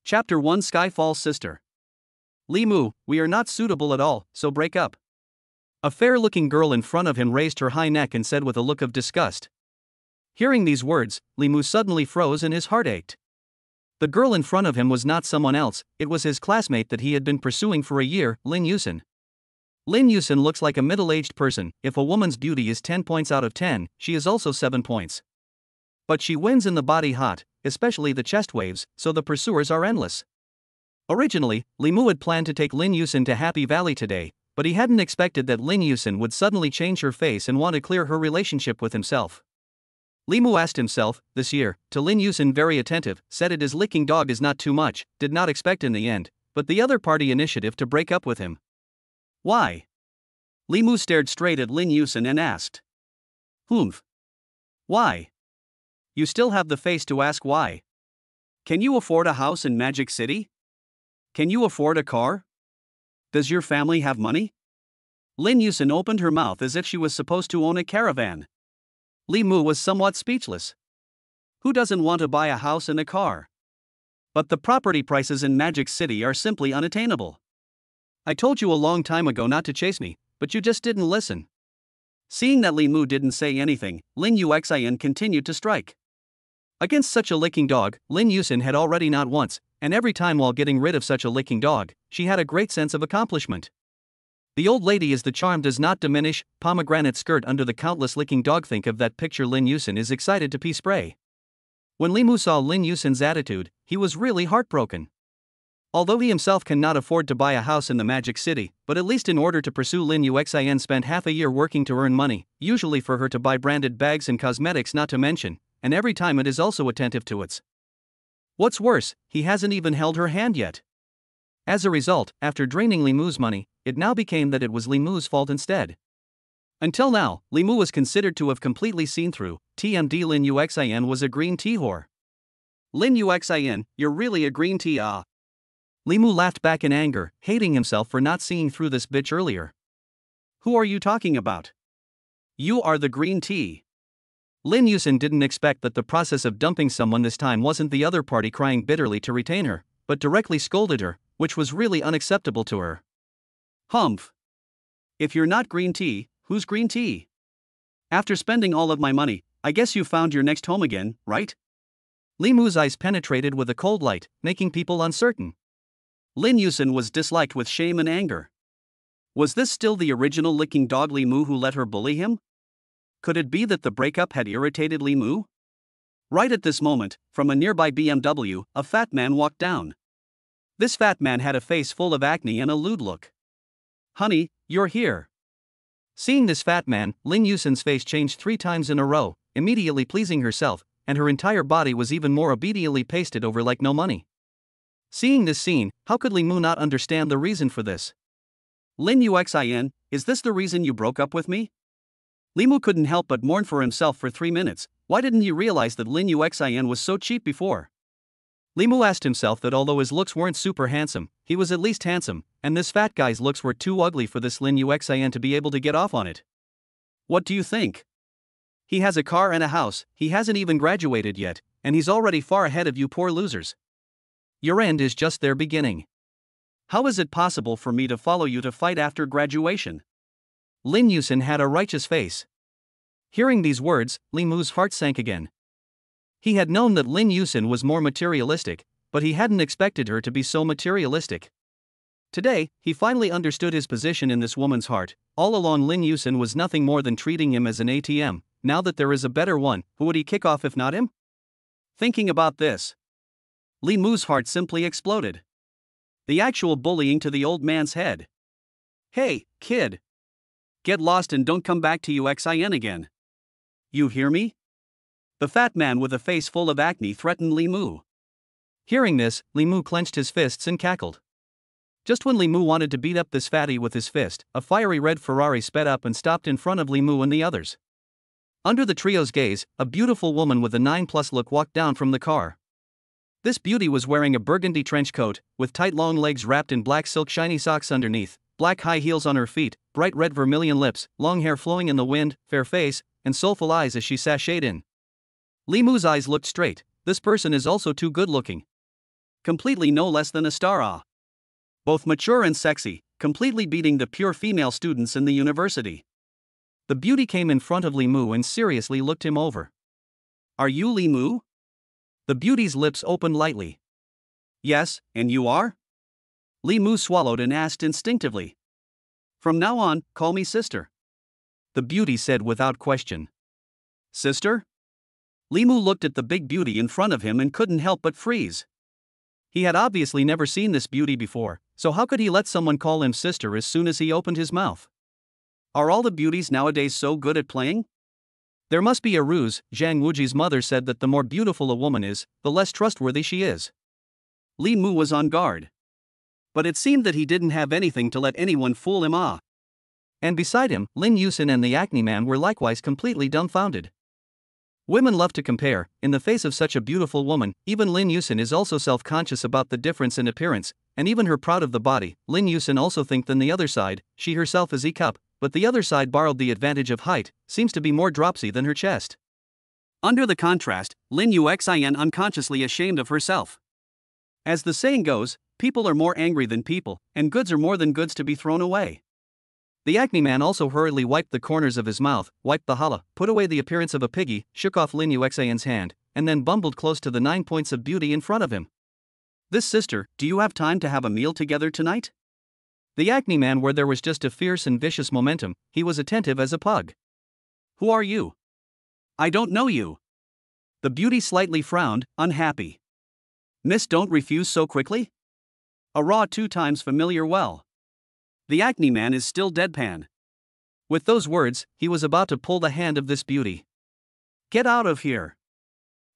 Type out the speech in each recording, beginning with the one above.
Chapter 1 Skyfall's Sister. Li Mu, we are not suitable at all, so break up. A fair-looking girl in front of him raised her high neck and said with a look of disgust. Hearing these words, Li Mu suddenly froze and his heart ached. The girl in front of him was not someone else, it was his classmate that he had been pursuing for a year, Lin Yusen. Lin Yusen looks like a middle-aged person. If a woman's beauty is 10 points out of 10, she is also 7 points. But she wins in the body hot, especially the chest waves, so the pursuers are endless. Originally, Li Mu had planned to take Lin Yusen to Happy Valley today, but he hadn't expected that Lin Yusen would suddenly change her face and want to clear her relationship with himself. Li Mu asked himself, this year, to Lin Yusen very attentive, said it is licking dog is not too much, did not expect in the end, but the other party initiative to break up with him. Why? Li Mu stared straight at Lin Yusen and asked. Humph. Why? You still have the face to ask why. Can you afford a house in Magic City? Can you afford a car? Does your family have money? Lin Yusen opened her mouth as if she was supposed to own a caravan. Li Mu was somewhat speechless. Who doesn't want to buy a house and a car? But the property prices in Magic City are simply unattainable. I told you a long time ago not to chase me, but you just didn't listen. Seeing that Li Mu didn't say anything, Lin Yuxian continued to strike. Against such a licking dog, Lin Yusen had already not once, and every time while getting rid of such a licking dog, she had a great sense of accomplishment. The old lady is the charm does not diminish, pomegranate skirt under the countless licking dog. Think of that picture. Lin Yusen is excited to pee spray. When Li Mu saw Lin Yusen's attitude, he was really heartbroken. Although he himself cannot afford to buy a house in the Magic City, but at least in order to pursue Lin Yuxian spent half a year working to earn money, usually for her to buy branded bags and cosmetics not to mention, and every time it is also attentive to its. What's worse, he hasn't even held her hand yet. As a result, after draining Li Mu's money, it now became that it was Li Mu's fault instead. Until now, Li Mu was considered to have completely seen through. TMD Lin Yuxian was a green tea whore. Lin Yuxian, you're really a green tea ah. Li Mu laughed back in anger, hating himself for not seeing through this bitch earlier. Who are you talking about? You are the green tea. Lin Yusen didn't expect that the process of dumping someone this time wasn't the other party crying bitterly to retain her, but directly scolded her, which was really unacceptable to her. Humph. If you're not green tea, who's green tea? After spending all of my money, I guess you found your next home again, right? Li Mu's eyes penetrated with a cold light, making people uncertain. Lin Yusen was disliked with shame and anger. Was this still the original licking dog Li Mu who let her bully him? Could it be that the breakup had irritated Li Mu? Right at this moment, from a nearby BMW, a fat man walked down. This fat man had a face full of acne and a lewd look. Honey, you're here. Seeing this fat man, Lin Yusen's face changed 3 times in a row, immediately pleasing herself, and her entire body was even more obediently pasted over like no money. Seeing this scene, how could Li Mu not understand the reason for this? Lin Yuxian, is this the reason you broke up with me? Li Mu couldn't help but mourn for himself for 3 minutes. Why didn't he realize that Lin Yuxian was so cheap before? Li Mu asked himself that although his looks weren't super handsome, he was at least handsome, and this fat guy's looks were too ugly for this Lin Yuxian to be able to get off on it. What do you think? He has a car and a house, he hasn't even graduated yet, and he's already far ahead of you poor losers. Your end is just their beginning. How is it possible for me to follow you to fight after graduation? Lin Yusen had a righteous face. Hearing these words, Li Mu's heart sank again. He had known that Lin Yusen was more materialistic, but he hadn't expected her to be so materialistic. Today, he finally understood his position in this woman's heart. All along Lin Yusen was nothing more than treating him as an ATM. Now that there is a better one, who would he kick off if not him? Thinking about this, Li Mu's heart simply exploded. The actual bullying to the old man's head. Hey, kid. Get lost and don't come back to Yuxian again. You hear me? The fat man with a face full of acne threatened Li Mu. Hearing this, Li Mu clenched his fists and cackled. Just when Li Mu wanted to beat up this fatty with his fist, a fiery red Ferrari sped up and stopped in front of Li Mu and the others. Under the trio's gaze, a beautiful woman with a 9+ look walked down from the car. This beauty was wearing a burgundy trench coat, with tight long legs wrapped in black silk shiny socks underneath, black high heels on her feet, bright red vermilion lips, long hair flowing in the wind, fair face, and soulful eyes as she sashayed in. Li Mu's eyes looked straight. This person is also too good looking. completely no less than a star. Both mature and sexy, completely beating the pure female students in the university. The beauty came in front of Li Mu and seriously looked him over. Are you Li Mu? The beauty's lips opened lightly. Yes, and you are? Li Mu swallowed and asked instinctively. From now on, call me sister. The beauty said without question. Sister? Li Mu looked at the big beauty in front of him and couldn't help but freeze. He had obviously never seen this beauty before, so how could he let someone call him sister as soon as he opened his mouth? Are all the beauties nowadays so good at playing? There must be a ruse. Zhang Wuji's mother said that the more beautiful a woman is, the less trustworthy she is. Li Mu was on guard. But it seemed that he didn't have anything to let anyone fool him. And beside him, Lin Yusin and the acne man were likewise completely dumbfounded. Women love to compare. In the face of such a beautiful woman, even Lin Yusin is also self-conscious about the difference in appearance, and even her proud of the body. Lin Yusin also think than the other side, she herself is E-cup, but the other side borrowed the advantage of height, seems to be more dropsy than her chest. Under the contrast, Lin Yuxin unconsciously ashamed of herself. As the saying goes, people are more angry than people, and goods are more than goods to be thrown away. The acne man also hurriedly wiped the corners of his mouth, wiped the hala, put away the appearance of a piggy, shook off Lin Yuxin's hand, and then bumbled close to the 9 points of beauty in front of him. This sister, do you have time to have a meal together tonight? The acne man, where there was just a fierce and vicious momentum, he was attentive as a pug. Who are you? I don't know you. The beauty slightly frowned, unhappy. Miss, don't refuse so quickly? A raw 2 times familiar well. The acne man is still deadpan. With those words, he was about to pull the hand of this beauty. Get out of here.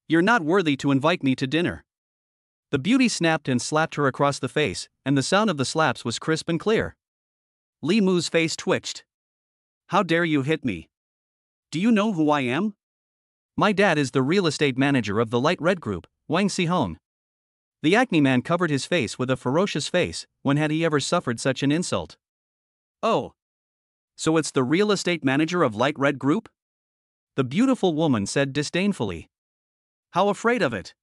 You're not worthy to invite me to dinner. The beauty snapped and slapped her across the face, and the sound of the slaps was crisp and clear. Li Mu's face twitched. How dare you hit me? Do you know who I am? My dad is the real estate manager of the Light Red Group, Wang Xihong. The acne man covered his face with a ferocious face. When had he ever suffered such an insult? Oh. So it's the real estate manager of Light Red Group? The beautiful woman said disdainfully. How afraid of it?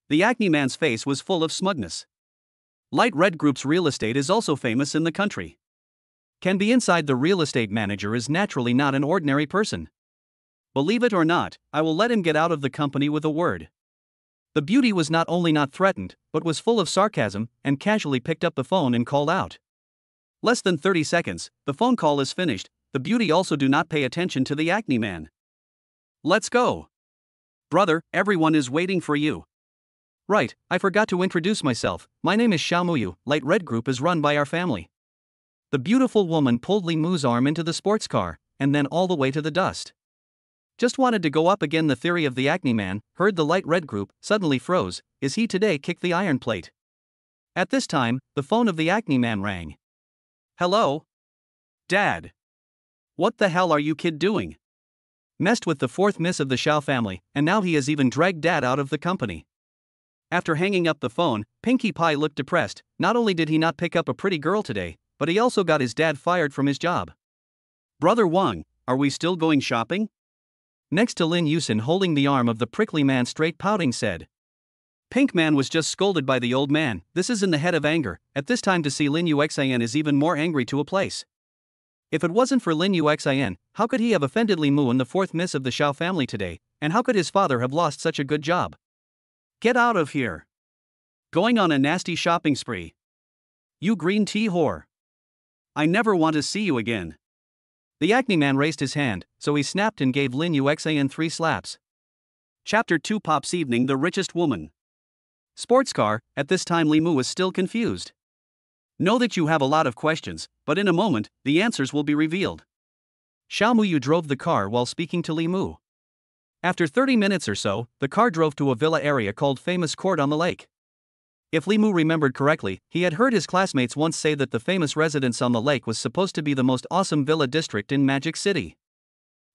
The acne man's face was full of smugness. Light Red Group's real estate is also famous in the country. Can be inside. The real estate manager is naturally not an ordinary person. Believe it or not, I will let him get out of the company with a word. The beauty was not only not threatened, but was full of sarcasm, and casually picked up the phone and called out. Less than 30 seconds, the phone call is finished. The beauty also do not pay attention to the acne man. Let's go. Brother, everyone is waiting for you. Right, I forgot to introduce myself. My name is Xiaomuyu. Light Red Group is run by our family. The beautiful woman pulled Li Mu's arm into the sports car, and then all the way to the dust. Just wanted to go up again. The theory of the acne man, heard the Light Red Group, suddenly froze. Is he today kicked the iron plate? At this time, the phone of the acne man rang. Hello? Dad. What the hell are you kid doing? Messed with the 4th miss of the Xiao family, and now he has even dragged dad out of the company. After hanging up the phone, Pinkie Pie looked depressed. Not only did he not pick up a pretty girl today, but he also got his dad fired from his job. Brother Wang, are we still going shopping? Next to Lin Yusin holding the arm of the prickly man straight pouting said. Pink man was just scolded by the old man. This is in the head of anger. At this time to see Lin Yuxian is even more angry to a place. If it wasn't for Lin Yuxian, how could he have offended Li Mu in the 4th miss of the Xiao family today, and how could his father have lost such a good job? Get out of here. Going on a nasty shopping spree. You green tea whore. I never want to see you again. The acne man raised his hand, so he snapped and gave Lin Yuxian 3 slaps. Chapter 2 Pop's Evening. The Richest Woman. Sports car. At this time Li Mu was still confused. Know that you have a lot of questions, but in a moment, the answers will be revealed. Xiaomuyu drove the car while speaking to Li Mu. After 30 minutes or so, the car drove to a villa area called Famous Court on the lake. If Li Mu remembered correctly, he had heard his classmates once say that the famous residence on the lake was supposed to be the most awesome villa district in Magic City.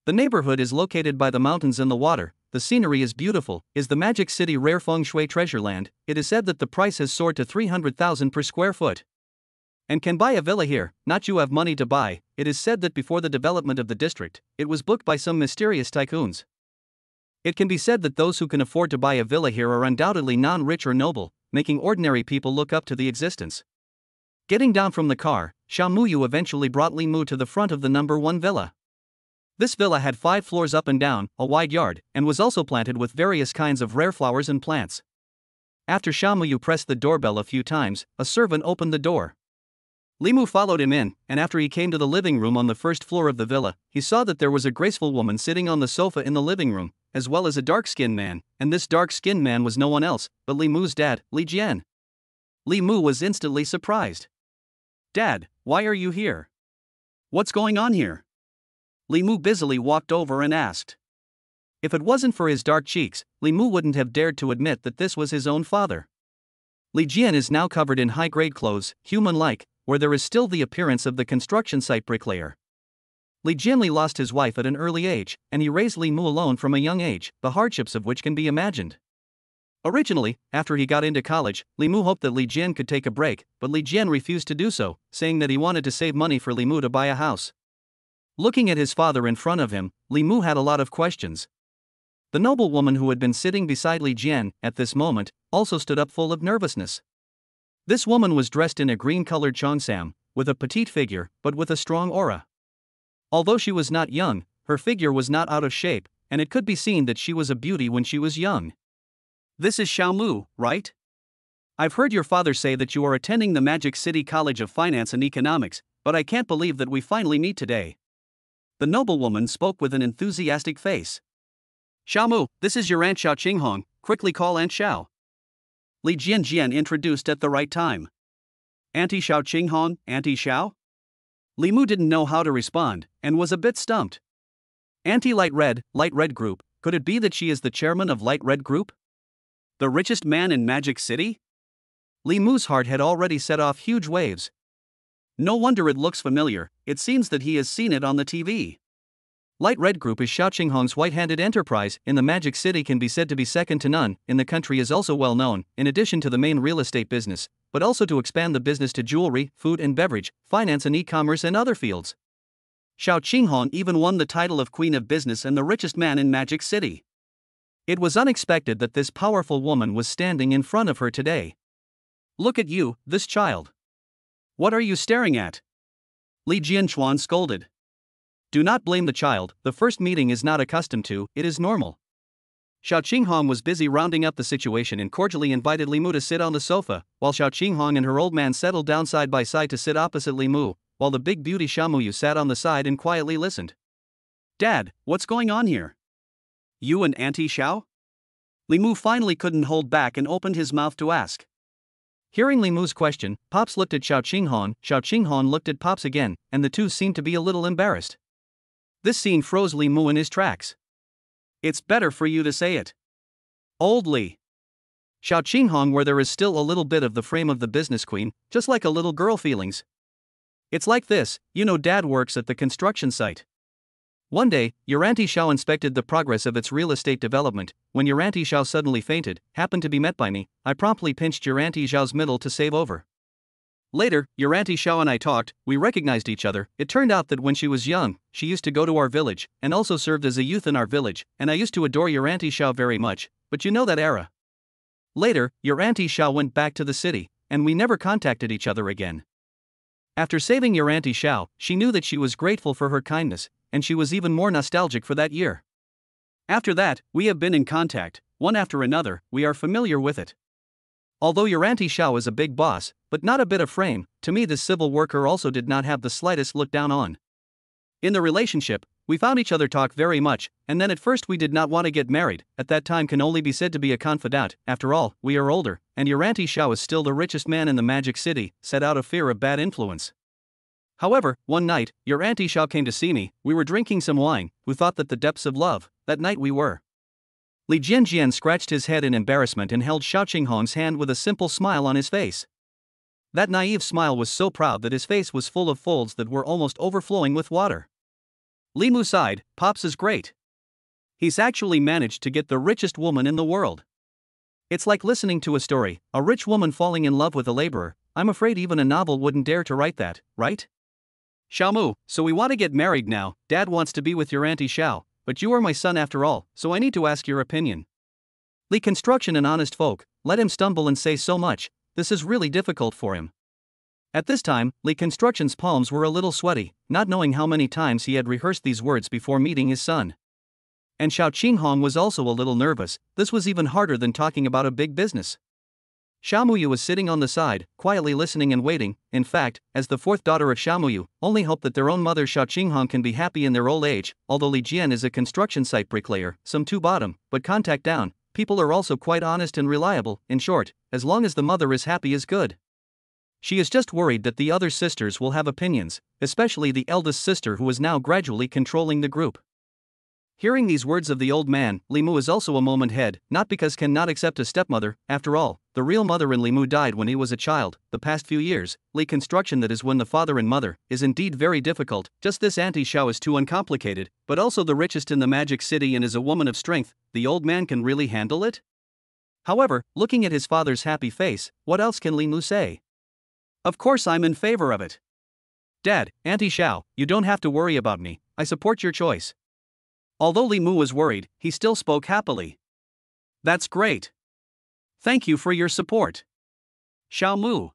The neighborhood is located by the mountains and the water, the scenery is beautiful, is the Magic City rare feng shui treasure land. It is said that the price has soared to 300,000 per square foot. And can buy a villa here, not you have money to buy. It is said that before the development of the district, it was booked by some mysterious tycoons. It can be said that those who can afford to buy a villa here are undoubtedly non-rich or noble. making ordinary people look up to the existence. Getting down from the car, Xiao Muyu eventually brought Li Mu to the front of the number 1 villa. This villa had 5 floors up and down, a wide yard, and was also planted with various kinds of rare flowers and plants. After Xiao Muyu pressed the doorbell a few times, a servant opened the door. Li Mu followed him in, and after he came to the living room on the first floor of the villa, he saw that there was a graceful woman sitting on the sofa in the living room, as well as a dark-skinned man, and this dark-skinned man was no one else but Li Mu's dad, Li Jian. Li Mu was instantly surprised. "Dad, why are you here? What's going on here?" Li Mu busily walked over and asked. If it wasn't for his dark cheeks, Li Mu wouldn't have dared to admit that this was his own father. Li Jian is now covered in high-grade clothes, human-like, where there is still the appearance of the construction site bricklayer. Li Jianli lost his wife at an early age, and he raised Li Mu alone from a young age, the hardships of which can be imagined. Originally, after he got into college, Li Mu hoped that Li Jian could take a break, but Li Jian refused to do so, saying that he wanted to save money for Li Mu to buy a house. Looking at his father in front of him, Li Mu had a lot of questions. The noble woman who had been sitting beside Li Jian, at this moment, also stood up full of nervousness. This woman was dressed in a green-colored cheongsam, with a petite figure, but with a strong aura. Although she was not young, her figure was not out of shape, and it could be seen that she was a beauty when she was young. "This is Xiao Mu, right? I've heard your father say that you are attending the Magic City College of Finance and Economics, but I can't believe that we finally meet today." The noblewoman spoke with an enthusiastic face. "Xiao Mu, this is your Aunt Xiao Qinghong, quickly call Aunt Xiao." Li Jian introduced at the right time. "Auntie Xiao Qinghong, Auntie Xiao?" Li Mu didn't know how to respond, and was a bit stumped. "Auntie Light Red Group, could it be that she is the chairman of Light Red Group? The richest man in Magic City?" Li Mu's heart had already set off huge waves. No wonder it looks familiar, it seems that he has seen it on the TV. Light Red Group is Xiao Qinghong's white-handed enterprise in the Magic City, can be said to be second to none in the country, is also well known, in addition to the main real estate business, but also to expand the business to jewelry, food and beverage, finance and e-commerce and other fields. Xiao Qinghong even won the title of Queen of Business and the richest man in Magic City. It was unexpected that this powerful woman was standing in front of her today. "Look at you, this child. What are you staring at?" Li Jianchuan scolded. "Do not blame the child, the first meeting is not accustomed to, it is normal." Xiao Qinghong was busy rounding up the situation and cordially invited Li Mu to sit on the sofa, while Xiao Qinghong and her old man settled down side by side to sit opposite Li Mu, while the big beauty Xiao Muyu sat on the side and quietly listened. "Dad, what's going on here? You and Auntie Xiao?" Li Mu finally couldn't hold back and opened his mouth to ask. Hearing Li Mu's question, Pops looked at Xiao Qinghong looked at Pops again, and the two seemed to be a little embarrassed. This scene froze Li Mu in his tracks. "It's better for you to say it. Old Li." Xiao Qinghong, where there is still a little bit of the frame of the business queen, just like a little girl feelings. "It's like this, you know, Dad works at the construction site. One day, your Auntie Xiao inspected the progress of its real estate development. When your Auntie Xiao suddenly fainted, happened to be met by me, I promptly pinched your Auntie Xiao's middle to save over. Later, your Auntie Xiao and I talked, we recognized each other. It turned out that when she was young, she used to go to our village, and also served as a youth in our village, and I used to adore your Auntie Xiao very much, but you know that era. Later, your Auntie Xiao went back to the city, and we never contacted each other again. After saving your Auntie Xiao, she knew that she was grateful for her kindness, and she was even more nostalgic for that year. After that, we have been in contact, one after another, we are familiar with it. Although your Auntie Xiao is a big boss, but not a bit of frame, to me this civil worker also did not have the slightest look down on. In the relationship, we found each other talk very much, and then at first we did not want to get married, at that time can only be said to be a confidant, after all, we are older, and your Auntie Xiao is still the richest man in the Magic City, said out of fear of bad influence. However, one night, your Auntie Xiao came to see me, we were drinking some wine, who thought that the depths of love, that night we were." Li Jian scratched his head in embarrassment and held Xiao Qinghong's hand with a simple smile on his face. That naive smile was so proud that his face was full of folds that were almost overflowing with water. Li Mu sighed, "Pops is great. He's actually managed to get the richest woman in the world. It's like listening to a story, a rich woman falling in love with a laborer. I'm afraid even a novel wouldn't dare to write that, right? Xiao Mu, so we want to get married now. Dad wants to be with your Auntie Xiao, but you are my son after all, so I need to ask your opinion." Li Construction and honest folk, let him stumble and say so much, this is really difficult for him. At this time, Li Construction's palms were a little sweaty, not knowing how many times he had rehearsed these words before meeting his son. And Xiao Qinghong was also a little nervous, this was even harder than talking about a big business. Xiao Muyu was sitting on the side, quietly listening and waiting. In fact, as the fourth daughter of Xiao Muyu, only hope that their own mother Xiao Qinghong can be happy in their old age. Although Li Jian is a construction site bricklayer, some two bottom, but contact down, people are also quite honest and reliable. In short, as long as the mother is happy is good. She is just worried that the other sisters will have opinions, especially the eldest sister who is now gradually controlling the group. Hearing these words of the old man, Li Mu is also a moment head, not because cannot accept a stepmother. After all, the real mother in Li Mu died when he was a child. The past few years, Li Construction, that is when the father and mother, is indeed very difficult. Just this Auntie Xiao is too uncomplicated, but also the richest in the magic city and is a woman of strength. The old man can really handle it? However, looking at his father's happy face, what else can Li Mu say? Of course I'm in favor of it. Dad, Auntie Xiao, you don't have to worry about me, I support your choice. Although Li Mu was worried, he still spoke happily. That's great. Thank you for your support. Xiao Mu.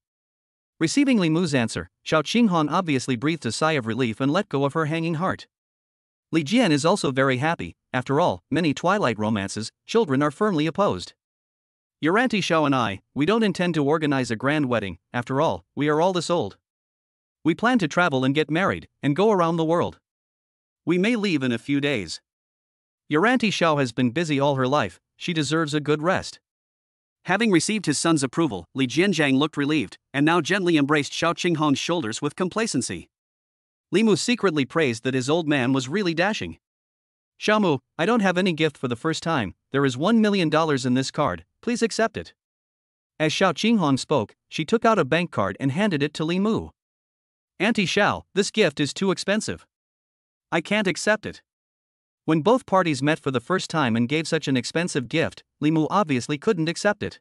Receiving Li Mu's answer, Xiao Qinghong obviously breathed a sigh of relief and let go of her hanging heart. Li Jian is also very happy. After all, many twilight romances, children are firmly opposed. Your Auntie Xiao and I, we don't intend to organize a grand wedding. After all, we are all this old. We plan to travel and get married, and go around the world. We may leave in a few days. Your Auntie Xiao has been busy all her life, she deserves a good rest. Having received his son's approval, Li Jianjiang looked relieved, and now gently embraced Xiao Qinghong's shoulders with complacency. Li Mu secretly praised that his old man was really dashing. Xiao Mu, I don't have any gift for the first time, there is $1 million in this card, please accept it. As Xiao Qinghong spoke, she took out a bank card and handed it to Li Mu. Auntie Xiao, this gift is too expensive. I can't accept it. When both parties met for the first time and gave such an expensive gift, Li Mu obviously couldn't accept it.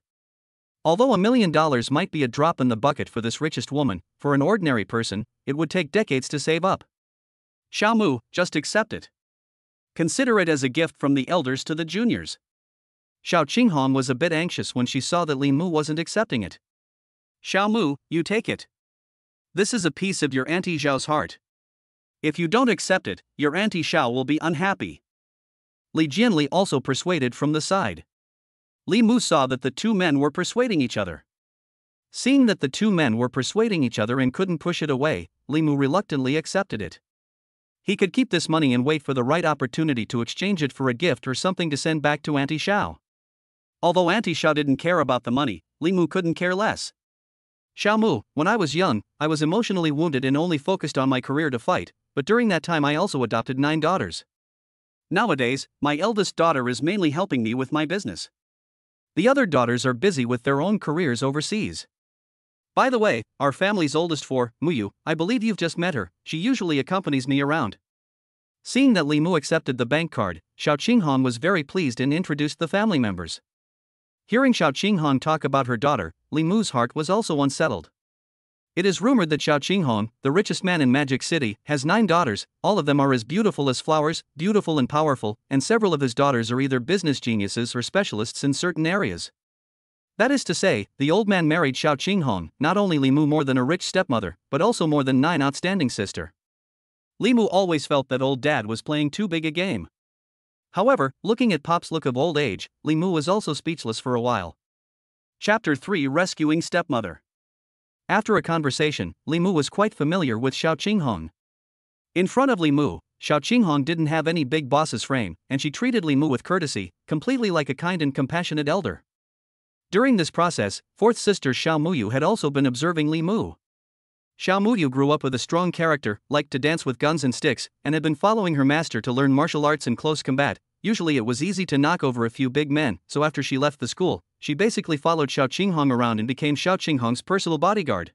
Although $1 million might be a drop in the bucket for this richest woman, for an ordinary person, it would take decades to save up. Xiao Mu, just accept it. Consider it as a gift from the elders to the juniors. Xiao Qinghong was a bit anxious when she saw that Li Mu wasn't accepting it. Xiao Mu, you take it. This is a piece of your Auntie Xiao's heart. If you don't accept it, your Auntie Xiao will be unhappy. Li Jianli also persuaded from the side. Li Mu saw that the two men were persuading each other. Seeing that the two men were persuading each other and couldn't push it away, Li Mu reluctantly accepted it. He could keep this money and wait for the right opportunity to exchange it for a gift or something to send back to Auntie Xiao. Although Auntie Xiao didn't care about the money, Li Mu couldn't care less. Xiao Mu, when I was young, I was emotionally wounded and only focused on my career to fight, but during that time I also adopted 9 daughters. Nowadays, my eldest daughter is mainly helping me with my business. The other daughters are busy with their own careers overseas. By the way, our family's oldest 4, Muyu, I believe you've just met her, she usually accompanies me around. Seeing that Li Mu accepted the bank card, Xiao Qinghong was very pleased and introduced the family members. Hearing Xiao Qinghong talk about her daughter, Li Mu's heart was also unsettled. It is rumored that Xiao Qinghong, the richest man in Magic City, has 9 daughters, all of them are as beautiful as flowers, beautiful and powerful, and several of his daughters are either business geniuses or specialists in certain areas. That is to say, the old man married Xiao Qinghong, not only Li Mu more than a rich stepmother, but also more than 9 outstanding sister. Li Mu always felt that old dad was playing too big a game. However, looking at Pop's look of old age, Li Mu was also speechless for a while. Chapter 3: Rescuing Stepmother. After a conversation, Li Mu was quite familiar with Xiao Qinghong. In front of Li Mu, Xiao Qinghong didn't have any big boss's frame, and she treated Li Mu with courtesy, completely like a kind and compassionate elder. During this process, fourth sister Xiao Muyu had also been observing Li Mu. Xiao Muyu grew up with a strong character, liked to dance with guns and sticks, and had been following her master to learn martial arts and close combat. Usually it was easy to knock over a few big men, so after she left the school, she basically followed Xiao Qinghong around and became Xiao Qinghong's personal bodyguard.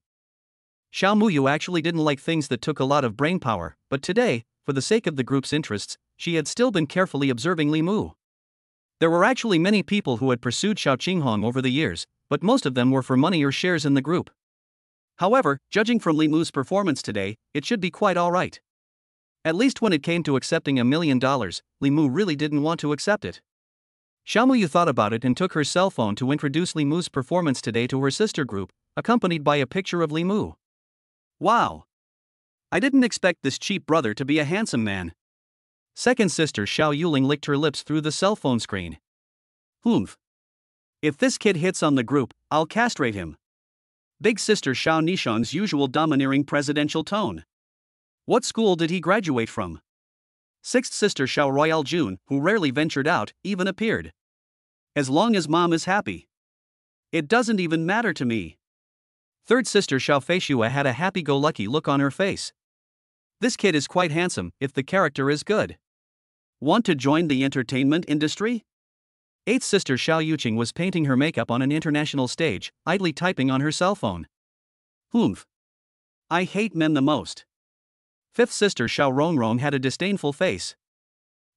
Xiao Muyu actually didn't like things that took a lot of brain power, but today, for the sake of the group's interests, she had still been carefully observing Li Mu. There were actually many people who had pursued Xiao Qinghong over the years, but most of them were for money or shares in the group. However, judging from Li Mu's performance today, it should be quite alright. At least when it came to accepting $1 million, Li Mu really didn't want to accept it. Xiao Muyu thought about it and took her cell phone to introduce Li Mu's performance today to her sister group, accompanied by a picture of Li Mu. Wow! I didn't expect this cheap brother to be a handsome man. Second sister Xiao Yuling licked her lips through the cell phone screen. Humph. If this kid hits on the group, I'll castrate him. Big sister Xiao Nishang's usual domineering presidential tone. What school did he graduate from? Sixth sister Xiao Royal Jun, who rarely ventured out, even appeared. As long as mom is happy. It doesn't even matter to me. Third sister Xiao Feishua had a happy-go-lucky look on her face. This kid is quite handsome, if the character is good. Want to join the entertainment industry? Eighth sister Xiao Yuqing was painting her makeup on an international stage, idly typing on her cell phone. Humph. I hate men the most. Fifth sister Xiao Rongrong had a disdainful face.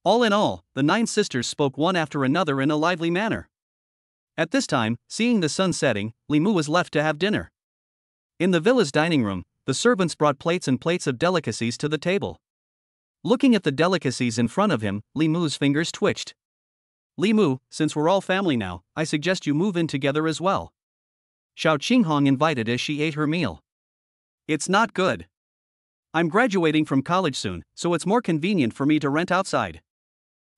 All in all, the 9 sisters spoke one after another in a lively manner. At this time, seeing the sun setting, Li Mu was left to have dinner. In the villa's dining room, the servants brought plates and plates of delicacies to the table. Looking at the delicacies in front of him, Li Mu's fingers twitched. Li Mu, since we're all family now, I suggest you move in together as well. Xiao Qinghong invited as she ate her meal. It's not good. I'm graduating from college soon, so it's more convenient for me to rent outside.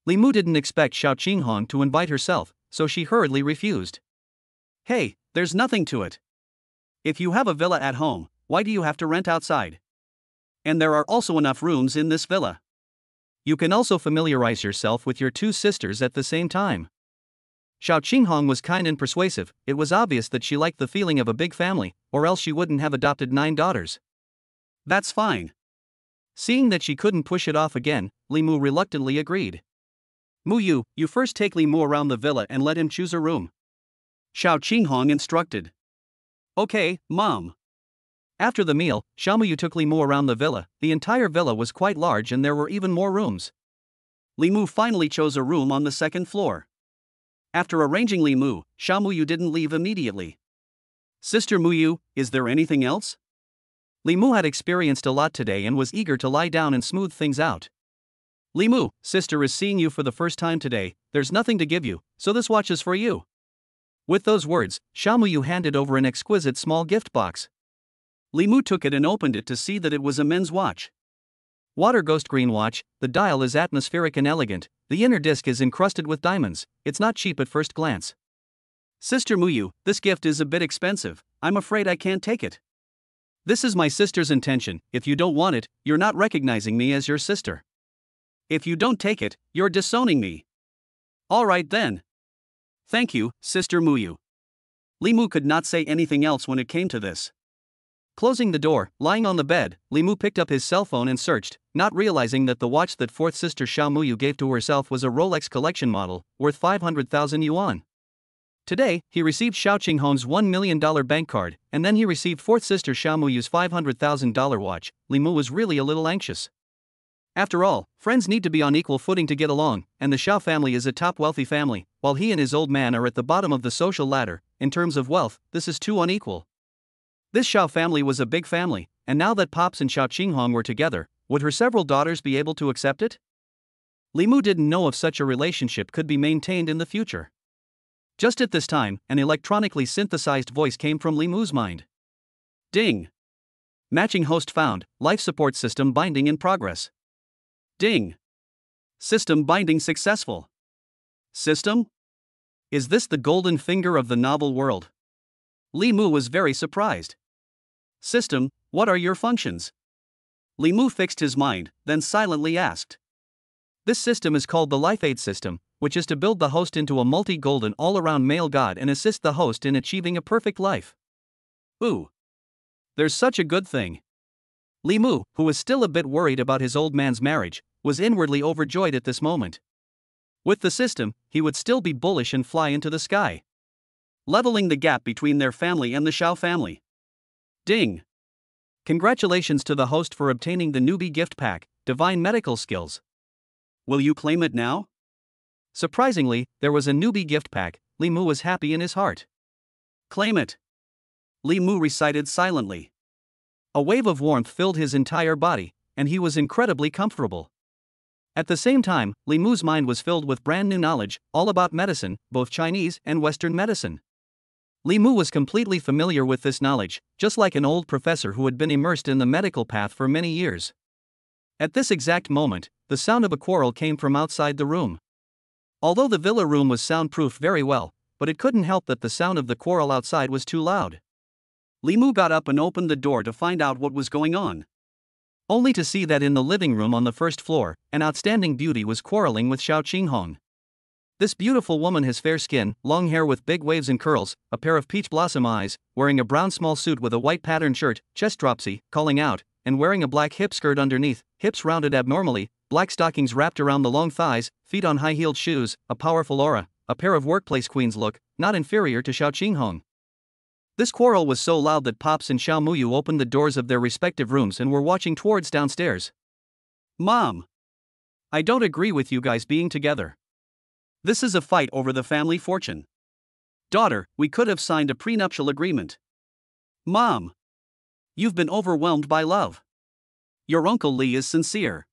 Li Mu didn't expect Xiao Qinghong to invite herself, so she hurriedly refused. Hey, there's nothing to it. If you have a villa at home, why do you have to rent outside? And there are also enough rooms in this villa. You can also familiarize yourself with your 2 sisters at the same time. Xiao Qinghong was kind and persuasive. It was obvious that she liked the feeling of a big family, or else she wouldn't have adopted 9 daughters. That's fine. Seeing that she couldn't push it off again, Li Mu reluctantly agreed. Muyu, you first take Li Mu around the villa and let him choose a room. Xiao Qinghong instructed. Okay, Mom. After the meal, Xiao Muyu took Li Mu around the villa. The entire villa was quite large and there were even more rooms. Li Mu finally chose a room on the 2nd floor. After arranging Li Mu, Xiao Muyu didn't leave immediately. Sister Muyu, is there anything else? Li Mu had experienced a lot today and was eager to lie down and smooth things out. Li Mu, sister is seeing you for the first time today. There's nothing to give you, so this watch is for you. With those words, Xiao Muyu handed over an exquisite small gift box. Li Mu took it and opened it to see that it was a men's watch. Water Ghost Green watch. The dial is atmospheric and elegant. The inner disc is encrusted with diamonds. It's not cheap at first glance. Sister Muyu, this gift is a bit expensive. I'm afraid I can't take it. This is my sister's intention. If you don't want it, you're not recognizing me as your sister. If you don't take it, you're disowning me. Alright then. Thank you, Sister Muyu. Li Mu could not say anything else when it came to this. Closing the door, lying on the bed, Li Mu picked up his cell phone and searched, not realizing that the watch that 4th sister Xiao Muyu gave to herself was a Rolex collection model, worth 500,000 yuan. Today, he received Xiao Qinghong's $1 million bank card, and then he received 4th sister Xiao Muyu's $500,000 watch. Li Mu was really a little anxious. After all, friends need to be on equal footing to get along, and the Xiao family is a top wealthy family, while he and his old man are at the bottom of the social ladder. In terms of wealth, this is too unequal. This Xiao family was a big family, and now that Pops and Xiao Qinghong were together, would her several daughters be able to accept it? Li Mu didn't know if such a relationship could be maintained in the future. Just at this time, an electronically synthesized voice came from Li Mu's mind. Ding! Matching host found. Life support system binding in progress. Ding! System binding successful. System? Is this the golden finger of the novel world? Li Mu was very surprised. System, what are your functions? Li Mu fixed his mind, then silently asked. This system is called the Life Aid system, which is to build the host into a multi-golden all-around male god and assist the host in achieving a perfect life. Ooh! There's such a good thing. Li Mu, who was still a bit worried about his old man's marriage, was inwardly overjoyed at this moment. With the system, he would still be bullish and fly into the sky, leveling the gap between their family and the Xiao family. Ding! Congratulations to the host for obtaining the newbie gift pack, Divine Medical Skills. Will you claim it now? Surprisingly, there was a newbie gift pack. Li Mu was happy in his heart. Claim it. Li Mu recited silently. A wave of warmth filled his entire body, and he was incredibly comfortable. At the same time, Li Mu's mind was filled with brand new knowledge, all about medicine, both Chinese and Western medicine. Li Mu was completely familiar with this knowledge, just like an old professor who had been immersed in the medical path for many years. At this exact moment, the sound of a quarrel came from outside the room. Although the villa room was soundproof very well, but it couldn't help that the sound of the quarrel outside was too loud. Li Mu got up and opened the door to find out what was going on. Only to see that in the living room on the first floor, an outstanding beauty was quarreling with Xiao Qinghong. This beautiful woman has fair skin, long hair with big waves and curls, a pair of peach blossom eyes, wearing a brown small suit with a white patterned shirt, chest dropsy, calling out, and wearing a black hip skirt underneath, hips rounded abnormally, black stockings wrapped around the long thighs, feet on high-heeled shoes, a powerful aura, a pair of workplace queens look, not inferior to Xiao Qinghong. This quarrel was so loud that Pops and Xiao Muyu opened the doors of their respective rooms and were watching towards downstairs. Mom! I don't agree with you guys being together. This is a fight over the family fortune. Daughter, we could have signed a prenuptial agreement. Mom! You've been overwhelmed by love. Your Uncle Li is sincere.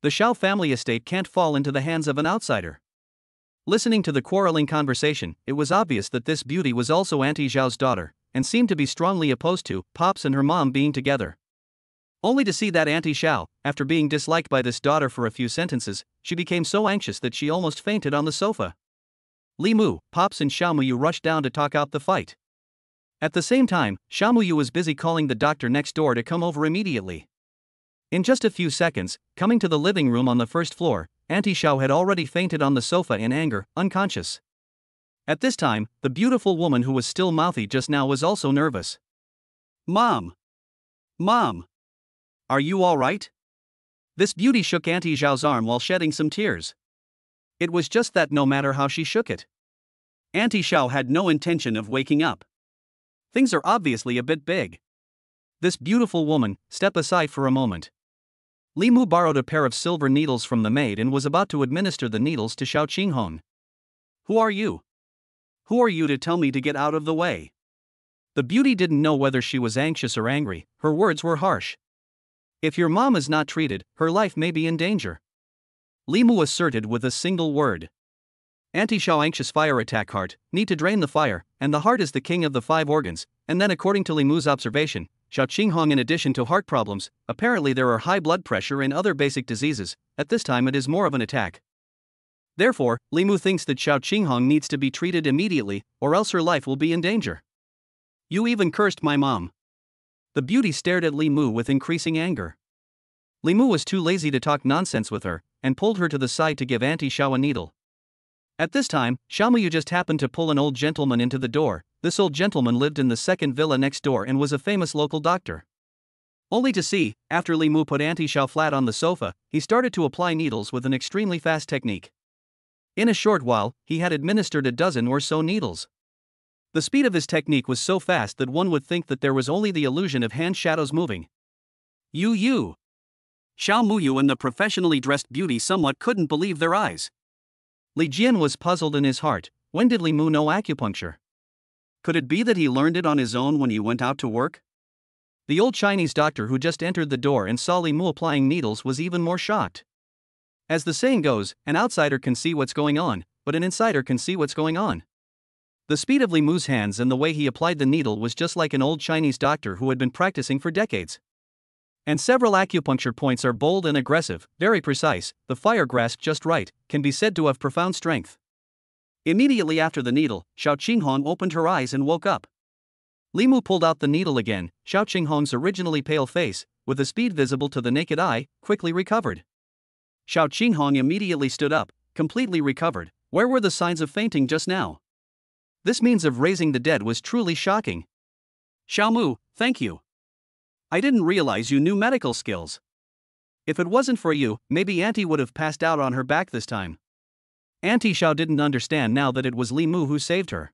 The Xiao family estate can't fall into the hands of an outsider. Listening to the quarreling conversation, it was obvious that this beauty was also Auntie Zhao's daughter, and seemed to be strongly opposed to Pops and her mom being together. Only to see that Auntie Xiao, after being disliked by this daughter for a few sentences, she became so anxious that she almost fainted on the sofa. Li Mu, Pops and Xiao Muyu rushed down to talk out the fight. At the same time, Xiao Muyu was busy calling the doctor next door to come over immediately. In just a few seconds, coming to the living room on the first floor, Auntie Xiao had already fainted on the sofa in anger, unconscious. At this time, the beautiful woman who was still mouthy just now was also nervous. Mom! Mom! Are you all right? This beauty shook Auntie Zhao's arm while shedding some tears. It was just that no matter how she shook it, Auntie Xiao had no intention of waking up. Things are obviously a bit big. This beautiful woman, step aside for a moment. Li Mu borrowed a pair of silver needles from the maid and was about to administer the needles to Xiao Qinghong. Who are you? Who are you to tell me to get out of the way? The beauty didn't know whether she was anxious or angry, her words were harsh. If your mom is not treated, her life may be in danger. Li Mu asserted with a single word. Auntie Xiao anxious fire attack heart, need to drain the fire, and the heart is the king of the 5 organs, and then according to Li Mu's observation, Xiao Qinghong in addition to heart problems, apparently there are high blood pressure and other basic diseases, at this time it is more of an attack. Therefore, Li Mu thinks that Xiao Qinghong needs to be treated immediately, or else her life will be in danger. You even cursed my mom. The beauty stared at Li Mu with increasing anger. Li Mu was too lazy to talk nonsense with her, and pulled her to the side to give Auntie Xiao a needle. At this time, Xiao Muyu just happened to pull an old gentleman into the door. This old gentleman lived in the second villa next door and was a famous local doctor. Only to see, after Li Mu put Auntie Xiao flat on the sofa, he started to apply needles with an extremely fast technique. In a short while, he had administered a dozen or so needles. The speed of his technique was so fast that one would think that there was only the illusion of hand shadows moving. You! Xiao Muyu and the professionally dressed beauty somewhat couldn't believe their eyes. Li Jian was puzzled in his heart. When did Li Mu know acupuncture? Could it be that he learned it on his own when he went out to work? The old Chinese doctor who just entered the door and saw Li Mu applying needles was even more shocked. As the saying goes, an outsider can see what's going on, but an insider can see what's going on. The speed of Li Mu's hands and the way he applied the needle was just like an old Chinese doctor who had been practicing for decades. And several acupuncture points are bold and aggressive, very precise, the fire grasped just right, can be said to have profound strength. Immediately after the needle, Xiao Qinghong opened her eyes and woke up. Li Mu pulled out the needle again. Xiao Qinghong's originally pale face, with the speed visible to the naked eye, quickly recovered. Xiao Qinghong immediately stood up, completely recovered. Where were the signs of fainting just now? This means of raising the dead was truly shocking. Xiao Mu, thank you. I didn't realize you knew medical skills. If it wasn't for you, maybe Auntie would have passed out on her back this time. Auntie Xiao didn't understand now that it was Li Mu who saved her.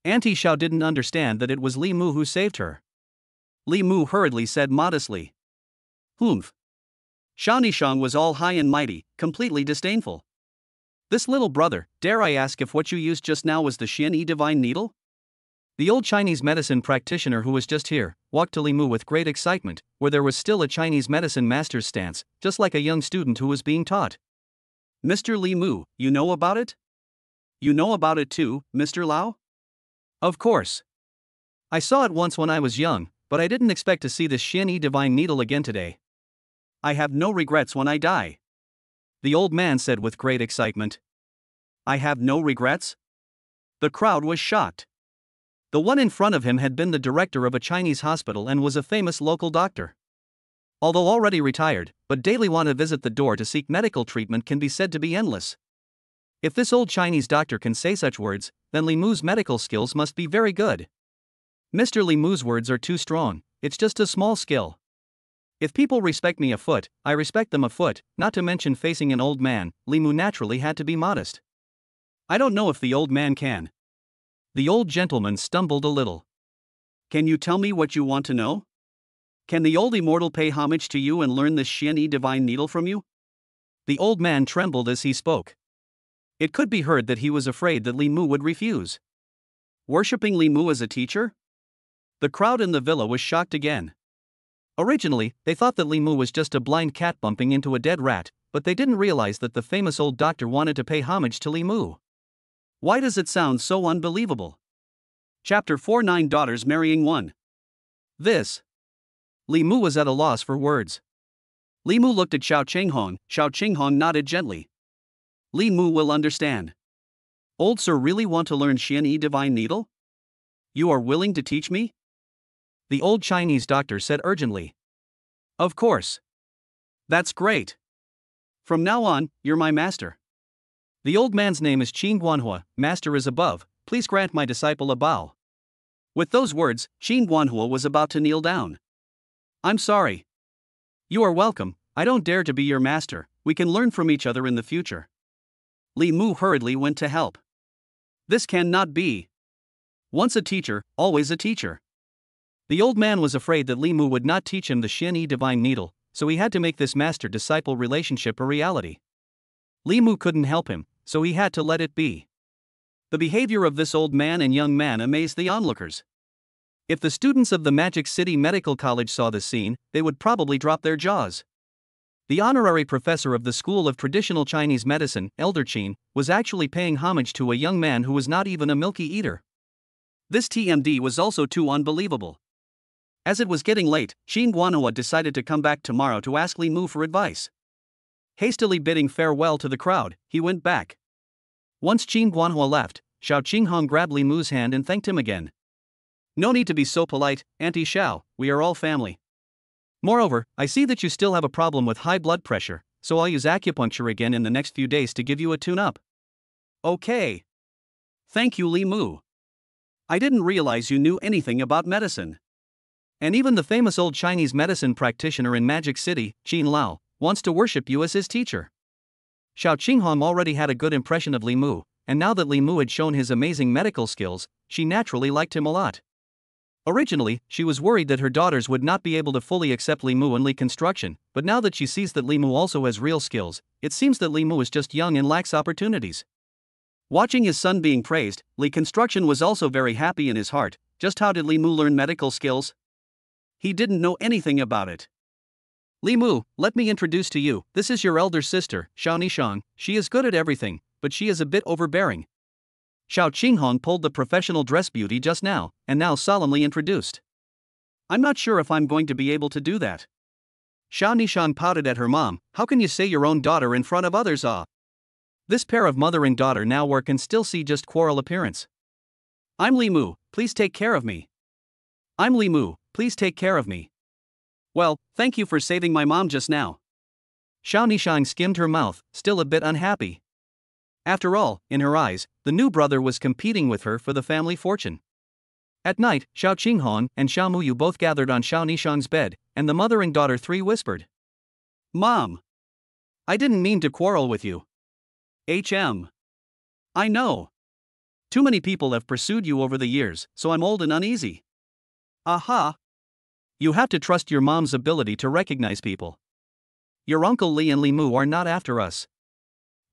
Auntie Xiao didn't understand that it was Li Mu who saved her. Li Mu hurriedly said modestly. Humph. Xiao Nishang was all high and mighty, completely disdainful. This little brother, dare I ask if what you used just now was the Xian Yi divine needle? The old Chinese medicine practitioner who was just here walked to Li Mu with great excitement, where there was still a Chinese medicine master's stance, just like a young student who was being taught. Mr. Li Mu, you know about it? You know about it too, Mr. Lao? Of course. I saw it once when I was young, but I didn't expect to see this Xian Yi divine needle again today. I have no regrets when I die, the old man said with great excitement. I have no regrets? The crowd was shocked. The one in front of him had been the director of a Chinese hospital and was a famous local doctor. Although already retired, but daily want to visit the door to seek medical treatment can be said to be endless. If this old Chinese doctor can say such words, then Li Mu's medical skills must be very good. Mr. Li Mu's words are too strong, it's just a small skill. If people respect me a foot, I respect them a foot, not to mention facing an old man, Li Mu naturally had to be modest. I don't know if the old man can. The old gentleman stumbled a little. Can you tell me what you want to know? Can the old immortal pay homage to you and learn this Xian Yi divine needle from you? The old man trembled as he spoke. It could be heard that he was afraid that Li Mu would refuse. Worshipping Li Mu as a teacher? The crowd in the villa was shocked again. Originally, they thought that Li Mu was just a blind cat bumping into a dead rat, but they didn't realize that the famous old doctor wanted to pay homage to Li Mu. Why does it sound so unbelievable? Chapter 4 9 Daughters Marrying One. This. Li Mu was at a loss for words. Li Mu looked at Xiao Qinghong. Xiao Qinghong nodded gently. Li Mu will understand. Old sir really want to learn Xian Yi divine needle? You are willing to teach me? The old Chinese doctor said urgently. Of course. That's great. From now on, you're my master. The old man's name is Qin Guanhua, master is above, please grant my disciple a bow. With those words, Qin Guanhua was about to kneel down. I'm sorry. You are welcome, I don't dare to be your master, we can learn from each other in the future. Li Mu hurriedly went to help. This cannot be. Once a teacher, always a teacher. The old man was afraid that Li Mu would not teach him the Xian Yi divine needle, so he had to make this master-disciple relationship a reality. Li Mu couldn't help him, so he had to let it be. The behavior of this old man and young man amazed the onlookers. If the students of the Magic City Medical College saw this scene, they would probably drop their jaws. The honorary professor of the School of Traditional Chinese Medicine, Elder Qin, was actually paying homage to a young man who was not even a milky eater. This TMD was also too unbelievable. As it was getting late, Qin Guanhua decided to come back tomorrow to ask Li Mu for advice. Hastily bidding farewell to the crowd, he went back. Once Qin Guanhua left, Xiao Qinghong grabbed Li Mu's hand and thanked him again. No need to be so polite, Auntie Xiao, we are all family. Moreover, I see that you still have a problem with high blood pressure, so I'll use acupuncture again in the next few days to give you a tune-up. Okay. Thank you, Li Mu. I didn't realize you knew anything about medicine. And even the famous old Chinese medicine practitioner in Magic City, Qin Lao, wants to worship you as his teacher. Xiao Qinghong already had a good impression of Li Mu, and now that Li Mu had shown his amazing medical skills, she naturally liked him a lot. Originally, she was worried that her daughters would not be able to fully accept Li Mu and Li Construction, but now that she sees that Li Mu also has real skills, it seems that Li Mu is just young and lacks opportunities. Watching his son being praised, Li Construction was also very happy in his heart. Just how did Li Mu learn medical skills? He didn't know anything about it. Li Mu, let me introduce to you, this is your elder sister, Xiao Nishang. She is good at everything, but she is a bit overbearing. Xiao Qinghong pulled the professional dress beauty just now, and now solemnly introduced. I'm not sure if I'm going to be able to do that. Xiao Nishang pouted at her mom. How can you say your own daughter in front of others? This pair of mother and daughter now were can still see just quarrel appearance. I'm Li Mu, please take care of me. I'm Li Mu, please take care of me. Well, thank you for saving my mom just now. Xiao Nishang skimmed her mouth, still a bit unhappy. After all, in her eyes, the new brother was competing with her for the family fortune. At night, Xiao Qinghong and Xiao Muyu both gathered on Xiao Nishang's bed, and the mother and daughter three whispered. Mom! I didn't mean to quarrel with you. I know. Too many people have pursued you over the years, so I'm old and uneasy. Aha! You have to trust your mom's ability to recognize people. Your Uncle Li and Li Mu are not after us.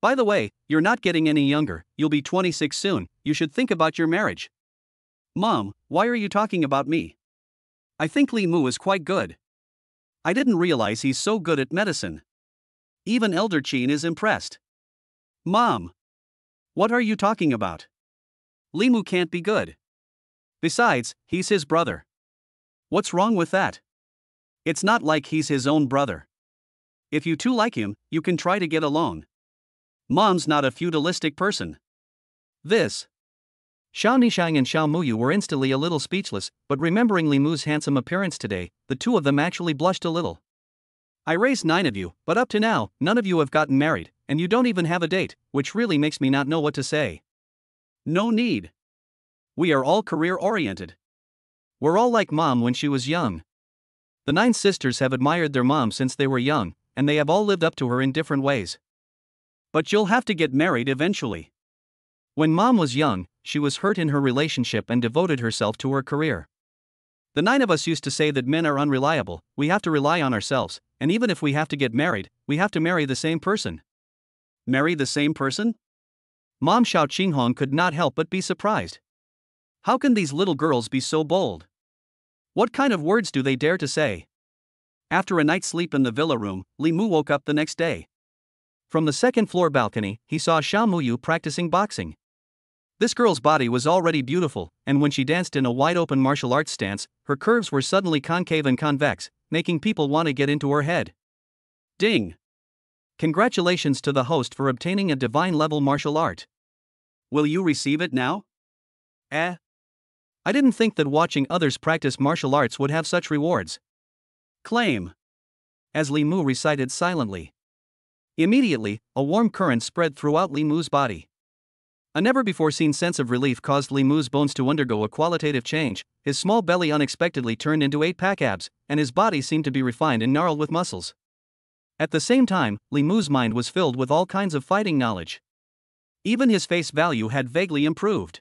By the way, you're not getting any younger, you'll be 26 soon, you should think about your marriage. Mom, why are you talking about me? I think Li Mu is quite good. I didn't realize he's so good at medicine. Even Elder Qin is impressed. Mom! What are you talking about? Li Mu can't be good. Besides, he's his brother. What's wrong with that? It's not like he's his own brother. If you two like him, you can try to get along. Mom's not a feudalistic person. This. Xiao Nishang and Xiao Muyu were instantly a little speechless, but remembering Li Mu's handsome appearance today, the two of them actually blushed a little. I raised 9 of you, but up to now, none of you have gotten married, and you don't even have a date, which really makes me not know what to say. No need. We are all career-oriented. We're all like Mom when she was young. The 9 sisters have admired their mom since they were young, and they have all lived up to her in different ways. But you'll have to get married eventually. When Mom was young, she was hurt in her relationship and devoted herself to her career. The 9 of us used to say that men are unreliable, we have to rely on ourselves, and even if we have to get married, we have to marry the same person. Marry the same person? Mom Xiao Qinghong could not help but be surprised. How can these little girls be so bold? What kind of words do they dare to say? After a night's sleep in the villa room, Li Mu woke up the next day. From the second-floor balcony, he saw Xiao Muyu practicing boxing. This girl's body was already beautiful, and when she danced in a wide-open martial arts stance, her curves were suddenly concave and convex, making people want to get into her head. Ding! Congratulations to the host for obtaining a divine-level martial art. Will you receive it now? I didn't think that watching others practice martial arts would have such rewards. Claim. As Li Mu recited silently. Immediately, a warm current spread throughout Li Mu's body. A never-before-seen sense of relief caused Li Mu's bones to undergo a qualitative change, his small belly unexpectedly turned into 8-pack abs, and his body seemed to be refined and gnarled with muscles. At the same time, Li Mu's mind was filled with all kinds of fighting knowledge. Even his face value had vaguely improved.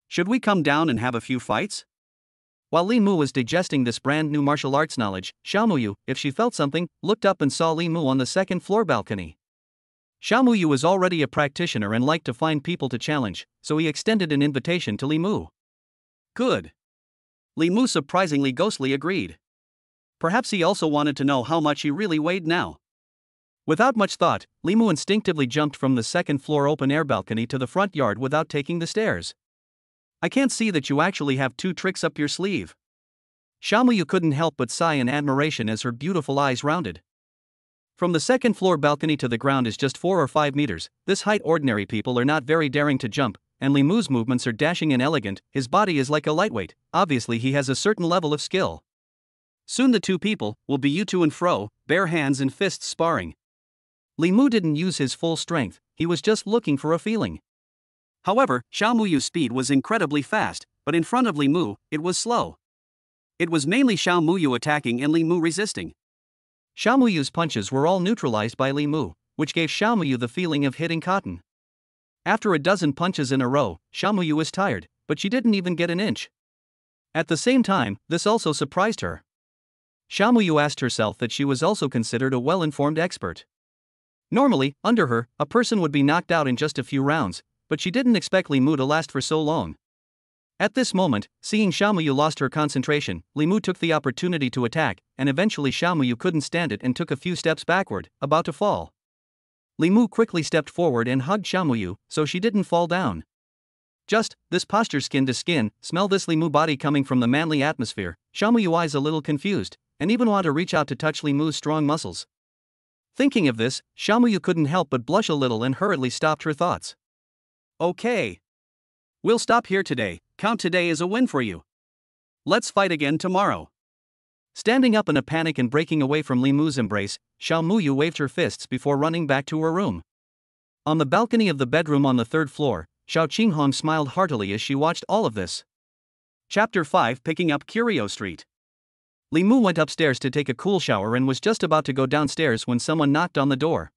Should we come down and have a few fights? While Li Mu was digesting this brand new martial arts knowledge, Xiao Muyu, if she felt something, looked up and saw Li Mu on the second-floor balcony. Xiao Muyu was already a practitioner and liked to find people to challenge, so he extended an invitation to Li Mu. Good. Li Mu surprisingly ghostly agreed. Perhaps he also wanted to know how much he really weighed now. Without much thought, Li Mu instinctively jumped from the second-floor open-air balcony to the front yard without taking the stairs. I can't see that you actually have 2 tricks up your sleeve. Xiao Muyu couldn't help but sigh in admiration as her beautiful eyes rounded. From the second-floor balcony to the ground is just 4 or 5 meters, this height ordinary people are not very daring to jump, and Li Mu's movements are dashing and elegant, his body is like a lightweight, obviously he has a certain level of skill. Soon the 2 people will be you to and fro, bare hands and fists sparring. Li Mu didn't use his full strength, he was just looking for a feeling. However, Xiao Muyu's speed was incredibly fast, but in front of Li Mu, it was slow. It was mainly Xiao Muyu attacking and Li Mu resisting. Xiao Muyu's punches were all neutralized by Li Mu, which gave Xiao Muyu the feeling of hitting cotton. After a dozen punches in a row, Xiao Muyu was tired, but she didn't even get an inch. At the same time, this also surprised her. Xiao Muyu asked herself that she was also considered a well-informed expert. Normally, under her, a person would be knocked out in just a few rounds, but she didn't expect Li Mu to last for so long. At this moment, seeing Xiao Muyu lost her concentration, Li Mu took the opportunity to attack, and eventually Xiao Muyu couldn't stand it and took a few steps backward, about to fall. Li Mu quickly stepped forward and hugged Xiao Muyu, so she didn't fall down. Just, this posture skin to skin, smell this Li Mu body coming from the manly atmosphere, Xiao Muyu eyes a little confused, and even want to reach out to touch Li Mu's strong muscles. Thinking of this, Xiao Muyu couldn't help but blush a little and hurriedly stopped her thoughts. Okay. We'll stop here today, count today as a win for you. Let's fight again tomorrow. Standing up in a panic and breaking away from Li Mu's embrace, Xiao Muyu waved her fists before running back to her room. On the balcony of the bedroom on the 3rd floor, Xiao Qinghong smiled heartily as she watched all of this. Chapter 5 Picking Up Curio Street. Li Mu went upstairs to take a cool shower and was just about to go downstairs when someone knocked on the door.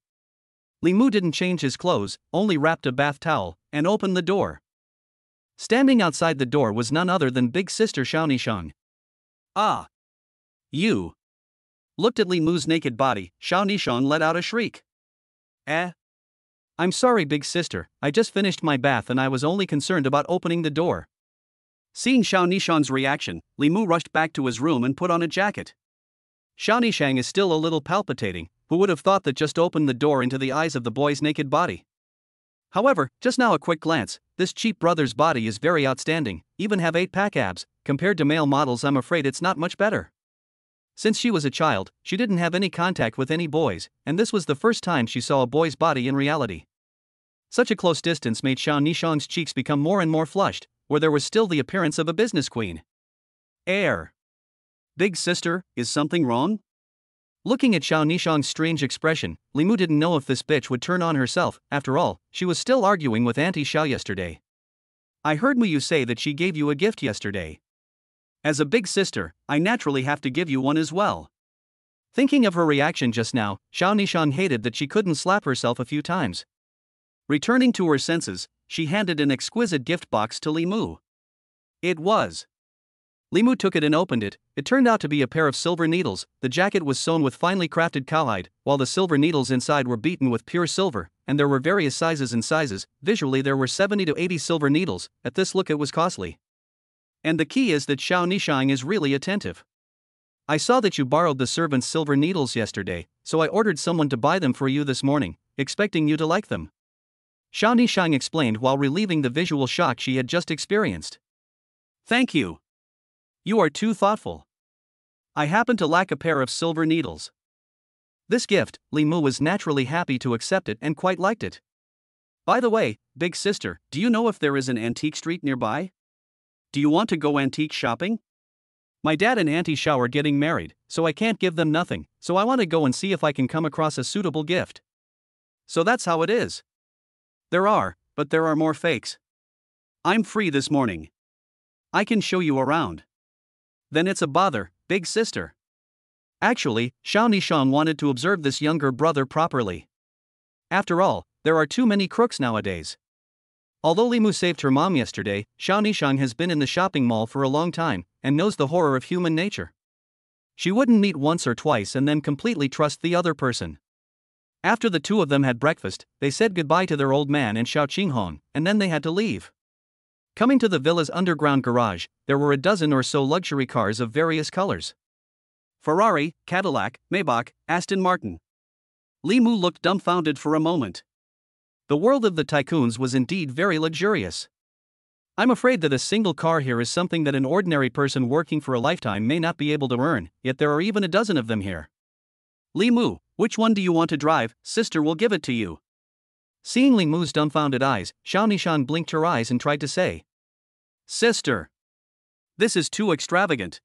Li Mu didn't change his clothes, only wrapped a bath towel, and opened the door. Standing outside the door was none other than big sister Xiao Nishang. Ah! You! Looked at Li Mu's naked body, Xiao Nishang let out a shriek. I'm sorry big sister, I just finished my bath and I was only concerned about opening the door. Seeing Xiao Nishang's reaction, Li Mu rushed back to his room and put on a jacket. Xiao Nishang is still a little palpitating. Who would have thought that just opened the door into the eyes of the boy's naked body? However, just now a quick glance, this cheap brother's body is very outstanding, even have 8-pack abs. Compared to male models, I'm afraid it's not much better. Since she was a child, she didn't have any contact with any boys, and this was the first time she saw a boy's body in reality. Such a close distance made Xiao Nishang's cheeks become more and more flushed, where there was still the appearance of a business queen. Air. Big sister, is something wrong? Looking at Xiao Nishang's strange expression, Li Mu didn't know if this bitch would turn on herself. After all, she was still arguing with Auntie Xiao yesterday. I heard Mu say that she gave you a gift yesterday. As a big sister, I naturally have to give you one as well. Thinking of her reaction just now, Xiao Nishang hated that she couldn't slap herself a few times. Returning to her senses, she handed an exquisite gift box to Li Mu. It was. Li Mu took it and opened it. It turned out to be a pair of silver needles. The jacket was sewn with finely crafted cowhide, while the silver needles inside were beaten with pure silver, and there were various sizes and sizes. Visually there were 70 to 80 silver needles. At this look it was costly. And the key is that Xiao Nishang is really attentive. I saw that you borrowed the servant's silver needles yesterday, so I ordered someone to buy them for you this morning, expecting you to like them. Xiao Nishang explained while relieving the visual shock she had just experienced. Thank you. You are too thoughtful. I happen to lack a pair of silver needles. This gift, Li Mu was naturally happy to accept it and quite liked it. By the way, big sister, do you know if there is an antique street nearby? Do you want to go antique shopping? My dad and Auntie Xiao are getting married, so I can't give them nothing, so I want to go and see if I can come across a suitable gift. So that's how it is. There are, but there are more fakes. I'm free this morning. I can show you around. Then it's a bother, big sister. Actually, Xiao Nishang wanted to observe this younger brother properly. After all, there are too many crooks nowadays. Although Li Mu saved her mom yesterday, Xiao Nishang has been in the shopping mall for a long time, and knows the horror of human nature. She wouldn't meet once or twice and then completely trust the other person. After the two of them had breakfast, they said goodbye to their old man and Xiao Qinghong, and then they had to leave. Coming to the villa's underground garage, there were a dozen or so luxury cars of various colors. Ferrari, Cadillac, Maybach, Aston Martin. Li Mu looked dumbfounded for a moment. The world of the tycoons was indeed very luxurious. I'm afraid that a single car here is something that an ordinary person working for a lifetime may not be able to earn, yet there are even a dozen of them here. Li Mu, which one do you want to drive? Sister will give it to you. Seeing Li Mu's dumbfounded eyes, Xiao Nishan blinked her eyes and tried to say, Sister, this is too extravagant.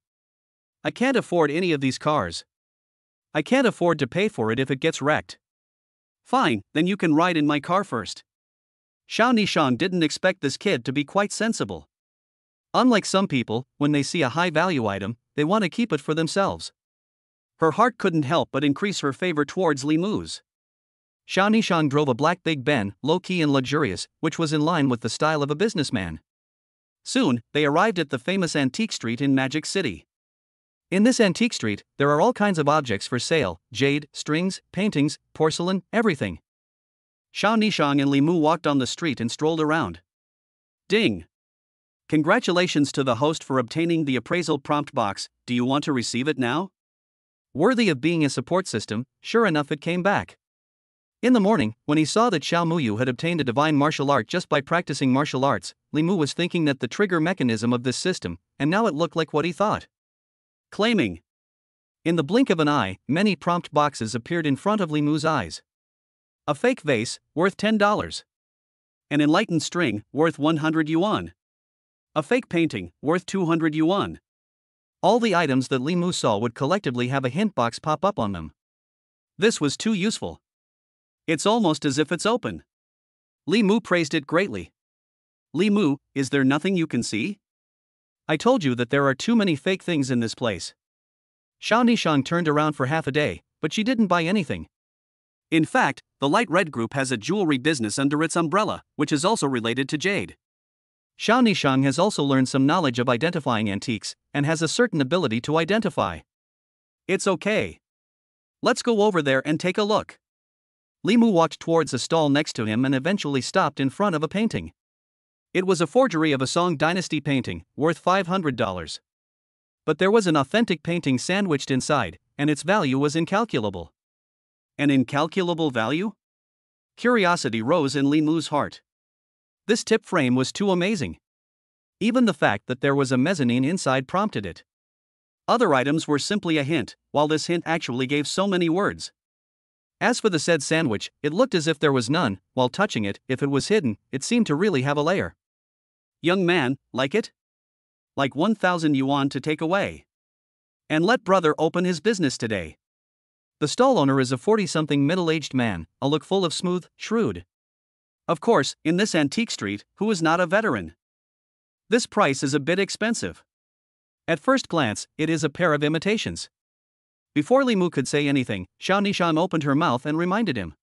I can't afford any of these cars. I can't afford to pay for it if it gets wrecked. Fine, then you can ride in my car first. Xiao Nishan didn't expect this kid to be quite sensible. Unlike some people, when they see a high-value item, they want to keep it for themselves. Her heart couldn't help but increase her favor towards Li Mu's. Xiao Nishan drove a black Big Ben, low-key and luxurious, which was in line with the style of a businessman. Soon, they arrived at the famous antique street in Magic City. In this antique street, there are all kinds of objects for sale: jade, strings, paintings, porcelain, everything. Xiao Nishang and Li Mu walked on the street and strolled around. Ding! Congratulations to the host for obtaining the appraisal prompt box. Do you want to receive it now? Worthy of being a support system, sure enough it came back. In the morning, when he saw that Xiao Muyu had obtained a divine martial art just by practicing martial arts, Li Mu was thinking that the trigger mechanism of this system, and now it looked like what he thought. Claiming. In the blink of an eye, many prompt boxes appeared in front of Li Mu's eyes. A fake vase, worth $10. An enlightened string, worth 100 yuan. A fake painting, worth 200 yuan. All the items that Li Mu saw would collectively have a hint box pop up on them. This was too useful. It's almost as if it's open. Li Mu praised it greatly. Li Mu, is there nothing you can see? I told you that there are too many fake things in this place. Xiao Nishang turned around for half a day, but she didn't buy anything. In fact, the Light Red Group has a jewelry business under its umbrella, which is also related to jade. Xiao Nishang has also learned some knowledge of identifying antiques, and has a certain ability to identify. It's okay. Let's go over there and take a look. Li Mu walked towards a stall next to him and eventually stopped in front of a painting. It was a forgery of a Song Dynasty painting, worth $500. But there was an authentic painting sandwiched inside, and its value was incalculable. An incalculable value? Curiosity rose in Li Mu's heart. This tip frame was too amazing. Even the fact that there was a mezzanine inside prompted it. Other items were simply a hint, while this hint actually gave so many words. As for the said sandwich, it looked as if there was none, while touching it, if it was hidden, it seemed to really have a layer. Young man, like it? Like 1,000 yuan to take away. And let brother open his business today. The stall owner is a 40-something middle-aged man, a look full of smooth, shrewd. Of course, in this antique street, who is not a veteran? This price is a bit expensive. At first glance, it is a pair of imitations. Before Li Mu could say anything, Xiao Nishan opened her mouth and reminded him.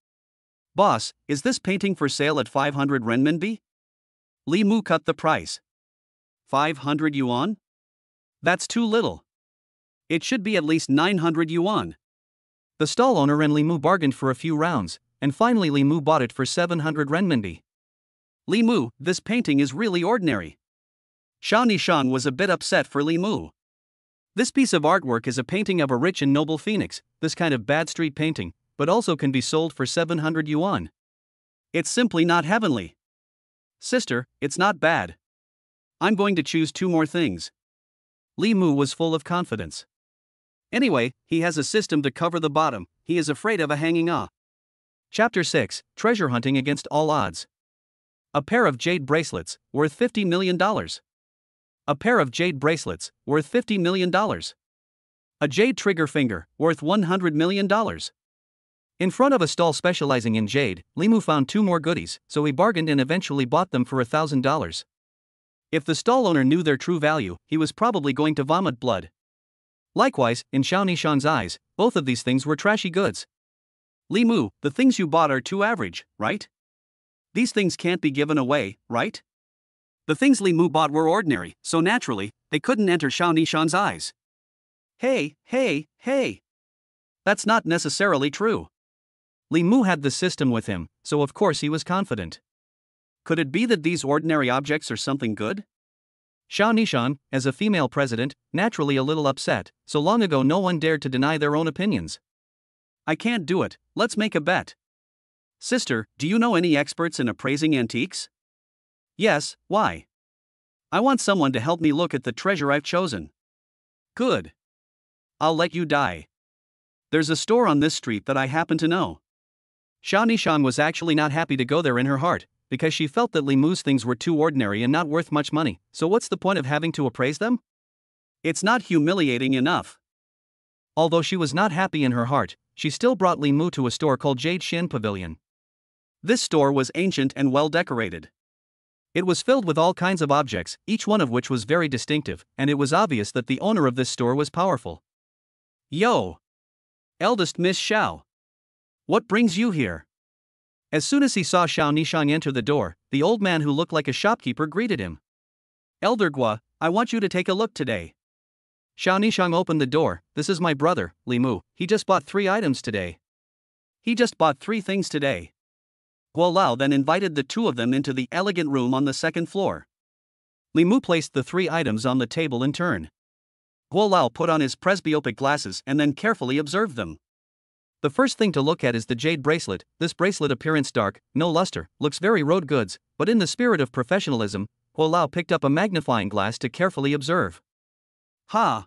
Boss, is this painting for sale at 500 renminbi? Li Mu cut the price. 500 yuan? That's too little. It should be at least 900 yuan. The stall owner and Li Mu bargained for a few rounds, and finally Li Mu bought it for 700 renminbi. Li Mu, this painting is really ordinary. Xiao Nishan was a bit upset for Li Mu. This piece of artwork is a painting of a rich and noble phoenix, this kind of bad street painting, but also can be sold for 700 yuan. It's simply not heavenly. Sister, it's not bad. I'm going to choose 2 more things. Li Mu was full of confidence. Anyway, he has a system to cover the bottom, he is afraid of a hanging ah. Chapter 6, Treasure Hunting Against All Odds. A pair of jade bracelets, worth $50 million. A pair of jade bracelets, worth $50 million. A jade trigger finger, worth $100 million. In front of a stall specializing in jade, Li Mu found 2 more goodies, so he bargained and eventually bought them for $1,000. If the stall owner knew their true value, he was probably going to vomit blood. Likewise, in Xiao Nishan's eyes, both of these things were trashy goods. Li Mu, the things you bought are too average, right? These things can't be given away, right? The things Li Mu bought were ordinary, so naturally, they couldn't enter Xiao Nishan's eyes. Hey. That's not necessarily true. Li Mu had the system with him, so of course he was confident. Could it be that these ordinary objects are something good? Xiao Nishan, as a female president, naturally a little upset, so long ago no one dared to deny their own opinions. I can't do it, let's make a bet. Sister, do you know any experts in appraising antiques? Yes, why? I want someone to help me look at the treasure I've chosen. Good. I'll let you die. There's a store on this street that I happen to know. Xiao Nishan was actually not happy to go there in her heart, because she felt that Li Mu's things were too ordinary and not worth much money, so what's the point of having to appraise them? It's not humiliating enough. Although she was not happy in her heart, she still brought Li Mu to a store called Jade Shin Pavilion. This store was ancient and well decorated. It was filled with all kinds of objects, each one of which was very distinctive, and it was obvious that the owner of this store was powerful. Yo! Eldest Miss Xiao. What brings you here? As soon as he saw Xiao Nishan enter the door, the old man who looked like a shopkeeper greeted him. Elder Gua, I want you to take a look today. Xiao Nishan opened the door. This is my brother, Li Mu. He just bought 3 items today. He just bought 3 things today. Guo Lao then invited the 2 of them into the elegant room on the 2nd floor. Li Mu placed the 3 items on the table in turn. Guo Lao put on his presbyopic glasses and then carefully observed them. The first thing to look at is the jade bracelet. This bracelet appearance dark, no luster, looks very road goods, but in the spirit of professionalism, Guo Lao picked up a magnifying glass to carefully observe. Ha!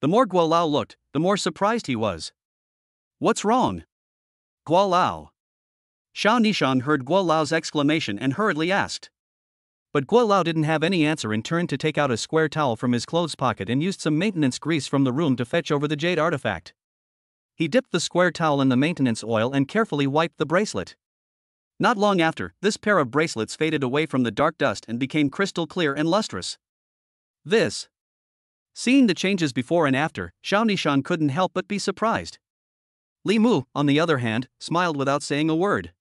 The more Guo Lao looked, the more surprised he was. What's wrong? Guo Lao. Xiao Nishan heard Guo Lao's exclamation and hurriedly asked. But Guo Lao didn't have any answer and turned to take out a square towel from his clothes pocket and used some maintenance grease from the room to fetch over the jade artifact. He dipped the square towel in the maintenance oil and carefully wiped the bracelet. Not long after, this pair of bracelets faded away from the dark dust and became crystal clear and lustrous. Seeing the changes before and after, Xiao Nishan couldn't help but be surprised. Li Mu, on the other hand, smiled without saying a word.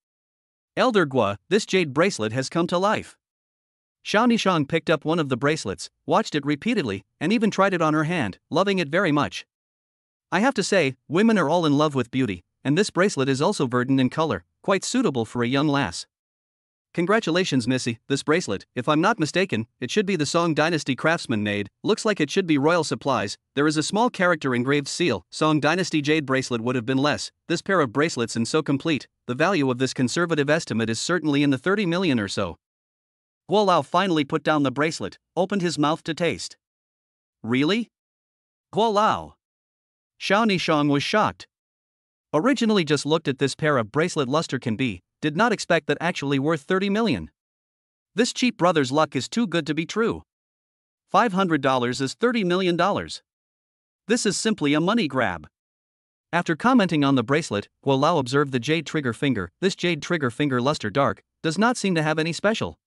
Elder Gua, this jade bracelet has come to life. Xiao Nishan picked up one of the bracelets, watched it repeatedly, and even tried it on her hand, loving it very much. I have to say, women are all in love with beauty, and this bracelet is also verdant in color, quite suitable for a young lass. Congratulations, Missy, this bracelet, if I'm not mistaken, it should be the Song Dynasty craftsman made, looks like it should be royal supplies, there is a small character engraved seal, Song Dynasty jade bracelet would have been less, this pair of bracelets and so complete, the value of this conservative estimate is certainly in the 30 million or so. Guo Lao finally put down the bracelet, opened his mouth to taste. Really? Guo Lao. Xiao Nishang was shocked. Originally just looked at this pair of bracelet luster can be, did not expect that actually worth 30 million. This cheap brother's luck is too good to be true. $500 is $30 million. This is simply a money grab. After commenting on the bracelet, Guo Lao observed the jade trigger finger. This jade trigger finger luster dark, does not seem to have any special.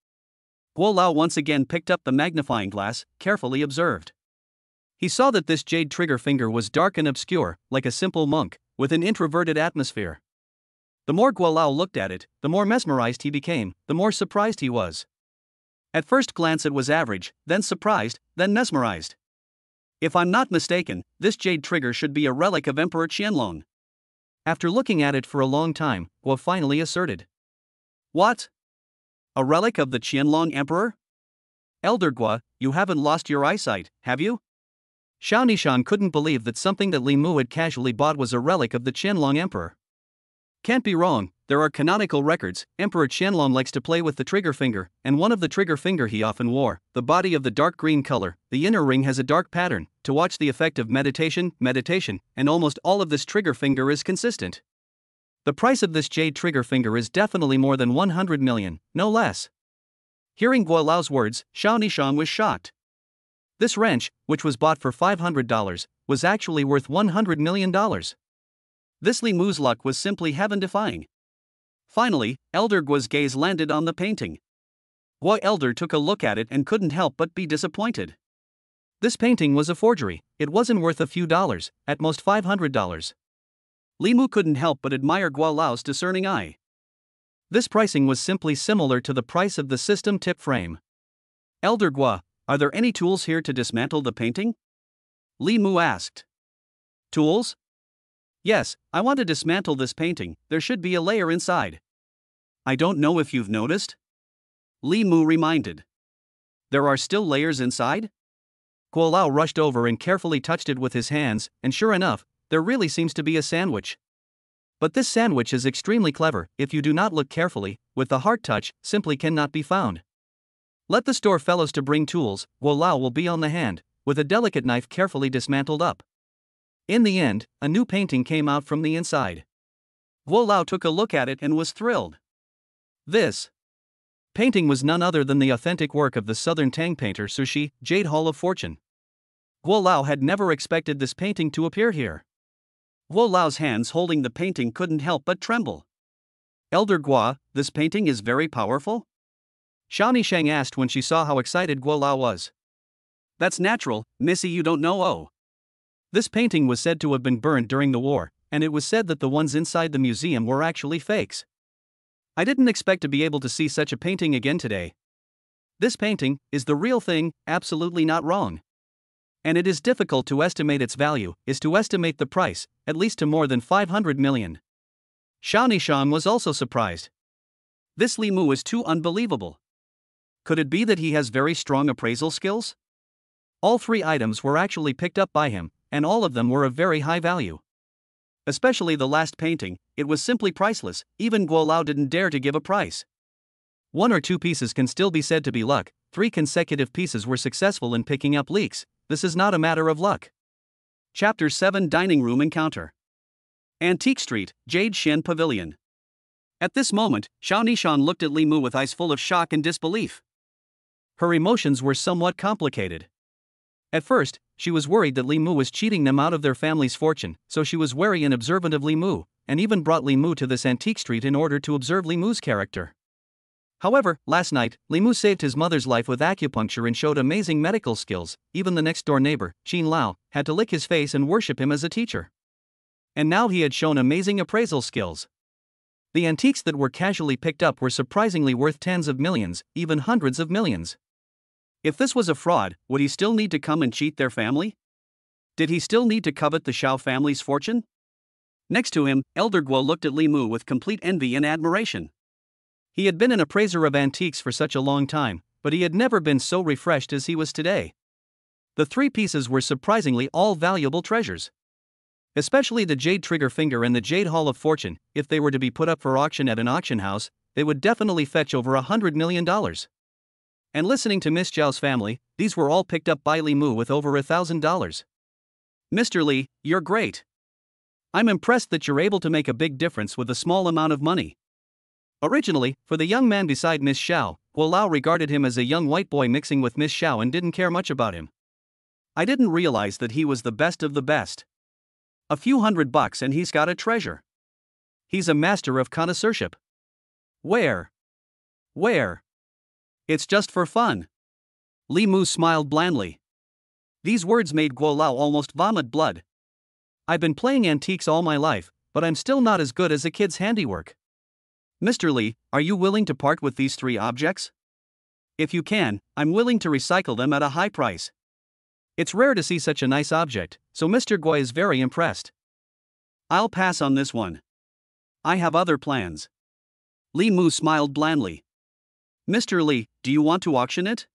Guo Lao once again picked up the magnifying glass, carefully observed. He saw that this jade trigger finger was dark and obscure, like a simple monk, with an introverted atmosphere. The more Guo Lao looked at it, the more mesmerized he became, the more surprised he was. At first glance it was average, then surprised, then mesmerized. If I'm not mistaken, this jade trigger should be a relic of Emperor Qianlong. After looking at it for a long time, Guo finally asserted. What? A relic of the Qianlong Emperor? Elder Guo, you haven't lost your eyesight, have you? Xiao Nishan couldn't believe that something that Li Mu had casually bought was a relic of the Qianlong Emperor. Can't be wrong, there are canonical records. Emperor Qianlong likes to play with the trigger finger, and one of the trigger finger he often wore, the body of the dark green color, the inner ring has a dark pattern, to watch the effect of meditation, and almost all of this trigger finger is consistent. The price of this jade trigger finger is definitely more than 100 million, no less. Hearing Guo Lao's words, Xiao Nishang was shocked. This wrench, which was bought for $500, was actually worth $100 million. This Li Mu's luck was simply heaven-defying. Finally, Elder Guo's gaze landed on the painting. Guo Elder took a look at it and couldn't help but be disappointed. This painting was a forgery, it wasn't worth a few dollars, at most $500. Li Mu couldn't help but admire Guo Lao's discerning eye. This pricing was simply similar to the price of the system tip frame. Elder Guo, are there any tools here to dismantle the painting? Li Mu asked. Tools? Yes, I want to dismantle this painting, there should be a layer inside. I don't know if you've noticed? Li Mu reminded. There are still layers inside? Guo Lao rushed over and carefully touched it with his hands, and sure enough, there really seems to be a sandwich. But this sandwich is extremely clever, if you do not look carefully, with the heart touch, simply cannot be found. Let the store fellows to bring tools, Guo Lao will be on the hand, with a delicate knife carefully dismantled up. In the end, a new painting came out from the inside. Guo Lao took a look at it and was thrilled. This painting was none other than the authentic work of the southern Tang painter Sushi, Jade Hall of Fortune. Guo Lao had never expected this painting to appear here. Guo Lao's hands holding the painting couldn't help but tremble. Elder Guo, this painting is very powerful? Xiao Nishang asked when she saw how excited Guo Lao was. That's natural, Missy, you don't know. Oh. This painting was said to have been burned during the war, and it was said that the ones inside the museum were actually fakes. I didn't expect to be able to see such a painting again today. This painting is the real thing, absolutely not wrong. And it is difficult to estimate its value, is to estimate the price, at least to more than 500 million. Xiao Nishang was also surprised. This Li Mu is too unbelievable. Could it be that he has very strong appraisal skills? All three items were actually picked up by him, and all of them were of very high value. Especially the last painting, it was simply priceless, even Guo Lao didn't dare to give a price. 1 or 2 pieces can still be said to be luck, 3 consecutive pieces were successful in picking up leaks, this is not a matter of luck. Chapter 7 Dining Room Encounter. Antique Street, Jade Shen Pavilion. At this moment, Xiao Nishan looked at Li Mu with eyes full of shock and disbelief. Her emotions were somewhat complicated. At first, she was worried that Li Mu was cheating them out of their family's fortune, so she was wary and observant of Li Mu, and even brought Li Mu to this antique street in order to observe Li Mu's character. However, last night, Li Mu saved his mother's life with acupuncture and showed amazing medical skills. Even the next-door neighbor, Qin Lao, had to lick his face and worship him as a teacher. And now he had shown amazing appraisal skills. The antiques that were casually picked up were surprisingly worth tens of millions, even hundreds of millions. If this was a fraud, would he still need to come and cheat their family? Did he still need to covet the Xiao family's fortune? Next to him, Elder Guo looked at Li Mu with complete envy and admiration. He had been an appraiser of antiques for such a long time, but he had never been so refreshed as he was today. The three pieces were surprisingly all valuable treasures. Especially the jade trigger finger and the jade Hall of Fortune. If they were to be put up for auction at an auction house, they would definitely fetch over $100 million. And listening to Miss Zhao's family, these were all picked up by Li Mu with over $1,000. Mr. Li, you're great. I'm impressed that you're able to make a big difference with a small amount of money. Originally, for the young man beside Miss Zhao, Guo Lao regarded him as a young white boy mixing with Miss Zhao and didn't care much about him. I didn't realize that he was the best of the best. A few $100 and he's got a treasure. He's a master of connoisseurship. Where? It's just for fun. Li Mu smiled blandly. These words made Guo Lao almost vomit blood. I've been playing antiques all my life, but I'm still not as good as a kid's handiwork. Mr. Li, are you willing to part with these three objects? If you can, I'm willing to recycle them at a high price. It's rare to see such a nice object, so Mr. Gui is very impressed. I'll pass on this one. I have other plans. Li Mu smiled blandly. Mr. Li, do you want to auction it?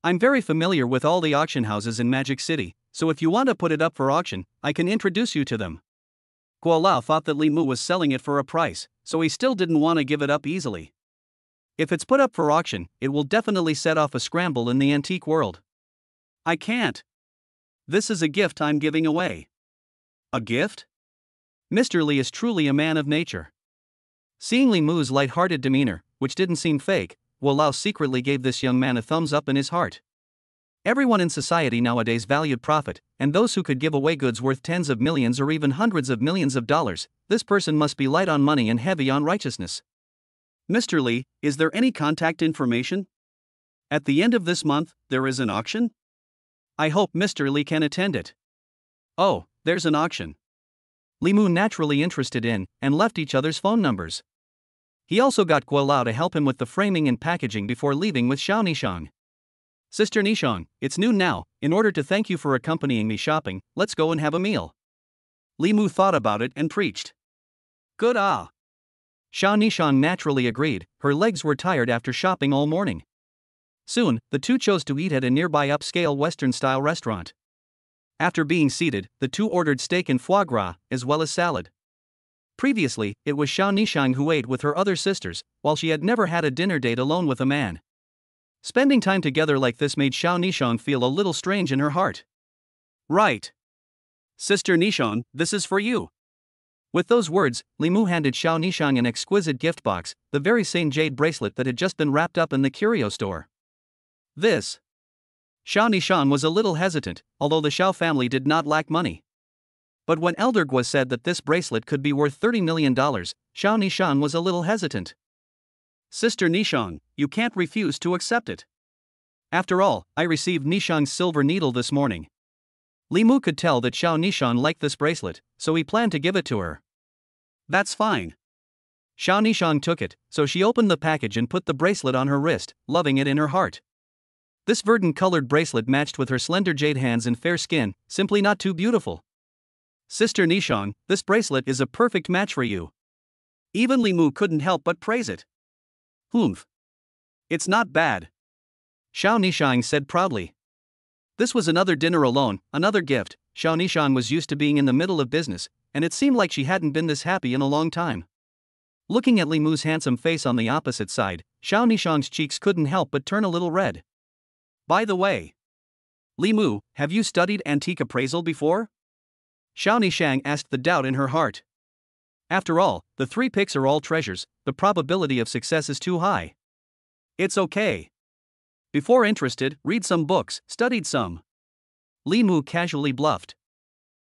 I'm very familiar with all the auction houses in Magic City, so if you want to put it up for auction, I can introduce you to them. Guo Lao thought that Li Mu was selling it for a price, so he still didn't want to give it up easily. If it's put up for auction, it will definitely set off a scramble in the antique world. I can't. This is a gift I'm giving away. A gift? Mr. Li is truly a man of nature. Seeing Li Mu's light-hearted demeanor, which didn't seem fake, Guo Lao secretly gave this young man a thumbs up in his heart. Everyone in society nowadays valued profit, and those who could give away goods worth tens of millions or even hundreds of millions of dollars, this person must be light on money and heavy on righteousness. Mr. Li, is there any contact information? At the end of this month, there is an auction? I hope Mr. Li can attend it. Oh, there's an auction. Li Mu naturally interested in, and left each other's phone numbers. He also got Guo Lao to help him with the framing and packaging before leaving with Xiao Nishang. Sister Nishang, it's noon now. In order to thank you for accompanying me shopping, let's go and have a meal. Li Mu thought about it and preached. Good ah. Xiao Nishang naturally agreed, her legs were tired after shopping all morning. Soon, the two chose to eat at a nearby upscale Western-style restaurant. After being seated, the two ordered steak and foie gras, as well as salad. Previously, it was Xiao Nishang who ate with her other sisters, while she had never had a dinner date alone with a man. Spending time together like this made Xiao Nishang feel a little strange in her heart. Right. Sister Nishang, this is for you. With those words, Li Mu handed Xiao Nishang an exquisite gift box, the very same jade bracelet that had just been wrapped up in the curio store. This. Xiao Nishang was a little hesitant, although the Xiao family did not lack money. But when Elder Guo said that this bracelet could be worth $30 million, Xiao Nishang was a little hesitant. Sister Nishang, you can't refuse to accept it. After all, I received Nishang's silver needle this morning. Li Mu could tell that Xiao Nishang liked this bracelet, so he planned to give it to her. That's fine. Xiao Nishang took it, so she opened the package and put the bracelet on her wrist, loving it in her heart. This verdant-colored bracelet matched with her slender jade hands and fair skin, simply not too beautiful. Sister Nishang, this bracelet is a perfect match for you. Even Li Mu couldn't help but praise it. Humph. It's not bad. Xiao Nishang said proudly. This was another dinner alone, another gift. Xiao Nishang was used to being in the middle of business, and it seemed like she hadn't been this happy in a long time. Looking at Li Mu's handsome face on the opposite side, Xiao Nishang's cheeks couldn't help but turn a little red. By the way, Li Mu, have you studied antique appraisal before? Xiao Nishang asked the doubt in her heart. After all, the three picks are all treasures, the probability of success is too high. It's okay. Before interested, read some books, studied some. Li Mu casually bluffed.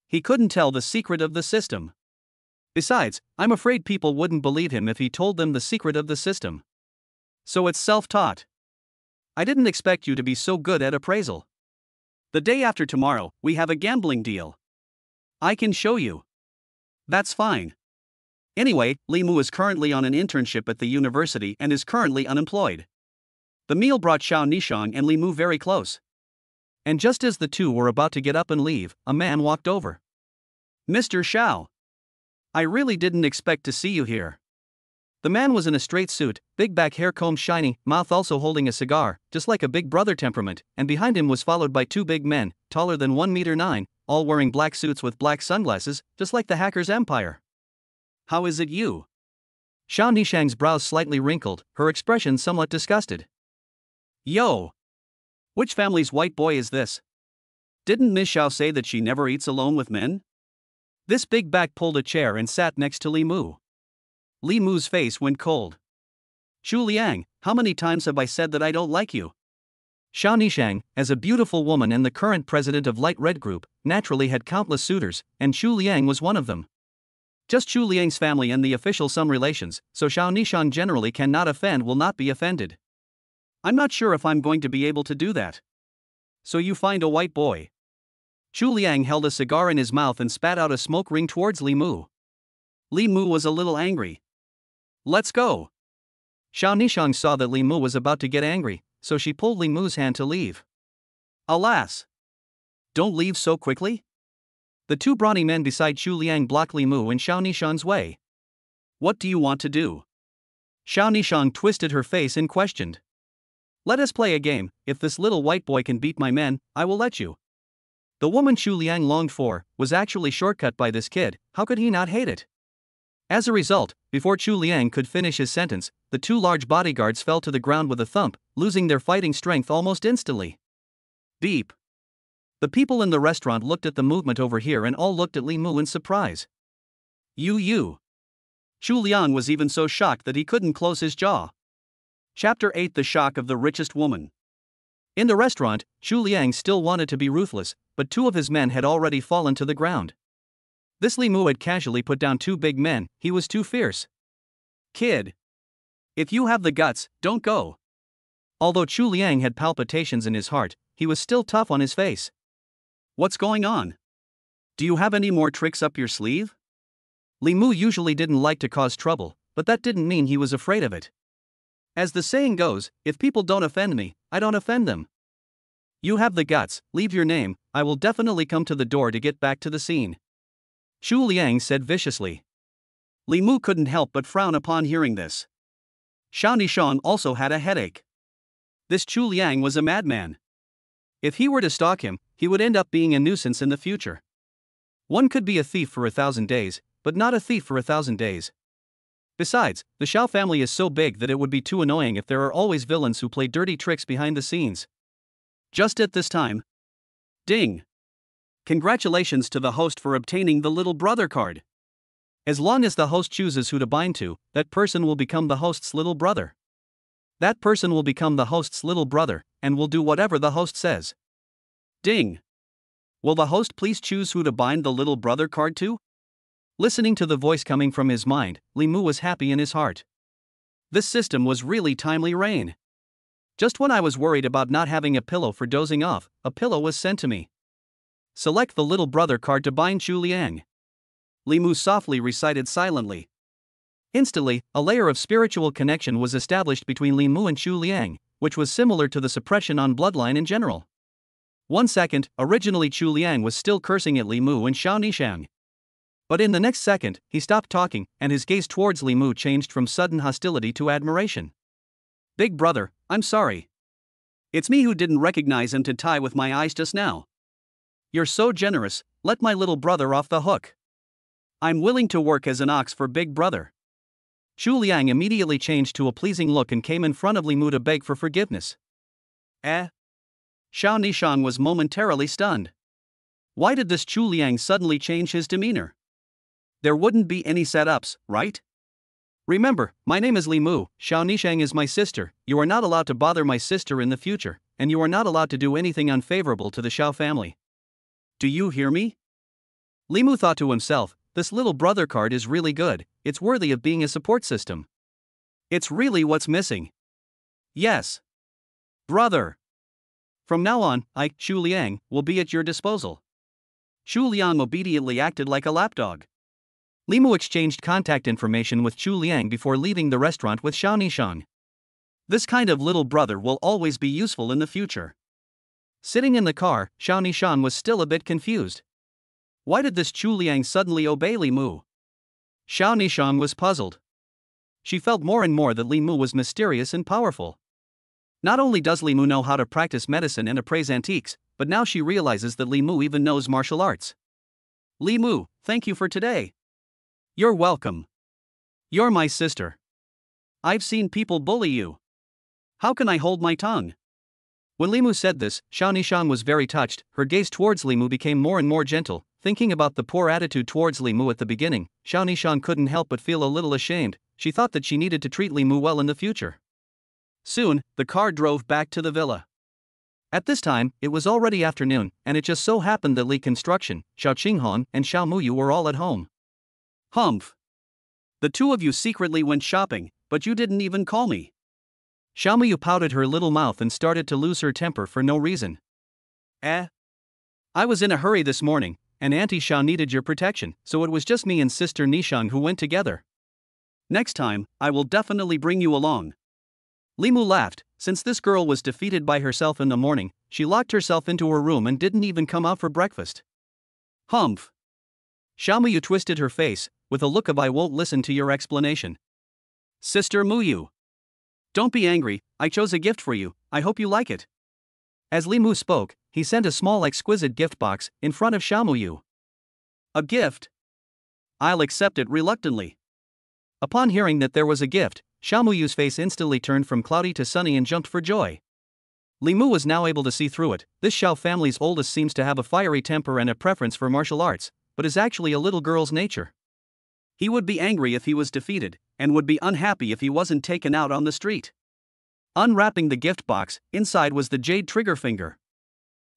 He couldn't tell the secret of the system. Besides, I'm afraid people wouldn't believe him if he told them the secret of the system. So it's self-taught. I didn't expect you to be so good at appraisal. The day after tomorrow, we have a gambling deal. I can show you. That's fine. Anyway, Li Mu is currently on an internship at the university and is currently unemployed. The meal brought Xiao Nishang and Li Mu very close. And just as the two were about to get up and leave, a man walked over. Mr. Xiao. I really didn't expect to see you here. The man was in a straight suit, big back hair comb shining, mouth also holding a cigar, just like a big brother temperament, and behind him was followed by two big men, taller than 1 meter 9, all wearing black suits with black sunglasses, just like the hacker's empire. How is it you? Xiao Nishang's brows slightly wrinkled, her expression somewhat disgusted. Yo! Which family's white boy is this? Didn't Miss Xiao say that she never eats alone with men? This big back pulled a chair and sat next to Li Mu. Li Mu's face went cold. Shu Liang, how many times have I said that I don't like you? Xiao Nishang, as a beautiful woman and the current president of Light Red Group, naturally had countless suitors, and Shu Liang was one of them. Just Shu Liang's family and the official some relations, so Xiao Nishang generally cannot offend will not be offended. I'm not sure if I'm going to be able to do that. So you find a white boy. Shu Liang held a cigar in his mouth and spat out a smoke ring towards Li Mu. Li Mu was a little angry. Let's go. Xiao Nishang saw that Li Mu was about to get angry, so she pulled Li Mu's hand to leave. Alas! Don't leave so quickly? The two brawny men beside Shu Liang blocked Li Mu in Xiao Nishang's way. What do you want to do? Xiao Nishang twisted her face and questioned. Let us play a game. If this little white boy can beat my men, I will let you. The woman Shu Liang longed for was actually shortcut by this kid. How could he not hate it? As a result, before Chu Liang could finish his sentence, the two large bodyguards fell to the ground with a thump, losing their fighting strength almost instantly. Beep. The people in the restaurant looked at the movement over here and all looked at Li Mu in surprise. You. Chu Liang was even so shocked that he couldn't close his jaw. Chapter 8: The Shock of the Richest Woman. In the restaurant, Chu Liang still wanted to be ruthless, but two of his men had already fallen to the ground. This Li Mu had casually put down two big men, he was too fierce. Kid. If you have the guts, don't go. Although Chu Liang had palpitations in his heart, he was still tough on his face. What's going on? Do you have any more tricks up your sleeve? Li Mu usually didn't like to cause trouble, but that didn't mean he was afraid of it. As the saying goes, if people don't offend me, I don't offend them. You have the guts, leave your name, I will definitely come to the door to get back to the scene. Shu Liang said viciously. Li Mu couldn't help but frown upon hearing this. Xiao Nishang also had a headache. This Chu Liang was a madman. If he were to stalk him, he would end up being a nuisance in the future. One could be a thief for 1,000 days, but not a thief for 1,000 days. Besides, the Xiao family is so big that it would be too annoying if there are always villains who play dirty tricks behind the scenes. Just at this time. Ding! Congratulations to the host for obtaining the little brother card. As long as the host chooses who to bind to, that person will become the host's little brother. That person will become the host's little brother, and will do whatever the host says. Ding! Will the host please choose who to bind the little brother card to? Listening to the voice coming from his mind, Li Mu was happy in his heart. This system was really timely rain. Just when I was worried about not having a pillow for dozing off, a pillow was sent to me. Select the little brother card to bind Chu Liang. Li Mu softly recited silently. Instantly, a layer of spiritual connection was established between Li Mu and Chu Liang, which was similar to the suppression on bloodline in general. 1 second, originally Chu Liang was still cursing at Li Mu and Xiao Nishang. But in the next second, he stopped talking, and his gaze towards Li Mu changed from sudden hostility to admiration. Big brother, I'm sorry. It's me who didn't recognize him to tie with my eyes just now. You're so generous, let my little brother off the hook. I'm willing to work as an ox for big brother. Chu Liang immediately changed to a pleasing look and came in front of Li Mu to beg for forgiveness. Xiao Nishang was momentarily stunned. Why did this Chu Liang suddenly change his demeanor? There wouldn't be any setups, right? Remember, my name is Li Mu, Xiao Nishang is my sister, you are not allowed to bother my sister in the future, and you are not allowed to do anything unfavorable to the Xiao family. Do you hear me? Li Mu thought to himself, this little brother card is really good, it's worthy of being a support system. It's really what's missing. Yes. Brother. From now on, I, Shu Liang, will be at your disposal. Shu Liang obediently acted like a lapdog. Li Mu exchanged contact information with Chu Liang before leaving the restaurant with Xiao Nishang. This kind of little brother will always be useful in the future. Sitting in the car, Xiao Nishang was still a bit confused. Why did this Chu Liang suddenly obey Li Mu? Xiao Nishang was puzzled. she felt more and more that Li Mu was mysterious and powerful. Not only does Li Mu know how to practice medicine and appraise antiques, but now she realizes that Li Mu even knows martial arts. Li Mu, thank you for today. You're welcome. You're my sister. I've seen people bully you. How can I hold my tongue? When Li Mu said this, Xiao Nishang was very touched. Her gaze towards Li Mu became more and more gentle. Thinking about the poor attitude towards Li Mu at the beginning, Xiao Nishang couldn't help but feel a little ashamed. She thought that she needed to treat Li Mu well in the future. Soon, the car drove back to the villa. At this time, it was already afternoon, and it just so happened that Li Construction, Xiao Qinghong, and Xiao Muyu were all at home. Humph. The two of you secretly went shopping, but you didn't even call me. Xiao Muyu pouted her little mouth and started to lose her temper for no reason. I was in a hurry this morning, and Auntie Xiao needed your protection, so it was just me and Sister Nishang who went together. Next time, I will definitely bring you along. Li Mu laughed. Since this girl was defeated by herself in the morning, she locked herself into her room and didn't even come out for breakfast. Humph. Xiao Muyu twisted her face, with a look of I won't listen to your explanation. Sister Muyu. Don't be angry, I chose a gift for you, I hope you like it. As Li Mu spoke, he sent a small exquisite gift box in front of Xiao Muyu. A gift? I'll accept it reluctantly. Upon hearing that there was a gift, Xiao Muyu's face instantly turned from cloudy to sunny and jumped for joy. Li Mu was now able to see through it. This Xiao family's oldest seems to have a fiery temper and a preference for martial arts, but is actually a little girl's nature. He would be angry if he was defeated, and would be unhappy if he wasn't taken out on the street. Unwrapping the gift box, inside was the jade trigger finger.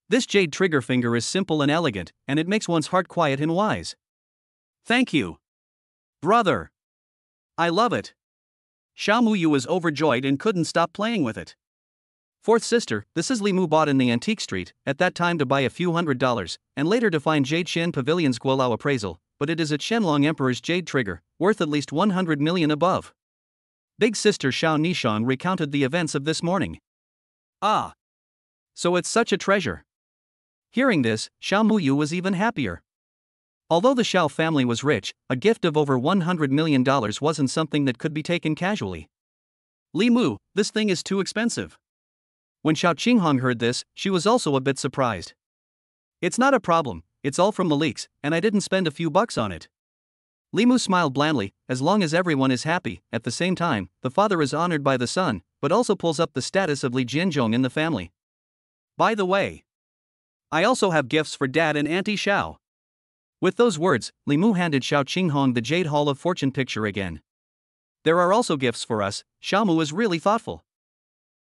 This jade trigger finger is simple and elegant, and it makes one's heart quiet and wise. Thank you. Brother. I love it. Xiao Muyu was overjoyed and couldn't stop playing with it. Fourth sister, this is Li Mu bought in the antique street, at that time to buy a few $100, and later to find Jade Shen Pavilion's Guolao appraisal, but it is a Qianlong Emperor's jade trigger, worth at least 100 million above. Big sister Xiao Nishang recounted the events of this morning. Ah. So it's such a treasure. Hearing this, Xiao Muyu was even happier. Although the Xiao family was rich, a gift of over $100 million wasn't something that could be taken casually. Li Mu, this thing is too expensive. When Xiao Qinghong heard this, she was also a bit surprised. It's not a problem, it's all from the leaks, and I didn't spend a few bucks on it. Li Mu smiled blandly. As long as everyone is happy. At the same time, the father is honored by the son, but also pulls up the status of Li Jianzhong in the family. By the way, I also have gifts for Dad and Auntie Xiao. With those words, Li Mu handed Xiao Qinghong the Jade Hall of Fortune picture again. There are also gifts for us. Xiao Mu was really thoughtful.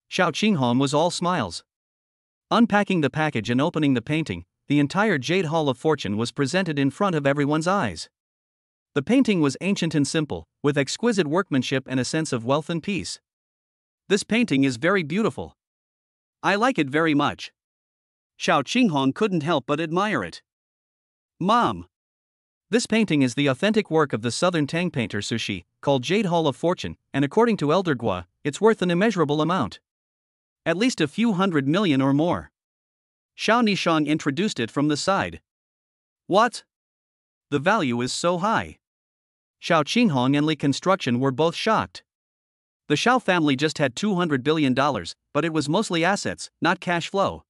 Xiao Qinghong was all smiles. Unpacking the package and opening the painting, the entire Jade Hall of Fortune was presented in front of everyone's eyes. The painting was ancient and simple, with exquisite workmanship and a sense of wealth and peace. This painting is very beautiful. I like it very much. Xiao Qinghong couldn't help but admire it. Mom. This painting is the authentic work of the southern Tang painter Sushi, called Jade Hall of Fortune, and according to Elder Gua, it's worth an immeasurable amount. At least a few $100 million or more. Xiao Nishang introduced it from the side. What? The value is so high. Xiao Qinghong and Li Construction were both shocked. The Xiao family just had $200 billion, but it was mostly assets, not cash flow.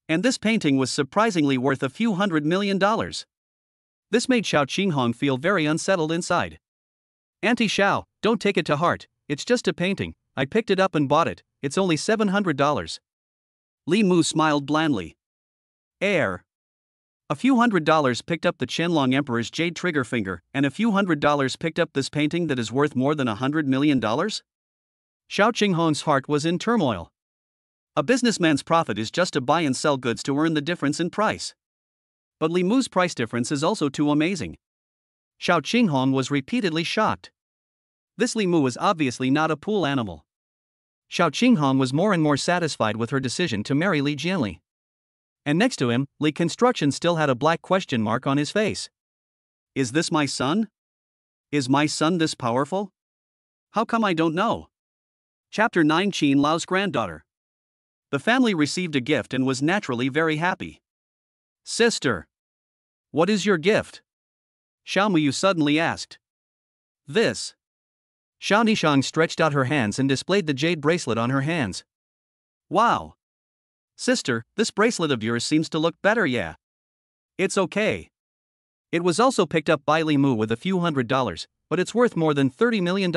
And this painting was surprisingly worth a few $100 million. This made Xiao Qinghong feel very unsettled inside. Auntie Xiao, don't take it to heart, it's just a painting, I picked it up and bought it, it's only $700. Li Mu smiled blandly. A few $100 picked up the Qianlong Emperor's jade trigger finger, and a few $100 picked up this painting that is worth more than $100 million? Xiao Qinghong's heart was in turmoil. A businessman's profit is just to buy and sell goods to earn the difference in price. But Li Mu's price difference is also too amazing. Xiao Qinghong was repeatedly shocked. This Li Mu was obviously not a pool animal. Xiao Qinghong was more and more satisfied with her decision to marry Li Jianli. And next to him, Li Construction still had a black question mark on his face. Is this my son? Is my son this powerful? How come I don't know? Chapter 9 Qin Lao's granddaughter. The family received a gift and was naturally very happy. Sister. What is your gift? Xiao Muyu suddenly asked. This. Xiao Nishang stretched out her hands and displayed the jade bracelet on her hands. Wow! Sister, this bracelet of yours seems to look better, yeah. It's okay. It was also picked up by Li Mu with a few $100, but it's worth more than $30 million.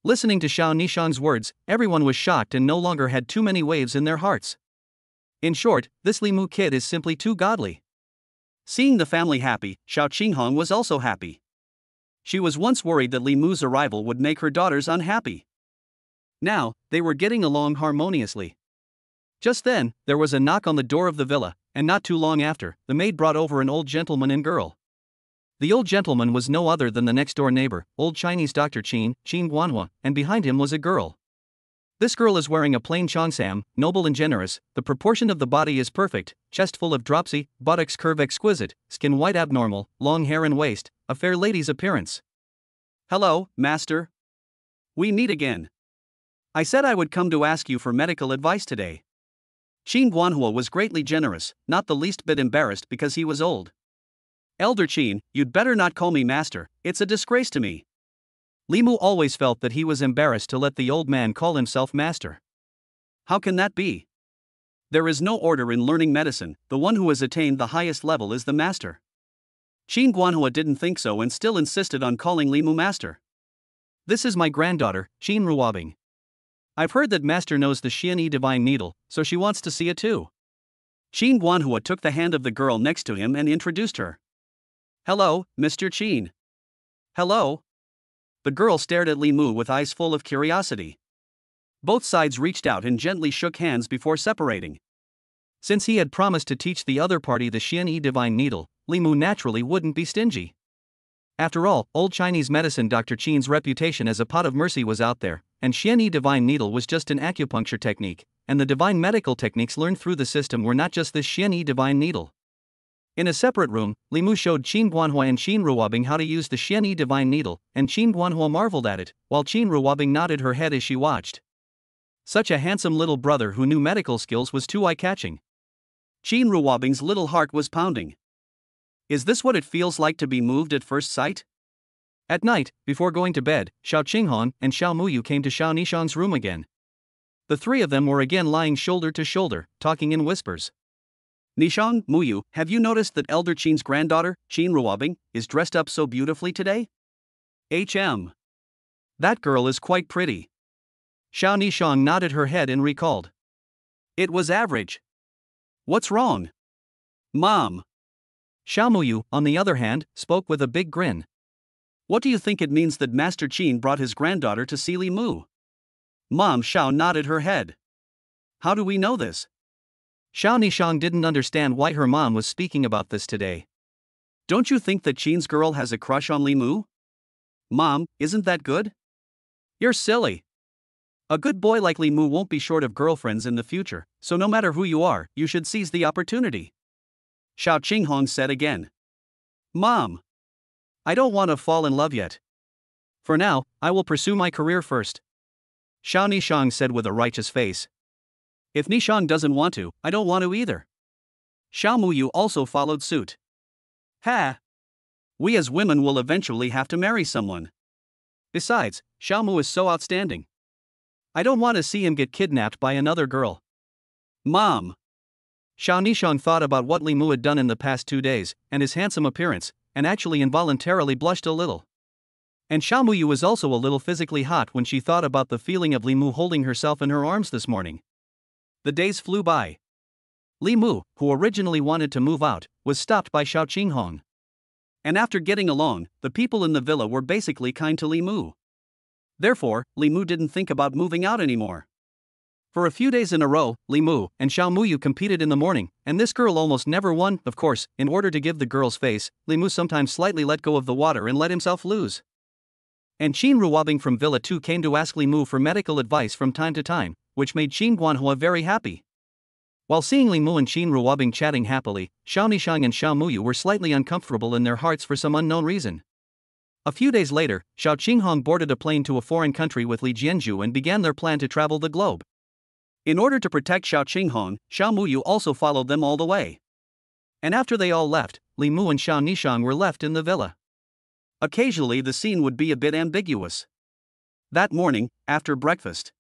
Listening to Xiao Nishang's words, everyone was shocked and no longer had too many waves in their hearts. In short, this Li Mu kid is simply too godly. Seeing the family happy, Xiao Qinghong was also happy. She was once worried that Li Mu's arrival would make her daughters unhappy. Now, they were getting along harmoniously. Just then, there was a knock on the door of the villa, and not too long after, the maid brought over an old gentleman and girl. The old gentleman was no other than the next-door neighbor, old Chinese Dr. Qin Guanhua, and behind him was a girl. This girl is wearing a plain cheongsam, noble and generous, the proportion of the body is perfect, chest full of dropsy, buttocks curve exquisite, skin white abnormal, long hair and waist, a fair lady's appearance. Hello, master. We meet again. I said I would come to ask you for medical advice today. Qin Guanhua was greatly generous, not the least bit embarrassed because he was old. Elder Qin, you'd better not call me master, it's a disgrace to me. Li Mu always felt that he was embarrassed to let the old man call himself master. How can that be? There is no order in learning medicine, the one who has attained the highest level is the master. Qin Guanhua didn't think so and still insisted on calling Li Mu master. This is my granddaughter, Qin Ruobing. I've heard that master knows the Xianyi divine needle, so she wants to see it too. Qin Guanhua took the hand of the girl next to him and introduced her. Hello, Mr. Qin. Hello. The girl stared at Li Mu with eyes full of curiosity. Both sides reached out and gently shook hands before separating. Since he had promised to teach the other party the Xianyi divine needle, Li Mu naturally wouldn't be stingy. After all, old Chinese medicine Dr. Qin's reputation as a pot of mercy was out there, and Xianyi divine needle was just an acupuncture technique, and the divine medical techniques learned through the system were not just this Xianyi divine needle. In a separate room, Li Mu showed Qin Guanhua and Qin Ruobing how to use the Xianyi divine needle, and Qin Guanhua marveled at it, while Qin Ruobing nodded her head as she watched. Such a handsome little brother who knew medical skills was too eye-catching. Qin Ruobing's little heart was pounding. Is this what it feels like to be moved at first sight? At night, before going to bed, Xiao Qinghong and Xiao Muyu came to Xiao Nishang's room again. The three of them were again lying shoulder to shoulder, talking in whispers. Nishang, Muyu, have you noticed that Elder Qin's granddaughter, Qin Ruobing, is dressed up so beautifully today? That girl is quite pretty. Xiao Nishang nodded her head and recalled. It was average. What's wrong? Mom. Xiao Muyu, on the other hand, spoke with a big grin. What do you think it means that Master Qin brought his granddaughter to see Li Mu? Mom Xiao nodded her head. How do we know this? Xiao Nishang didn't understand why her mom was speaking about this today. Don't you think that Qin's girl has a crush on Li Mu? Mom, isn't that good? You're silly. A good boy like Li Mu won't be short of girlfriends in the future, so no matter who you are, you should seize the opportunity. Xiao Qinghong said again. Mom, I don't want to fall in love yet. For now, I will pursue my career first. Xiao Nishang said with a righteous face. If Nishang doesn't want to, I don't want to either. Xiao Muyu also followed suit. Ha! We as women will eventually have to marry someone. Besides, Xiao Mu is so outstanding. I don't want to see him get kidnapped by another girl. Mom! Xiao Nishang thought about what Li Mu had done in the past 2 days, and his handsome appearance, and actually involuntarily blushed a little. And Xiao Muyu was also a little physically hot when she thought about the feeling of Li Mu holding herself in her arms this morning. The days flew by. Li Mu, who originally wanted to move out, was stopped by Xiao Qinghong. And after getting along, the people in the villa were basically kind to Li Mu. Therefore, Li Mu didn't think about moving out anymore. For a few days in a row, Li Mu and Xiao Muyu competed in the morning, and this girl almost never won. Of course, in order to give the girl's face, Li Mu sometimes slightly let go of the water and let himself lose. And Qin Ruobing from Villa 2 came to ask Li Mu for medical advice from time to time, which made Qin Guanhua very happy. While seeing Li Mu and Qin Ruobing chatting happily, Xiao Nishang and Xiao Muyu were slightly uncomfortable in their hearts for some unknown reason. A few days later, Xiao Qinghong boarded a plane to a foreign country with Li Jianzhu and began their plan to travel the globe. In order to protect Xiao Qinghong, Xiao Muyu also followed them all the way. And after they all left, Li Mu and Xiao Nishang were left in the villa. Occasionally the scene would be a bit ambiguous. That morning, after breakfast.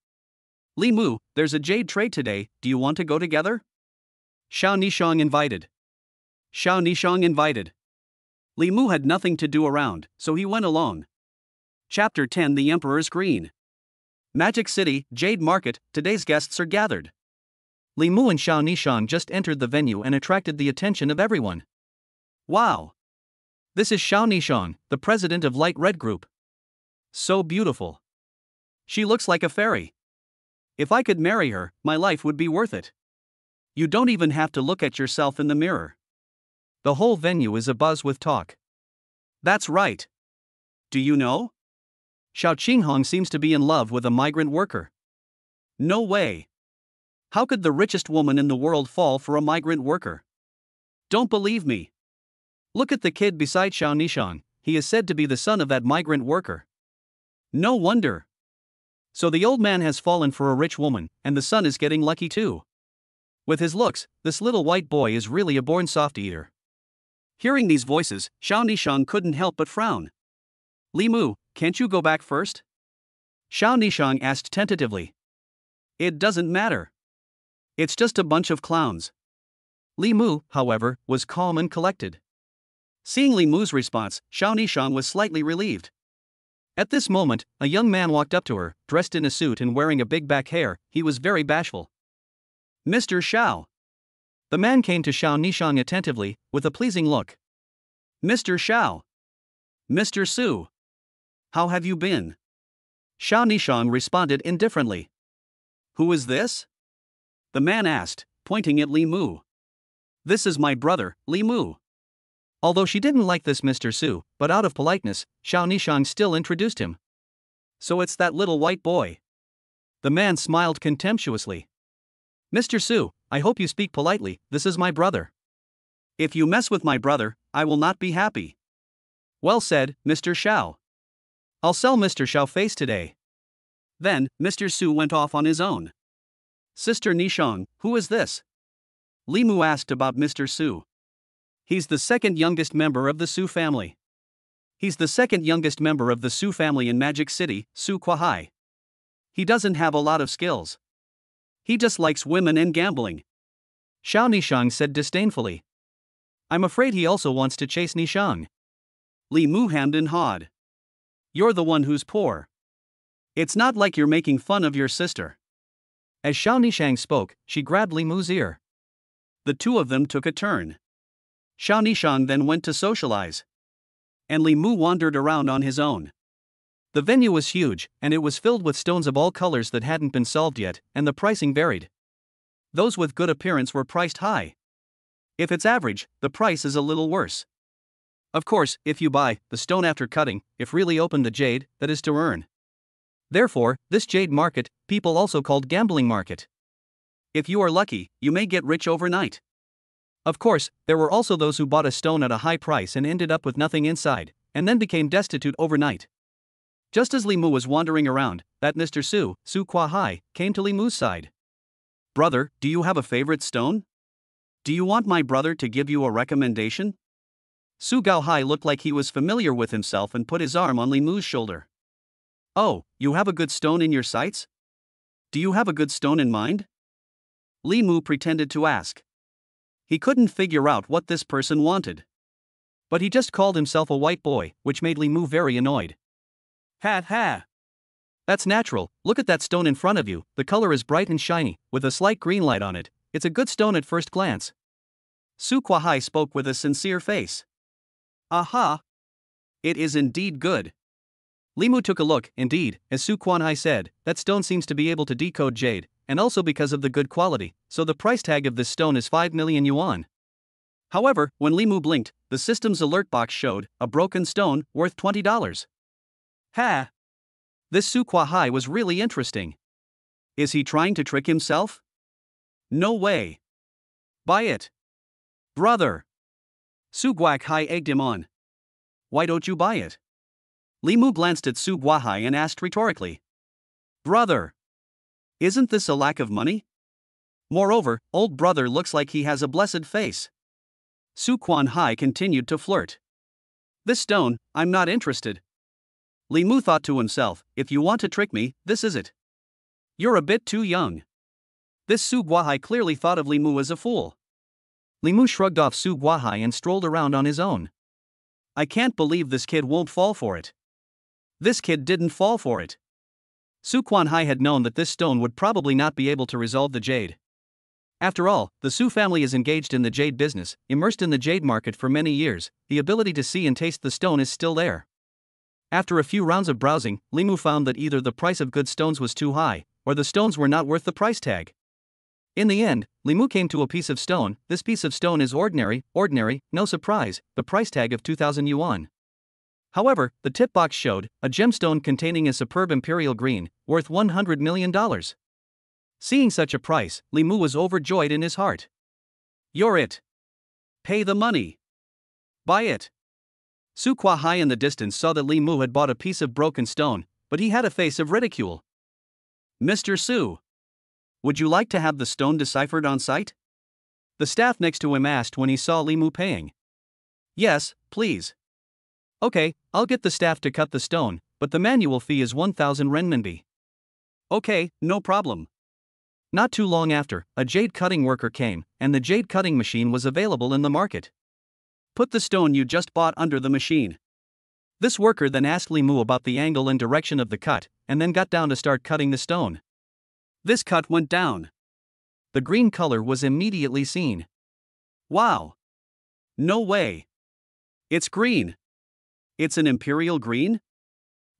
Li Mu, there's a jade trade today, do you want to go together? Xiao Nishang invited. Xiao Nishang invited. Li Mu had nothing to do around, so he went along. Chapter 10 The Emperor's Green. Magic City, Jade Market, today's guests are gathered. Li Mu and Xiao Nishang just entered the venue and attracted the attention of everyone. Wow! This is Xiao Nishang, the president of Light Red Group. So beautiful. She looks like a fairy. If I could marry her, my life would be worth it. You don't even have to look at yourself in the mirror. The whole venue is abuzz with talk. That's right. Do you know? Xiao Qinghong seems to be in love with a migrant worker. No way. How could the richest woman in the world fall for a migrant worker? Don't believe me. Look at the kid beside Xiao Nishang, he is said to be the son of that migrant worker. No wonder. So the old man has fallen for a rich woman, and the son is getting lucky too. With his looks, this little white boy is really a born soft-eater. Hearing these voices, Xiao Nishang couldn't help but frown. Li Mu, can't you go back first? Xiao Nishang asked tentatively. It doesn't matter. It's just a bunch of clowns. Li Mu, however, was calm and collected. Seeing Li Mu's response, Xiao Nishang was slightly relieved. At this moment, a young man walked up to her, dressed in a suit and wearing a big back hair. He was very bashful. Mr. Xiao. The man came to Xiao Nishang attentively, with a pleasing look. Mr. Xiao. Mr. Su. How have you been? Xiao Nishang responded indifferently. Who is this? The man asked, pointing at Li Mu. This is my brother, Li Mu. Although she didn't like this Mr. Su, but out of politeness, Xiao Nishang still introduced him. So it's that little white boy. The man smiled contemptuously. Mr. Su, I hope you speak politely, this is my brother. If you mess with my brother, I will not be happy. Well said, Mr. Xiao. I'll sell Mr. Xiao face today. Then, Mr. Su went off on his own. Sister Nishang, who is this? Li Mu asked about Mr. Su. He's the second youngest member of the Su family. He's the second youngest member of the Su family in Magic City, Su Kuahai. He doesn't have a lot of skills. He just likes women and gambling. Xiao Nishang said disdainfully. I'm afraid he also wants to chase Nishang. Li Mu hemmed and hawed. You're the one who's poor. It's not like you're making fun of your sister. As Xiao Nishang spoke, she grabbed Li Mu's ear. The two of them took a turn. Xiao Nishang then went to socialize. And Li Mu wandered around on his own. The venue was huge, and it was filled with stones of all colors that hadn't been solved yet, and the pricing varied. Those with good appearance were priced high. If it's average, the price is a little worse. Of course, if you buy the stone after cutting, if really open the jade, that is to earn. Therefore, this jade market, people also called gambling market. If you are lucky, you may get rich overnight. Of course, there were also those who bought a stone at a high price and ended up with nothing inside, and then became destitute overnight. Just as Li Mu was wandering around, that Mr. Su Kuahai, came to Li Mu's side. Brother, do you have a favorite stone? Do you want my brother to give you a recommendation? Su Gaohai looked like he was familiar with himself and put his arm on Li Mu's shoulder. Oh, you have a good stone in your sights? Do you have a good stone in mind? Li Mu pretended to ask. He couldn't figure out what this person wanted. But he just called himself a white boy, which made Li Mu very annoyed. Ha ha! That's natural, look at that stone in front of you, the color is bright and shiny, with a slight green light on it, it's a good stone at first glance. Su Kuahai spoke with a sincere face. Aha! It is indeed good. Li Mu took a look, indeed, as Su Kuahai said, that stone seems to be able to decode jade, and also because of the good quality, so the price tag of this stone is 5 million yuan. However, when Li Mu blinked, the system's alert box showed a broken stone worth $20. Ha! This Su Kuahai was really interesting. Is he trying to trick himself? No way. Buy it. Brother. Su Guahai egged him on. Why don't you buy it? Li Mu glanced at Su Guahai and asked rhetorically. Brother. Isn't this a lack of money? Moreover, old brother looks like he has a blessed face. Su Kuahai continued to flirt. This stone, I'm not interested. Li Mu thought to himself, if you want to trick me, this is it. You're a bit too young. This Su Guahai clearly thought of Li Mu as a fool. Li Mu shrugged off Su Guahai and strolled around on his own. I can't believe this kid won't fall for it. This kid didn't fall for it. Su Guanhai had known that this stone would probably not be able to resolve the jade. After all, the Su family is engaged in the jade business, immersed in the jade market for many years. The ability to see and taste the stone is still there. After a few rounds of browsing, Li Mu found that either the price of good stones was too high, or the stones were not worth the price tag. In the end, Li Mu came to a piece of stone. This piece of stone is ordinary, no surprise, the price tag of 2,000 yuan. However, the tip box showed a gemstone containing a superb imperial green, worth $100 million. Seeing such a price, Li Mu was overjoyed in his heart. You're it. Pay the money. Buy it. Su Guahai in the distance saw that Li Mu had bought a piece of broken stone, but he had a face of ridicule. Mr. Su, would you like to have the stone deciphered on site? The staff next to him asked when he saw Li Mu paying. Yes, please. Okay, I'll get the staff to cut the stone, but the manual fee is 1,000 renminbi. Okay, no problem. Not too long after, a jade cutting worker came, and the jade cutting machine was available in the market. Put the stone you just bought under the machine. This worker then asked Li Mu about the angle and direction of the cut, and then got down to start cutting the stone. This cut went down. The green color was immediately seen. Wow! No way! It's green! It's an imperial green?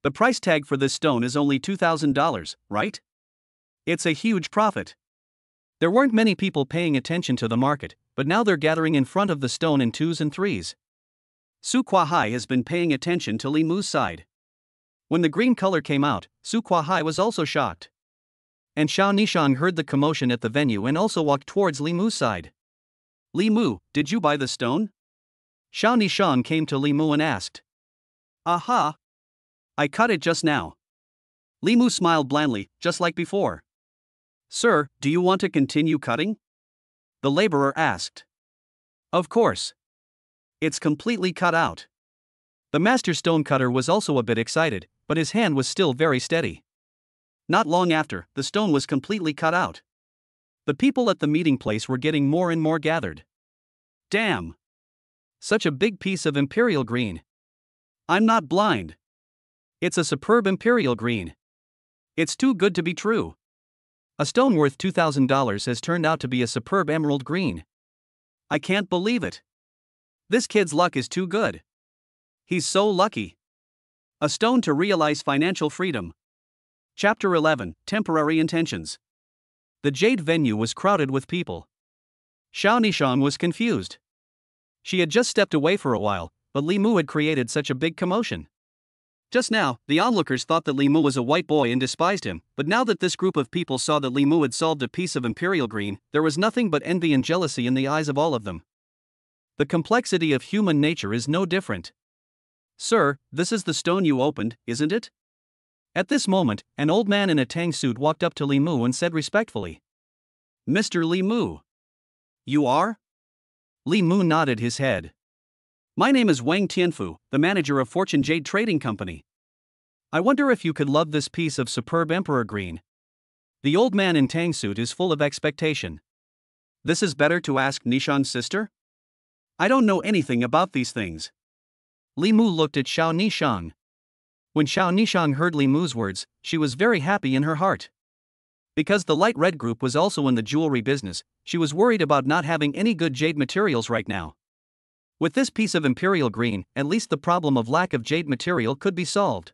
The price tag for this stone is only $2,000, right? It's a huge profit. There weren't many people paying attention to the market, but now they're gathering in front of the stone in twos and threes. Su Guahai has been paying attention to Li Mu's side. When the green color came out, Su Guahai was also shocked. And Xiao Nishang heard the commotion at the venue and also walked towards Li Mu's side. Li Mu, did you buy the stone? Xiao Nishang came to Li Mu and asked. Aha! I cut it just now. Li Mu smiled blandly, just like before. Sir, do you want to continue cutting? The laborer asked. Of course. It's completely cut out. The master stone cutter was also a bit excited, but his hand was still very steady. Not long after, the stone was completely cut out. The people at the meeting place were getting more and more gathered. Damn! Such a big piece of imperial green. I'm not blind. It's a superb imperial green. It's too good to be true. A stone worth $2,000 has turned out to be a superb emerald green. I can't believe it. This kid's luck is too good. He's so lucky. A stone to realize financial freedom. Chapter 11, Temporary Intentions. The jade venue was crowded with people. Xiao Nishang was confused. She had just stepped away for a while, but Li Mu had created such a big commotion. Just now, the onlookers thought that Li Mu was a white boy and despised him, but now that this group of people saw that Li Mu had solved a piece of imperial green, there was nothing but envy and jealousy in the eyes of all of them. The complexity of human nature is no different. Sir, this is the stone you opened, isn't it? At this moment, an old man in a tang suit walked up to Li Mu and said respectfully. Mr. Li Mu. You are? Li Mu nodded his head. My name is Wang Tianfu, the manager of Fortune Jade Trading Company. I wonder if you could love this piece of superb emperor green. The old man in tang suit is full of expectation. This is better to ask Nishang's sister? I don't know anything about these things. Li Mu looked at Xiao Nishang. When Xiao Nishang heard Li Mu's words, she was very happy in her heart. Because the light red group was also in the jewelry business, she was worried about not having any good jade materials right now. With this piece of imperial green, at least the problem of lack of jade material could be solved.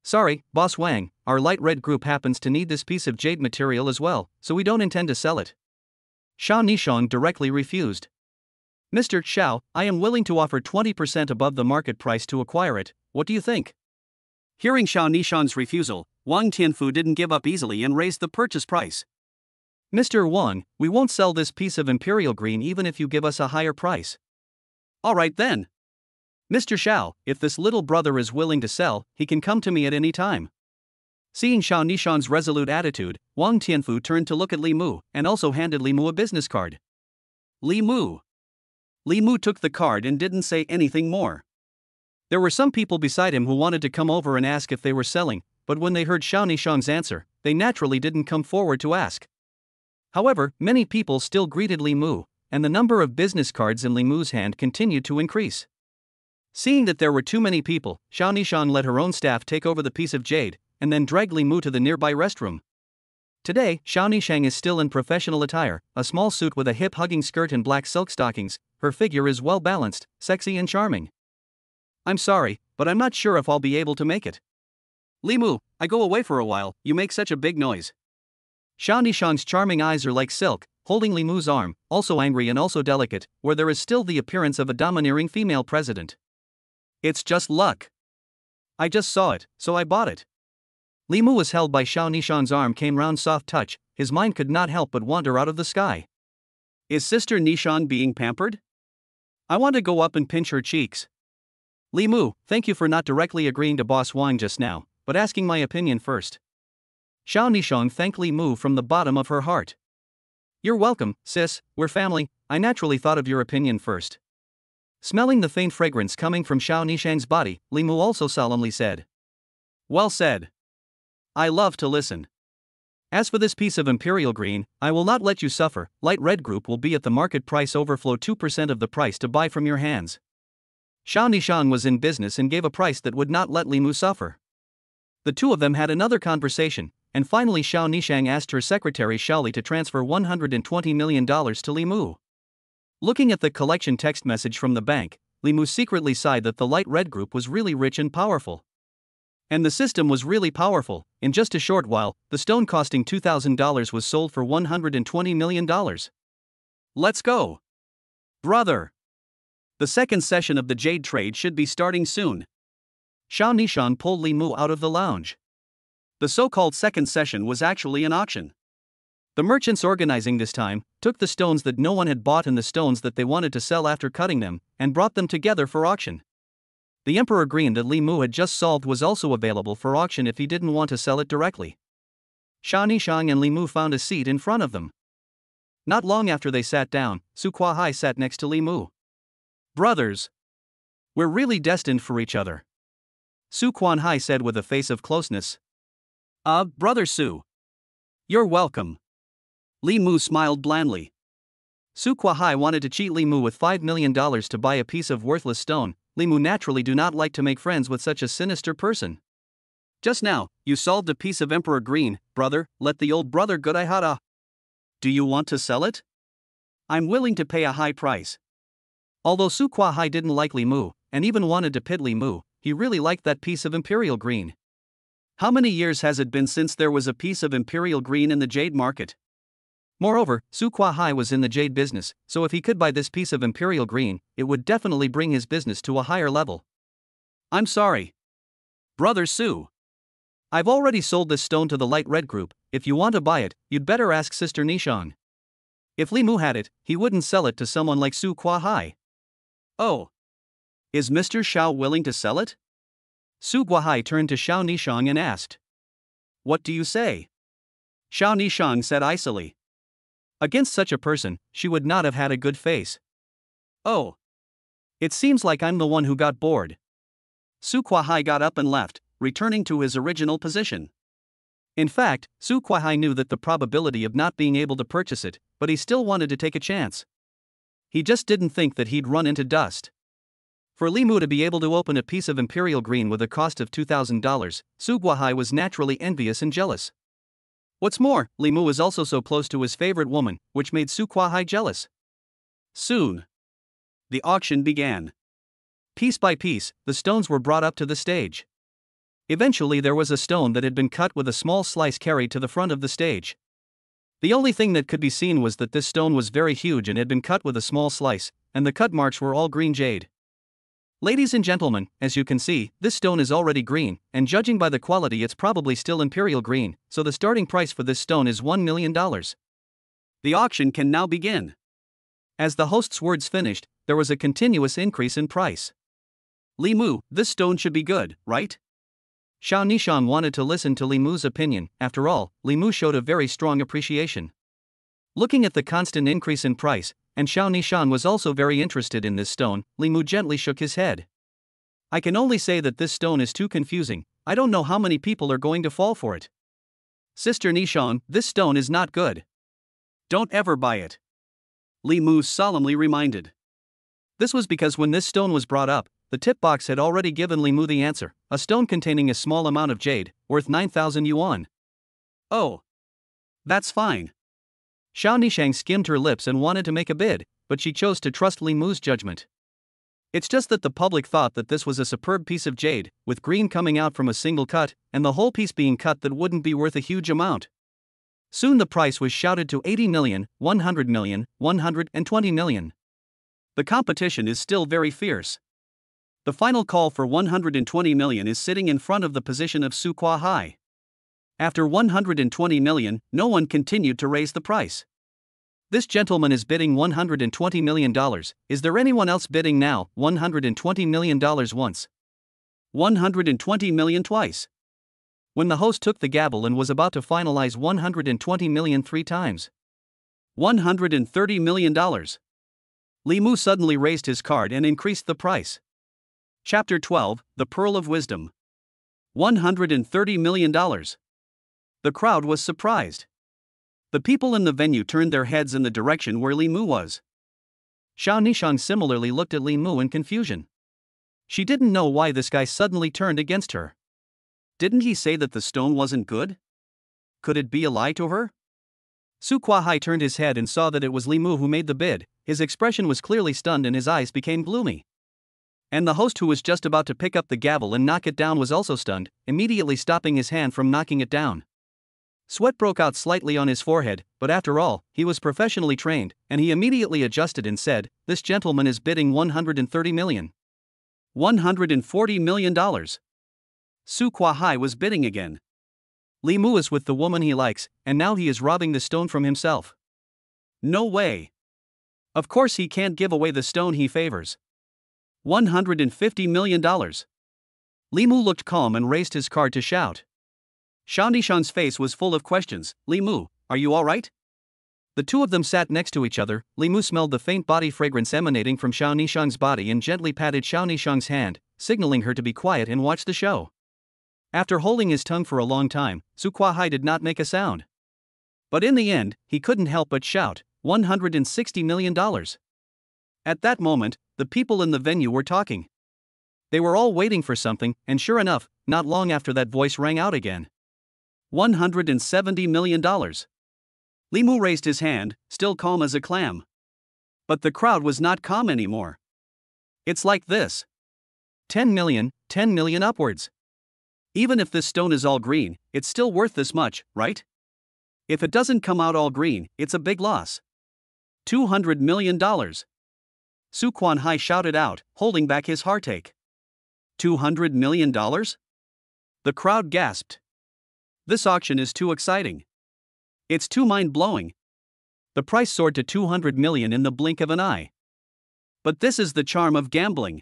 Sorry, Boss Wang, our light red group happens to need this piece of jade material as well, so we don't intend to sell it. Xiao Nishang directly refused. Mr. Xiao, I am willing to offer 20% above the market price to acquire it, what do you think? Hearing Xiao Nishang's refusal, Wang Tianfu didn't give up easily and raised the purchase price. Mr. Wang, we won't sell this piece of imperial green even if you give us a higher price. Alright then. Mr. Xiao, if this little brother is willing to sell, he can come to me at any time. Seeing Xiao Nishang's resolute attitude, Wang Tianfu turned to look at Li Mu and also handed Li Mu a business card. Li Mu. Li Mu took the card and didn't say anything more. There were some people beside him who wanted to come over and ask if they were selling, but when they heard Xiao Nishang's answer, they naturally didn't come forward to ask. However, many people still greeted Li Mu, and the number of business cards in Li Mu's hand continued to increase. Seeing that there were too many people, Xiao Nishang let her own staff take over the piece of jade, and then dragged Li Mu to the nearby restroom. Today, Xiao Nishang is still in professional attire, a small suit with a hip-hugging skirt and black silk stockings. Her figure is well-balanced, sexy and charming. I'm sorry, but I'm not sure if I'll be able to make it. Li Mu, I go away for a while, you make such a big noise. Xiao Nishang's charming eyes are like silk, holding Li Mu's arm, also angry and also delicate, where there is still the appearance of a domineering female president. It's just luck. I just saw it, so I bought it. Li Mu was held by Xiao Nishang's arm came round soft touch, his mind could not help but wander out of the sky. Is Sister Nishang being pampered? I want to go up and pinch her cheeks. Li Mu, thank you for not directly agreeing to Boss Wang just now, but asking my opinion first. Xiao Nishang thanked Li Mu from the bottom of her heart. You're welcome, sis, we're family, I naturally thought of your opinion first. Smelling the faint fragrance coming from Xiao Nishang's body, Li Mu also solemnly said. Well said. I love to listen. As for this piece of imperial green, I will not let you suffer. Light red group will be at the market price overflow 2% of the price to buy from your hands. Xiao Nishang was in business and gave a price that would not let Li Mu suffer. The two of them had another conversation, and finally Xiao Nishang asked her secretary Xiaoli to transfer $120 million to Li Mu. Looking at the collection text message from the bank, Li Mu secretly sighed that the light red group was really rich and powerful. And the system was really powerful. In just a short while, the stone costing $2,000 was sold for $120 million. Let's go. Brother. The second session of the jade trade should be starting soon. Xiao Nishang pulled Li Mu out of the lounge. The so-called second session was actually an auction. The merchants organizing this time took the stones that no one had bought and the stones that they wanted to sell after cutting them, and brought them together for auction. The Emperor Green that Li Mu had just solved was also available for auction if he didn't want to sell it directly. Xiao Nishang and Li Mu found a seat in front of them. Not long after they sat down, Su Kuahai sat next to Li Mu. Brothers. We're really destined for each other. Su Kuanhai said with a face of closeness. Brother Su. You're welcome. Li Mu smiled blandly. Su Kuahai wanted to cheat Li Mu with $5 million to buy a piece of worthless stone. Li Mu naturally do not like to make friends with such a sinister person. Just now, you solved a piece of Emperor Green, brother, let the old brother good I hada. Do you want to sell it? I'm willing to pay a high price. Although Su Kuahai didn't like Li Mu, and even wanted to pit Li Mu, he really liked that piece of Imperial Green. How many years has it been since there was a piece of Imperial Green in the jade market? Moreover, Su Kuahai was in the jade business, so if he could buy this piece of Imperial Green, it would definitely bring his business to a higher level. I'm sorry. Brother Su. I've already sold this stone to the light red group. If you want to buy it, you'd better ask Sister Nishang. If Li Mu had it, he wouldn't sell it to someone like Su Kuahai. Oh. Is Mr. Xiao willing to sell it? Su Kuahai turned to Xiao Nishang and asked. What do you say? Xiao Nishang said icily. Against such a person, she would not have had a good face. Oh. It seems like I'm the one who got bored. Su Kuahai got up and left, returning to his original position. In fact, Su Kuahai knew that the probability of not being able to purchase it, but he still wanted to take a chance. He just didn't think that he'd run into dust. For Li Mu to be able to open a piece of Imperial Green with a cost of $2,000, Su Kuahai was naturally envious and jealous. What's more, Li Mu was also so close to his favorite woman, which made Su Kuahai jealous. Soon, the auction began. Piece by piece, the stones were brought up to the stage. Eventually there was a stone that had been cut with a small slice carried to the front of the stage. The only thing that could be seen was that this stone was very huge and had been cut with a small slice, and the cut marks were all green jade. Ladies and gentlemen, as you can see, this stone is already green, and judging by the quality it's probably still Imperial Green, so the starting price for this stone is $1 million. The auction can now begin. As the host's words finished, there was a continuous increase in price. Li Mu, this stone should be good, right? Xiao Nishang wanted to listen to Li Mu's opinion. After all, Li Mu showed a very strong appreciation. Looking at the constant increase in price, and Xiao Nishang was also very interested in this stone, Li Mu gently shook his head. I can only say that this stone is too confusing. I don't know how many people are going to fall for it. Sister Nishong, this stone is not good. Don't ever buy it. Li Mu solemnly reminded. This was because when this stone was brought up, the tip box had already given Li Mu the answer, a stone containing a small amount of jade, worth 9,000 yuan. Oh. That's fine. Xiao Nishang skimmed her lips and wanted to make a bid, but she chose to trust Li Mu's judgment. It's just that the public thought that this was a superb piece of jade, with green coming out from a single cut, and the whole piece being cut that wouldn't be worth a huge amount. Soon the price was shouted to 80 million, 100 million, 120 million. The competition is still very fierce. The final call for 120 million is sitting in front of the position of Su Kuai. After 120 million, no one continued to raise the price. This gentleman is bidding $120 million. Is there anyone else bidding now? $120 million once. 120 million twice. When the host took the gavel and was about to finalize 120 million 3 times. $130 million. Li Mu suddenly raised his card and increased the price. Chapter 12, The Pearl of Wisdom. $130 million. The crowd was surprised. The people in the venue turned their heads in the direction where Li Mu was. Xiao Nishang similarly looked at Li Mu in confusion. She didn't know why this guy suddenly turned against her. Didn't he say that the stone wasn't good? Could it be a lie to her? Su Kuai turned his head and saw that it was Li Mu who made the bid. His expression was clearly stunned and his eyes became gloomy. And the host, who was just about to pick up the gavel and knock it down, was also stunned, immediately stopping his hand from knocking it down. Sweat broke out slightly on his forehead, but after all, he was professionally trained, and he immediately adjusted and said, "This gentleman is bidding 130 million. $140 million. Su Kuai was bidding again. Li Mu is with the woman he likes, and now he is robbing the stone from himself. No way. Of course he can't give away the stone he favors. $150 million. Li Mu looked calm and raised his card to shout. Xiao Nishang's face was full of questions. Li Mu, are you alright? The two of them sat next to each other. Li Mu smelled the faint body fragrance emanating from Xiao Nishang's body and gently patted Xiao Nishang's hand, signaling her to be quiet and watch the show. After holding his tongue for a long time, Su Kuai did not make a sound. But in the end, he couldn't help but shout, $160 million. At that moment, the people in the venue were talking. They were all waiting for something, and sure enough, not long after that voice rang out again. $170 million. Li Mu raised his hand, still calm as a clam. But the crowd was not calm anymore. It's like this. 10 million upwards. Even if this stone is all green, it's still worth this much, right? If it doesn't come out all green, it's a big loss. $200 million. Su Kuai shouted out, holding back his heartache. $200 million? The crowd gasped. This auction is too exciting. It's too mind-blowing. The price soared to 200 million in the blink of an eye. But this is the charm of gambling.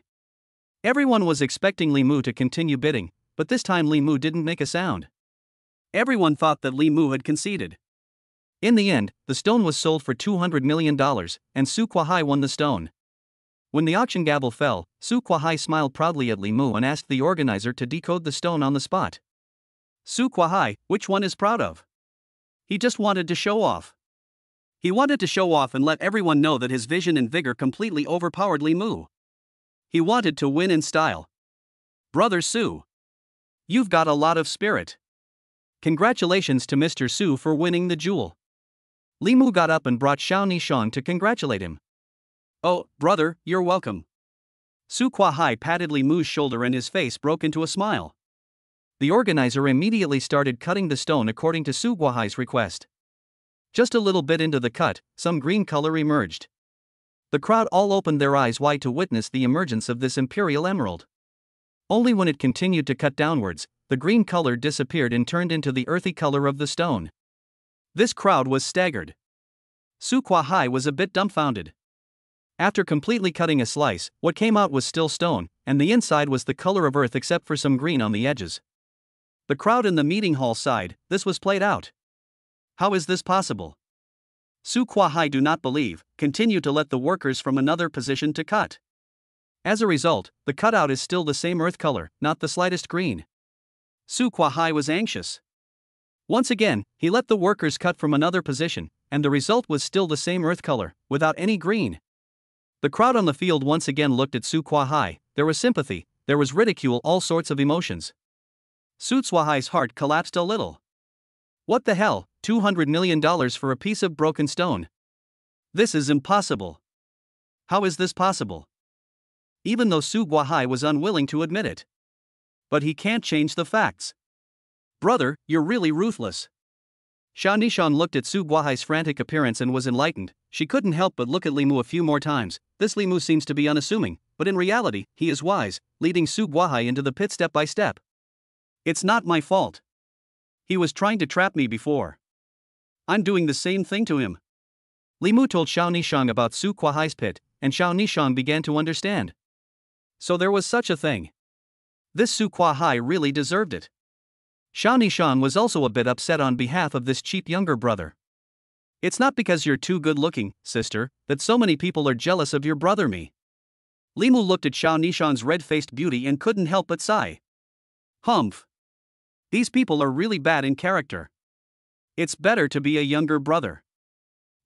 Everyone was expecting Li Mu to continue bidding, but this time Li Mu didn't make a sound. Everyone thought that Li Mu had conceded. In the end, the stone was sold for $200 million, and Su Kuai won the stone. When the auction gavel fell, Su Kuai smiled proudly at Li Mu and asked the organizer to decode the stone on the spot. Su Kuai, which one is proud of? He just wanted to show off. He wanted to show off and let everyone know that his vision and vigor completely overpowered Li Mu. He wanted to win in style. Brother Su, you've got a lot of spirit. Congratulations to Mr. Su for winning the jewel. Li Mu got up and brought Xiao Nishang to congratulate him. Oh, brother, you're welcome. Su Kuai patted Li Mu's shoulder and his face broke into a smile. The organizer immediately started cutting the stone according to Su Kuai's request. Just a little bit into the cut, some green color emerged. The crowd all opened their eyes wide to witness the emergence of this imperial emerald. Only when it continued to cut downwards, the green color disappeared and turned into the earthy color of the stone. This crowd was staggered. Su Kuai was a bit dumbfounded. After completely cutting a slice, what came out was still stone, and the inside was the color of earth except for some green on the edges. The crowd in the meeting hall sighed. This was played out. How is this possible? Su Kuai do not believe, continue to let the workers from another position to cut. As a result, the cutout is still the same earth color, not the slightest green. Su Kuai was anxious. Once again, he let the workers cut from another position, and the result was still the same earth color, without any green. The crowd on the field once again looked at Su Kuai. There was sympathy, there was ridicule, all sorts of emotions. Su Kuai's heart collapsed a little. What the hell, $200 million for a piece of broken stone? This is impossible. How is this possible? Even though Su Kuai was unwilling to admit it. But he can't change the facts. Brother, you're really ruthless. Xiao Nishan looked at Su Kuai's frantic appearance and was enlightened. She couldn't help but look at Li Mu a few more times. This Li Mu seems to be unassuming, but in reality, he is wise, leading Su Kuai into the pit step by step. It's not my fault. He was trying to trap me before. I'm doing the same thing to him. Li Mu told Xiao Nishan about Su Kuai's pit, and Xiao Nishan began to understand. So there was such a thing. This Su Kuai really deserved it. Xiao Nishan was also a bit upset on behalf of this cheap younger brother. It's not because you're too good looking, sister, that so many people are jealous of your brother me. Li Mu looked at Xiao Nishan's red-faced beauty and couldn't help but sigh. Humph. These people are really bad in character. It's better to be a younger brother.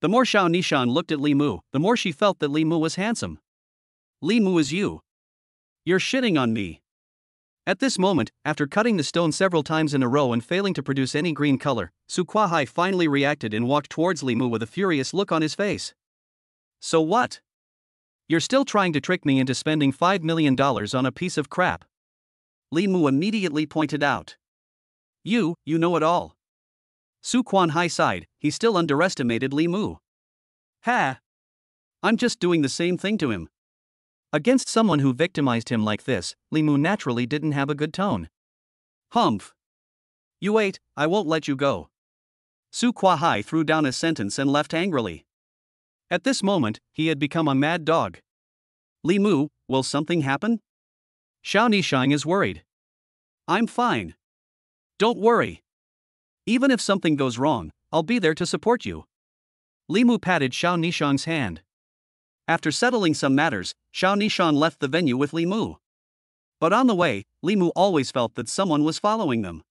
The more Xiao Nishan looked at Li Mu, the more she felt that Li Mu was handsome. Li Mu is you. You're shitting on me. At this moment, after cutting the stone several times in a row and failing to produce any green color, Su Kuai finally reacted and walked towards Li Mu with a furious look on his face. So what? You're still trying to trick me into spending $5 million on a piece of crap. Li Mu immediately pointed out. You know it all. Su Kuai sighed. He still underestimated Li Mu. Ha! I'm just doing the same thing to him. Against someone who victimized him like this, Li Mu naturally didn't have a good tone. Humph. You wait, I won't let you go. Su Kuai threw down a sentence and left angrily. At this moment, he had become a mad dog. Li Mu, will something happen? Xiao Nishan is worried. I'm fine. Don't worry. Even if something goes wrong, I'll be there to support you. Li Mu patted Xiao Nishan's hand. After settling some matters, Xiao Nishan left the venue with Li Mu. But on the way, Li Mu always felt that someone was following them.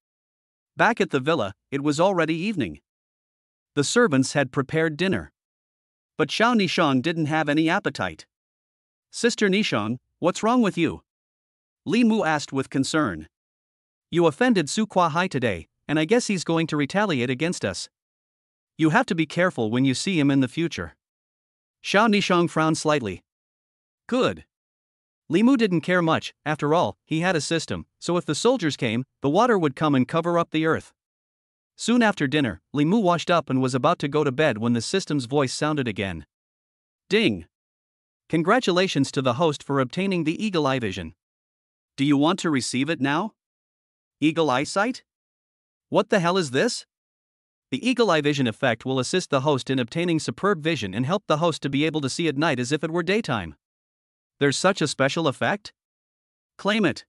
Back at the villa, it was already evening. The servants had prepared dinner. But Xiao Nishan didn't have any appetite. Sister Nishan, what's wrong with you? Li Mu asked with concern. You offended Su Kuai today, and I guess he's going to retaliate against us. You have to be careful when you see him in the future. Xiao Nishan frowned slightly. Good. Li Mu didn't care much. After all, he had a system, so if the soldiers came, the water would come and cover up the earth. Soon after dinner, Li Mu washed up and was about to go to bed when the system's voice sounded again. Ding! Congratulations to the host for obtaining the Eagle Eye Vision. Do you want to receive it now? Eagle Eyesight? What the hell is this? The Eagle Eye Vision effect will assist the host in obtaining superb vision and help the host to be able to see at night as if it were daytime. There's such a special effect? Claim it.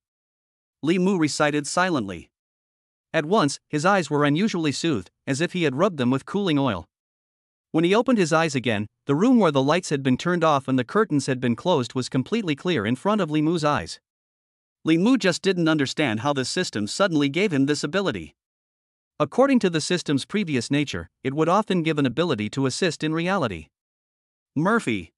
Li Mu recited silently. At once, his eyes were unusually soothed, as if he had rubbed them with cooling oil. When he opened his eyes again, the room where the lights had been turned off and the curtains had been closed was completely clear in front of Li Mu's eyes. Li Mu just didn't understand how the system suddenly gave him this ability. According to the system's previous nature, it would often give an ability to assist in reality. Murphy.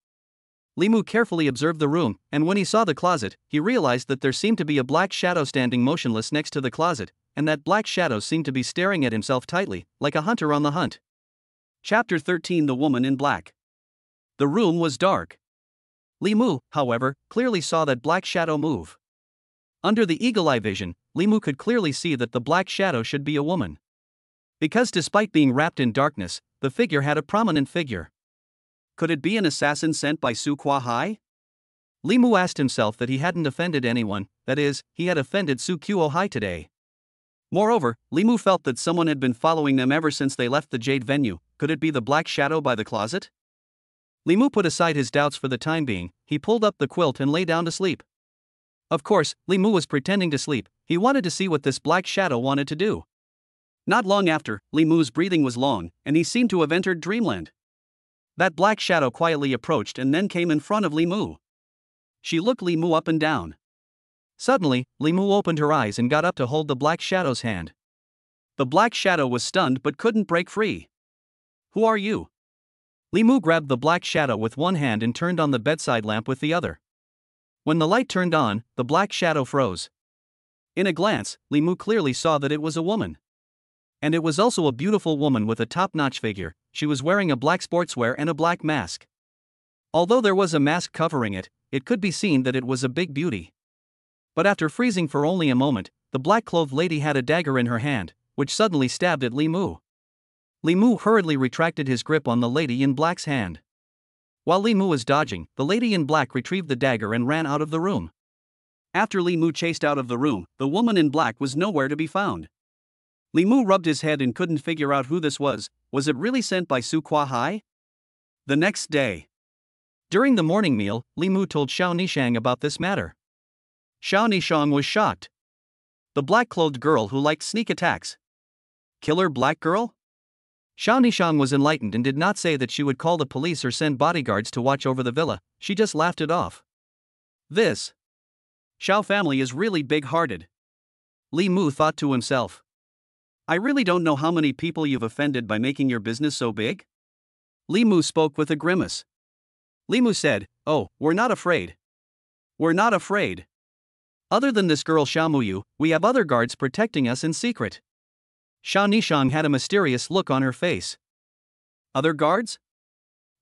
Li Mu carefully observed the room, and when he saw the closet, he realized that there seemed to be a black shadow standing motionless next to the closet, and that black shadow seemed to be staring at himself tightly, like a hunter on the hunt. Chapter 13 The Woman in Black. The room was dark. Li Mu, however, clearly saw that black shadow move. Under the eagle eye vision, Li Mu could clearly see that the black shadow should be a woman. Because despite being wrapped in darkness, the figure had a prominent figure. Could it be an assassin sent by Su Kuai? Li Mu asked himself that he hadn't offended anyone, that is, he had offended Su Kuai today. Moreover, Li Mu felt that someone had been following them ever since they left the Jade venue. Could it be the black shadow by the closet? Li Mu put aside his doubts for the time being. He pulled up the quilt and lay down to sleep. Of course, Li Mu was pretending to sleep. He wanted to see what this black shadow wanted to do. Not long after, Li Mu's breathing was long, and he seemed to have entered dreamland. That black shadow quietly approached and then came in front of Li Mu. She looked Li Mu up and down. Suddenly, Li Mu opened her eyes and got up to hold the Black Shadow's hand. The Black Shadow was stunned but couldn't break free. "Who are you?" Li Mu grabbed the Black Shadow with one hand and turned on the bedside lamp with the other. When the light turned on, the Black Shadow froze. In a glance, Li Mu clearly saw that it was a woman. And it was also a beautiful woman with a top-notch figure. She was wearing a black sportswear and a black mask. Although there was a mask covering it, it could be seen that it was a big beauty. But after freezing for only a moment, the black-clothed lady had a dagger in her hand, which suddenly stabbed at Li Mu. Li Mu hurriedly retracted his grip on the lady in black's hand. While Li Mu was dodging, the lady in black retrieved the dagger and ran out of the room. After Li Mu chased out of the room, the woman in black was nowhere to be found. Li Mu rubbed his head and couldn't figure out who this was. Was it really sent by Su Kwa Hai? The next day. During the morning meal, Li Mu told Xiao Nishang about this matter. Xiao Nishang was shocked. The black-clothed girl who liked sneak attacks. Killer black girl? Xiao Nishang was enlightened and did not say that she would call the police or send bodyguards to watch over the villa. She just laughed it off. This Xiao family is really big-hearted. Li Mu thought to himself. I really don't know how many people you've offended by making your business so big. Li Mu spoke with a grimace. Li Mu said, "Oh, we're not afraid. We're not afraid. Other than this girl Xiao Muyu, we have other guards protecting us in secret." Xiao Nishang had a mysterious look on her face. Other guards?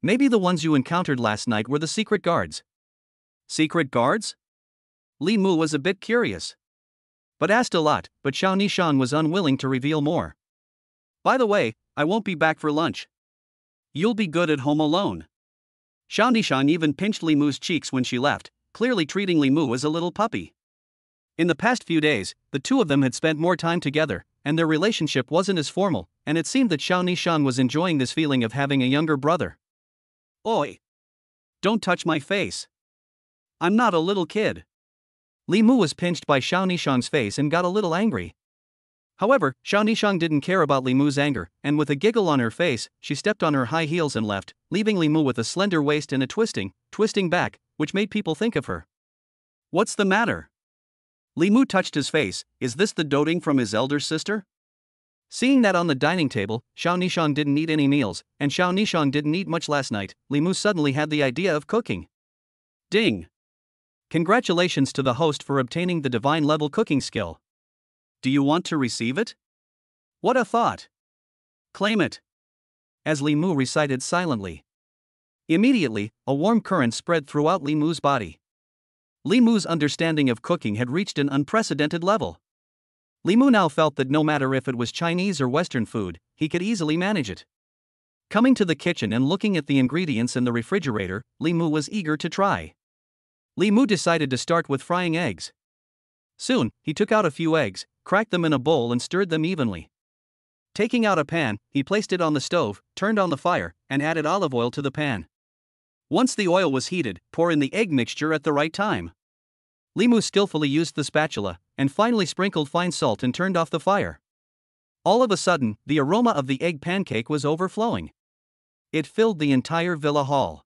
Maybe the ones you encountered last night were the secret guards. Secret guards? Li Mu was a bit curious. But asked a lot, but Xiao Nishang was unwilling to reveal more. By the way, I won't be back for lunch. You'll be good at home alone. Xiao Nishang even pinched Li Mu's cheeks when she left, clearly treating Li Mu as a little puppy. In the past few days, the two of them had spent more time together, and their relationship wasn't as formal, and it seemed that Xiao Nishang was enjoying this feeling of having a younger brother. Oi! Don't touch my face. I'm not a little kid. Li Mu was pinched by Xiao Nishang's face and got a little angry. However, Xiao Nishang didn't care about Li Mu's anger, and with a giggle on her face, she stepped on her high heels and left, leaving Li Mu with a slender waist and a twisting back, which made people think of her. What's the matter? Li Mu touched his face. Is this the doting from his elder sister? Seeing that on the dining table, Xiao Nishang didn't eat any meals, and Xiao Nishang didn't eat much last night, Li Mu suddenly had the idea of cooking. Ding! Congratulations to the host for obtaining the divine level cooking skill. Do you want to receive it? What a thought! Claim it! As Li Mu recited silently. Immediately, a warm current spread throughout Li Mu's body. Li Mu's understanding of cooking had reached an unprecedented level. Li Mu now felt that no matter if it was Chinese or Western food, he could easily manage it. Coming to the kitchen and looking at the ingredients in the refrigerator, Li Mu was eager to try. Li Mu decided to start with frying eggs. Soon, he took out a few eggs, cracked them in a bowl and stirred them evenly. Taking out a pan, he placed it on the stove, turned on the fire, and added olive oil to the pan. Once the oil was heated, pour in the egg mixture at the right time. Li Mu skillfully used the spatula, and finally sprinkled fine salt and turned off the fire. All of a sudden, the aroma of the egg pancake was overflowing. It filled the entire villa hall.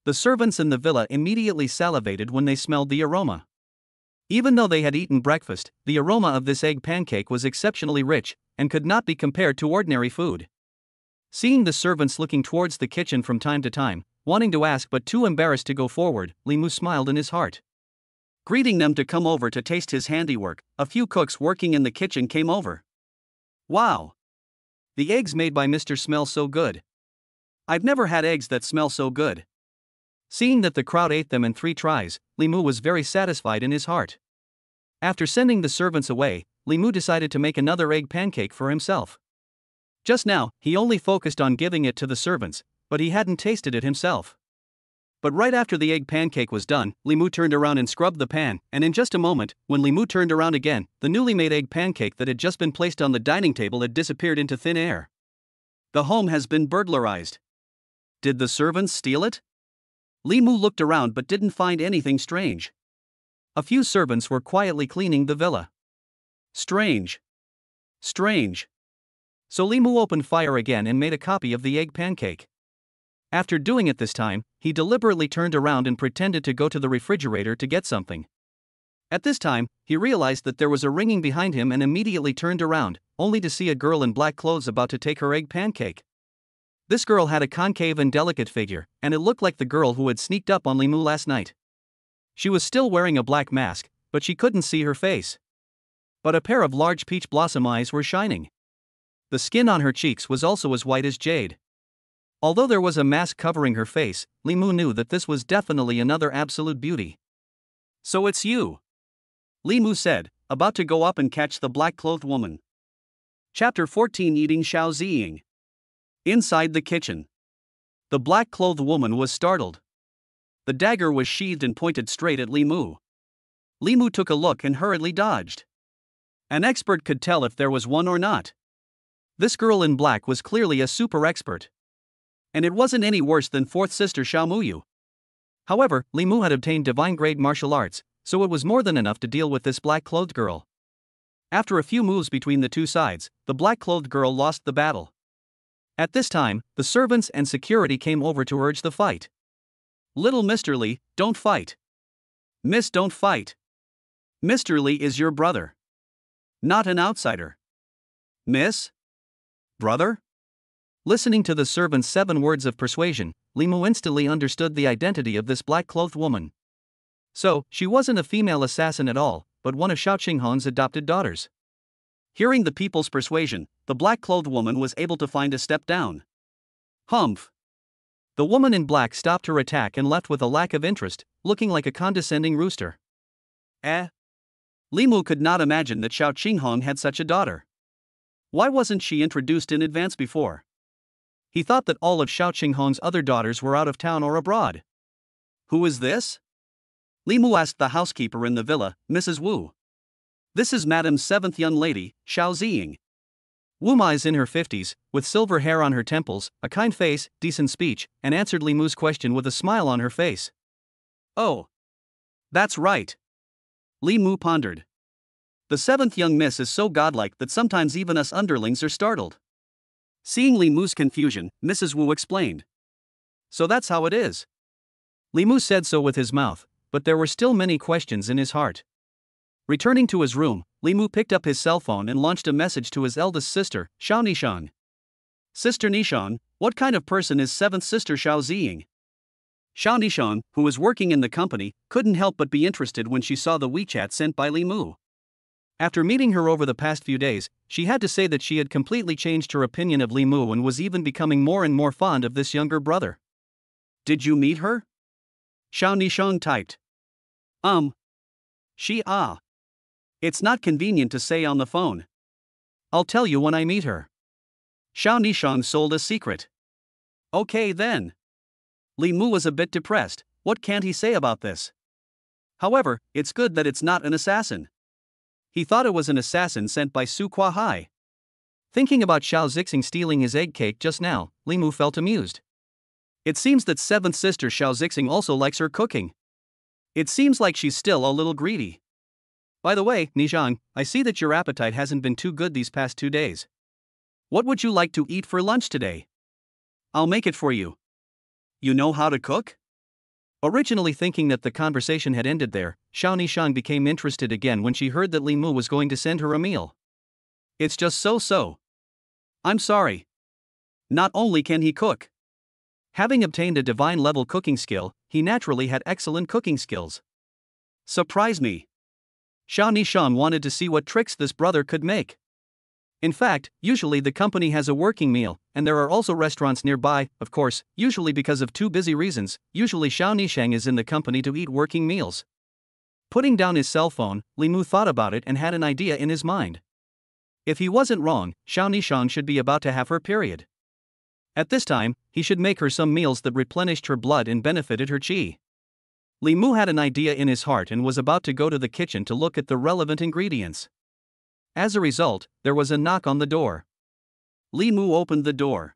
The servants in the villa immediately salivated when they smelled the aroma. Even though they had eaten breakfast, the aroma of this egg pancake was exceptionally rich, and could not be compared to ordinary food. Seeing the servants looking towards the kitchen from time to time, wanting to ask but too embarrassed to go forward, Li Mu smiled in his heart. Greeting them to come over to taste his handiwork, a few cooks working in the kitchen came over. Wow! The eggs made by Mr. smell so good. I've never had eggs that smell so good. Seeing that the crowd ate them in 3 tries, Li Mu was very satisfied in his heart. After sending the servants away, Li Mu decided to make another egg pancake for himself. Just now, he only focused on giving it to the servants, but he hadn't tasted it himself. But right after the egg pancake was done, Li Mu turned around and scrubbed the pan, and in just a moment, when Li Mu turned around again, the newly made egg pancake that had just been placed on the dining table had disappeared into thin air. The home has been burglarized. Did the servants steal it? Li Mu looked around but didn't find anything strange. A few servants were quietly cleaning the villa. Strange. Strange. So Li Mu opened fire again and made a copy of the egg pancake. After doing it this time, he deliberately turned around and pretended to go to the refrigerator to get something. At this time, he realized that there was a ringing behind him and immediately turned around, only to see a girl in black clothes about to take her egg pancake. This girl had a concave and delicate figure, and it looked like the girl who had sneaked up on Limu last night. She was still wearing a black mask, but she couldn't see her face. But a pair of large peach blossom eyes were shining. The skin on her cheeks was also as white as jade. Although there was a mask covering her face, Limu knew that this was definitely another absolute beauty. "So it's you," Limu said, about to go up and catch the black-clothed woman. Chapter 14: Eating Xiao Ziying. Inside the kitchen, the black-clothed woman was startled. The dagger was sheathed and pointed straight at Limu. Limu took a look and hurriedly dodged. An expert could tell if there was one or not. This girl in black was clearly a super expert. And it wasn't any worse than fourth sister Xiao Muyu. However, Limu had obtained divine-grade martial arts, so it was more than enough to deal with this black-clothed girl. After a few moves between the two sides, the black-clothed girl lost the battle. At this time, the servants and security came over to urge the fight. "Little Mr. Li, don't fight. Miss, don't fight. Mr. Li is your brother. Not an outsider. Miss? Brother?" Listening to the servant's 7 words of persuasion, Limu instantly understood the identity of this black-clothed woman. So, she wasn't a female assassin at all, but one of Xiao Qinghong's adopted daughters. Hearing the people's persuasion, the black-clothed woman was able to find a step down. Humph. The woman in black stopped her attack and left with a lack of interest, looking like a condescending rooster. Limu could not imagine that Xiao Qinghong had such a daughter. Why wasn't she introduced in advance before? He thought that all of Xiao Qinghong's other daughters were out of town or abroad. "Who is this?" Limu asked the housekeeper in the villa, Mrs. Wu. "This is Madame's 7th young lady, Xiao Ziying." Wu Ma is in her 50s, with silver hair on her temples, a kind face, decent speech, and answered Limu's question with a smile on her face. "Oh. That's right." Limu pondered. "The 7th young miss is so godlike that sometimes even us underlings are startled." Seeing Limu's confusion, Mrs. Wu explained. "So that's how it is." Limu said so with his mouth, but there were still many questions in his heart. Returning to his room, Limu picked up his cell phone and launched a message to his eldest sister, Xiao Nishang. "Sister Nishang, what kind of person is 7th sister Xiao Ziying?" Xiao Nishang, who was working in the company, couldn't help but be interested when she saw the WeChat sent by Limu. After meeting her over the past few days, she had to say that she had completely changed her opinion of Limu and was even becoming more and more fond of this younger brother. "Did you meet her?" Xiao Nishang typed. It's not convenient to say on the phone. I'll tell you when I meet her." Xiao Nishang sold a secret. "Okay then." Limu was a bit depressed. What can't he say about this? However, it's good that it's not an assassin. He thought it was an assassin sent by Su Kuai. Thinking about Xiao Zixing stealing his egg cake just now, Limu felt amused. It seems that 7th sister Xiao Zixing also likes her cooking. It seems like she's still a little greedy. By the way, Nishang, I see that your appetite hasn't been too good these past 2 days. What would you like to eat for lunch today? I'll make it for you. You know how to cook? Originally thinking that the conversation had ended there, Xiao Nishang became interested again when she heard that Limu was going to send her a meal. It's just so. I'm sorry. Not only can he cook. Having obtained a divine-level cooking skill, he naturally had excellent cooking skills. Surprise me. Xiao Nishang wanted to see what tricks this brother could make. In fact, usually the company has a working meal, and there are also restaurants nearby, of course, usually because of 2 busy reasons. Usually Xiao Nishang is in the company to eat working meals. Putting down his cell phone, Limu thought about it and had an idea in his mind. If he wasn't wrong, Xiao Nishang should be about to have her period. At this time, he should make her some meals that replenished her blood and benefited her qi. Limu had an idea in his heart and was about to go to the kitchen to look at the relevant ingredients. As a result, there was a knock on the door. Limu opened the door.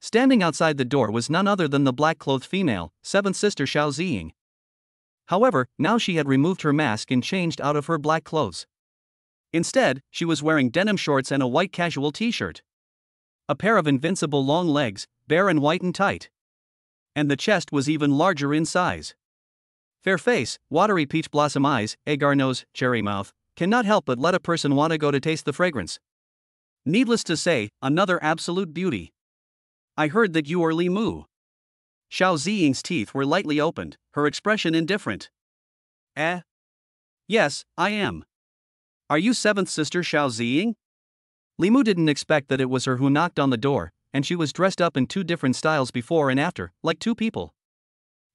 Standing outside the door was none other than the black-clothed female, 7th sister Xiao Ziying. However, now she had removed her mask and changed out of her black clothes. Instead, she was wearing denim shorts and a white casual t-shirt. A pair of invincible long legs, bare and white and tight. And the chest was even larger in size. Fair face, watery peach blossom eyes, agar nose, cherry mouth, cannot help but let a person want to go to taste the fragrance. Needless to say, another absolute beauty. I heard that you are Li Mu. Xiao Ziying's teeth were lightly opened, her expression indifferent. Yes, I am. Are you seventh sister Xiao Ziying? Li Mu didn't expect that it was her who knocked on the door, and she was dressed up in two different styles before and after, like two people.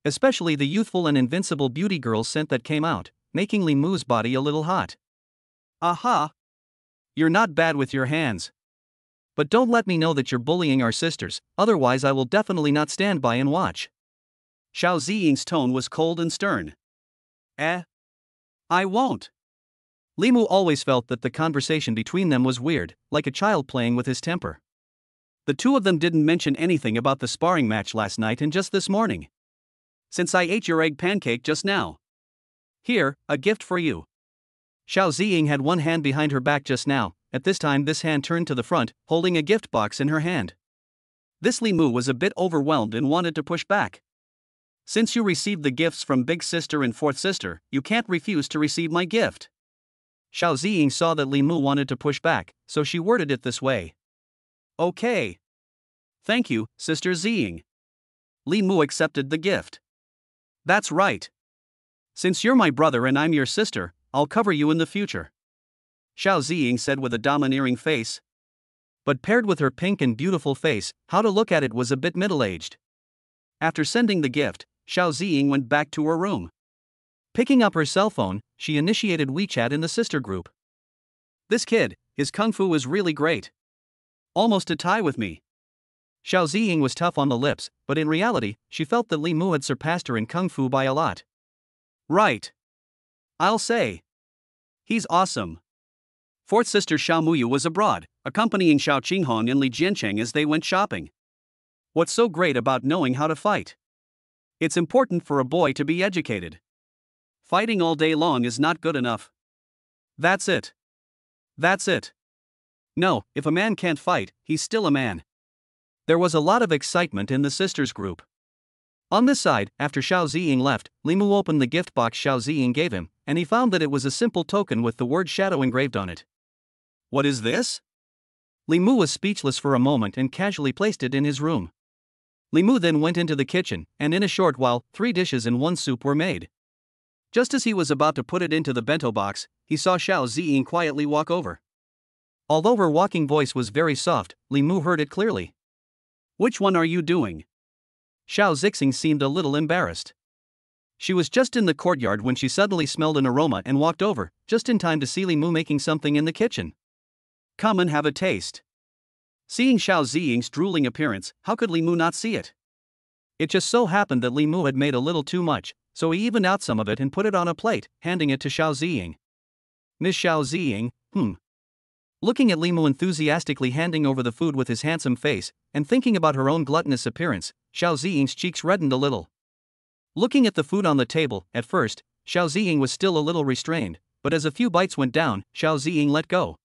Especially the youthful and invincible beauty girl scent that came out, making Li Mu's body a little hot. Aha! You're not bad with your hands. But don't let me know that you're bullying our sisters, otherwise I will definitely not stand by and watch. Xiao Ziying's tone was cold and stern. I won't. Li Mu always felt that the conversation between them was weird, like a child playing with his temper. The two of them didn't mention anything about the sparring match last night and just this morning. Since I ate your egg pancake just now. Here, a gift for you. Xiao Ziying had one hand behind her back just now. At this time this hand turned to the front, holding a gift box in her hand. This Li Mu was a bit overwhelmed and wanted to push back. Since you received the gifts from big sister and fourth sister, you can't refuse to receive my gift. Xiao Ziying saw that Li Mu wanted to push back, so she worded it this way. Okay. Thank you, Sister Ziying. Li Mu accepted the gift. That's right. Since you're my brother and I'm your sister, I'll cover you in the future. Xiao Ziying said with a domineering face. But paired with her pink and beautiful face, how to look at it was a bit middle-aged. After sending the gift, Xiao Ziying went back to her room. Picking up her cell phone, she initiated WeChat in the sister group. This kid, his kung fu is really great. Almost a tie with me. Xiao Ziying was tough on the lips, but in reality, she felt that Li Mu had surpassed her in kung fu by a lot. Right. I'll say. He's awesome. Fourth sister Xiao Muyu was abroad, accompanying Xiao Qinghong and Li Jiancheng as they went shopping. What's so great about knowing how to fight? It's important for a boy to be educated. Fighting all day long is not good enough. That's it. That's it. No, if a man can't fight, he's still a man. There was a lot of excitement in the sisters group. On this side, after Xiao Ziying left, Li Mu opened the gift box Xiao Ziying gave him, and he found that it was a simple token with the word shadow engraved on it. What is this? Li Mu was speechless for a moment and casually placed it in his room. Li Mu then went into the kitchen, and in a short while, 3 dishes and 1 soup were made. Just as he was about to put it into the bento box, he saw Xiao Ziying quietly walk over. Although her walking voice was very soft, Li Mu heard it clearly. Which one are you doing? Xiao Zixing seemed a little embarrassed. She was just in the courtyard when she suddenly smelled an aroma and walked over, just in time to see Li Mu making something in the kitchen. Come and have a taste. Seeing Xiao Ziying's drooling appearance, how could Li Mu not see it? It just so happened that Li Mu had made a little too much, so he evened out some of it and put it on a plate, handing it to Xiao Ziying. Miss Xiao Ziying, Looking at Li Mu enthusiastically handing over the food with his handsome face, and thinking about her own gluttonous appearance, Xiao Ziying's cheeks reddened a little. Looking at the food on the table, at first, Xiao Ziying was still a little restrained, but as a few bites went down, Xiao Ziying let go.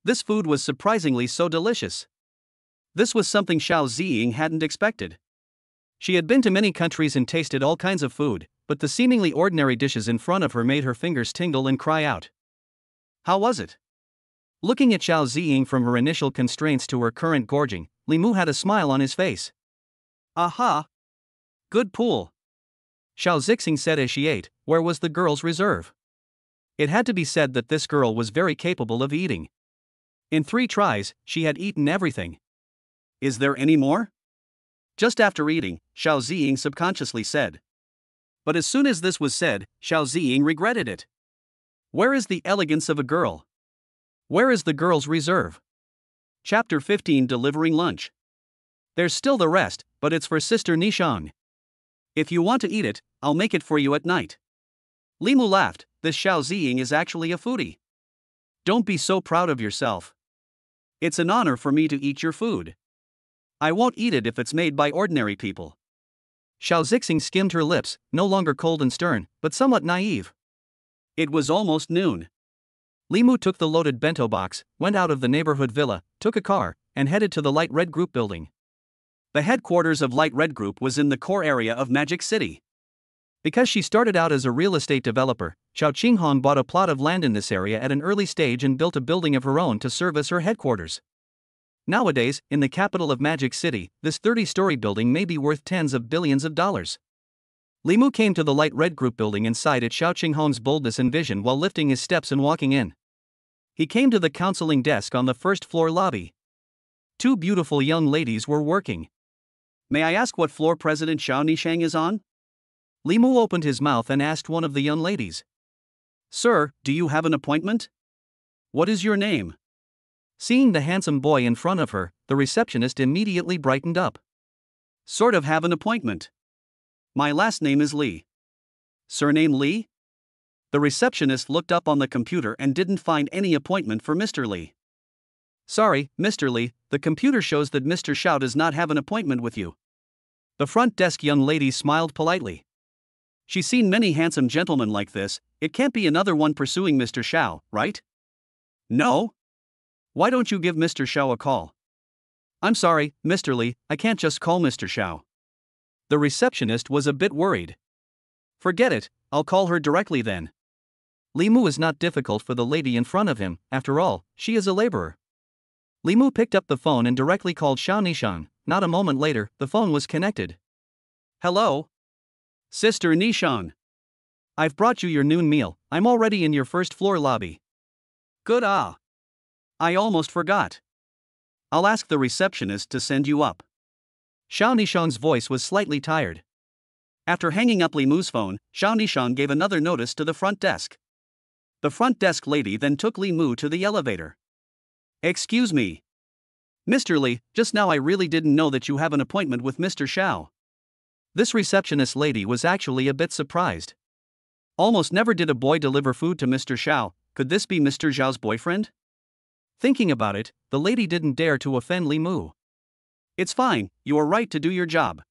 This food was surprisingly so delicious. This was something Xiao Ziying hadn't expected. She had been to many countries and tasted all kinds of food, but the seemingly ordinary dishes in front of her made her fingers tingle and cry out. How was it? Looking at Xiao Ziying from her initial constraints to her current gorging, Li Mu had a smile on his face. Aha! Good pool. Xiao Zixing said as she ate. Where was the girl's reserve? It had to be said that this girl was very capable of eating. In 3 tries, she had eaten everything. Is there any more? Just after eating, Xiao Ziying subconsciously said. But as soon as this was said, Xiao Ziying regretted it. Where is the elegance of a girl? Where is the girl's reserve? Chapter 15 Delivering Lunch. There's still the rest, but it's for Sister Nishang. If you want to eat it, I'll make it for you at night. Li Mu laughed. This Xiao Ziying is actually a foodie. Don't be so proud of yourself. It's an honor for me to eat your food. I won't eat it if it's made by ordinary people. Xiao Zixing skimmed her lips, no longer cold and stern, but somewhat naive. It was almost noon. Li Mu took the loaded bento box, went out of the neighborhood villa, took a car, and headed to the light red group building. The headquarters of Light Red Group was in the core area of Magic City. Because she started out as a real estate developer, Xiao Qinghong bought a plot of land in this area at an early stage and built a building of her own to serve as her headquarters. Nowadays, in the capital of Magic City, this 30-story building may be worth tens of billions of dollars. Li Mu came to the Light Red Group building and sighed at Xiao Qinghong's boldness and vision while lifting his steps and walking in. He came to the counseling desk on the first-floor lobby. Two beautiful young ladies were working. May I ask what floor President Xiao Nishang is on? Li Mu opened his mouth and asked one of the young ladies. Sir, do you have an appointment? What is your name? Seeing the handsome boy in front of her, the receptionist immediately brightened up. Sort of have an appointment. My last name is Li. Surname Li? The receptionist looked up on the computer and didn't find any appointment for Mr. Li. Sorry, Mr. Li, the computer shows that Mr. Xiao does not have an appointment with you. The front desk young lady smiled politely. She's seen many handsome gentlemen like this, it can't be another one pursuing Mr. Xiao, right? No? Why don't you give Mr. Xiao a call? I'm sorry, Mr. Li, I can't just call Mr. Xiao. The receptionist was a bit worried. Forget it, I'll call her directly then. Li Mu is not difficult for the lady in front of him, after all, she is a laborer. Li Mu picked up the phone and directly called Xiao Nishang. Not a moment later, the phone was connected. Hello? Sister Nishang. I've brought you your noon meal, I'm already in your first-floor lobby. Good I almost forgot. I'll ask the receptionist to send you up. Xiao Nishang's voice was slightly tired. After hanging up Li Mu's phone, Xiao Nishang gave another notice to the front desk. The front desk lady then took Li Mu to the elevator. Excuse me. Mr. Li, just now I really didn't know that you have an appointment with Mr. Xiao. This receptionist lady was actually a bit surprised. Almost never did a boy deliver food to Mr. Xiao, could this be Mr. Xiao's boyfriend? Thinking about it, the lady didn't dare to offend Li Mu. It's fine, you are right to do your job.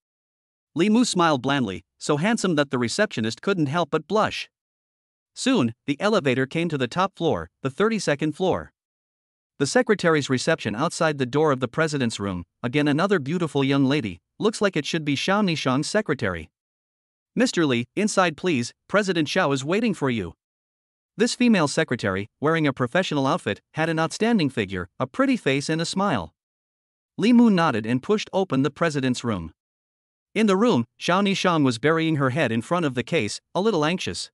Li Mu smiled blandly, so handsome that the receptionist couldn't help but blush. Soon, the elevator came to the top floor, the 32nd floor. The secretary's reception outside the door of the president's room, again another beautiful young lady, looks like it should be Xiao Nishang's secretary. Mr. Li, inside please, President Xiao is waiting for you. This female secretary, wearing a professional outfit, had an outstanding figure, a pretty face and a smile. Li Mu nodded and pushed open the president's room. In the room, Xiao Nishang was burying her head in front of the case, a little anxious.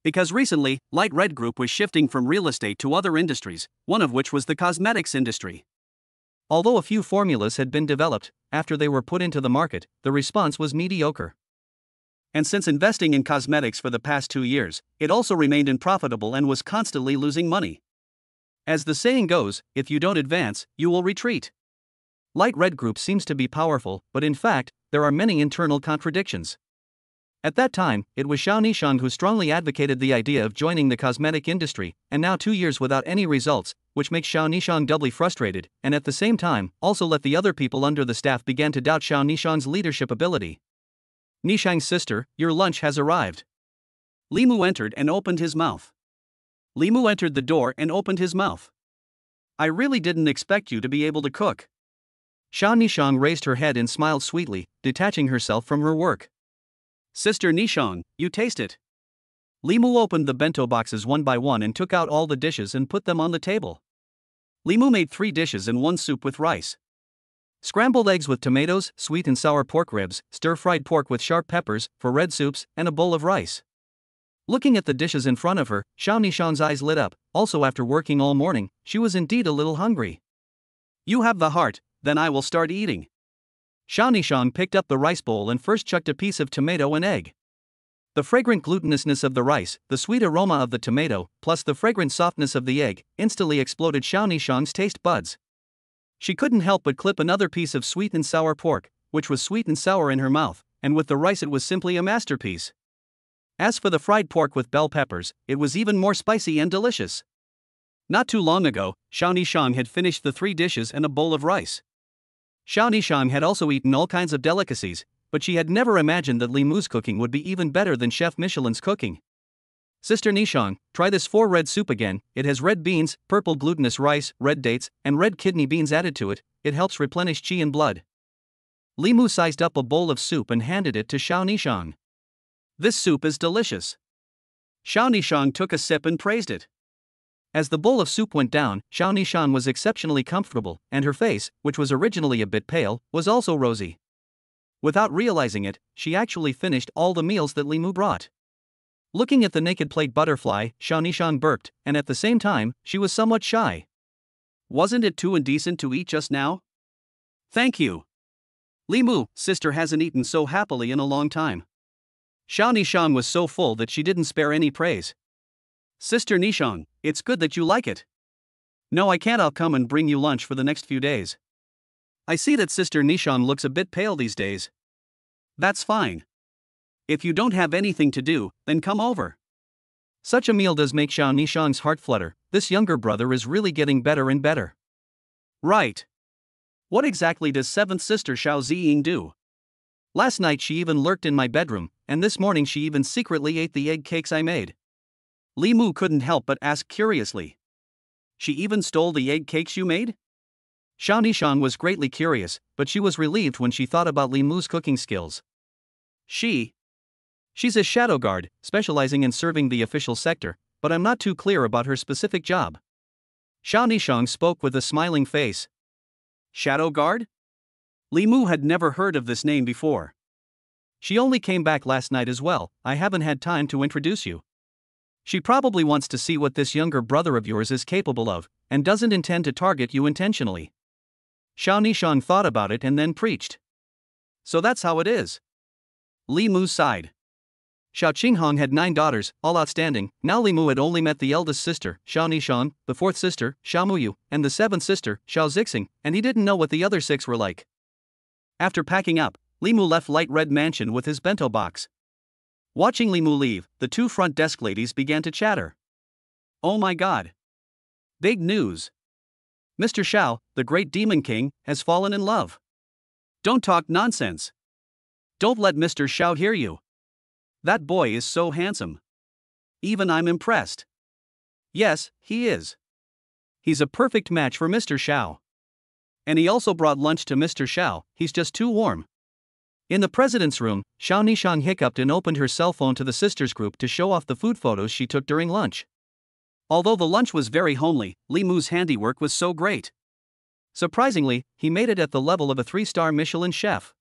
Because recently, Light Red Group was shifting from real estate to other industries, one of which was the cosmetics industry. Although a few formulas had been developed, after they were put into the market, the response was mediocre. And since investing in cosmetics for the past 2 years, it also remained unprofitable and was constantly losing money. As the saying goes, if you don't advance, you will retreat. Light Red Group seems to be powerful, but in fact, there are many internal contradictions. At that time, it was Xiao Nishang who strongly advocated the idea of joining the cosmetic industry, and now 2 years without any results, which makes Xiao Nishang doubly frustrated, and at the same time, also let the other people under the staff begin to doubt Xiao Nishang's leadership ability. Nishang's sister, your lunch has arrived. Li Mu entered and opened his mouth. Li Mu entered the door and opened his mouth. I really didn't expect you to be able to cook. Xiao Nishang raised her head and smiled sweetly, detaching herself from her work. Sister Nishang, you taste it. Li Mu opened the bento boxes one by one and took out all the dishes and put them on the table. Li Mu made 3 dishes and 1 soup with rice. Scrambled eggs with tomatoes, sweet and sour pork ribs, stir-fried pork with sharp peppers, for red soups, and a bowl of rice. Looking at the dishes in front of her, Xiao Nishang's eyes lit up. Also, after working all morning, she was indeed a little hungry. You have the heart, then I will start eating. Xiao Nishang picked up the rice bowl and first chucked a piece of tomato and egg. The fragrant glutinousness of the rice, the sweet aroma of the tomato, plus the fragrant softness of the egg, instantly exploded Xiao Nishang's taste buds. She couldn't help but clip another piece of sweet and sour pork, which was sweet and sour in her mouth, and with the rice it was simply a masterpiece. As for the fried pork with bell peppers, it was even more spicy and delicious. Not too long ago, Xiao Nishang had finished the 3 dishes and a bowl of rice. Xiao Nishang had also eaten all kinds of delicacies, but she had never imagined that Li Mu's cooking would be even better than Chef Michelin's cooking. Sister Nishang, try this 4 red soup again. It has red beans, purple glutinous rice, red dates, and red kidney beans added to it. It helps replenish qi and blood. Li Mu sized up a bowl of soup and handed it to Xiao Nishang. This soup is delicious. Xiao Nishang took a sip and praised it. As the bowl of soup went down, Xiao Nishan was exceptionally comfortable, and her face, which was originally a bit pale, was also rosy. Without realizing it, she actually finished all the meals that Li Mu brought. Looking at the naked plate butterfly, Xiao Nishan burped, and at the same time, she was somewhat shy. Wasn't it too indecent to eat just now? Thank you. Li Mu, sister hasn't eaten so happily in a long time. Xiao Nishang was so full that she didn't spare any praise. Sister Nishang, it's good that you like it. No, I can't. I'll come and bring you lunch for the next few days. I see that Sister Nishang looks a bit pale these days. That's fine. If you don't have anything to do, then come over. Such a meal does make Xiao Nishang's heart flutter. This younger brother is really getting better and better. Right. What exactly does 7th sister Xiao Ziying do? Last night she even lurked in my bedroom, and this morning she even secretly ate the egg cakes I made. Li Mu couldn't help but ask curiously. She even stole the egg cakes you made? Xiao Nishang was greatly curious, but she was relieved when she thought about Li Mu's cooking skills. She's a shadow guard, specializing in serving the official sector, but I'm not too clear about her specific job. Xiao Nishang spoke with a smiling face. Shadow guard? Li Mu had never heard of this name before. She only came back last night as well. I haven't had time to introduce you. She probably wants to see what this younger brother of yours is capable of, and doesn't intend to target you intentionally. Xiao Nishang thought about it and then preached. So that's how it is. Li Mu sighed. Xiao Qinghong had 9 daughters, all outstanding. Now Li Mu had only met the eldest sister, Xiao Nishang, the 4th sister, Xiao Muyu, and the 7th sister, Xiao Zixing, and he didn't know what the other 6 were like. After packing up, Li Mu left Light Red Mansion with his bento box. Watching Li Mu leave, the 2 front desk ladies began to chatter. Oh my god. Big news. Mr. Xiao, the great demon king, has fallen in love. Don't talk nonsense. Don't let Mr. Xiao hear you. That boy is so handsome. Even I'm impressed. Yes, he is. He's a perfect match for Mr. Xiao. And he also brought lunch to Mr. Xiao. He's just too warm. In the president's room, Xiao Nishang hiccuped and opened her cell phone to the sisters group to show off the food photos she took during lunch. Although the lunch was very homely, Li Mu's handiwork was so great. Surprisingly, he made it at the level of a 3-star Michelin chef.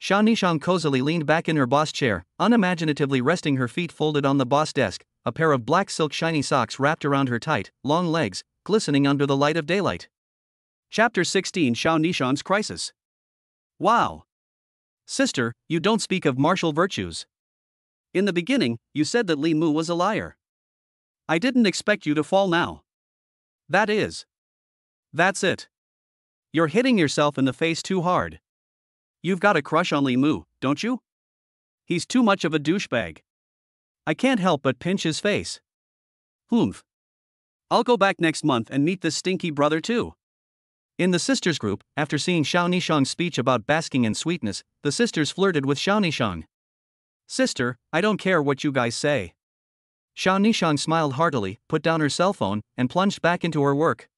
Xiao Nishang cozily leaned back in her boss chair, unimaginatively resting her feet folded on the boss desk, a pair of black silk shiny socks wrapped around her tight, long legs, glistening under the light of daylight. Chapter 16 Xiao Nishang's Crisis. Wow. Sister, you don't speak of martial virtues. In the beginning, you said that Li Mu was a liar. I didn't expect you to fall now. That's it. You're hitting yourself in the face too hard. You've got a crush on Li Mu, don't you? He's too much of a douchebag. I can't help but pinch his face. Humph. I'll go back next month and meet this stinky brother too. In the sisters group, after seeing Xiao Nishang's speech about basking in sweetness, the sisters flirted with Xiao Nishang. Sister, I don't care what you guys say. Xiao Nishang smiled heartily, put down her cell phone, and plunged back into her work.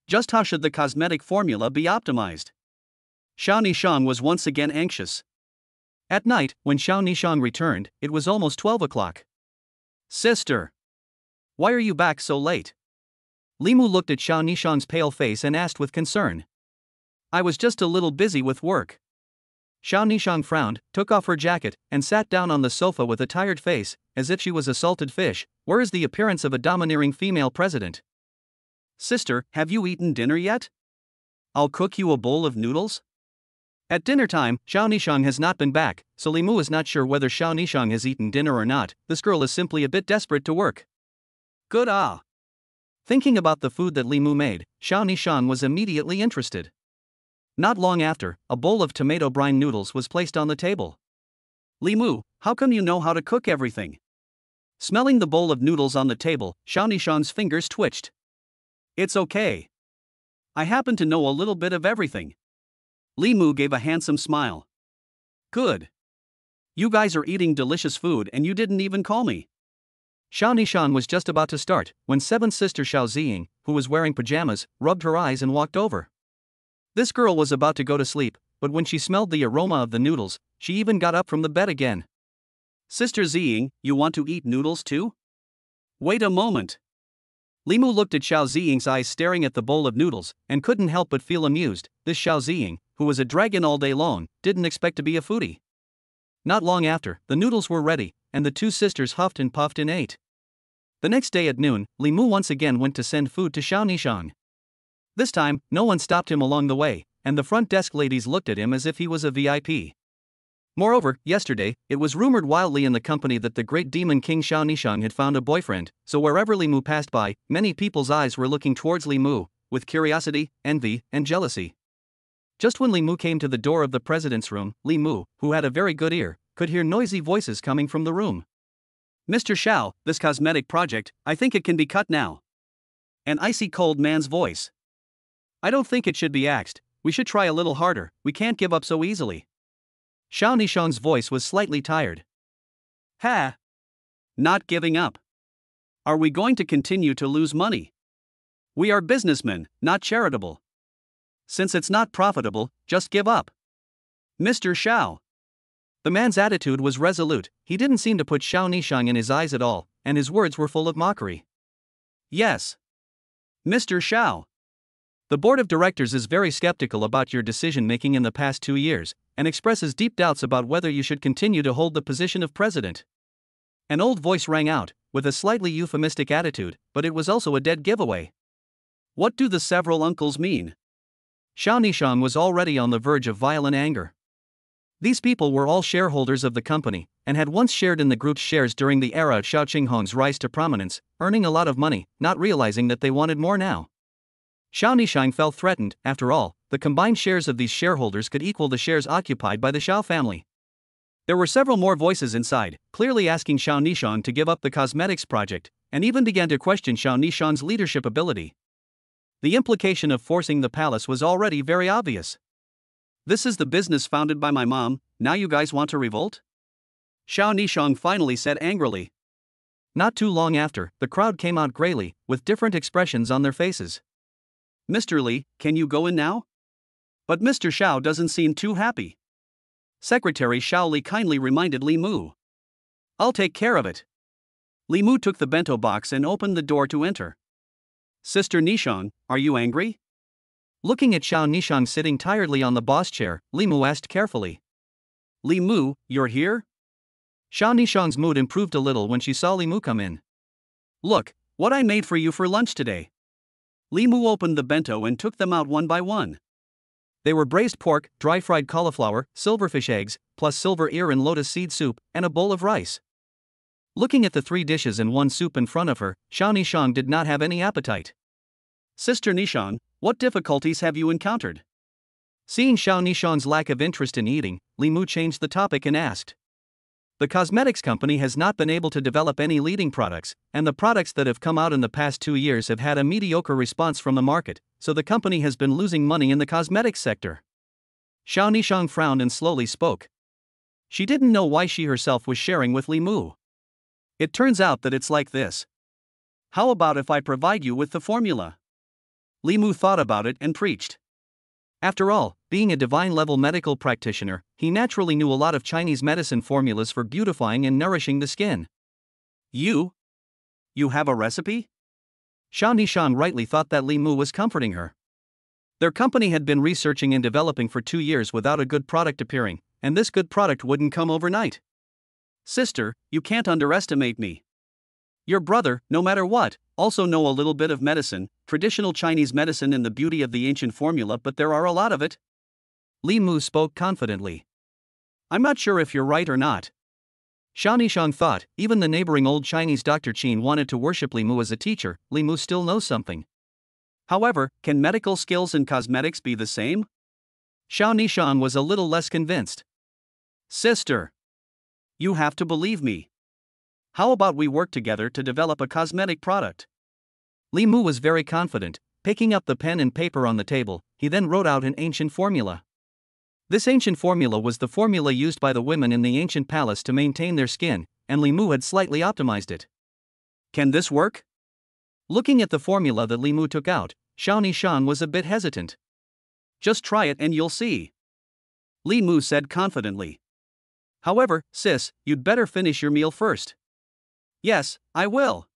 Just how should the cosmetic formula be optimized? Xiao Nishang was once again anxious. At night, when Xiao Nishang returned, it was almost 12 o'clock. Sister, why are you back so late? Li Mu looked at Xiao Nishang's pale face and asked with concern. I was just a little busy with work. Xiao Nishang frowned, took off her jacket, and sat down on the sofa with a tired face, as if she was a salted fish. Where is the appearance of a domineering female president? Sister, have you eaten dinner yet? I'll cook you a bowl of noodles. At dinner time, Xiao Nishang has not been back, so Li Mu is not sure whether Xiao Nishang has eaten dinner or not. This girl is simply a bit desperate to work. Good ah. Thinking about the food that Li Mu made, Xiao Nishang was immediately interested. Not long after, a bowl of tomato brine noodles was placed on the table. Li Mu, how come you know how to cook everything? Smelling the bowl of noodles on the table, Xiao Nishang's fingers twitched. It's okay. I happen to know a little bit of everything. Li Mu gave a handsome smile. Good. You guys are eating delicious food and you didn't even call me. Xiao Nishang was just about to start, when 7th sister Xiao Ziying, who was wearing pajamas, rubbed her eyes and walked over. This girl was about to go to sleep, but when she smelled the aroma of the noodles, she even got up from the bed again. Sister Ziying, you want to eat noodles too? Wait a moment. Li Mu looked at Xiao Ziying's eyes staring at the bowl of noodles, and couldn't help but feel amused. This Xiao Ziying, who was a dragon all day long, didn't expect to be a foodie. Not long after, the noodles were ready, and the two sisters huffed and puffed and ate. The next day at noon, Li Mu once again went to send food to Xiao Nishang. This time, no one stopped him along the way, and the front desk ladies looked at him as if he was a VIP. Moreover, yesterday, it was rumored wildly in the company that the great demon king Xiao Nishang had found a boyfriend, so wherever Li Mu passed by, many people's eyes were looking towards Li Mu, with curiosity, envy, and jealousy. Just when Li Mu came to the door of the president's room, Li Mu, who had a very good ear, could hear noisy voices coming from the room. Mr. Xiao, this cosmetic project, I think it can be cut now. An icy cold man's voice. I don't think it should be axed, we should try a little harder, we can't give up so easily. Xiao Nishang's voice was slightly tired. Ha! Not giving up. Are we going to continue to lose money? We are businessmen, not charitable. Since it's not profitable, just give up. Mr. Xiao. The man's attitude was resolute, he didn't seem to put Xiao Nishang in his eyes at all, and his words were full of mockery. Yes. Mr. Xiao. The board of directors is very skeptical about your decision-making in the past 2 years, and expresses deep doubts about whether you should continue to hold the position of president. An old voice rang out, with a slightly euphemistic attitude, but it was also a dead giveaway. What do the several uncles mean? Xiao Nishang was already on the verge of violent anger. These people were all shareholders of the company, and had once shared in the group's shares during the era of Xiao Qinghong's rise to prominence, earning a lot of money, not realizing that they wanted more now. Xiao Nishang felt threatened. After all, the combined shares of these shareholders could equal the shares occupied by the Xiao family. There were several more voices inside, clearly asking Xiao Nishang to give up the cosmetics project, and even began to question Xiao Nishang's leadership ability. The implication of forcing the palace was already very obvious. This is the business founded by my mom, now you guys want to revolt? Xiao Nishang finally said angrily. Not too long after, the crowd came out grayly, with different expressions on their faces. Mr. Li, can you go in now? But Mr. Xiao doesn't seem too happy. Secretary Xiao Li kindly reminded Li Mu. I'll take care of it. Li Mu took the bento box and opened the door to enter. Sister Nishang, are you angry? Looking at Xiao Nishang sitting tiredly on the boss chair, Li Mu asked carefully. Li Mu, you're here? Xiao Nishang's mood improved a little when she saw Li Mu come in. Look, what I made for you for lunch today. Li Mu opened the bento and took them out one by one. They were braised pork, dry-fried cauliflower, silverfish eggs, plus silver ear and lotus seed soup, and a bowl of rice. Looking at the 3 dishes and 1 soup in front of her, Xiao Nishang did not have any appetite. Sister Nishang, what difficulties have you encountered? Seeing Xiao Nishang's lack of interest in eating, Li Mu changed the topic and asked. The cosmetics company has not been able to develop any leading products, and the products that have come out in the past 2 years have had a mediocre response from the market, so the company has been losing money in the cosmetics sector. Xiao Nishang frowned and slowly spoke. She didn't know why she herself was sharing with Li Mu. It turns out that it's like this. How about if I provide you with the formula? Li Mu thought about it and preached. After all, being a divine-level medical practitioner, he naturally knew a lot of Chinese medicine formulas for beautifying and nourishing the skin. You have a recipe? Xiao Nishang rightly thought that Li Mu was comforting her. Their company had been researching and developing for 2 years without a good product appearing, and this good product wouldn't come overnight. Sister, you can't underestimate me. Your brother, no matter what, also know a little bit of medicine, traditional Chinese medicine and the beauty of the ancient formula, but there are a lot of it. Li Mu spoke confidently. I'm not sure if you're right or not. Xiao Nishang thought, even the neighboring old Chinese Dr. Qin wanted to worship Li Mu as a teacher, Li Mu still knows something. However, can medical skills and cosmetics be the same? Xiao Nishang was a little less convinced. Sister, you have to believe me. How about we work together to develop a cosmetic product? Li Mu was very confident. Picking up the pen and paper on the table, he then wrote out an ancient formula. This ancient formula was the formula used by the women in the ancient palace to maintain their skin, and Li Mu had slightly optimized it. Can this work? Looking at the formula that Li Mu took out, Xiao Nishang was a bit hesitant. Just try it and you'll see. Li Mu said confidently. However, sis, you'd better finish your meal first. Yes, I will.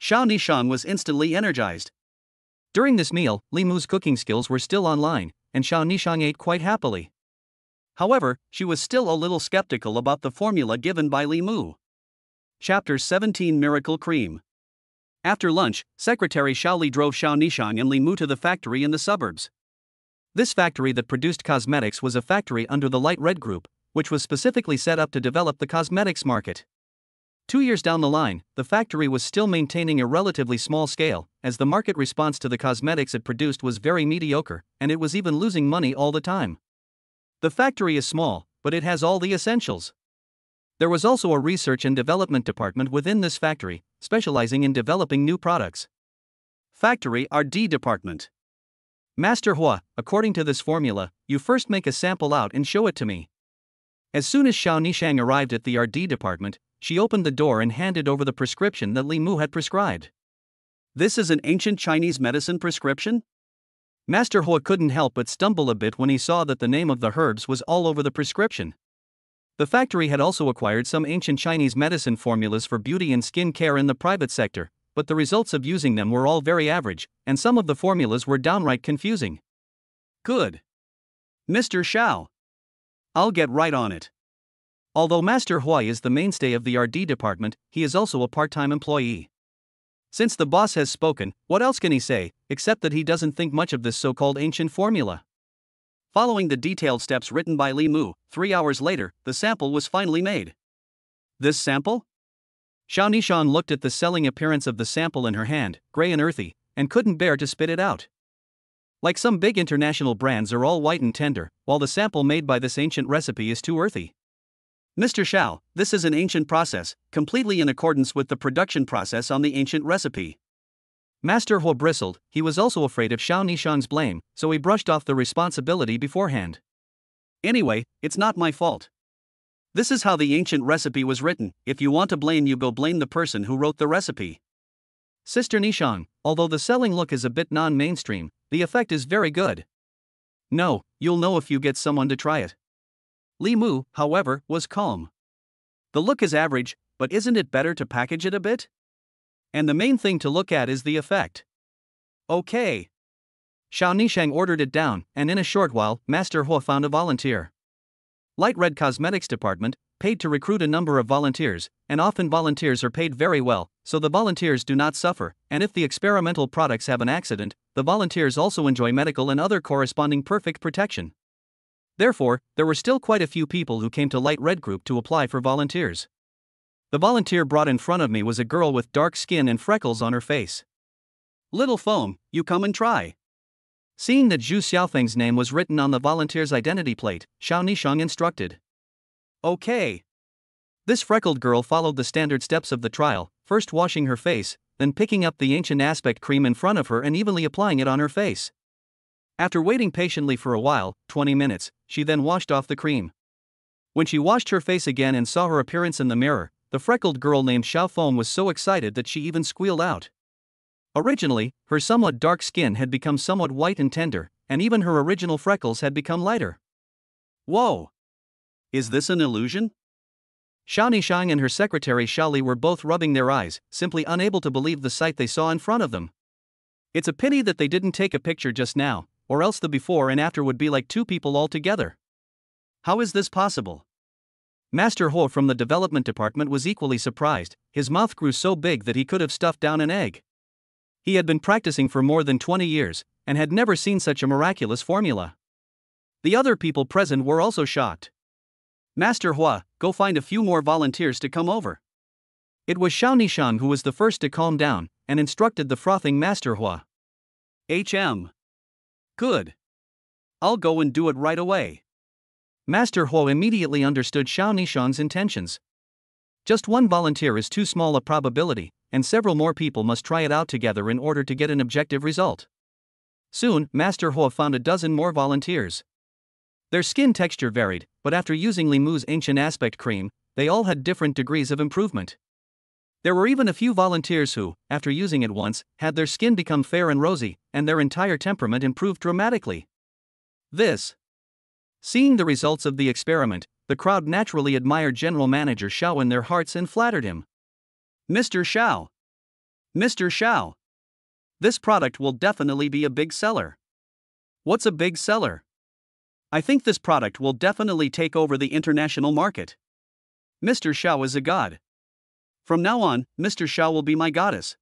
Xiao Nishang was instantly energized. During this meal, Li Mu's cooking skills were still online, and Xiao Nishang ate quite happily. However, she was still a little skeptical about the formula given by Li Mu. Chapter 17 Miracle Cream. After lunch, Secretary Xiao Li drove Xiao Nishang and Li Mu to the factory in the suburbs. This factory that produced cosmetics was a factory under the Light Red Group, which was specifically set up to develop the cosmetics market. 2 years down the line, the factory was still maintaining a relatively small scale, as the market response to the cosmetics it produced was very mediocre, and it was even losing money all the time. The factory is small, but it has all the essentials. There was also a research and development department within this factory, specializing in developing new products. Factory R&D department. Master Hua, according to this formula, you first make a sample out and show it to me. As soon as Xiao Nishang arrived at the R&D department, she opened the door and handed over the prescription that Li Mu had prescribed. This is an ancient Chinese medicine prescription? Master Hua couldn't help but stumble a bit when he saw that the name of the herbs was all over the prescription. The factory had also acquired some ancient Chinese medicine formulas for beauty and skin care in the private sector, but the results of using them were all very average, and some of the formulas were downright confusing. Good. Mr. Xiao. I'll get right on it. Although Master Hua is the mainstay of the R&D department, he is also a part-time employee. Since the boss has spoken, what else can he say, except that he doesn't think much of this so-called ancient formula? Following the detailed steps written by Li Mu, 3 hours later, the sample was finally made. This sample? Xiao Nishang looked at the selling appearance of the sample in her hand, gray and earthy, and couldn't bear to spit it out. Like some big international brands are all white and tender, while the sample made by this ancient recipe is too earthy. Mr. Xiao, this is an ancient process, completely in accordance with the production process on the ancient recipe. Master Hua bristled. He was also afraid of Xiao Nishang's blame, so he brushed off the responsibility beforehand. Anyway, it's not my fault. This is how the ancient recipe was written. If you want to blame, you go blame the person who wrote the recipe. Sister Nishang, although the selling look is a bit non-mainstream, the effect is very good. No, you'll know if you get someone to try it. Li Mu, however, was calm. The look is average, but isn't it better to package it a bit? And the main thing to look at is the effect. Okay. Xiao Nishang ordered it down, and in a short while, Master Hua found a volunteer. Light Red Cosmetics Department paid to recruit a number of volunteers, and often volunteers are paid very well, so the volunteers do not suffer, and if the experimental products have an accident, the volunteers also enjoy medical and other corresponding perfect protection. Therefore, there were still quite a few people who came to Light Red Group to apply for volunteers. The volunteer brought in front of me was a girl with dark skin and freckles on her face. Little Foam, you come and try. Seeing that Zhu Xiaofeng's name was written on the volunteer's identity plate, Xiao Nishang instructed. Okay. This freckled girl followed the standard steps of the trial, first washing her face, then picking up the ancient aspect cream in front of her and evenly applying it on her face. After waiting patiently for a while, 20 minutes, she then washed off the cream. When she washed her face again and saw her appearance in the mirror, the freckled girl named Xiao Foam was so excited that she even squealed out. Originally, her somewhat dark skin had become somewhat white and tender, and even her original freckles had become lighter. Whoa! Is this an illusion? Xiao Nishang and her secretary Xiao Li were both rubbing their eyes, simply unable to believe the sight they saw in front of them. It's a pity that they didn't take a picture just now, or else the before and after would be like two people altogether. How is this possible? Master Hua from the development department was equally surprised. His mouth grew so big that he could have stuffed down an egg. He had been practicing for more than 20 years, and had never seen such a miraculous formula. The other people present were also shocked. Master Hua, go find a few more volunteers to come over. It was Xiao Nishang who was the first to calm down, and instructed the frothing Master Hua. Good. I'll go and do it right away. Master Hua immediately understood Xiao Nishang's intentions. Just one volunteer is too small a probability, and several more people must try it out together in order to get an objective result. Soon, Master Hua found a dozen more volunteers. Their skin texture varied, but after using Li Mu's ancient aspect cream, they all had different degrees of improvement. There were even a few volunteers who, after using it once, had their skin become fair and rosy, and their entire temperament improved dramatically. This Seeing the results of the experiment, the crowd naturally admired General Manager Xiao in their hearts and flattered him. Mr. Xiao. Mr. Xiao. This product will definitely be a big seller. What's a big seller? I think this product will definitely take over the international market. Mr. Xiao is a god. From now on, Mr. Xiao will be my goddess.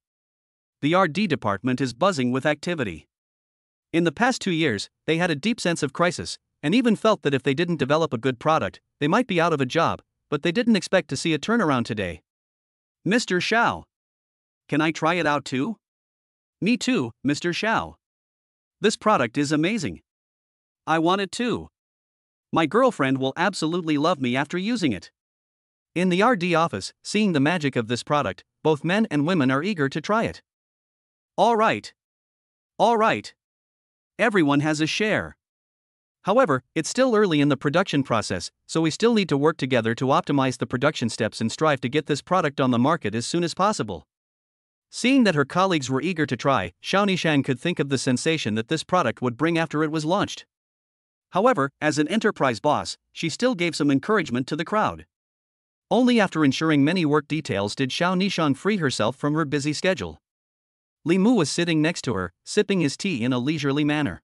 The R&D department is buzzing with activity. In the past 2 years, they had a deep sense of crisis, and even felt that if they didn't develop a good product, they might be out of a job, but they didn't expect to see a turnaround today. Mr. Xiao. Can I try it out too? Me too, Mr. Xiao. This product is amazing. I want it too. My girlfriend will absolutely love me after using it. In the R&D office, seeing the magic of this product, both men and women are eager to try it. All right. All right. Everyone has a share. However, it's still early in the production process, so we still need to work together to optimize the production steps and strive to get this product on the market as soon as possible. Seeing that her colleagues were eager to try, Xiao Nishang could think of the sensation that this product would bring after it was launched. However, as an enterprise boss, she still gave some encouragement to the crowd. Only after ensuring many work details did Xiao Nishang free herself from her busy schedule. Li Mu was sitting next to her, sipping his tea in a leisurely manner.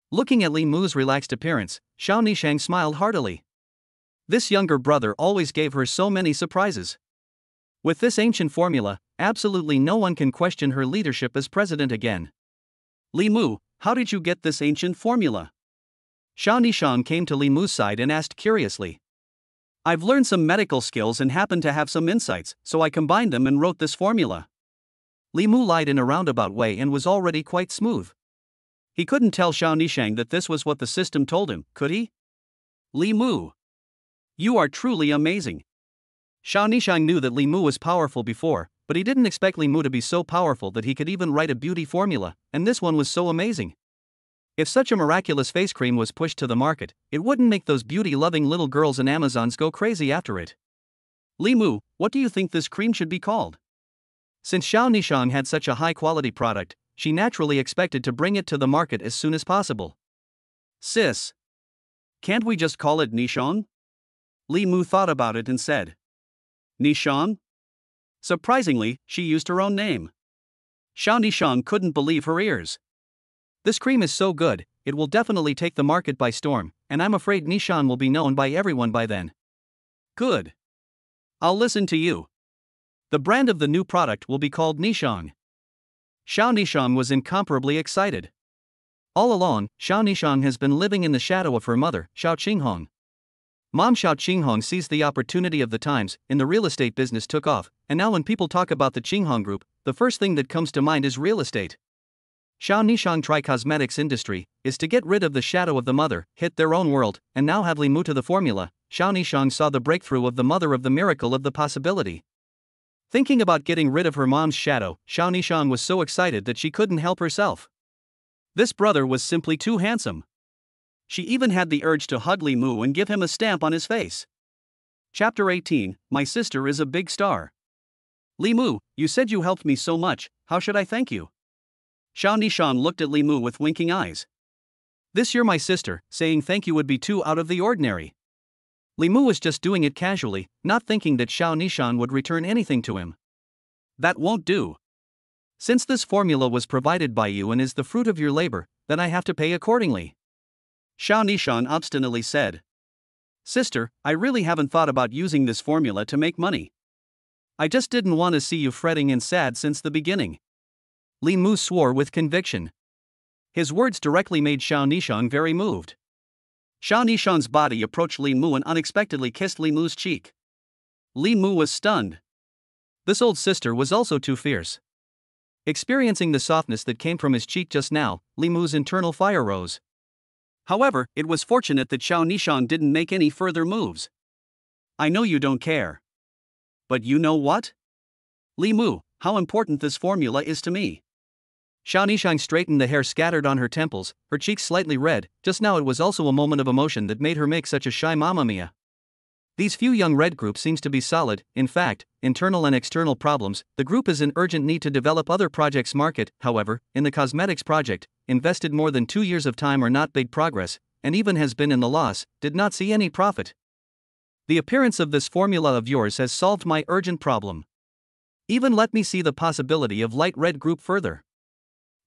Looking at Li Mu's relaxed appearance, Xiao Nishang smiled heartily. This younger brother always gave her so many surprises. With this ancient formula, absolutely no one can question her leadership as president again. Li Mu, how did you get this ancient formula? Xiao Nishang came to Li Mu's side and asked curiously. I've learned some medical skills and happen to have some insights, so I combined them and wrote this formula. Li Mu lied in a roundabout way and was already quite smooth. He couldn't tell Xiao Nishang that this was what the system told him, could he? Li Mu. You are truly amazing. Xiao Nishang knew that Li Mu was powerful before, but he didn't expect Li Mu to be so powerful that he could even write a beauty formula, and this one was so amazing. If such a miraculous face cream was pushed to the market, it wouldn't make those beauty-loving little girls and Amazons go crazy after it. Li Mu, what do you think this cream should be called? Since Xiao Nishang had such a high-quality product, she naturally expected to bring it to the market as soon as possible. Sis. Can't we just call it Nishang? Li Mu thought about it and said. Nishang? Surprisingly, she used her own name. Xiao Nishang couldn't believe her ears. This cream is so good, it will definitely take the market by storm, and I'm afraid Nishang will be known by everyone by then. Good. I'll listen to you. The brand of the new product will be called Nishang. Xiao Nishang was incomparably excited. All along, Xiao Nishang has been living in the shadow of her mother, Xiao Qinghong. Mom Xiao Qinghong seized the opportunity of the times, in the real estate business took off, and now when people talk about the Qinghong Group, the first thing that comes to mind is real estate. Xiao Nishang Tri Cosmetics Industry is to get rid of the shadow of the mother, hit their own world, and now have Li Mu to the formula. Xiao Nishang saw the breakthrough of the mother of the miracle of the possibility. Thinking about getting rid of her mom's shadow, Xiao Nishang was so excited that she couldn't help herself. This brother was simply too handsome. She even had the urge to hug Li Mu and give him a stamp on his face. Chapter 18, My Sister is a Big Star. Li Mu, you said you helped me so much, how should I thank you? Xiao Nishang looked at Li Mu with winking eyes. This you're my sister, saying thank you would be too out of the ordinary. Li Mu was just doing it casually, not thinking that Xiao Nishang would return anything to him. That won't do. Since this formula was provided by you and is the fruit of your labor, then I have to pay accordingly. Xiao Nishang obstinately said. Sister, I really haven't thought about using this formula to make money. I just didn't want to see you fretting and sad since the beginning. Li Mu swore with conviction. His words directly made Xiao Nishang very moved. Xiao Nishang's body approached Li Mu and unexpectedly kissed Li Mu's cheek. Li Mu was stunned. This old sister was also too fierce. Experiencing the softness that came from his cheek just now, Li Mu's internal fire rose. However, it was fortunate that Xiao Nishang didn't make any further moves. I know you don't care. But you know what? Li Mu, how important this formula is to me. Xiao Nishang straightened the hair scattered on her temples, her cheeks slightly red. Just now it was also a moment of emotion that made her make such a shy Mamma Mia. These few young red group seems to be solid. In fact, internal and external problems, the group is in urgent need to develop other projects market. However, in the cosmetics project, invested more than 2 years of time or not big progress. and even has been in the loss, did not see any profit. The appearance of this formula of yours has solved my urgent problem. Even let me see the possibility of light red group further.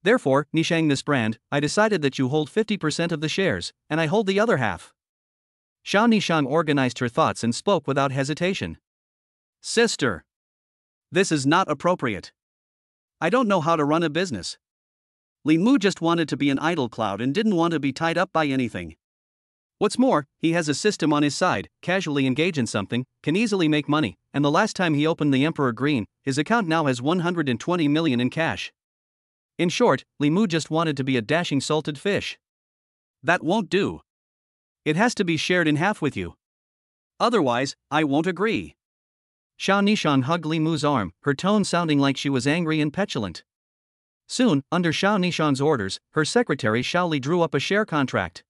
Therefore, Nishang this brand, I decided that you hold 50% of the shares, and I hold the other half. Xiao Nishang organized her thoughts and spoke without hesitation. Sister. This is not appropriate. I don't know how to run a business. Li Mu just wanted to be an idle cloud and didn't want to be tied up by anything. What's more, he has a system on his side, casually engage in something, can easily make money, and the last time he opened the Emperor Green, his account now has 120 million in cash. In short, Li Mu just wanted to be a dashing salted fish. That won't do. It has to be shared in half with you. Otherwise, I won't agree. Xiao Nishang hugged Li Mu's arm, her tone sounding like she was angry and petulant. Soon, under Xiao Nishang's orders, her secretary Xiao Li drew up a share contract.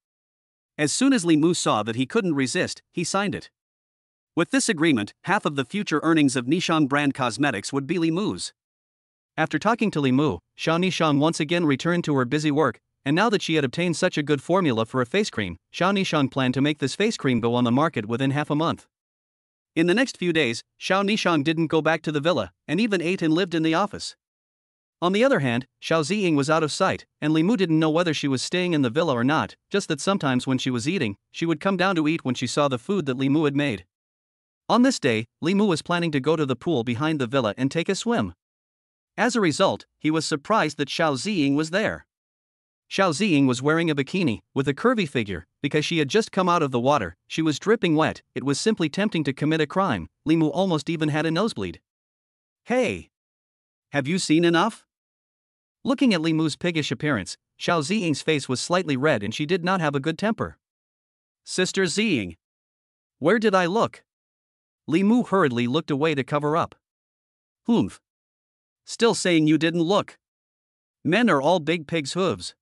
As soon as Li Mu saw that he couldn't resist, he signed it. With this agreement, half of the future earnings of Nishang brand cosmetics would be Li Mu's. After talking to Li Mu, Xiao Nishang once again returned to her busy work, and now that she had obtained such a good formula for a face cream, Xiao Nishang planned to make this face cream go on the market within half a month. In the next few days, Xiao Nishang didn't go back to the villa, and even ate and lived in the office. On the other hand, Xiao Ziying was out of sight, and Li Mu didn't know whether she was staying in the villa or not, just that sometimes when she was eating, she would come down to eat when she saw the food that Li Mu had made. On this day, Li Mu was planning to go to the pool behind the villa and take a swim. As a result, he was surprised that Xiao Ziying was there. Xiao Ziying was wearing a bikini, with a curvy figure, because she had just come out of the water, she was dripping wet, it was simply tempting to commit a crime, Li Mu almost even had a nosebleed. Hey! Have you seen enough? Looking at Li Mu's piggish appearance, Xiao Ziying's face was slightly red and she did not have a good temper. Sister Ziying. Where did I look? Li Mu hurriedly looked away to cover up. Humph. Still saying you didn't look. Men are all big pig's hooves.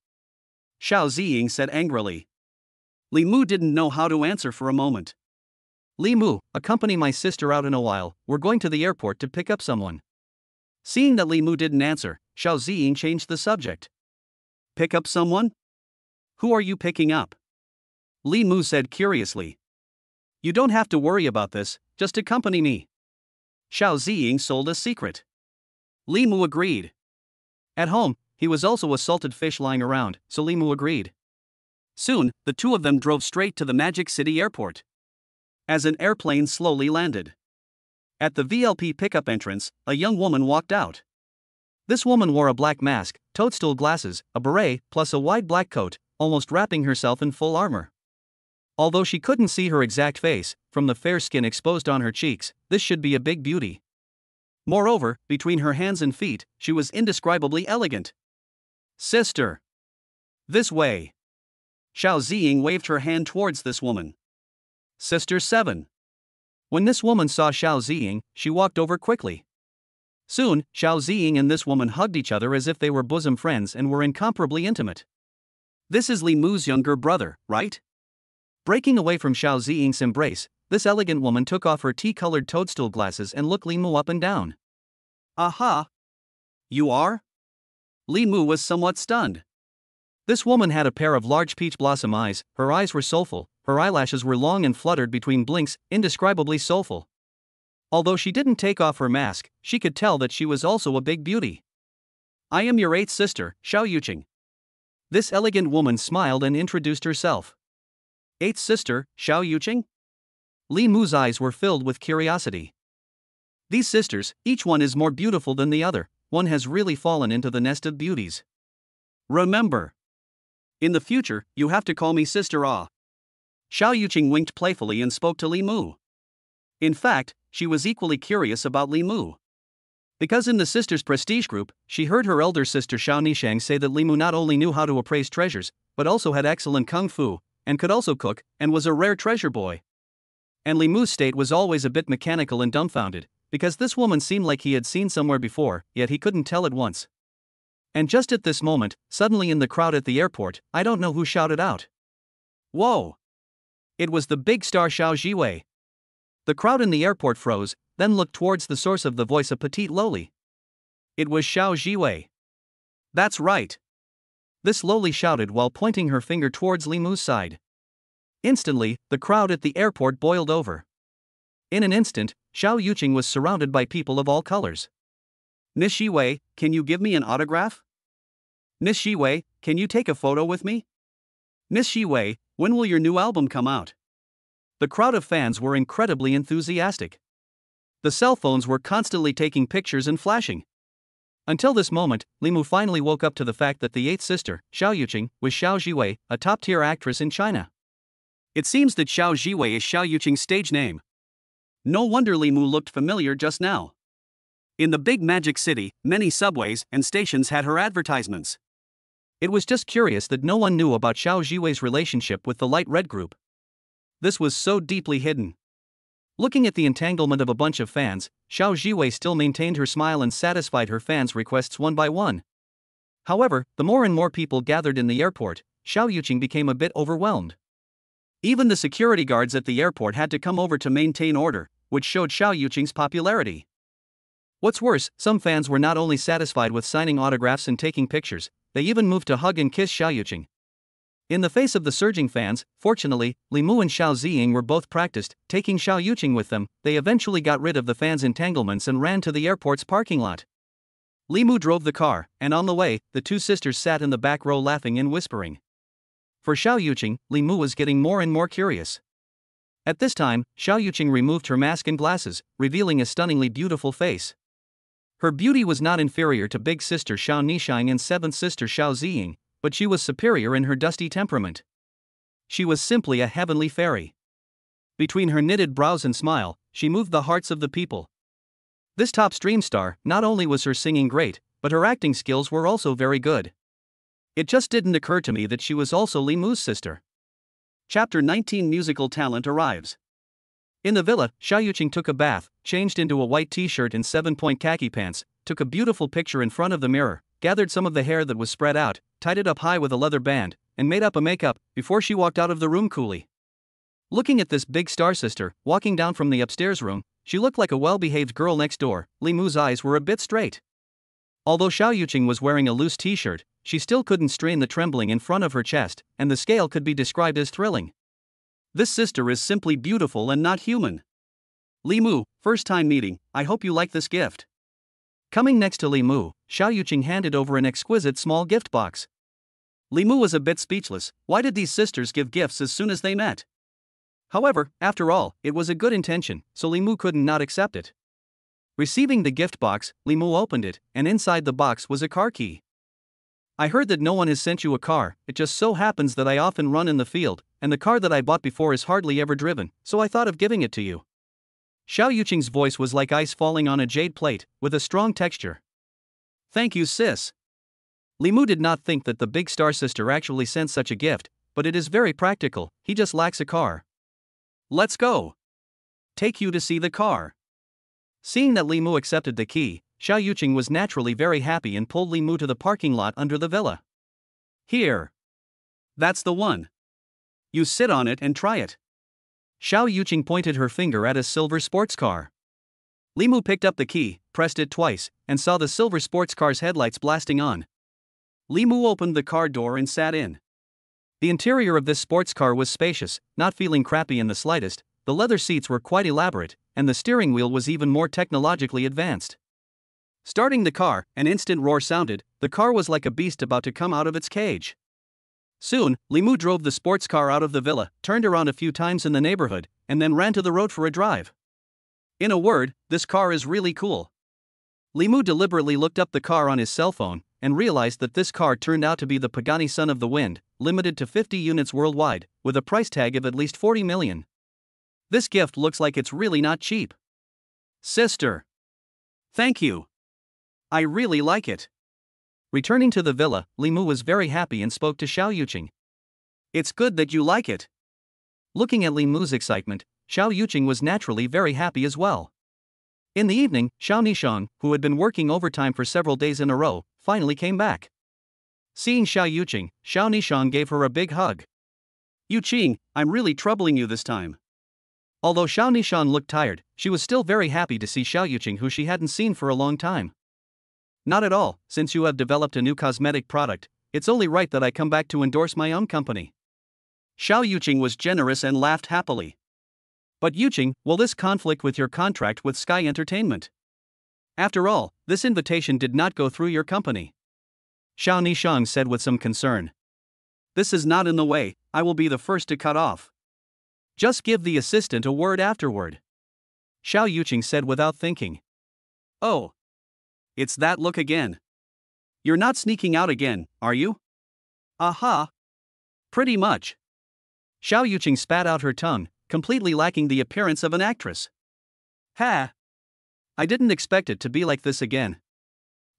Xiao Ziying said angrily. Li Mu didn't know how to answer for a moment. Li Mu, accompany my sister out in a while, we're going to the airport to pick up someone. Seeing that Li Mu didn't answer, Xiao Ziying changed the subject. Pick up someone? Who are you picking up? Li Mu said curiously. You don't have to worry about this, just accompany me. Xiao Ziying sold a secret. Li Mu agreed. At home, he was also a salted fish lying around, so Li Mu agreed. Soon, the two of them drove straight to the Magic City airport. As an airplane slowly landed. At the VLP pickup entrance, a young woman walked out. This woman wore a black mask, toadstool glasses, a beret, plus a wide black coat, almost wrapping herself in full armor. Although she couldn't see her exact face, from the fair skin exposed on her cheeks, this should be a big beauty. Moreover, between her hands and feet, she was indescribably elegant. Sister! This way! Xiao Ziying waved her hand towards this woman. Sister 7. When this woman saw Xiao Ziying, she walked over quickly. Soon, Xiao Ziying and this woman hugged each other as if they were bosom friends and were incomparably intimate. This is Li Mu's younger brother, right? Breaking away from Xiao Ziying's embrace, this elegant woman took off her tea-colored toadstool glasses and looked Li Mu up and down. Aha! You are? Li Mu was somewhat stunned. This woman had a pair of large peach blossom eyes, her eyes were soulful, her eyelashes were long and fluttered between blinks, indescribably soulful. Although she didn't take off her mask, she could tell that she was also a big beauty. I am your 8th sister, Xiao Yuqing. This elegant woman smiled and introduced herself. 8th sister, Xiao Yuqing? Li Mu's eyes were filled with curiosity. These sisters, each one is more beautiful than the other, one has really fallen into the nest of beauties. Remember. In the future, you have to call me Sister Ah. Xiao Yuqing winked playfully and spoke to Li Mu. In fact, she was equally curious about Li Mu. Because in the sisters' prestige group, she heard her elder sister Xiao Nishang say that Li Mu not only knew how to appraise treasures, but also had excellent kung fu, and could also cook, and was a rare treasure boy. And Li Mu's state was always a bit mechanical and dumbfounded, because this woman seemed like he had seen somewhere before, yet he couldn't tell at once. And just at this moment, suddenly in the crowd at the airport, I don't know who shouted out. Whoa! It was the big star Xiao Jiwei. The crowd in the airport froze, then looked towards the source of the voice, a petite lowly. It was Xiao Jiwei. That's right. This lowly shouted while pointing her finger towards Li Mu's side. Instantly, the crowd at the airport boiled over. In an instant, Xiao Yuqing was surrounded by people of all colors. Miss Shiwei, can you give me an autograph? Miss Shiwei, can you take a photo with me? Miss Shiwei, when will your new album come out? The crowd of fans were incredibly enthusiastic. The cell phones were constantly taking pictures and flashing. Until this moment, Li Mu finally woke up to the fact that the eighth sister, Xiao Yuqing, was Xiao Jiwei, a top-tier actress in China. It seems that Xiao Jiwei is Xiao Yuqing's stage name. No wonder Li Mu looked familiar just now. In the big magic city, many subways and stations had her advertisements. It was just curious that no one knew about Xiao Jiwei's relationship with the Light Red Group. This was so deeply hidden. Looking at the entanglement of a bunch of fans, Xiao Jiwei still maintained her smile and satisfied her fans' requests one by one. However, the more and more people gathered in the airport, Xiao Yuqing became a bit overwhelmed. Even the security guards at the airport had to come over to maintain order, which showed Xiao Yuqing's popularity. What's worse, some fans were not only satisfied with signing autographs and taking pictures, they even moved to hug and kiss Xiao Yuqing. In the face of the surging fans, fortunately, Li Mu and Xiao Ziying were both practiced, taking Xiao Yuqing with them. They eventually got rid of the fans' entanglements and ran to the airport's parking lot. Li Mu drove the car, and on the way, the two sisters sat in the back row laughing and whispering. For Xiao Yuqing, Li Mu was getting more and more curious. At this time, Xiao Yuqing removed her mask and glasses, revealing a stunningly beautiful face. Her beauty was not inferior to big sister Xiao Nishang and seventh sister Xiao Ziying, but she was superior in her dusty temperament. She was simply a heavenly fairy. Between her knitted brows and smile, she moved the hearts of the people. This top stream star, not only was her singing great, but her acting skills were also very good. It just didn't occur to me that she was also Li Mu's sister. Chapter 19 Musical Talent Arrives. In the villa, Xiao Yuqing took a bath, changed into a white t-shirt and 7-point khaki pants, took a beautiful picture in front of the mirror, gathered some of the hair that was spread out, tied it up high with a leather band, and made up a makeup before she walked out of the room coolly. Looking at this big star sister, walking down from the upstairs room, she looked like a well-behaved girl next door. Li Mu's eyes were a bit straight. Although Xiao Yuqing was wearing a loose t-shirt, she still couldn't strain the trembling in front of her chest, and the scale could be described as thrilling. This sister is simply beautiful and not human. Li Mu, first time meeting, I hope you like this gift. Coming next to Li Mu, Xiao Yuqing handed over an exquisite small gift box. Li Mu was a bit speechless. Why did these sisters give gifts as soon as they met? However, after all, it was a good intention, so Li Mu couldn't not accept it. Receiving the gift box, Li Mu opened it, and inside the box was a car key. I heard that no one has sent you a car. It just so happens that I often run in the field, and the car that I bought before is hardly ever driven, so I thought of giving it to you. Xiao Yuqing's voice was like ice falling on a jade plate, with a strong texture. Thank you, sis. Li Mu did not think that the big star sister actually sent such a gift, but it is very practical. He just lacks a car. Let's go. Take you to see the car. Seeing that Li Mu accepted the key, Xiao Yuqing was naturally very happy and pulled Li Mu to the parking lot under the villa. Here. That's the one. You sit on it and try it. Xiao Yuqing pointed her finger at a silver sports car. Li Mu picked up the key, pressed it twice, and saw the silver sports car's headlights blasting on. Li Mu opened the car door and sat in. The interior of this sports car was spacious, not feeling crappy in the slightest. The leather seats were quite elaborate, and the steering wheel was even more technologically advanced. Starting the car, an instant roar sounded. The car was like a beast about to come out of its cage. Soon, Li Mu drove the sports car out of the villa, turned around a few times in the neighborhood, and then ran to the road for a drive. In a word, this car is really cool. Li Mu deliberately looked up the car on his cell phone, and realized that this car turned out to be the Pagani Son of the Wind, limited to 50 units worldwide, with a price tag of at least 40 million. This gift looks like it's really not cheap. Sister. Thank you. I really like it. Returning to the villa, Li Mu was very happy and spoke to Xiao Yuqing. It's good that you like it. Looking at Li Mu's excitement, Xiao Yuqing was naturally very happy as well. In the evening, Xiao Nishang, who had been working overtime for several days in a row, finally came back. Seeing Xiao Yuqing, Xiao Nishang gave her a big hug. Yuqing, I'm really troubling you this time. Although Xiao Nishang looked tired, she was still very happy to see Xiao Yuqing, who she hadn't seen for a long time. Not at all. Since you have developed a new cosmetic product, it's only right that I come back to endorse my own company. Xiao Yuqing was generous and laughed happily. But Yuqing, will this conflict with your contract with Sky Entertainment? After all, this invitation did not go through your company. Xiao Nishang said with some concern. This is not in the way, I will be the first to cut off. Just give the assistant a word afterward. Xiao Yuqing said without thinking. Oh. It's that look again. You're not sneaking out again, are you? Aha. Pretty much. Xiao Yuqing spat out her tongue, completely lacking the appearance of an actress. Ha! I didn't expect it to be like this again.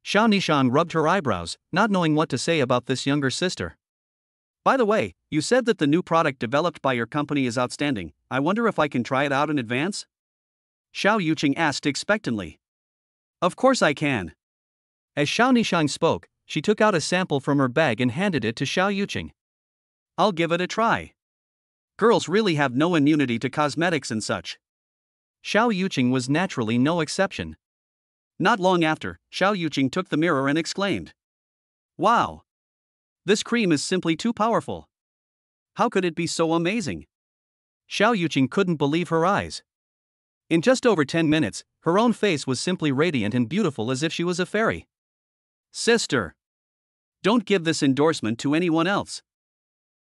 Xiao Nishang rubbed her eyebrows, not knowing what to say about this younger sister. By the way, you said that the new product developed by your company is outstanding. I wonder if I can try it out in advance? Xiao Yuqing asked expectantly. Of course I can. As Xiao Nishang spoke, she took out a sample from her bag and handed it to Xiao Yuqing. I'll give it a try. Girls really have no immunity to cosmetics and such. Xiao Yuqing was naturally no exception. Not long after, Xiao Yuqing took the mirror and exclaimed. Wow! This cream is simply too powerful. How could it be so amazing? Xiao Yuqing couldn't believe her eyes. In just over 10 minutes, her own face was simply radiant and beautiful as if she was a fairy. Sister! Don't give this endorsement to anyone else.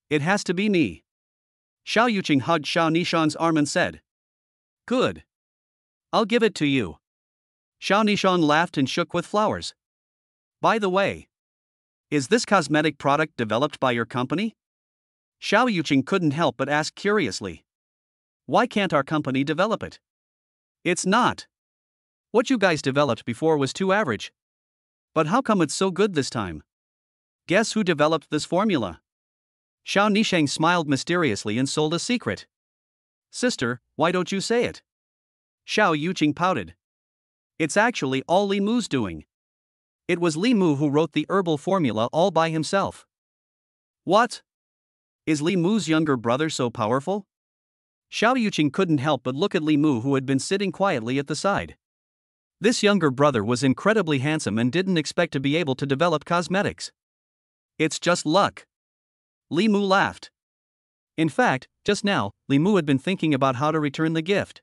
It has to be me. Xiao Yuqing hugged Xiao Nishang's arm and said. Good. I'll give it to you. Xiao Nishang laughed and shook with flowers. By the way, is this cosmetic product developed by your company? Xiao Yuqing couldn't help but ask curiously. Why can't our company develop it? It's not. What you guys developed before was too average. But how come it's so good this time? Guess who developed this formula? Xiao Nishang smiled mysteriously and sold a secret. Sister, why don't you say it? Xiao Yuqing pouted. It's actually all Li Mu's doing. It was Li Mu who wrote the herbal formula all by himself. What? Is Li Mu's younger brother so powerful? Xiao Yuqing couldn't help but look at Li Mu, who had been sitting quietly at the side. This younger brother was incredibly handsome and didn't expect to be able to develop cosmetics. It's just luck. Li Mu laughed. In fact, just now, Li Mu had been thinking about how to return the gift.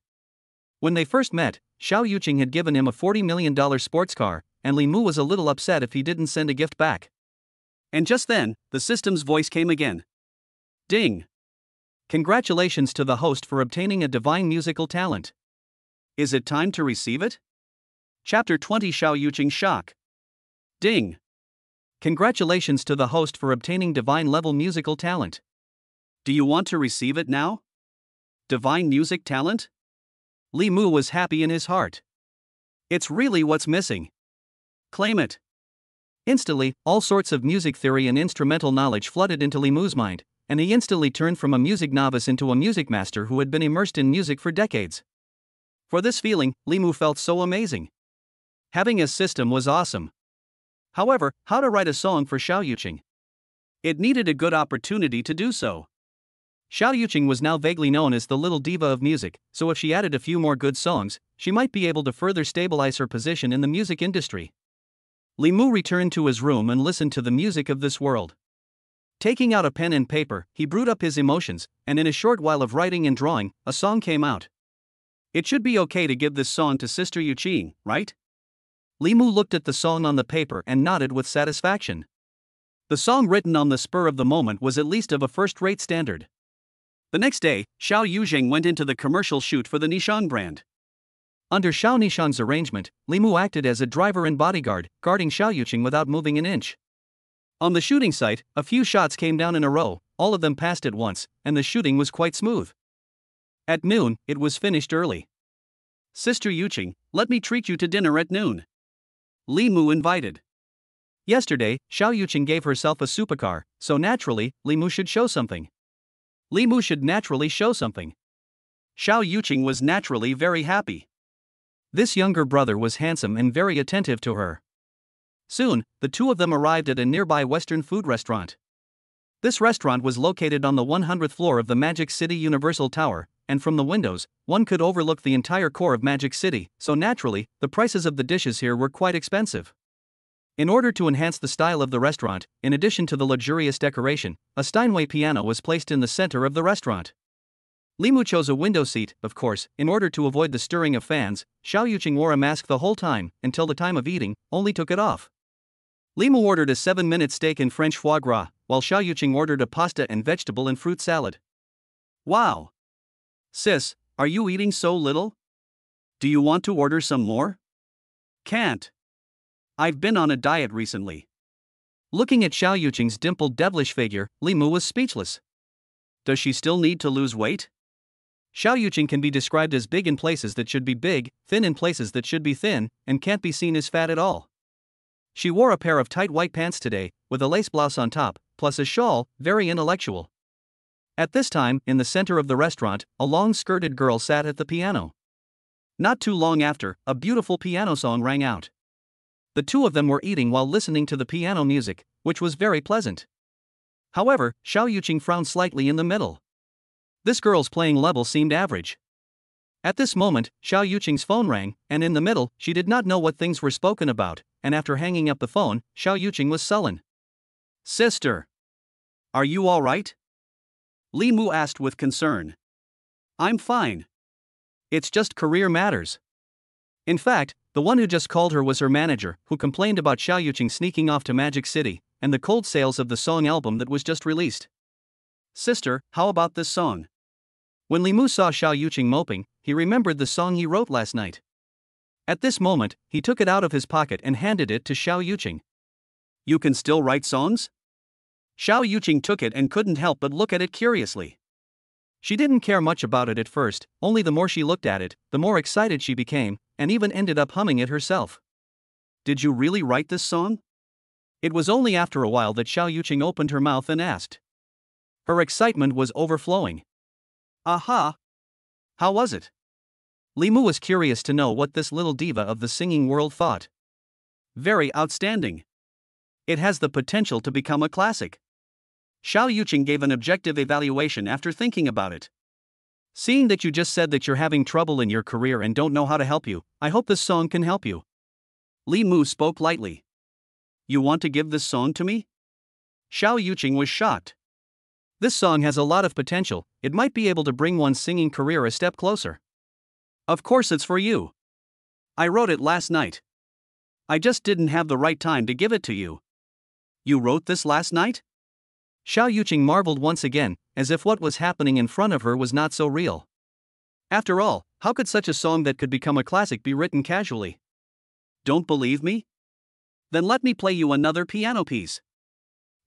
When they first met, Xiao Yuqing had given him a $40 million sports car, and Li Mu was a little upset if he didn't send a gift back. And just then, the system's voice came again. Ding! Congratulations to the host for obtaining a divine musical talent. Is it time to receive it? Chapter 20 Xiao Yuqing's shock. Ding! Congratulations to the host for obtaining divine level musical talent. Do you want to receive it now? Divine music talent? Li Mu was happy in his heart. It's really what's missing. Claim it. Instantly, all sorts of music theory and instrumental knowledge flooded into Li Mu's mind, and he instantly turned from a music novice into a music master who had been immersed in music for decades. For this feeling, Li Mu felt so amazing. Having a system was awesome. However, how to write a song for Xiao Yuqing? It needed a good opportunity to do so. Xiao Yuqing was now vaguely known as the little diva of music, so if she added a few more good songs, she might be able to further stabilize her position in the music industry. Li Mu returned to his room and listened to the music of this world. Taking out a pen and paper, he brewed up his emotions, and in a short while of writing and drawing, a song came out. It should be okay to give this song to Sister Yuqing, right? Li Mu looked at the song on the paper and nodded with satisfaction. The song written on the spur of the moment was at least of a first-rate standard. The next day, Xiao Yuqing went into the commercial shoot for the Nishang brand. Under Xiao Nishang's arrangement, Li Mu acted as a driver and bodyguard, guarding Xiao Yuqing without moving an inch. On the shooting site, a few shots came down in a row, all of them passed at once, and the shooting was quite smooth. At noon, it was finished early. Sister Yuqing, let me treat you to dinner at noon. Li Mu invited. Yesterday, Xiao Yuqing gave herself a supercar, so naturally, Li Mu should show something. Li Mu should naturally show something. Xiao Yuqing was naturally very happy. This younger brother was handsome and very attentive to her. Soon, the two of them arrived at a nearby Western food restaurant. This restaurant was located on the 100th floor of the Magic City Universal Tower, and from the windows, one could overlook the entire core of Magic City, so naturally, the prices of the dishes here were quite expensive. In order to enhance the style of the restaurant, in addition to the luxurious decoration, a Steinway piano was placed in the center of the restaurant. Li Mu chose a window seat, of course, in order to avoid the stirring of fans. Xiao Yuqing wore a mask the whole time, until the time of eating, only took it off. Li Mu ordered a 7-minute steak and French foie gras, while Xiao Yuqing ordered a pasta and vegetable and fruit salad. Wow! Sis, are you eating so little? Do you want to order some more? Can't. I've been on a diet recently. Looking at Xiao Yuqing's dimpled devilish figure, Li Mu was speechless. Does she still need to lose weight? Xiao Yuqing can be described as big in places that should be big, thin in places that should be thin, and can't be seen as fat at all. She wore a pair of tight white pants today, with a lace blouse on top, plus a shawl, very intellectual. At this time, in the center of the restaurant, a long-skirted girl sat at the piano. Not too long after, a beautiful piano song rang out. The two of them were eating while listening to the piano music, which was very pleasant. However, Xiao Yuqing frowned slightly in the middle. This girl's playing level seemed average. At this moment, Xiao Yuqing's phone rang, and in the middle, she did not know what things were spoken about, and after hanging up the phone, Xiao Yuqing was sullen. Sister! Are you alright? Li Mu asked with concern. I'm fine. It's just career matters. In fact, the one who just called her was her manager, who complained about Xiao Yuqing sneaking off to Magic City, and the cold sales of the song album that was just released. Sister, how about this song? When Li Mu saw Xiao Yuqing moping, he remembered the song he wrote last night. At this moment, he took it out of his pocket and handed it to Xiao Yuqing. You can still write songs? Xiao Yuqing took it and couldn't help but look at it curiously. She didn't care much about it at first, only the more she looked at it, the more excited she became, and even ended up humming it herself. Did you really write this song? It was only after a while that Xiao Yuqing opened her mouth and asked. Her excitement was overflowing. Aha! How was it? Li Mu was curious to know what this little diva of the singing world thought. Very outstanding. It has the potential to become a classic. Xiao Yuqing gave an objective evaluation after thinking about it. Seeing that you just said that you're having trouble in your career and don't know how to help you, I hope this song can help you. Li Mu spoke lightly. You want to give this song to me? Xiao Yuqing was shocked. This song has a lot of potential, it might be able to bring one's singing career a step closer. Of course it's for you. I wrote it last night. I just didn't have the right time to give it to you. You wrote this last night? Xiao Yuqing marveled once again, as if what was happening in front of her was not so real. After all, how could such a song that could become a classic be written casually? Don't believe me? Then let me play you another piano piece.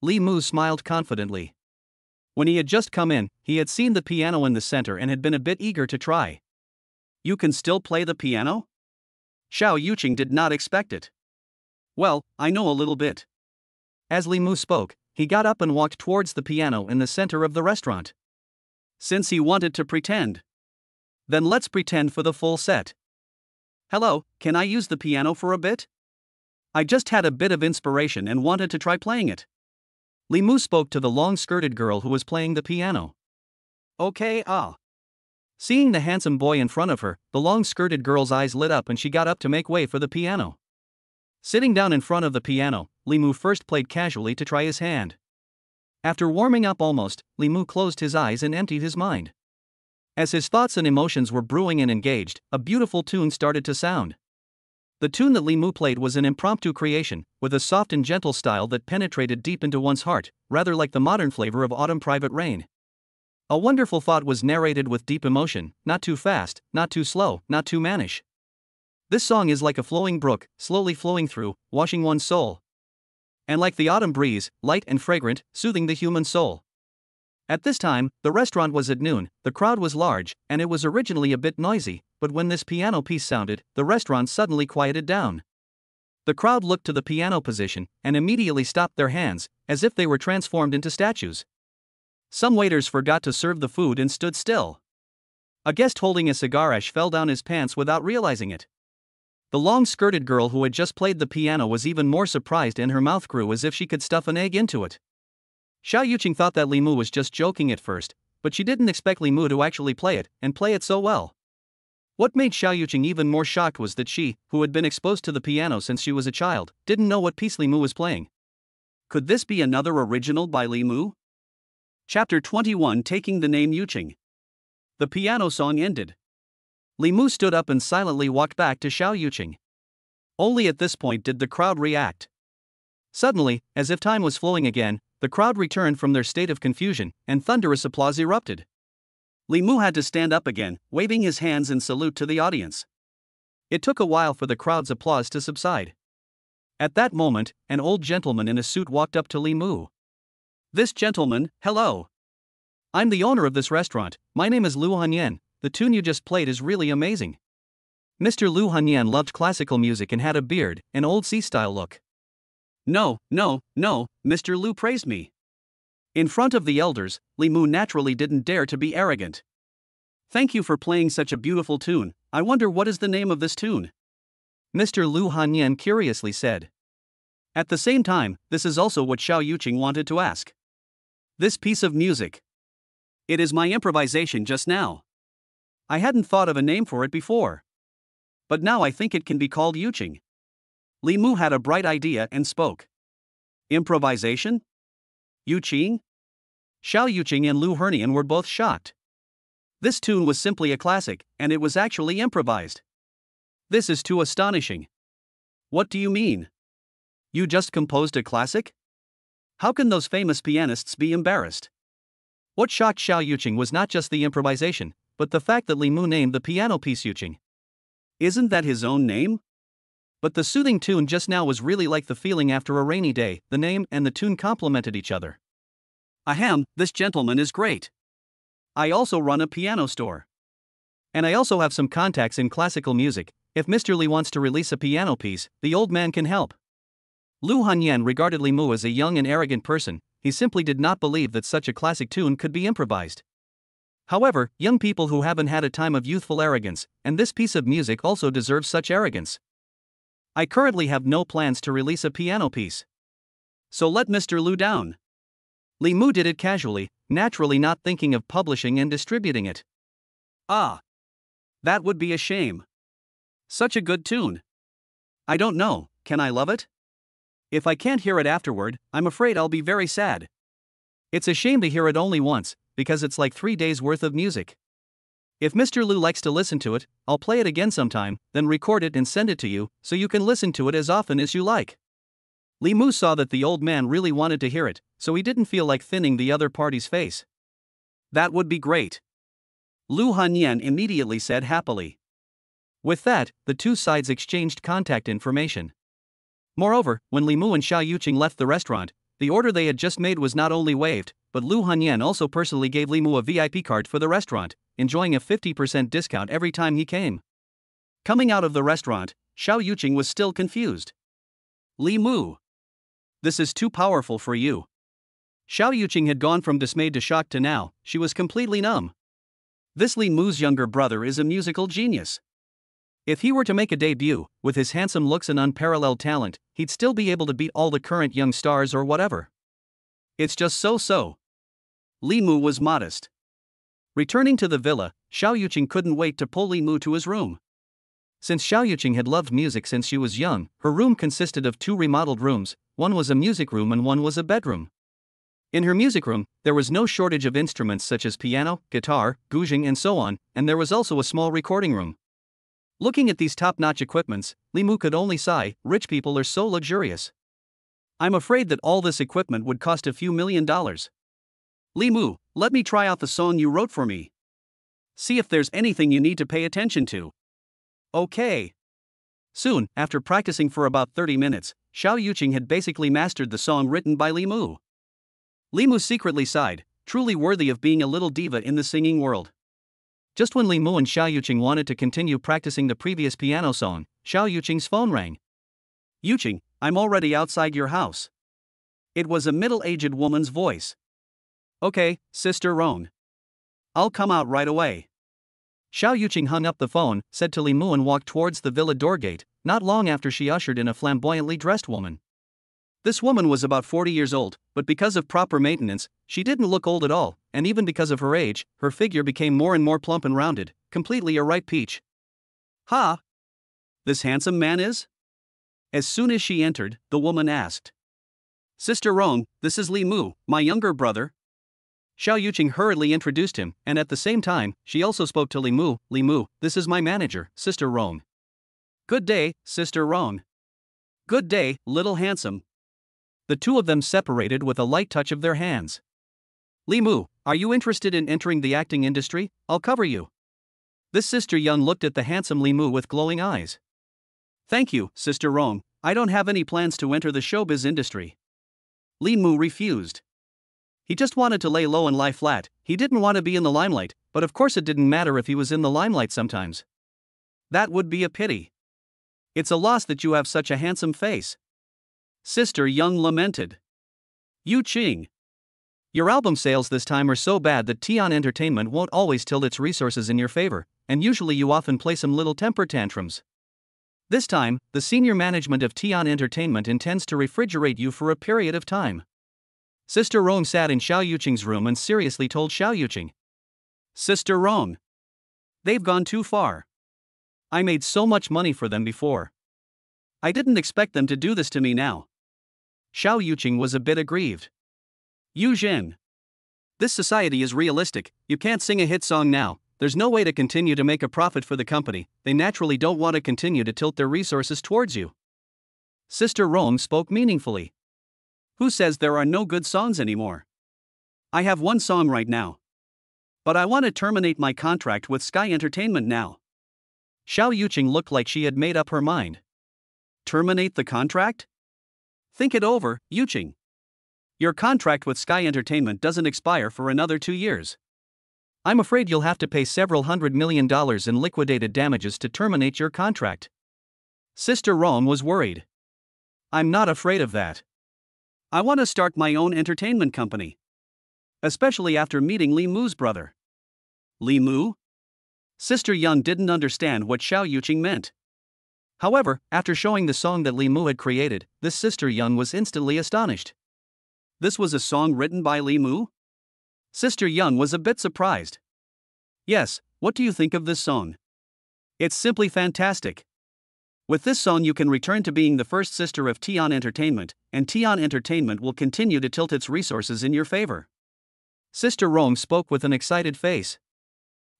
Li Mu smiled confidently. When he had just come in, he had seen the piano in the center and had been a bit eager to try. You can still play the piano? Xiao Yuqing did not expect it. Well, I know a little bit. As Li Mu spoke, he got up and walked towards the piano in the center of the restaurant. Since he wanted to pretend. Then let's pretend for the full set. Hello, can I use the piano for a bit? I just had a bit of inspiration and wanted to try playing it. Li Mu spoke to the long-skirted girl who was playing the piano. Okay, Seeing the handsome boy in front of her, the long-skirted girl's eyes lit up and she got up to make way for the piano. Sitting down in front of the piano, Li Mu first played casually to try his hand. After warming up almost, Li Mu closed his eyes and emptied his mind. As his thoughts and emotions were brewing and engaged, a beautiful tune started to sound. The tune that Li Mu played was an impromptu creation, with a soft and gentle style that penetrated deep into one's heart, rather like the modern flavor of autumn private rain. A wonderful thought was narrated with deep emotion, not too fast, not too slow, not too mannish. This song is like a flowing brook, slowly flowing through, washing one's soul. And like the autumn breeze, light and fragrant, soothing the human soul. At this time, the restaurant was at noon, the crowd was large, and it was originally a bit noisy, but when this piano piece sounded, the restaurant suddenly quieted down. The crowd looked to the piano position, and immediately stopped their hands, as if they were transformed into statues. Some waiters forgot to serve the food and stood still. A guest holding a cigar ash fell down his pants without realizing it. The long-skirted girl who had just played the piano was even more surprised and her mouth grew as if she could stuff an egg into it. Xiao Yuqing thought that Li Mu was just joking at first, but she didn't expect Li Mu to actually play it, and play it so well. What made Xiao Yuqing even more shocked was that she, who had been exposed to the piano since she was a child, didn't know what piece Li Mu was playing. Could this be another original by Li Mu? Chapter 21, Taking the Name Yuqing. The piano song ended. Li Mu stood up and silently walked back to Xiao Yuqing. Only at this point did the crowd react. Suddenly, as if time was flowing again, the crowd returned from their state of confusion, and thunderous applause erupted. Li Mu had to stand up again, waving his hands in salute to the audience. It took a while for the crowd's applause to subside. At that moment, an old gentleman in a suit walked up to Li Mu. This gentleman, hello. I'm the owner of this restaurant, my name is Lu Hanyan, the tune you just played is really amazing. Mr. Lu Hanyan loved classical music and had a beard, an old sea-style look. No, Mr. Lu praised me. In front of the elders, Li Mu naturally didn't dare to be arrogant. Thank you for playing such a beautiful tune. I wonder what is the name of this tune? Mr. Lu Hanyan curiously said. At the same time, this is also what Xiao Yuqing wanted to ask. This piece of music. It is my improvisation just now. I hadn't thought of a name for it before. But now I think it can be called Yuqing. Li Mu had a bright idea and spoke. Improvisation? Yuqing? Xiao Yuqing and Lu Hernian were both shocked. This tune was simply a classic, and it was actually improvised. This is too astonishing. What do you mean? You just composed a classic? How can those famous pianists be embarrassed? What shocked Xiao Yuqing was not just the improvisation, but the fact that Li Mu named the piano piece Yuqing. Isn't that his own name? But the soothing tune just now was really like the feeling after a rainy day. The name and the tune complemented each other. Ahem, this gentleman is great. I also run a piano store. And I also have some contacts in classical music. If Mr. Li wants to release a piano piece, the old man can help. Lu Hanyan regarded Li Mu as a young and arrogant person. He simply did not believe that such a classic tune could be improvised. However, young people who haven't had a time of youthful arrogance, and this piece of music also deserves such arrogance. I currently have no plans to release a piano piece. So let Mr. Lu down. Li Mu did it casually, naturally not thinking of publishing and distributing it. Ah. That would be a shame. Such a good tune. I don't know, can I love it? If I can't hear it afterward, I'm afraid I'll be very sad. It's a shame to hear it only once, because it's like 3 days worth of music. If Mr. Lu likes to listen to it, I'll play it again sometime, then record it and send it to you, so you can listen to it as often as you like. Li Mu saw that the old man really wanted to hear it, so he didn't feel like thinning the other party's face. That would be great. Lu Hanyan immediately said happily. With that, the two sides exchanged contact information. Moreover, when Li Mu and Xiao Yuqing left the restaurant, the order they had just made was not only waived, but Lu Hanyan also personally gave Li Mu a VIP card for the restaurant, enjoying a 50% discount every time he came. Coming out of the restaurant, Xiao Yuqing was still confused. Li Mu. This is too powerful for you. Xiao Yuqing had gone from dismayed to shocked to now, she was completely numb. This Li Mu's younger brother is a musical genius. If he were to make a debut, with his handsome looks and unparalleled talent, he'd still be able to beat all the current young stars or whatever. It's just so. Li Mu was modest. Returning to the villa, Xiao Yuqing couldn't wait to pull Li Mu to his room. Since Xiao Yuqing had loved music since she was young, her room consisted of 2 remodeled rooms, one was a music room and one was a bedroom. In her music room, there was no shortage of instruments such as piano, guitar, guzheng and so on, and there was also a small recording room. Looking at these top-notch equipments, Li Mu could only sigh, rich people are so luxurious. I'm afraid that all this equipment would cost a few $1,000,000. Li Mu, let me try out the song you wrote for me. See if there's anything you need to pay attention to. Okay. Soon, after practicing for about 30 minutes, Xiao Yuqing had basically mastered the song written by Li Mu. Li Mu secretly sighed, truly worthy of being a little diva in the singing world. Just when Li Mu and Xiao Yuqing wanted to continue practicing the previous piano song, Xiao Yuqing's phone rang. Yuqing, I'm already outside your house. It was a middle-aged woman's voice. Okay, Sister Roan. I'll come out right away. Xiao Yuqing hung up the phone, said to Li Mu and walked towards the villa door gate, not long after she ushered in a flamboyantly dressed woman. This woman was about 40 years old, but because of proper maintenance, she didn't look old at all, and even because of her age, her figure became more and more plump and rounded, completely a ripe peach. Ha! This handsome man is? As soon as she entered, the woman asked. Sister Rong, this is Li Mu, my younger brother. Xiao Yuqing hurriedly introduced him, and at the same time, she also spoke to Li Mu. Li Mu, this is my manager, Sister Rong. Good day, Sister Rong. Good day, little handsome. The two of them separated with a light touch of their hands. Li Mu, are you interested in entering the acting industry? I'll cover you. This Sister Young looked at the handsome Li Mu with glowing eyes. Thank you, Sister Rong, I don't have any plans to enter the showbiz industry. Li Mu refused. He just wanted to lay low and lie flat. He didn't want to be in the limelight, but of course it didn't matter if he was in the limelight sometimes. That would be a pity. It's a loss that you have such a handsome face. Sister Young lamented. Yu Qing. Your album sales this time are so bad that Tian Entertainment won't always tilt its resources in your favor, and usually you often play some little temper tantrums. This time, the senior management of Tian Entertainment intends to refrigerate you for a period of time. Sister Rong sat in Xiao Yuqing's room and seriously told Xiao Yuqing. Sister Rong. They've gone too far. I made so much money for them before. I didn't expect them to do this to me now. Xiao Yuqing was a bit aggrieved. Yu Zhen. This society is realistic, you can't sing a hit song now, there's no way to continue to make a profit for the company, they naturally don't want to continue to tilt their resources towards you. Sister Rong spoke meaningfully. Who says there are no good songs anymore? I have one song right now. But I want to terminate my contract with Sky Entertainment now. Xiao Yuqing looked like she had made up her mind. Terminate the contract? Think it over, Yuqing. Your contract with Sky Entertainment doesn't expire for another 2 years. I'm afraid you'll have to pay several $100 million in liquidated damages to terminate your contract. Sister Rong was worried. I'm not afraid of that. I want to start my own entertainment company. Especially after meeting Li Mu's brother. Li Mu? Sister Young didn't understand what Xiao Yuqing meant. However, after showing the song that Li Mu had created, this Sister Young was instantly astonished. This was a song written by Li Mu? Sister Young was a bit surprised. Yes, what do you think of this song? It's simply fantastic. With this song you can return to being the first sister of Tian Entertainment, and Tian Entertainment will continue to tilt its resources in your favor. Sister Rong spoke with an excited face.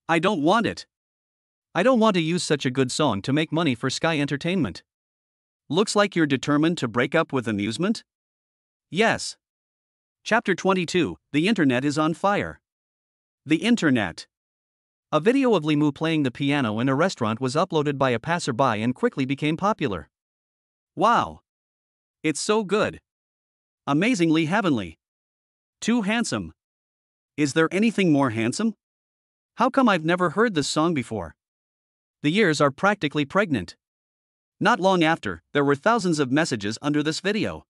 I don't want it. I don't want to use such a good song to make money for Sky Entertainment. Looks like you're determined to break up with amusement? Yes. Chapter 22, The Internet is on Fire. The Internet. A video of Li Mu playing the piano in a restaurant was uploaded by a passerby and quickly became popular. Wow! It's so good. Amazingly heavenly. Too handsome. Is there anything more handsome? How come I've never heard this song before? The ears are practically pregnant. Not long after, there were thousands of messages under this video.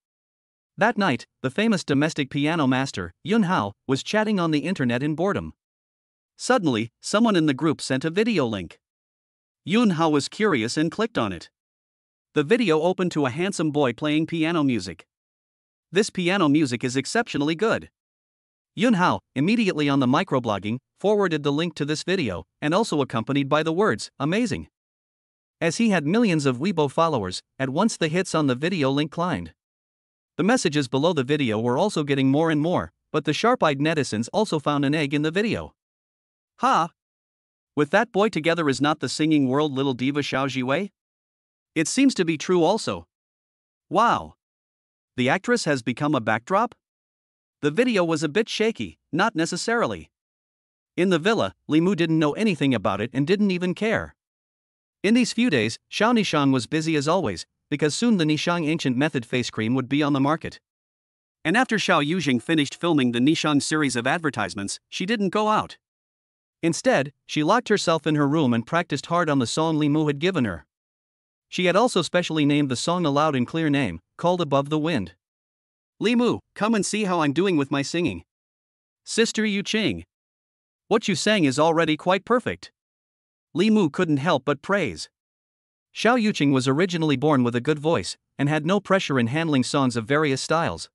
That night, the famous domestic piano master, Yun Hao, was chatting on the internet in boredom. Suddenly, someone in the group sent a video link. Yun Hao was curious and clicked on it. The video opened to a handsome boy playing piano music. This piano music is exceptionally good. Yun Hao, immediately on the microblogging, forwarded the link to this video, and also accompanied by the words, amazing. As he had millions of Weibo followers, at once the hits on the video link climbed. The messages below the video were also getting more and more, but the sharp-eyed netizens also found an egg in the video. Ha! With that boy together is not the singing world little diva Xiao Jiwei? It seems to be true also. Wow! The actress has become a backdrop? The video was a bit shaky, not necessarily. In the villa, Li Mu didn't know anything about it and didn't even care. In these few days, Xiao Nishang was busy as always, because soon the Nishang Ancient Method face cream would be on the market. And after Xiao Yuqing finished filming the Nishang series of advertisements, she didn't go out. Instead, she locked herself in her room and practiced hard on the song Li Mu had given her. She had also specially named the song a loud and clear name, called Above the Wind. Li Mu, come and see how I'm doing with my singing. Sister Yu Qing. What you sang is already quite perfect. Li Mu couldn't help but praise. Xiao Yuqing was originally born with a good voice, and had no pressure in handling songs of various styles.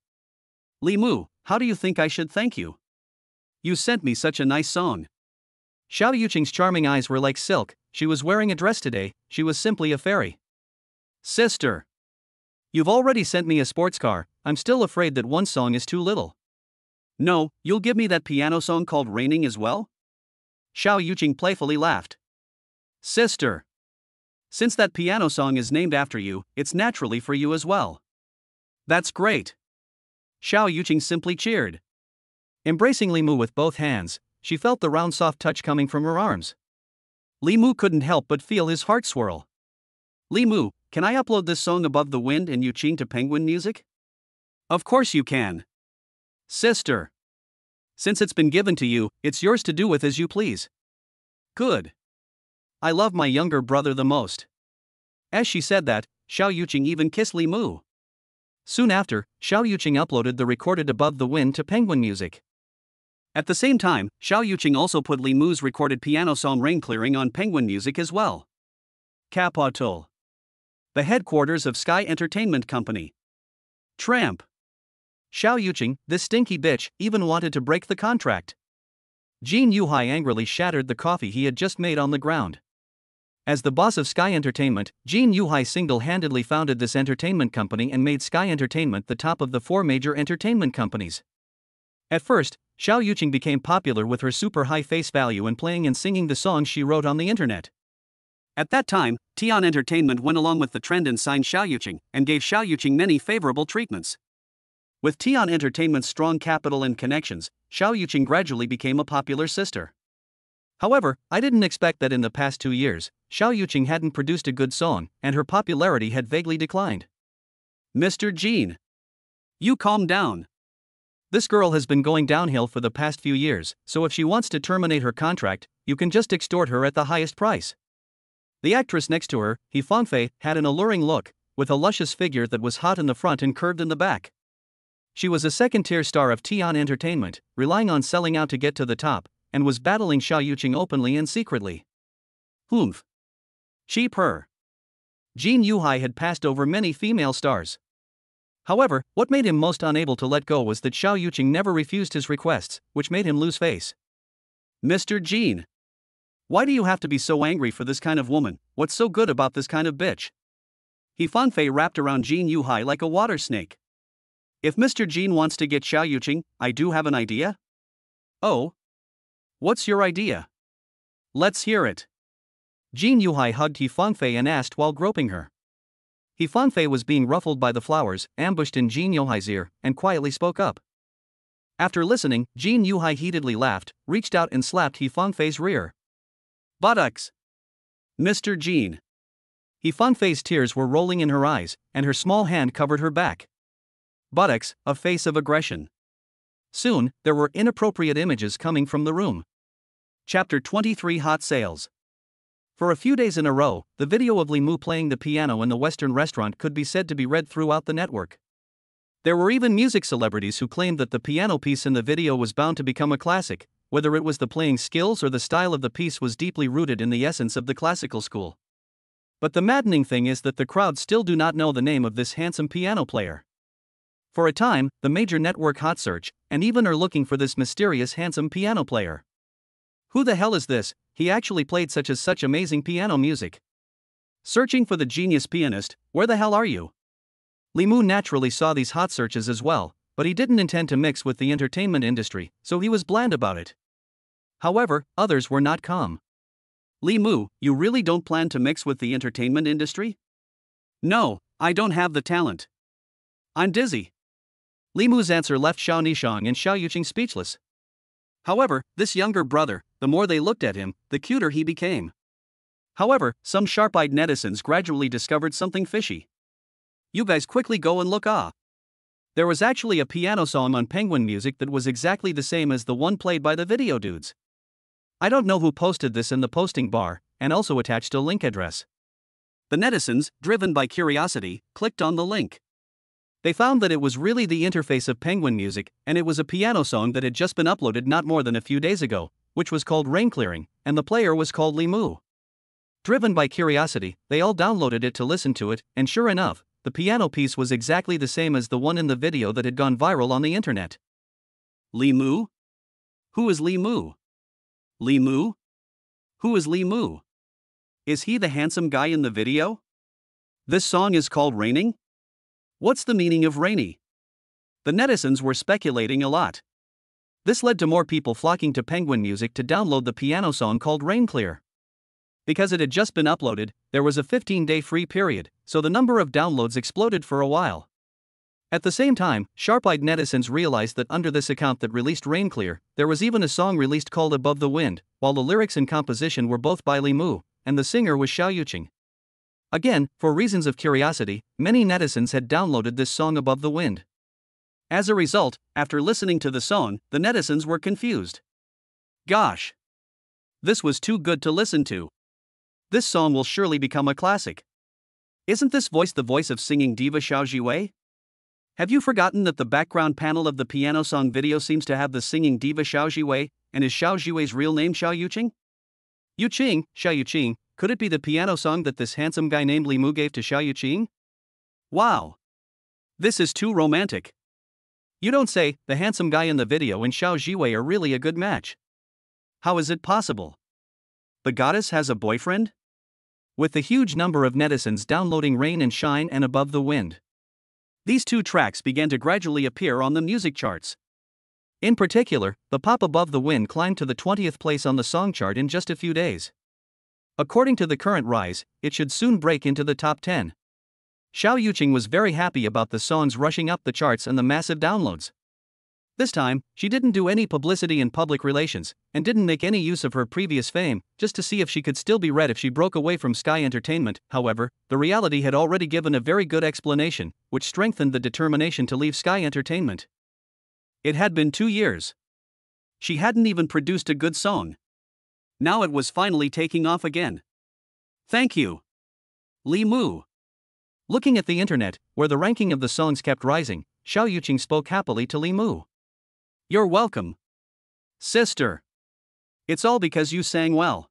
Li Mu, how do you think I should thank you? You sent me such a nice song. Xiao Yuqing's charming eyes were like silk. She was wearing a dress today, she was simply a fairy. Sister! You've already sent me a sports car, I'm still afraid that one song is too little. No, you'll give me that piano song called Raining as well? Xiao Yuqing playfully laughed. Sister! Since that piano song is named after you, it's naturally for you as well. That's great! Xiao Yuqing simply cheered. Embracing Li Mu with both hands, she felt the round soft touch coming from her arms. Li Mu couldn't help but feel his heart swirl. Li Mu, can I upload this song Above the Wind and Yuqing to Penguin Music? Of course you can. Sister! Since it's been given to you, it's yours to do with as you please. Good. I love my younger brother the most. As she said that, Xiao Yuqing even kissed Li Mu. Soon after, Xiao Yuqing uploaded the recorded Above the Wind to Penguin Music. At the same time, Xiao Yuqing also put Li Mu's recorded piano song Rain Clearing on Penguin Music as well. Capital. The headquarters of Sky Entertainment Company. Tramp. Xiao Yuqing, this stinky bitch, even wanted to break the contract. Jin Yuhai angrily shattered the coffee he had just made on the ground. As the boss of Sky Entertainment, Jin Yuhai single-handedly founded this entertainment company and made Sky Entertainment the top of the 4 major entertainment companies. At first, Xiao Yuqing became popular with her super high face value and playing and singing the songs she wrote on the internet. At that time, Tian Entertainment went along with the trend and signed Xiao Yuqing and gave Xiao Yuqing many favorable treatments. With Tian Entertainment's strong capital and connections, Xiao Yuqing gradually became a popular sister. However, I didn't expect that in the past 2 years, Xiao Yuqing hadn't produced a good song, and her popularity had vaguely declined. Mr. Jin. You calm down. This girl has been going downhill for the past few years, so if she wants to terminate her contract, you can just extort her at the highest price. The actress next to her, He Fangfei, had an alluring look, with a luscious figure that was hot in the front and curved in the back. She was a second-tier star of Tian Entertainment, relying on selling out to get to the top, and was battling Xiao Yuqing openly and secretly. Humph. Cheap her. Jin Yuhai had passed over many female stars. However, what made him most unable to let go was that Xiao Yuqing never refused his requests, which made him lose face. Mr. Jin. Why do you have to be so angry for this kind of woman? What's so good about this kind of bitch? He Fanfei wrapped around Jin Yuhai like a water snake. If Mr. Jin wants to get Xiao Yuqing, I do have an idea. Oh? What's your idea? Let's hear it. Jin Yuhai hugged He Fangfei and asked while groping her. He Fangfei was being ruffled by the flowers, ambushed in Jin Yuhai's ear, and quietly spoke up. After listening, Jin Yuhai heatedly laughed, reached out and slapped He Fangfei's rear. Buttocks! Mr. Jin. He Fangfei's tears were rolling in her eyes, and her small hand covered her back. Buttocks, a face of aggression. Soon, there were inappropriate images coming from the room. Chapter 23 Hot Sales. For a few days in a row, the video of Li Mu playing the piano in the Western restaurant could be said to be read throughout the network. There were even music celebrities who claimed that the piano piece in the video was bound to become a classic, whether it was the playing skills or the style of the piece was deeply rooted in the essence of the classical school. But the maddening thing is that the crowd still do not know the name of this handsome piano player. For a time, the major network hot search, and even are looking for this mysterious handsome piano player. Who the hell is this? He actually played such amazing piano music. Searching for the genius pianist, where the hell are you? Li Mu naturally saw these hot searches as well, but he didn't intend to mix with the entertainment industry, so he was bland about it. However, others were not calm. Li Mu, you really don't plan to mix with the entertainment industry? No, I don't have the talent. I'm dizzy. Li Mu's answer left Xiao Nishang and Xiao Yuqing speechless. However, this younger brother, the more they looked at him, the cuter he became. However, some sharp-eyed netizens gradually discovered something fishy. You guys quickly go and look. There was actually a piano song on Penguin Music that was exactly the same as the one played by the video dudes. I don't know who posted this in the posting bar, and also attached a link address. The netizens, driven by curiosity, clicked on the link. They found that it was really the interface of Penguin Music, and it was a piano song that had just been uploaded not more than a few days ago, which was called Rain Clearing, and the player was called Li Mu. Driven by curiosity, they all downloaded it to listen to it, and sure enough, the piano piece was exactly the same as the one in the video that had gone viral on the internet. Li Mu? Who is Li Mu? Li Mu? Who is Li Mu? Is he the handsome guy in the video? This song is called Raining? What's the meaning of rainy? The netizens were speculating a lot. This led to more people flocking to Penguin Music to download the piano song called Rain Clear. Because it had just been uploaded, there was a 15-day free period, so the number of downloads exploded for a while. At the same time, sharp-eyed netizens realized that under this account that released Rain Clear, there was even a song released called Above the Wind, while the lyrics and composition were both by Li Mu, and the singer was Xiao Yuqing. Again, for reasons of curiosity, many netizens had downloaded this song Above the Wind. As a result, after listening to the song, the netizens were confused. Gosh! This was too good to listen to. This song will surely become a classic. Isn't this voice the voice of singing diva Xiao Jiwei? Have you forgotten that the background panel of the piano song video seems to have the singing diva Xiao Jiwei, and is Xiao Jiwei's real name Xiao Yuqing? Yuqing, Xiao Yuqing, could it be the piano song that this handsome guy named Li Mu gave to Xiao Yuqing? Wow! This is too romantic. You don't say. The handsome guy in the video and Xiao Jiwei are really a good match. How is it possible? The goddess has a boyfriend? With the huge number of netizens downloading Rain and Shine and Above the Wind, these two tracks began to gradually appear on the music charts. In particular, the pop Above the Wind climbed to the 20th place on the song chart in just a few days. According to the current rise, it should soon break into the top 10. Xiao Yuqing was very happy about the songs rushing up the charts and the massive downloads. This time, she didn't do any publicity in public relations, and didn't make any use of her previous fame, just to see if she could still be read if she broke away from Sky Entertainment. However, the reality had already given a very good explanation, which strengthened the determination to leave Sky Entertainment. It had been 2 years. She hadn't even produced a good song. Now it was finally taking off again. Thank you, Li Mu. Looking at the internet, where the ranking of the songs kept rising, Xiao Yuqing spoke happily to Li Mu. You're welcome, sister. It's all because you sang well.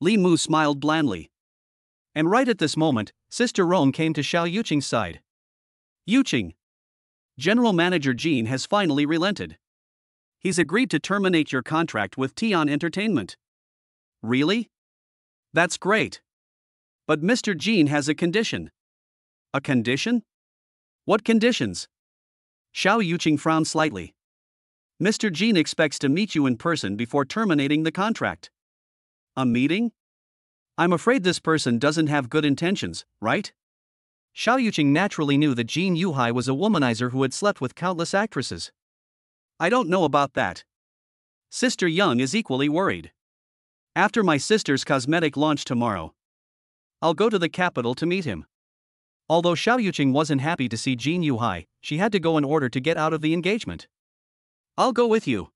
Li Mu smiled blandly. And right at this moment, Sister Rong came to Xiao Yuqing's side. Yuqing, General Manager Jean has finally relented. He's agreed to terminate your contract with Tian Entertainment. Really? That's great. But Mr. Jean has a condition. A condition? What conditions? Xiao Yuqing frowned slightly. Mr. Jean expects to meet you in person before terminating the contract. A meeting? I'm afraid this person doesn't have good intentions, right? Xiao Yuqing naturally knew that Jean Yuhai was a womanizer who had slept with countless actresses. I don't know about that. Sister Young is equally worried. After my sister's cosmetic launch tomorrow, I'll go to the capital to meet him. Although Xiao Yuqing wasn't happy to see Jean Yuhai, she had to go in order to get out of the engagement. I'll go with you.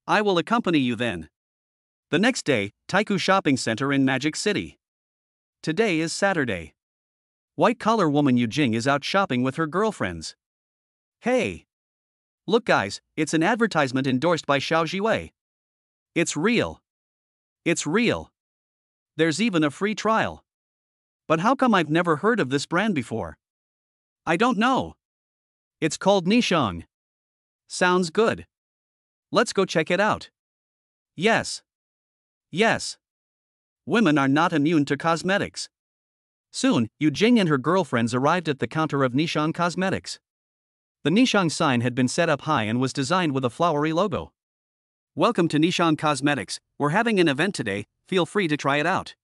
I will accompany you then. The next day, Taiku Shopping Center in Magic City. Today is Saturday. White-collar woman Yu Jing is out shopping with her girlfriends. Hey! Look guys, it's an advertisement endorsed by Xiao Jiwei. It's real. It's real. There's even a free trial. But how come I've never heard of this brand before? I don't know. It's called Nishang. Sounds good. Let's go check it out. Yes. Yes. Women are not immune to cosmetics. Soon, Yu Jing and her girlfriends arrived at the counter of Nishang Cosmetics. The Nishang sign had been set up high and was designed with a flowery logo. Welcome to Nishang Cosmetics, we're having an event today, feel free to try it out.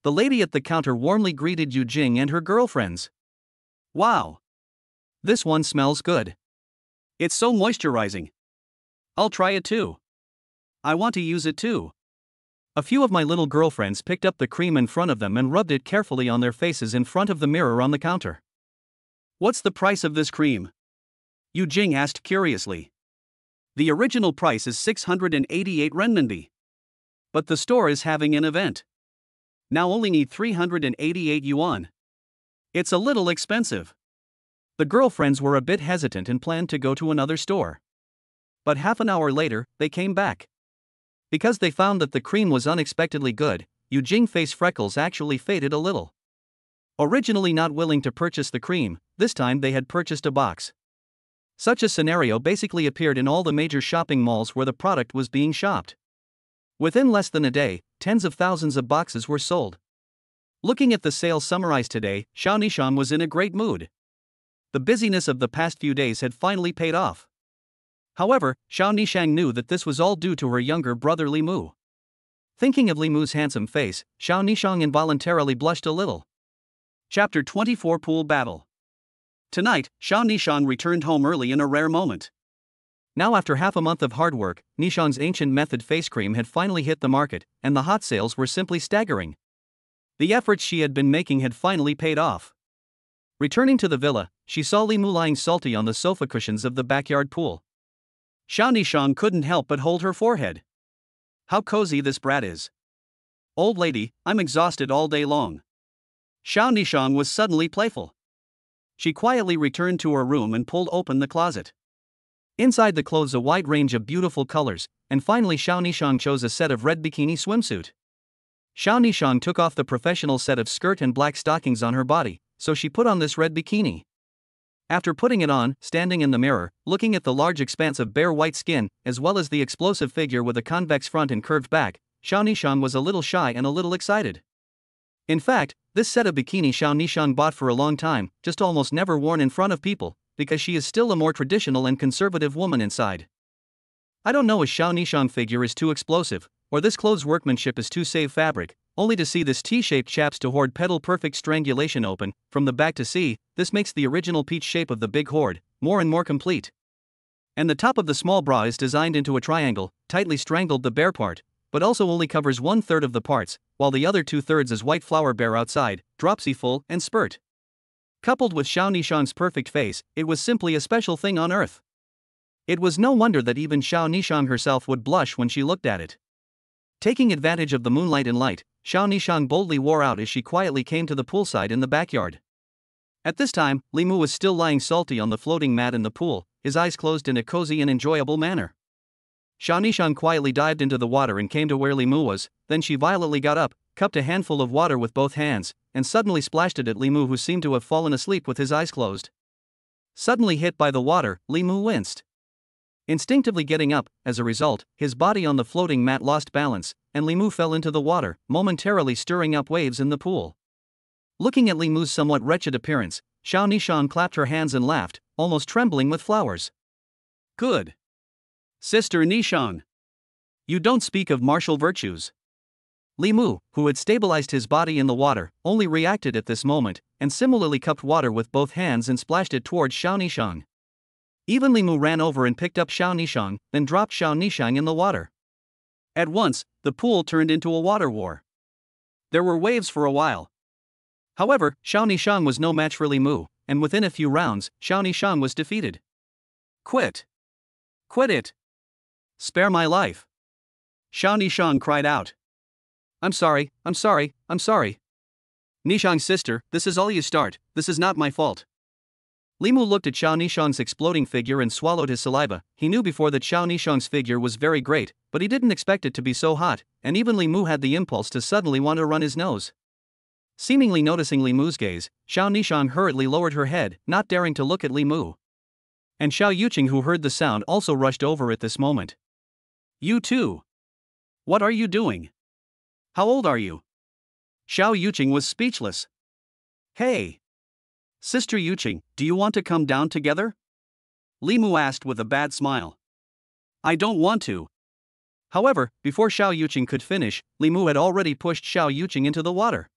The lady at the counter warmly greeted Yu Jing and her girlfriends. Wow! This one smells good. It's so moisturizing. I'll try it too. I want to use it too. A few of my little girlfriends picked up the cream in front of them and rubbed it carefully on their faces in front of the mirror on the counter. What's the price of this cream? Yu Jing asked curiously. The original price is 688 renminbi. But the store is having an event. Now only need 388 yuan. It's a little expensive. The girlfriends were a bit hesitant and planned to go to another store. But half an hour later, they came back. Because they found that the cream was unexpectedly good, Yu Jing's face freckles actually faded a little. Originally not willing to purchase the cream, this time they had purchased a box. Such a scenario basically appeared in all the major shopping malls where the product was being shopped. Within less than a day, tens of thousands of boxes were sold. Looking at the sales summarized today, Xiao Nishang was in a great mood. The busyness of the past few days had finally paid off. However, Xiao Nishang knew that this was all due to her younger brother Li Mu. Thinking of Li Mu's handsome face, Xiao Nishang involuntarily blushed a little. Chapter 24 Pool Battle. Tonight, Xiao Nishang returned home early in a rare moment. Now after half a month of hard work, Nishang's ancient method face cream had finally hit the market, and the hot sales were simply staggering. The efforts she had been making had finally paid off. Returning to the villa, she saw Li Mu lying salty on the sofa cushions of the backyard pool. Xiao Nishang couldn't help but hold her forehead. How cozy this brat is. Old lady, I'm exhausted all day long. Xiao Nishang was suddenly playful. She quietly returned to her room and pulled open the closet. Inside the clothes a wide range of beautiful colors, and finally Xiao Nishang chose a set of red bikini swimsuit. Xiao Nishang took off the professional set of skirt and black stockings on her body, so she put on this red bikini. After putting it on, standing in the mirror, looking at the large expanse of bare white skin, as well as the explosive figure with a convex front and curved back, Xiao Nishang was a little shy and a little excited. In fact, this set of bikini Xiao Nishang bought for a long time, just almost never worn in front of people, because she is still a more traditional and conservative woman inside. I don't know if Xiao Nishang figure is too explosive, or this clothes workmanship is too save fabric, only to see this T-shaped chaps to hoard pedal perfect strangulation open, from the back to see, this makes the original peach shape of the big hoard, more and more complete. And the top of the small bra is designed into a triangle, tightly strangled the bare part, but also only covers 1/3 of the parts, while the other 2/3 is white flower bare outside, dropsy full and spurt. Coupled with Xiao Nishang's perfect face, it was simply a special thing on earth. It was no wonder that even Xiao Nishang herself would blush when she looked at it. Taking advantage of the moonlight and light, Xiao Nishang boldly wore out as she quietly came to the poolside in the backyard. At this time, Li Mu was still lying salty on the floating mat in the pool, his eyes closed in a cozy and enjoyable manner. Xiao Nishang quietly dived into the water and came to where Li Mu was, then she violently got up, cupped a handful of water with both hands, and suddenly splashed it at Li Mu, who seemed to have fallen asleep with his eyes closed. Suddenly hit by the water, Li Mu winced. Instinctively getting up, as a result, his body on the floating mat lost balance, and Li Mu fell into the water, momentarily stirring up waves in the pool. Looking at Li Mu's somewhat wretched appearance, Xiao Nishang clapped her hands and laughed, almost trembling with flowers. Good. Sister Nishang. You don't speak of martial virtues. Li Mu, who had stabilized his body in the water, only reacted at this moment, and similarly cupped water with both hands and splashed it towards Xiao Nishang. Even Li Mu ran over and picked up Xiao Nishang, then dropped Xiao Nishang in the water. At once, the pool turned into a water war. There were waves for a while. However, Xiao Nishang was no match for Li Mu, and within a few rounds, Xiao Nishang was defeated. Quit. Quit it. Spare my life. Xiao Nishang cried out. I'm sorry. Nishang's sister, this is all you start, this is not my fault. Li Mu looked at Xiao Nishang's exploding figure and swallowed his saliva. He knew before that Xiao Nishang's figure was very great, but he didn't expect it to be so hot, and even Li Mu had the impulse to suddenly want to run his nose. Seemingly noticing Li Mu's gaze, Xiao Nishang hurriedly lowered her head, not daring to look at Li Mu. And Xiao Yuqing, who heard the sound, also rushed over at this moment. You too. What are you doing? How old are you? Xiao Yuqing was speechless. Hey! Sister Yuqing, do you want to come down together? Li Mu asked with a bad smile. I don't want to. However, before Xiao Yuqing could finish, Li Mu had already pushed Xiao Yuqing into the water.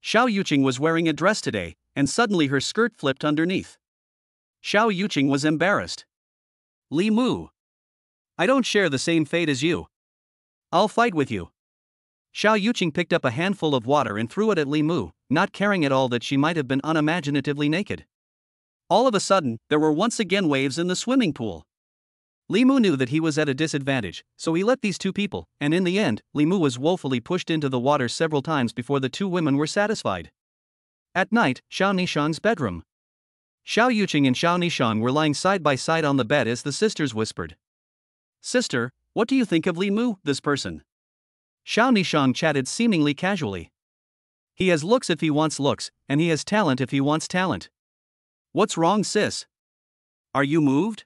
Xiao Yuqing was wearing a dress today, and suddenly her skirt flipped underneath. Xiao Yuqing was embarrassed. Li Mu. I don't share the same fate as you. I'll fight with you. Xiao Yuqing picked up a handful of water and threw it at Li Mu, not caring at all that she might have been unimaginatively naked. All of a sudden, there were once again waves in the swimming pool. Li Mu knew that he was at a disadvantage, so he let these two people, and in the end, Li Mu was woefully pushed into the water several times before the two women were satisfied. At night, Xiao Nishang's bedroom. Xiao Yuqing and Xiao Nishang were lying side by side on the bed as the sisters whispered. Sister, what do you think of Li Mu, this person? Xiao Nishang chatted seemingly casually. He has looks if he wants looks, and he has talent if he wants talent. What's wrong, sis? Are you moved?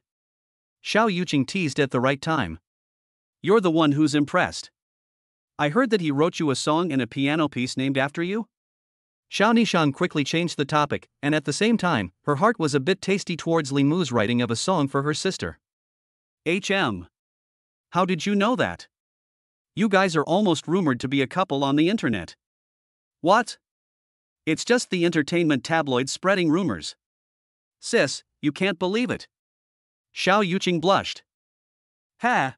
Xiao Yuqing teased at the right time. You're the one who's impressed. I heard that he wrote you a song and a piano piece named after you? Xiao Nishan quickly changed the topic, and at the same time, her heart was a bit tasty towards Li Mu's writing of a song for her sister. How did you know that? You guys are almost rumored to be a couple on the internet. What? It's just the entertainment tabloids spreading rumors. Sis, you can't believe it. Xiao Yuqing blushed. Ha!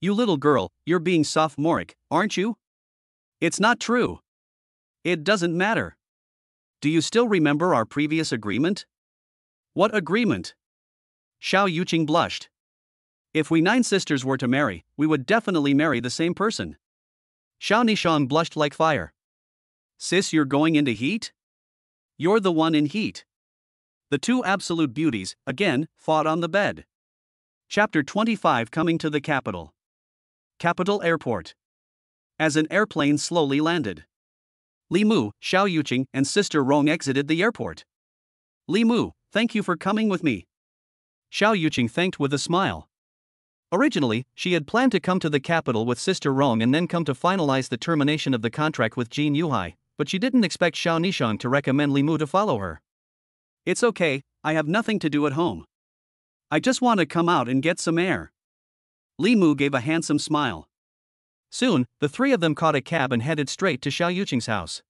You little girl, you're being sophomoric, aren't you? It's not true. It doesn't matter. Do you still remember our previous agreement? What agreement? Xiao Yuqing blushed. If we 9 sisters were to marry, we would definitely marry the same person. Xiao Nishan blushed like fire. Sis, you're going into heat? You're the one in heat. The two absolute beauties, again, fought on the bed. Chapter 25 Coming to the capital. Capital Airport. As an airplane slowly landed, Li Mu, Xiao Yuqing, and Sister Rong exited the airport. Li Mu, thank you for coming with me. Xiao Yuqing thanked with a smile. Originally, she had planned to come to the capital with Sister Rong and then come to finalize the termination of the contract with Jin Yuhai, but she didn't expect Xiao Nishan to recommend Li Mu to follow her. It's okay, I have nothing to do at home. I just want to come out and get some air. Li Mu gave a handsome smile. Soon, the three of them caught a cab and headed straight to Xiao Yuqing's house.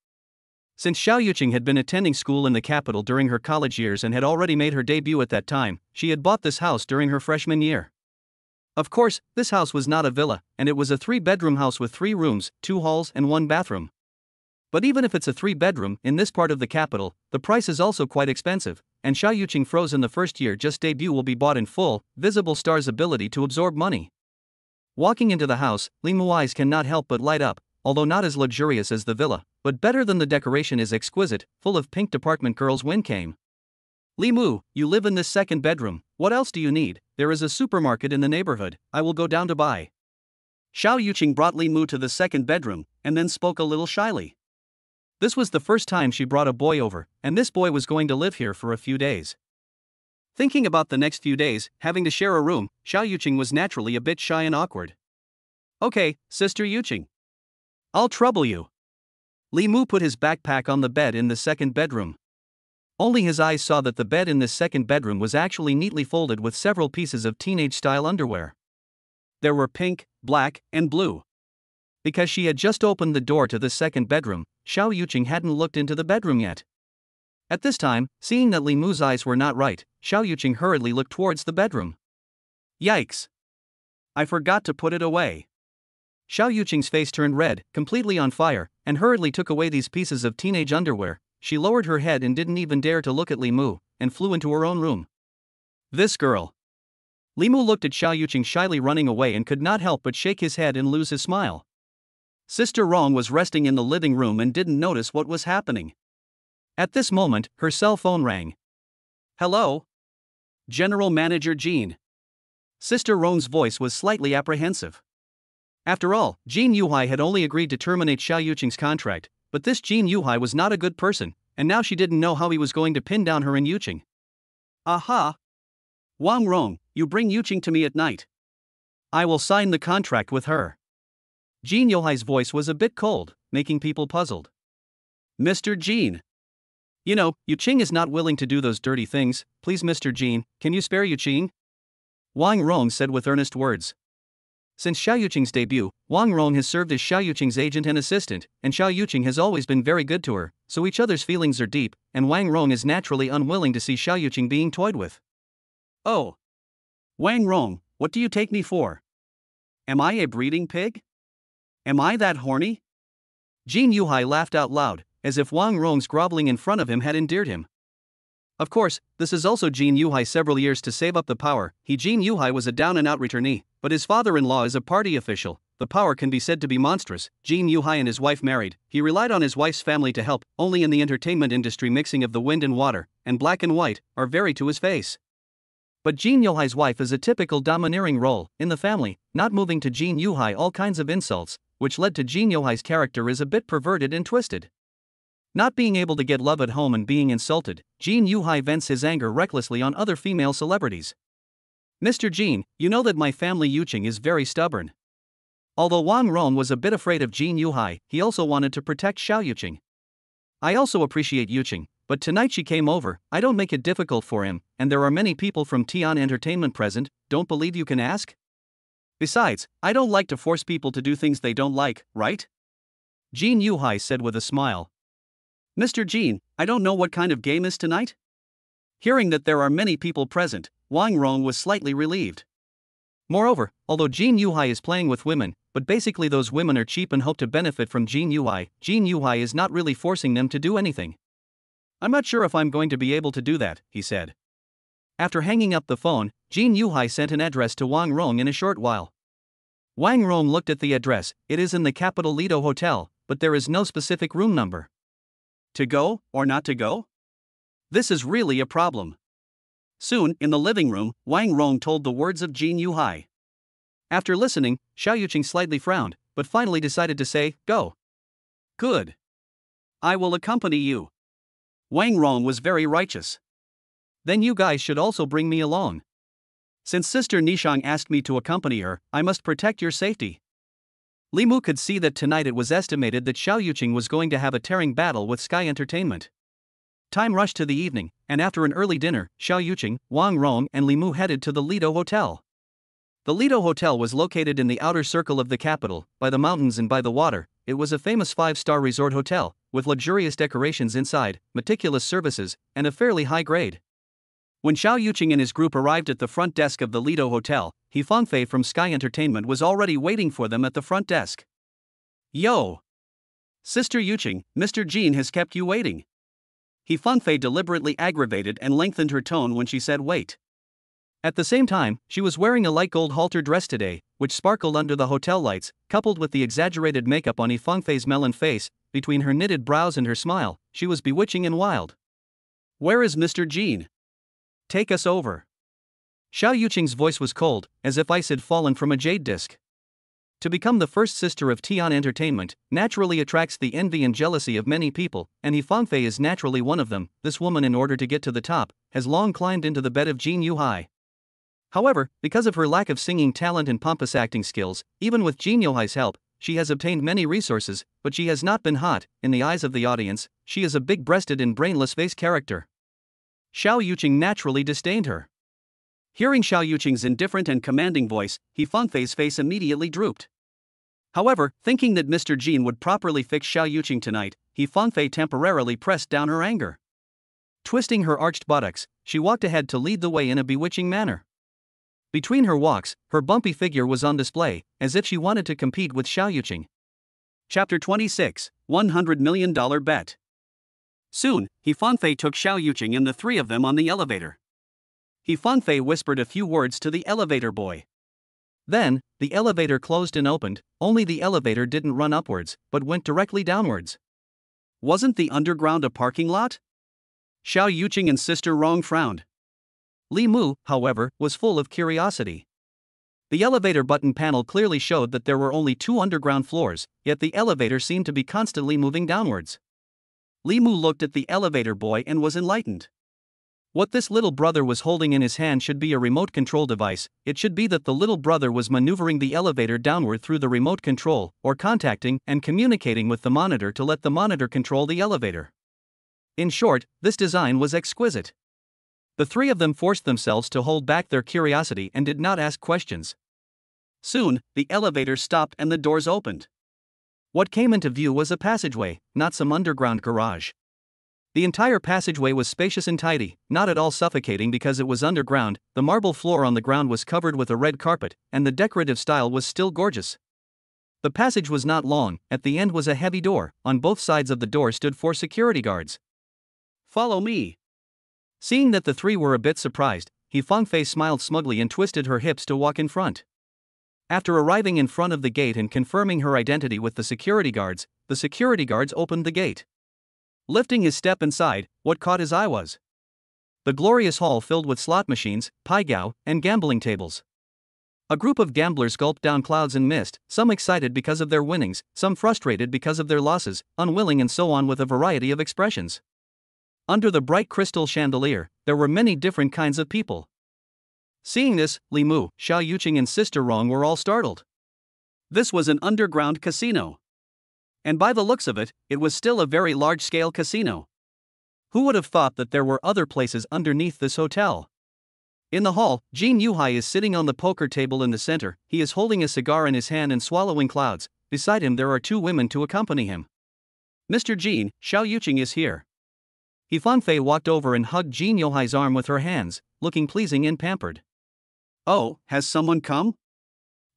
Since Xiao Yuqing had been attending school in the capital during her college years and had already made her debut at that time, she had bought this house during her freshman year. Of course, this house was not a villa, and it was a 3-bedroom house with 3 rooms, 2 halls, and 1 bathroom. But even if it's a 3-bedroom, in this part of the capital, the price is also quite expensive, and Xiao Yuqing Frozen the first year just debut will be bought in full, visible star's ability to absorb money. Walking into the house, Li Mu's eyes cannot help but light up, although not as luxurious as the villa, but better than the decoration is exquisite, full of pink department girls when came. Li Mu, you live in this 2nd bedroom, what else do you need? There is a supermarket in the neighborhood, I will go down to buy. Xiao Yuqing brought Li Mu to the 2nd bedroom, and then spoke a little shyly. This was the first time she brought a boy over, and this boy was going to live here for a few days. Thinking about the next few days, having to share a room, Xiao Yuqing was naturally a bit shy and awkward. Okay, Sister Yuqing. I'll trouble you. Li Mu put his backpack on the bed in the 2nd bedroom. Only his eyes saw that the bed in this 2nd bedroom was actually neatly folded with several pieces of teenage-style underwear. There were pink, black, and blue. Because she had just opened the door to the 2nd bedroom, Xiao Yuqing hadn't looked into the bedroom yet. At this time, seeing that Li Mu's eyes were not right, Xiao Yuqing hurriedly looked towards the bedroom. Yikes! I forgot to put it away. Xiao Yuqing's face turned red, completely on fire, and hurriedly took away these pieces of teenage underwear. She lowered her head and didn't even dare to look at Li Mu, and flew into her own room. This girl. Li Mu looked at Xiao Yuqing shyly running away and could not help but shake his head and lose his smile. Sister Rong was resting in the living room and didn't notice what was happening. At this moment, her cell phone rang. Hello? General Manager Jean. Sister Rong's voice was slightly apprehensive. After all, Jin Yuhai had only agreed to terminate Xiao Yuqing's contract, but this Jin Yuhai was not a good person, and now she didn't know how he was going to pin down her and Yuqing. Aha! Wang Rong, you bring Yuqing to me at night. I will sign the contract with her. Jin Yuhai's voice was a bit cold, making people puzzled. Mr. Jean. You know, Yuqing is not willing to do those dirty things. Please, Mr. Jean, can you spare Yuqing? Wang Rong said with earnest words. Since Xiao Yuqing's debut, Wang Rong has served as Xiao Yuqing's agent and assistant, and Xiao Yuqing has always been very good to her, so each other's feelings are deep, and Wang Rong is naturally unwilling to see Xiao Yuqing being toyed with. Oh. Wang Rong, what do you take me for? Am I a breeding pig? Am I that horny? Jin Yuhai laughed out loud, as if Wang Rong's groveling in front of him had endeared him. Of course, this is also Jin Yuhai several years to save up the power. Jin Yuhai was a down-and-out returnee, but his father-in-law is a party official. The power can be said to be monstrous. Jin Yuhai and his wife married. He relied on his wife's family to help. Only in the entertainment industry mixing of the wind and water, and black and white, are very to his face. But Jin Yuhai's wife is a typical domineering role in the family, not moving to Jin Yuhai all kinds of insults, which led to Jin Yuhai's character is a bit perverted and twisted. Not being able to get love at home and being insulted, Jin Yuhai vents his anger recklessly on other female celebrities. Mr. Jin, you know that my family Yuqing is very stubborn. Although Wang Rong was a bit afraid of Jin Yuhai, he also wanted to protect Xiao Yuqing. I also appreciate Yuqing, but tonight she came over, I don't make it difficult for him, and there are many people from Tian Entertainment present, don't believe you can ask? Besides, I don't like to force people to do things they don't like, right? Jin Yuhai said with a smile. Mr. Jin, I don't know what kind of game is tonight? Hearing that there are many people present, Wang Rong was slightly relieved. Moreover, although Jin Yuhai is playing with women, but basically those women are cheap and hope to benefit from Jin Yuhai is not really forcing them to do anything. I'm not sure if I'm going to be able to do that, he said. After hanging up the phone, Jin Yuhai sent an address to Wang Rong in a short while. Wang Rong looked at the address, it is in the capital Lido Hotel, but there is no specific room number. To go, or not to go? This is really a problem. Soon, in the living room, Wang Rong told the words of Jin Yuhai. After listening, Xiao Yuqing slightly frowned, but finally decided to say, go. Good. I will accompany you. Wang Rong was very righteous. Then you guys should also bring me along. Since Sister Nishang asked me to accompany her, I must protect your safety. Li Mu could see that tonight it was estimated that Xiao Yuqing was going to have a tearing battle with Sky Entertainment. Time rushed to the evening, and after an early dinner, Xiao Yuqing, Wang Rong and Li Mu headed to the Lido Hotel. The Lido Hotel was located in the outer circle of the capital, by the mountains and by the water. It was a famous 5-star resort hotel, with luxurious decorations inside, meticulous services, and a fairly high grade. When Xiao Yuqing and his group arrived at the front desk of the Lido Hotel, He Fangfei from Sky Entertainment was already waiting for them at the front desk. Yo! Sister Yuqing, Mr. Jin has kept you waiting. He Fangfei deliberately aggravated and lengthened her tone when she said wait. At the same time, she was wearing a light gold halter dress today, which sparkled under the hotel lights, coupled with the exaggerated makeup on He Fangfei's melon face. Between her knitted brows and her smile, she was bewitching and wild. Where is Mr. Jin? Take us over. Xiao Yuqing's voice was cold, as if ice had fallen from a jade disc. To become the first sister of Tian Entertainment naturally attracts the envy and jealousy of many people, and He Fangfei is naturally one of them. This woman, in order to get to the top, has long climbed into the bed of Jin Yuhai. However, because of her lack of singing talent and pompous acting skills, even with Jin Yuhai's help, she has obtained many resources, but she has not been hot. In the eyes of the audience, she is a big-breasted and brainless face character. Xiao Yuqing naturally disdained her. Hearing Xiao Yuqing's indifferent and commanding voice, He Fangfei's face immediately drooped. However, thinking that Mr. Jin would properly fix Xiao Yuqing tonight, He Fangfei temporarily pressed down her anger. Twisting her arched buttocks, she walked ahead to lead the way in a bewitching manner. Between her walks, her bumpy figure was on display, as if she wanted to compete with Xiao Yuqing. Chapter 26, $100 Million Bet. Soon, He Fangfei took Xiao Yuqing and the three of them on the elevator. He Fangfei whispered a few words to the elevator boy. Then, the elevator closed and opened, only the elevator didn't run upwards, but went directly downwards. Wasn't the underground a parking lot? Xiao Yuqing and Sister Rong frowned. Li Mu, however, was full of curiosity. The elevator button panel clearly showed that there were only 2 underground floors, yet the elevator seemed to be constantly moving downwards. Li Mu looked at the elevator boy and was enlightened. What this little brother was holding in his hand should be a remote control device. It should be that the little brother was maneuvering the elevator downward through the remote control, or contacting and communicating with the monitor to let the monitor control the elevator. In short, this design was exquisite. The three of them forced themselves to hold back their curiosity and did not ask questions. Soon, the elevator stopped and the doors opened. What came into view was a passageway, not some underground garage. The entire passageway was spacious and tidy, not at all suffocating because it was underground. The marble floor on the ground was covered with a red carpet, and the decorative style was still gorgeous. The passage was not long. At the end was a heavy door. On both sides of the door stood 4 security guards. Follow me. Seeing that the three were a bit surprised, He Fangfei smiled smugly and twisted her hips to walk in front. After arriving in front of the gate and confirming her identity with the security guards opened the gate. Lifting his step inside, what caught his eye was the glorious hall filled with slot machines, paigao, and gambling tables. A group of gamblers gulped down clouds and mist, some excited because of their winnings, some frustrated because of their losses, unwilling, and so on, with a variety of expressions. Under the bright crystal chandelier, there were many different kinds of people. Seeing this, Li Mu, Xiao Yuqing and Sister Rong were all startled. This was an underground casino. And by the looks of it, it was still a very large-scale casino. Who would have thought that there were other places underneath this hotel? In the hall, Jin Yuhai is sitting on the poker table in the center. He is holding a cigar in his hand and swallowing clouds. Beside him there are two women to accompany him. Mr. Jin, Xiao Yuqing is here. He Fanfei walked over and hugged Jin Yuhai's arm with her hands, looking pleasing and pampered. Oh, has someone come?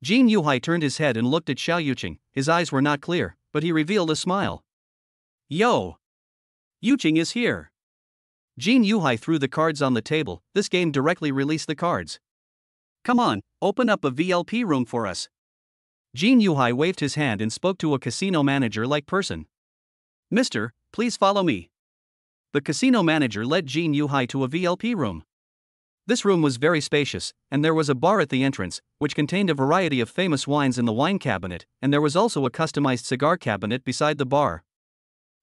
Jin Yuhai turned his head and looked at Xiao Yuqing. His eyes were not clear, but he revealed a smile. Yo! Yuqing is here. Jin Yuhai threw the cards on the table. This game directly released the cards. Come on, open up a VLP room for us. Jin Yuhai waved his hand and spoke to a casino manager-like person. Mister, please follow me. The casino manager led Jin Yuhai to a VLP room. This room was very spacious, and there was a bar at the entrance, which contained a variety of famous wines in the wine cabinet, and there was also a customized cigar cabinet beside the bar.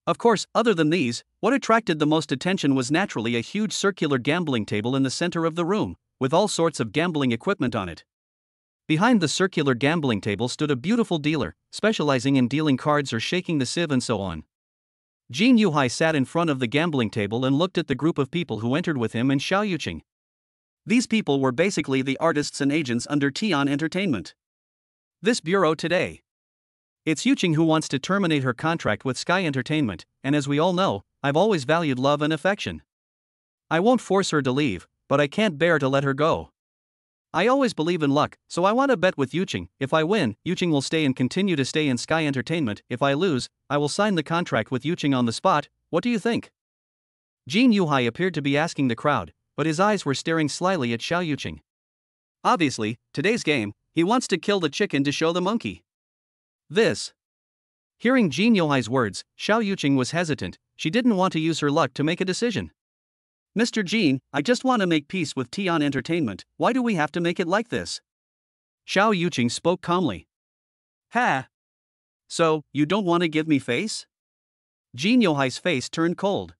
Of course, other than these, what attracted the most attention was naturally a huge circular gambling table in the center of the room, with all sorts of gambling equipment on it. Behind the circular gambling table stood a beautiful dealer, specializing in dealing cards or shaking the sieve and so on. Jin Yuhai sat in front of the gambling table and looked at the group of people who entered with him and Xiao Yuqing. These people were basically the artists and agents under Tian Entertainment. This bureau today. It's Yuqing who wants to terminate her contract with Sky Entertainment, and as we all know, I've always valued love and affection. I won't force her to leave, but I can't bear to let her go. I always believe in luck, so I want to bet with Yuqing. If I win, Yuqing will stay and continue to stay in Sky Entertainment. If I lose, I will sign the contract with Yuqing on the spot. What do you think? Jin Yuhai appeared to be asking the crowd, but his eyes were staring slyly at Xiao Yuqing. Obviously, today's game, he wants to kill the chicken to show the monkey. This. Hearing Jin Yuhai's words, Xiao Yuqing was hesitant. She didn't want to use her luck to make a decision. Mr. Jin, I just want to make peace with Tian Entertainment. Why do we have to make it like this? Xiao Yuqing spoke calmly. Ha! So, you don't want to give me face? Jin Yuhai's face turned cold.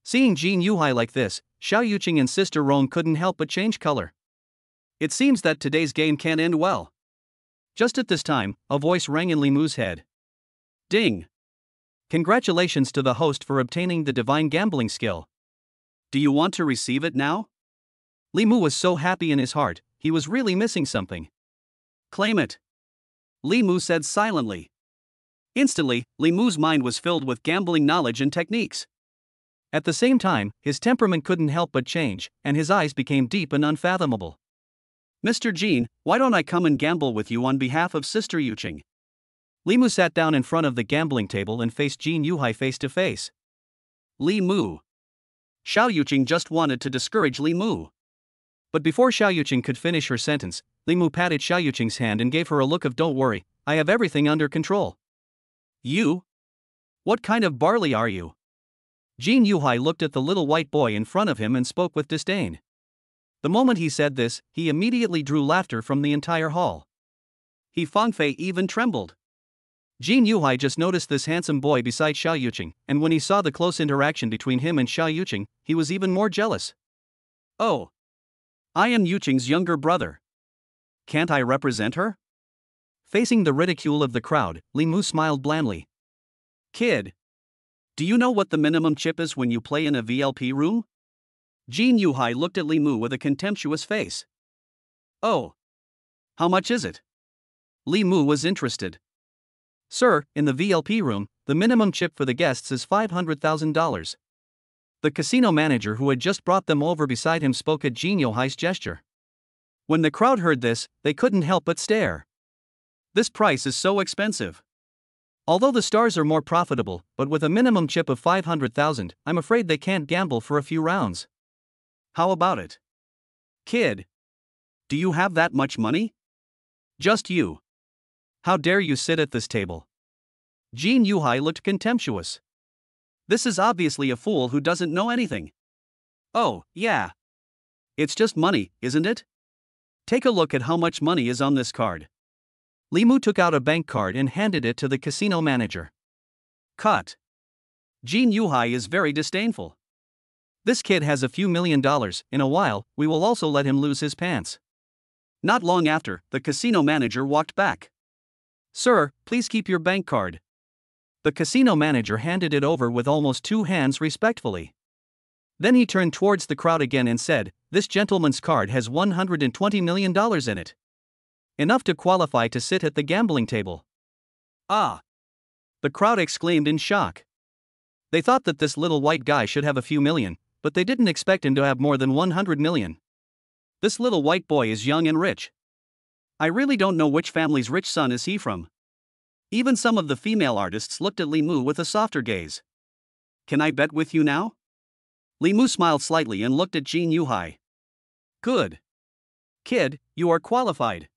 Seeing Jin Yuhai like this, Xiao Yuqing and Sister Rong couldn't help but change color. It seems that today's game can't end well. Just at this time, a voice rang in Li Mu's head. Ding! Congratulations to the host for obtaining the divine gambling skill. Do you want to receive it now? Li Mu was so happy in his heart, he was really missing something. Claim it. Li Mu said silently. Instantly, Li Mu's mind was filled with gambling knowledge and techniques. At the same time, his temperament couldn't help but change, and his eyes became deep and unfathomable. Mr. Jin, why don't I come and gamble with you on behalf of Sister Yuqing? Li Mu sat down in front of the gambling table and faced Jin Yuhai face to face. Li Mu. Xiao Yuqing just wanted to discourage Li Mu. But before Xiao Yuqing could finish her sentence, Li Mu patted Xiao Yuqing's hand and gave her a look of "Don't worry, I have everything under control." You? What kind of barley are you? Jin Yuhai looked at the little white boy in front of him and spoke with disdain. The moment he said this, he immediately drew laughter from the entire hall. He Fangfei even trembled. Jin Yuhai just noticed this handsome boy beside Xiao Yuqing, and when he saw the close interaction between him and Xiao Yuqing, he was even more jealous. Oh. I am Yuqing's younger brother. Can't I represent her? Facing the ridicule of the crowd, Li Mu smiled blandly. Kid. Do you know what the minimum chip is when you play in a VLP room? Jin Yuhai looked at Li Mu with a contemptuous face. Oh. How much is it? Li Mu was interested. Sir, in the VLP room, the minimum chip for the guests is $500,000. The casino manager who had just brought them over beside him spoke at Jin Yuhai's gesture. When the crowd heard this, they couldn't help but stare. This price is so expensive. Although the stars are more profitable, but with a minimum chip of 500,000, I'm afraid they can't gamble for a few rounds. How about it? Kid. Do you have that much money? Just you. How dare you sit at this table? Jin Yuhai looked contemptuous. This is obviously a fool who doesn't know anything. Oh, yeah. It's just money, isn't it? Take a look at how much money is on this card. Li Mu took out a bank card and handed it to the casino manager. Cut. Jin Yuhai is very disdainful. This kid has a few $1 million, in a while, we will also let him lose his pants. Not long after, the casino manager walked back. "Sir, please keep your bank card." The casino manager handed it over with almost two hands respectfully. Then he turned towards the crowd again and said, "This gentleman's card has $120 million in it. Enough to qualify to sit at the gambling table." "Ah!" the crowd exclaimed in shock. They thought that this little white guy should have a few million, but they didn't expect him to have more than 100 million. This little white boy is young and rich. I really don't know which family's rich son is he from. Even some of the female artists looked at Li Mu with a softer gaze. "Can I bet with you now?" Li Mu smiled slightly and looked at Jin Yuhai. "Good. Kid, you are qualified.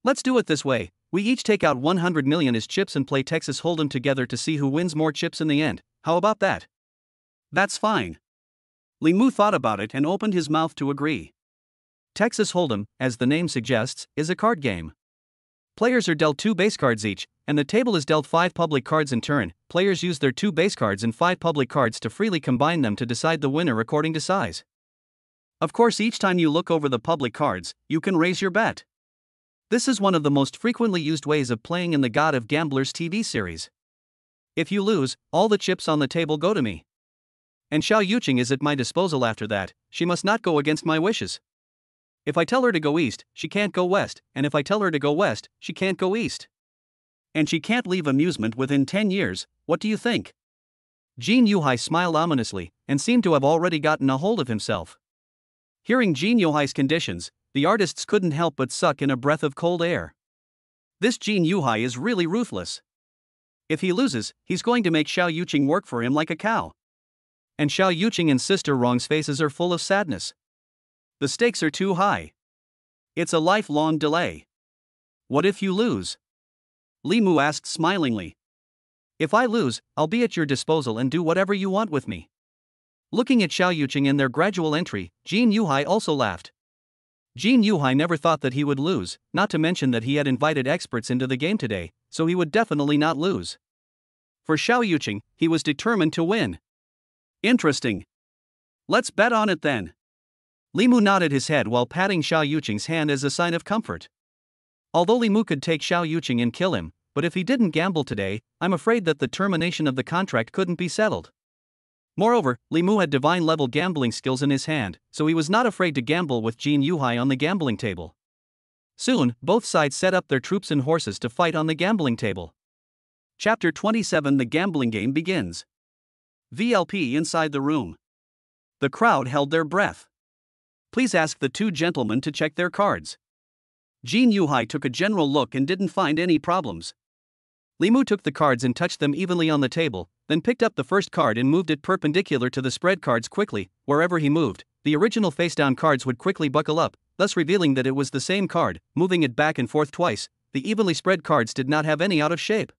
Let's do it this way. We each take out 100 million as chips and play Texas Hold'em together to see who wins more chips in the end. How about that?" "That's fine." Li Mu thought about it and opened his mouth to agree. Texas Hold'em, as the name suggests, is a card game. Players are dealt 2 base cards each, and the table is dealt 5 public cards in turn. Players use their 2 base cards and 5 public cards to freely combine them to decide the winner according to size. Of course, each time you look over the public cards, you can raise your bet. This is one of the most frequently used ways of playing in the God of Gamblers TV series. If you lose, all the chips on the table go to me. And Xiao Yuqing is at my disposal after that. She must not go against my wishes. If I tell her to go east, she can't go west, and if I tell her to go west, she can't go east. And she can't leave amusement within 10 years, what do you think? Jin Yuhai smiled ominously, and seemed to have already gotten a hold of himself. Hearing Jin Yuhai's conditions, the artists couldn't help but suck in a breath of cold air. This Jin Yuhai is really ruthless. If he loses, he's going to make Xiao Yuqing work for him like a cow. And Xiao Yuqing and Sister Rong's faces are full of sadness. The stakes are too high. It's a lifelong delay. What if you lose? Li Mu asked smilingly. If I lose, I'll be at your disposal and do whatever you want with me. Looking at Xiao Yuqing and their gradual entry, Jin Yuhai also laughed. Jin Yuhai never thought that he would lose, not to mention that he had invited experts into the game today, so he would definitely not lose. For Xiao Yuqing, he was determined to win. Interesting. Let's bet on it then. Li Mu nodded his head while patting Xiao Yuqing's hand as a sign of comfort. Although Li Mu could take Xiao Yuqing and kill him, but if he didn't gamble today, I'm afraid that the termination of the contract couldn't be settled. Moreover, Li Mu had divine-level gambling skills in his hand, so he was not afraid to gamble with Jin Yuhai on the gambling table. Soon, both sides set up their troops and horses to fight on the gambling table. Chapter 27: The Gambling Game begins. VLP inside the room. The crowd held their breath. Please ask the 2 gentlemen to check their cards. Jin Yuhai took a general look and didn't find any problems. Li Mu took the cards and touched them evenly on the table, then picked up the first card and moved it perpendicular to the spread cards quickly. Wherever he moved, the original face-down cards would quickly buckle up, thus revealing that it was the same card. Moving it back and forth twice, the evenly spread cards did not have any out of shape.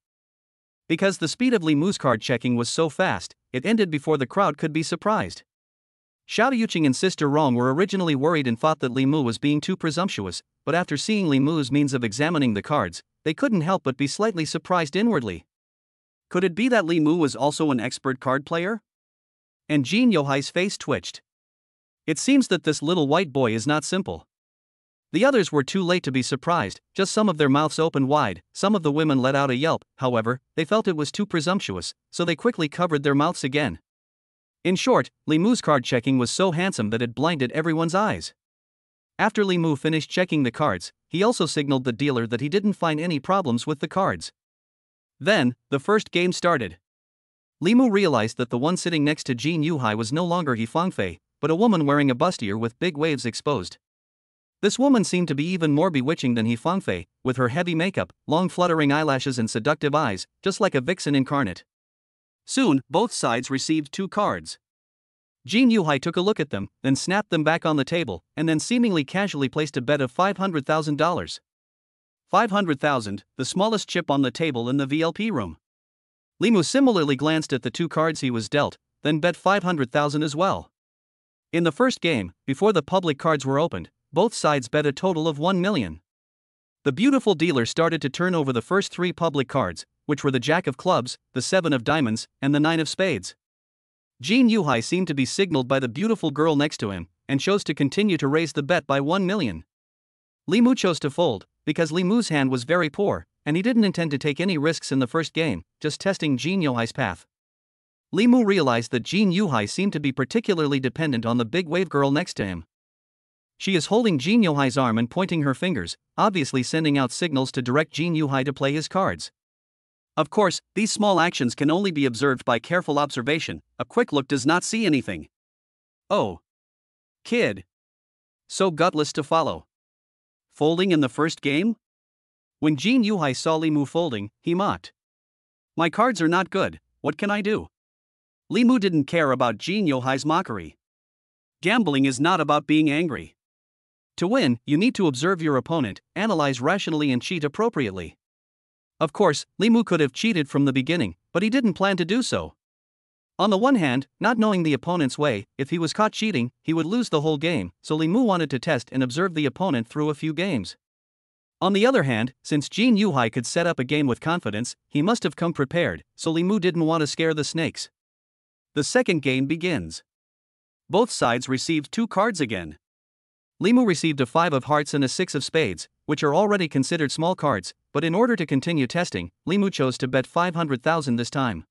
Because the speed of Li Mu's card checking was so fast, it ended before the crowd could be surprised. Xiao Yuqing and Sister Rong were originally worried and thought that Li Mu was being too presumptuous, but after seeing Li Mu's means of examining the cards, they couldn't help but be slightly surprised inwardly. Could it be that Li Mu was also an expert card player? And Jin Yuhai's face twitched. It seems that this little white boy is not simple. The others were too late to be surprised, just some of their mouths opened wide. Some of the women let out a yelp. However, they felt it was too presumptuous, so they quickly covered their mouths again. In short, Li Mu's card checking was so handsome that it blinded everyone's eyes. After Li Mu finished checking the cards, he also signaled the dealer that he didn't find any problems with the cards. Then, the first game started. Li Mu realized that the one sitting next to Jin Yuhai was no longer He Fangfei, but a woman wearing a bustier with big waves exposed. This woman seemed to be even more bewitching than He Fangfei, with her heavy makeup, long fluttering eyelashes and seductive eyes, just like a vixen incarnate. Soon, both sides received 2 cards. Jin Yuhai took a look at them, then snapped them back on the table, and then seemingly casually placed a bet of $500,000. 500,000, the smallest chip on the table in the VLP room. Li Mu similarly glanced at the 2 cards he was dealt, then bet 500,000 as well. In the first game, before the public cards were opened, both sides bet a total of 1 million. The beautiful dealer started to turn over the first 3 public cards, which were the Jack of Clubs, the 7 of Diamonds, and the 9 of Spades. Jin Yuhai seemed to be signaled by the beautiful girl next to him, and chose to continue to raise the bet by 1 million. Li Mu chose to fold, because Li Mu's hand was very poor, and he didn't intend to take any risks in the first game, just testing Jin Yuhai's path. Li Mu realized that Jin Yuhai seemed to be particularly dependent on the big wave girl next to him. She is holding Jin Yuhai's arm and pointing her fingers, obviously sending out signals to direct Jin Yuhai to play his cards. Of course, these small actions can only be observed by careful observation. A quick look does not see anything. Oh. Kid. So gutless to follow. Folding in the first game? When Jin Yuhai saw Li Mu folding, he mocked. My cards are not good, what can I do? Li Mu didn't care about Jin Yuhai's mockery. Gambling is not about being angry. To win, you need to observe your opponent, analyze rationally and cheat appropriately. Of course, Li Mu could have cheated from the beginning, but he didn't plan to do so. On the one hand, not knowing the opponent's way, if he was caught cheating, he would lose the whole game, so Li Mu wanted to test and observe the opponent through a few games. On the other hand, since Jin Yuhai could set up a game with confidence, he must have come prepared, so Li Mu didn't want to scare the snakes. The second game begins. Both sides received 2 cards again. Li Mu received a 5 of hearts and a 6 of spades, which are already considered small cards, but in order to continue testing, Li Mu chose to bet 500,000 this time.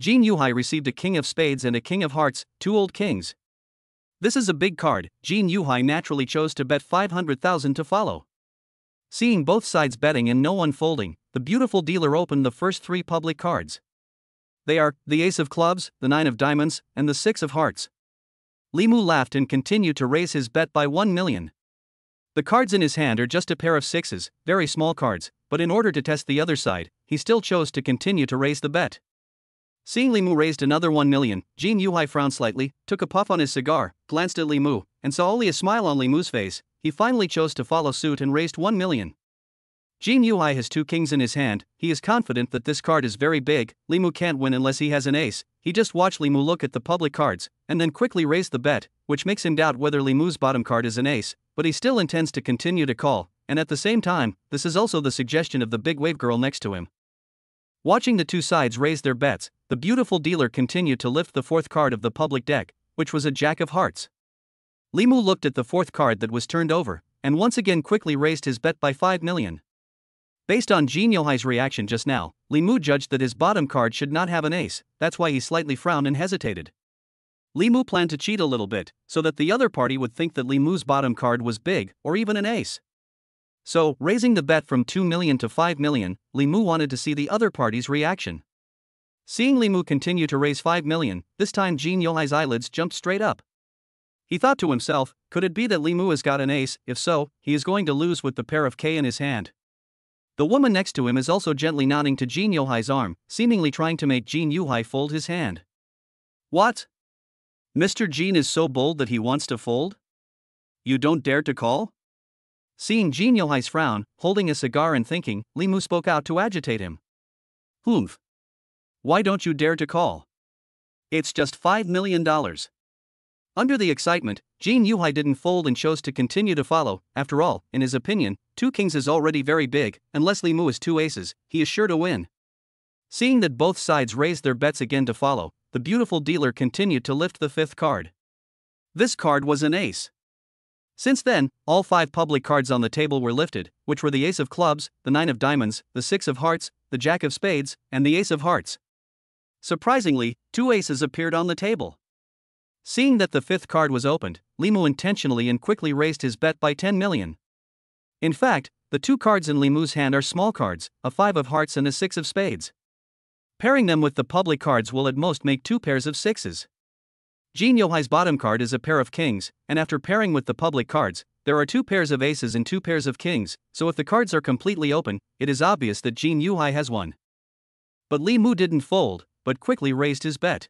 Jin Yuhai received a king of spades and a king of hearts, 2 old kings. This is a big card. Jin Yuhai naturally chose to bet 500,000 to follow. Seeing both sides betting and no one folding, the beautiful dealer opened the first 3 public cards. They are the ace of clubs, the 9 of diamonds, and the 6 of hearts. Li Mu laughed and continued to raise his bet by 1 million. The cards in his hand are just a pair of sixes, very small cards, but in order to test the other side, he still chose to continue to raise the bet. Seeing Li Mu raised another 1 million, Jin Yuhai frowned slightly, took a puff on his cigar, glanced at Li Mu, and saw only a smile on Li Mu's face. He finally chose to follow suit and raised 1 million. Jin Yuhai has 2 kings in his hand. He is confident that this card is very big. Li Mu can't win unless he has an ace. He just watched Li Mu look at the public cards, and then quickly raised the bet, which makes him doubt whether Li Mu's bottom card is an ace, but he still intends to continue to call, and at the same time, this is also the suggestion of the big wave girl next to him. Watching the 2 sides raise their bets, the beautiful dealer continued to lift the 4th card of the public deck, which was a jack of hearts. Li Mu looked at the 4th card that was turned over, and once again quickly raised his bet by 5 million. Based on Jin Yuhai's reaction just now, Li Mu judged that his bottom card should not have an ace, that's why he slightly frowned and hesitated. Li Mu planned to cheat a little bit, so that the other party would think that Li Mu's bottom card was big, or even an ace. So, raising the bet from 2 million to 5 million, Li Mu wanted to see the other party's reaction. Seeing Li Mu continue to raise 5 million, this time Jin Yuhai's eyelids jumped straight up. He thought to himself, could it be that Li Mu has got an ace? If so, he is going to lose with the pair of K in his hand. The woman next to him is also gently nodding to Jin Yuhai's arm, seemingly trying to make Jin Yuhai fold his hand. What? Mr. Jin is so bold that he wants to fold? You don't dare to call? Seeing Jin Yuhai's frown, holding a cigar and thinking, Li Mu spoke out to agitate him. Humph. Why don't you dare to call? It's just $5 million. Under the excitement, Jin Yuhai didn't fold and chose to continue to follow. After all, in his opinion, 2 kings is already very big, unless Li Mu has 2 aces, he is sure to win. Seeing that both sides raised their bets again to follow, the beautiful dealer continued to lift the 5th card. This card was an ace. Since then, all 5 public cards on the table were lifted, which were the ace of clubs, the 9 of diamonds, the 6 of hearts, the jack of spades, and the ace of hearts. Surprisingly, 2 aces appeared on the table. Seeing that the 5th card was opened, Li Mu intentionally and quickly raised his bet by 10 million. In fact, the 2 cards in Li Mu's hand are small cards, a 5 of hearts and a 6 of spades. Pairing them with the public cards will at most make 2 pairs of sixes. Jin Yuhai's bottom card is a pair of kings, and after pairing with the public cards, there are 2 pairs of aces and 2 pairs of kings, so if the cards are completely open, it is obvious that Jin Yuhai has won. But Li Mu didn't fold, but quickly raised his bet.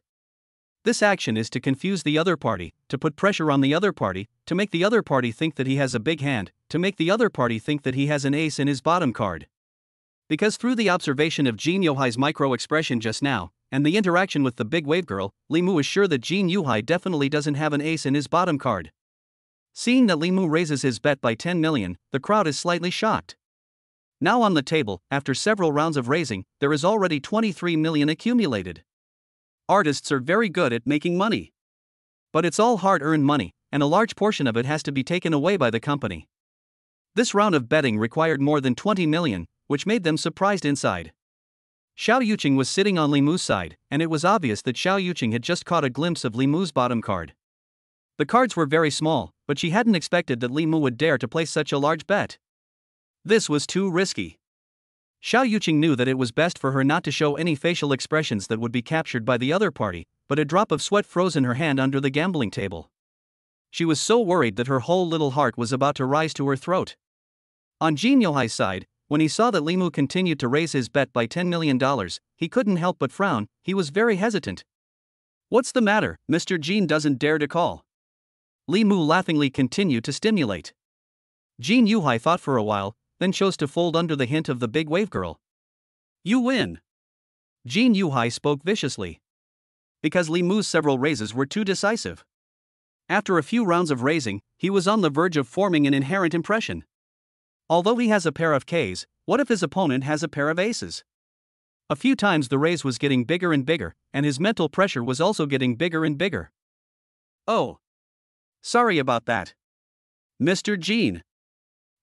This action is to confuse the other party, to put pressure on the other party, to make the other party think that he has a big hand, to make the other party think that he has an ace in his bottom card. Because through the observation of Jin Yuhai's micro-expression just now, and the interaction with the big wave girl, Li Mu is sure that Jin Yuhai definitely doesn't have an ace in his bottom card. Seeing that Li Mu raises his bet by 10 million, the crowd is slightly shocked. Now on the table, after several rounds of raising, there is already 23 million accumulated. Artists are very good at making money. But it's all hard-earned money, and a large portion of it has to be taken away by the company. This round of betting required more than 20 million, which made them surprised inside. Xiao Yuqing was sitting on Li Mu's side, and it was obvious that Xiao Yuqing had just caught a glimpse of Li Mu's bottom card. The cards were very small, but she hadn't expected that Li Mu would dare to place such a large bet. This was too risky. Xiao Yuqing knew that it was best for her not to show any facial expressions that would be captured by the other party, but a drop of sweat froze in her hand under the gambling table. She was so worried that her whole little heart was about to rise to her throat. On Jin Yohai's side, when he saw that Li Mu continued to raise his bet by $10 million, he couldn't help but frown. He was very hesitant. "What's the matter? Mr. Jin doesn't dare to call." Li Mu laughingly continued to stimulate. Jin Yuhai thought for a while, then chose to fold under the hint of the big wave girl. "You win." Jin Yuhai spoke viciously. Because Li Mu's several raises were too decisive. After a few rounds of raising, he was on the verge of forming an inherent impression. Although he has a pair of Ks, what if his opponent has a pair of aces? A few times the raise was getting bigger and bigger, and his mental pressure was also getting bigger and bigger. "Oh. Sorry about that, Mr. Jin."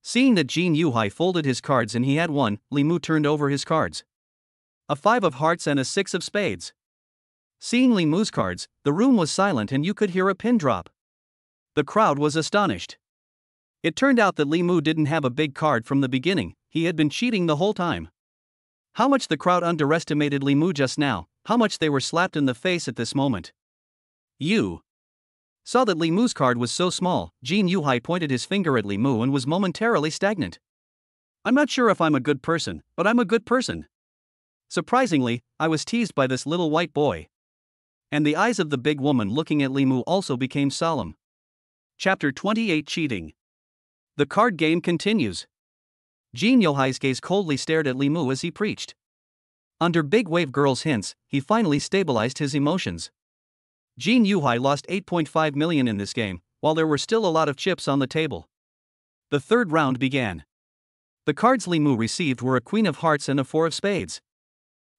Seeing that Jin Yuhai folded his cards and he had won, Li Mu turned over his cards. A 5 of hearts and a 6 of spades. Seeing Li Mu's cards, the room was silent and you could hear a pin drop. The crowd was astonished. It turned out that Li Mu didn't have a big card from the beginning, he had been cheating the whole time. How much the crowd underestimated Li Mu just now, how much they were slapped in the face at this moment. "You saw that Li Mu's card was so small." Jin Yuhai pointed his finger at Li Mu and was momentarily stagnant. "I'm not sure if I'm a good person, but I'm a good person. Surprisingly, I was teased by this little white boy." And the eyes of the big woman looking at Li Mu also became solemn. Chapter 28: Cheating. The card game continues. Jin Yohai's gaze coldly stared at Li Mu as he preached. Under Big Wave Girl's hints, he finally stabilized his emotions. Jin Yuhai lost 8.5 million in this game, while there were still a lot of chips on the table. The third round began. The cards Li Mu received were a Queen of Hearts and a 4 of Spades.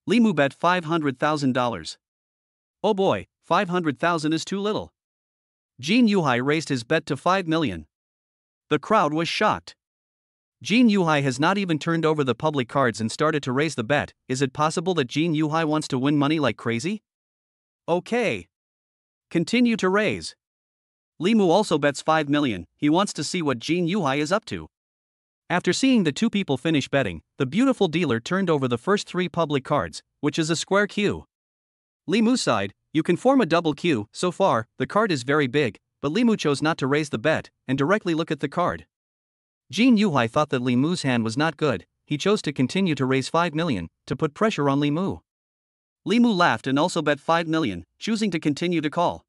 Li Mu bet $500,000. Oh boy, 500,000 is too little. Jin Yuhai raised his bet to 5 million. The crowd was shocked. Jin Yuhai has not even turned over the public cards and started to raise the bet. Is it possible that Jin Yuhai wants to win money like crazy? Okay. Continue to raise. Li Mu also bets 5 million, he wants to see what Jin Yuhai is up to. After seeing the two people finish betting, the beautiful dealer turned over the first 3 public cards, which is a square Q. Li Mu's side, you can form a double Q. So far, the card is very big, but Li Mu chose not to raise the bet and directly look at the card. Jin Yuhai thought that Li Mu's hand was not good, he chose to continue to raise 5 million, to put pressure on Li Mu. Li Mu laughed and also bet 5 million, choosing to continue to call.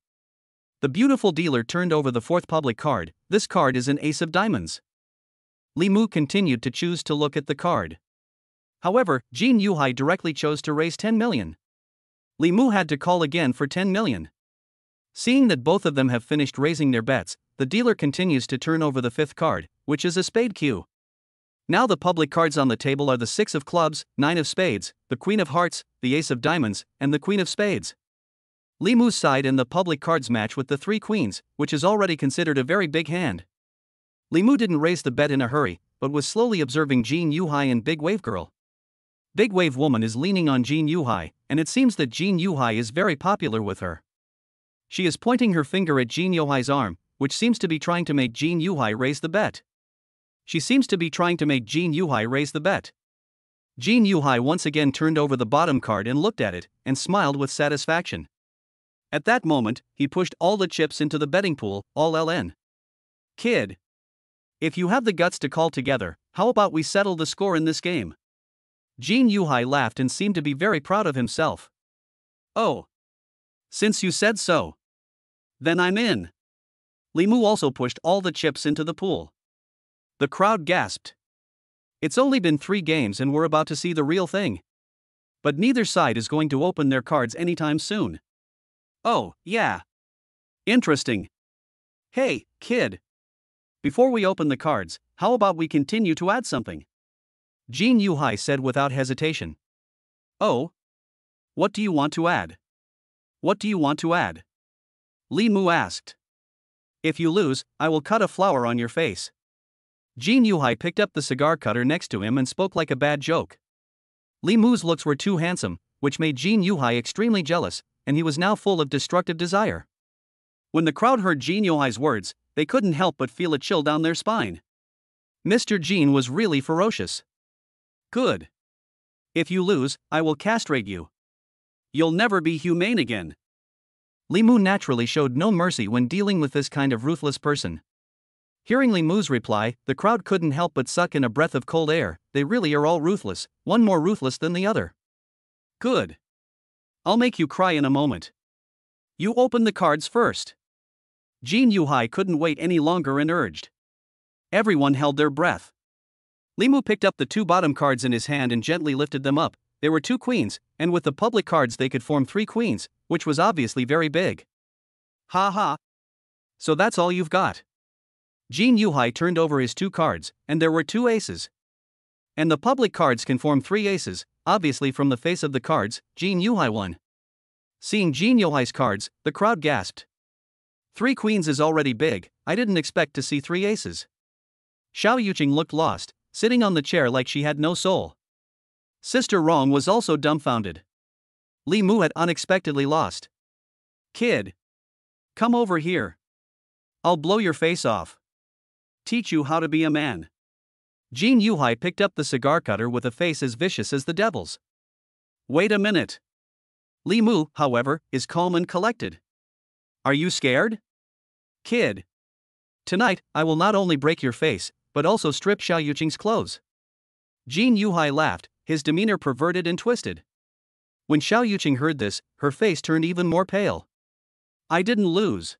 The beautiful dealer turned over the 4th public card. This card is an ace of diamonds. Li Mu continued to choose to look at the card. However, Jin Yuhai directly chose to raise 10 million. Li Mu had to call again for 10 million. Seeing that both of them have finished raising their bets, the dealer continues to turn over the 5th card, which is a spade Q. Now the public cards on the table are the 6 of clubs, 9 of spades, the Queen of Hearts, the Ace of Diamonds, and the Queen of Spades. Li Mu's side and the public cards match with the 3 queens, which is already considered a very big hand. Li Mu didn't raise the bet in a hurry, but was slowly observing Jin Yuhai and Big Wave Girl. Big Wave Woman is leaning on Jin Yuhai, and it seems that Jin Yuhai is very popular with her. She is pointing her finger at Jin Yuhai's arm, which seems to be trying to make Jin Yuhai raise the bet. She seems to be trying to make Jin Yuhai raise the bet. Jin Yuhai once again turned over the bottom card and looked at it, and smiled with satisfaction. At that moment, he pushed all the chips into the betting pool, all LN. Kid. If you have the guts to call together, how about we settle the score in this game? Jin Yuhai laughed and seemed to be very proud of himself. Oh. Since you said so. Then I'm in. Li Mu also pushed all the chips into the pool. The crowd gasped. It's only been 3 games and we're about to see the real thing. But neither side is going to open their cards anytime soon. Oh, yeah. Interesting. Hey, kid. Before we open the cards, how about we continue to add something? Jin Yuhai said without hesitation. Oh? What do you want to add? What do you want to add? Li Mu asked. If you lose, I will cut a flower on your face. Jin Yuhai picked up the cigar cutter next to him and spoke like a bad joke. Li Mu's looks were too handsome, which made Jin Yuhai extremely jealous, and he was now full of destructive desire. When the crowd heard Jin Yuhai's words, they couldn't help but feel a chill down their spine. Mr. Jin was really ferocious. Good. If you lose, I will castrate you. You'll never be humane again. Li Mu naturally showed no mercy when dealing with this kind of ruthless person. Hearing Li Mu's reply, the crowd couldn't help but suck in a breath of cold air. They really are all ruthless, one more ruthless than the other. Good. I'll make you cry in a moment. You open the cards first. Jin Yuhai couldn't wait any longer and urged. Everyone held their breath. Li Mu picked up the two bottom cards in his hand and gently lifted them up. There were two queens, and with the public cards they could form three queens, which was obviously very big. Ha ha. So that's all you've got. Jin Yuhai turned over his two cards, and there were two aces. And the public cards can form three aces, obviously from the face of the cards, Jin Yuhai won. Seeing Jin Yuhai's cards, the crowd gasped. Three queens is already big, I didn't expect to see three aces. Xiao Yuqing looked lost, sitting on the chair like she had no soul. Sister Rong was also dumbfounded. Li Mu had unexpectedly lost. Kid. Come over here. I'll blow your face off. Teach you how to be a man. Jin Yuhai picked up the cigar cutter with a face as vicious as the devil's. Wait a minute. Li Mu, however, is calm and collected. Are you scared? Kid. Tonight, I will not only break your face, but also strip Xiao Yuqing's clothes. Jin Yuhai laughed, his demeanor perverted and twisted. When Xiao Yuqing heard this, her face turned even more pale. I didn't lose.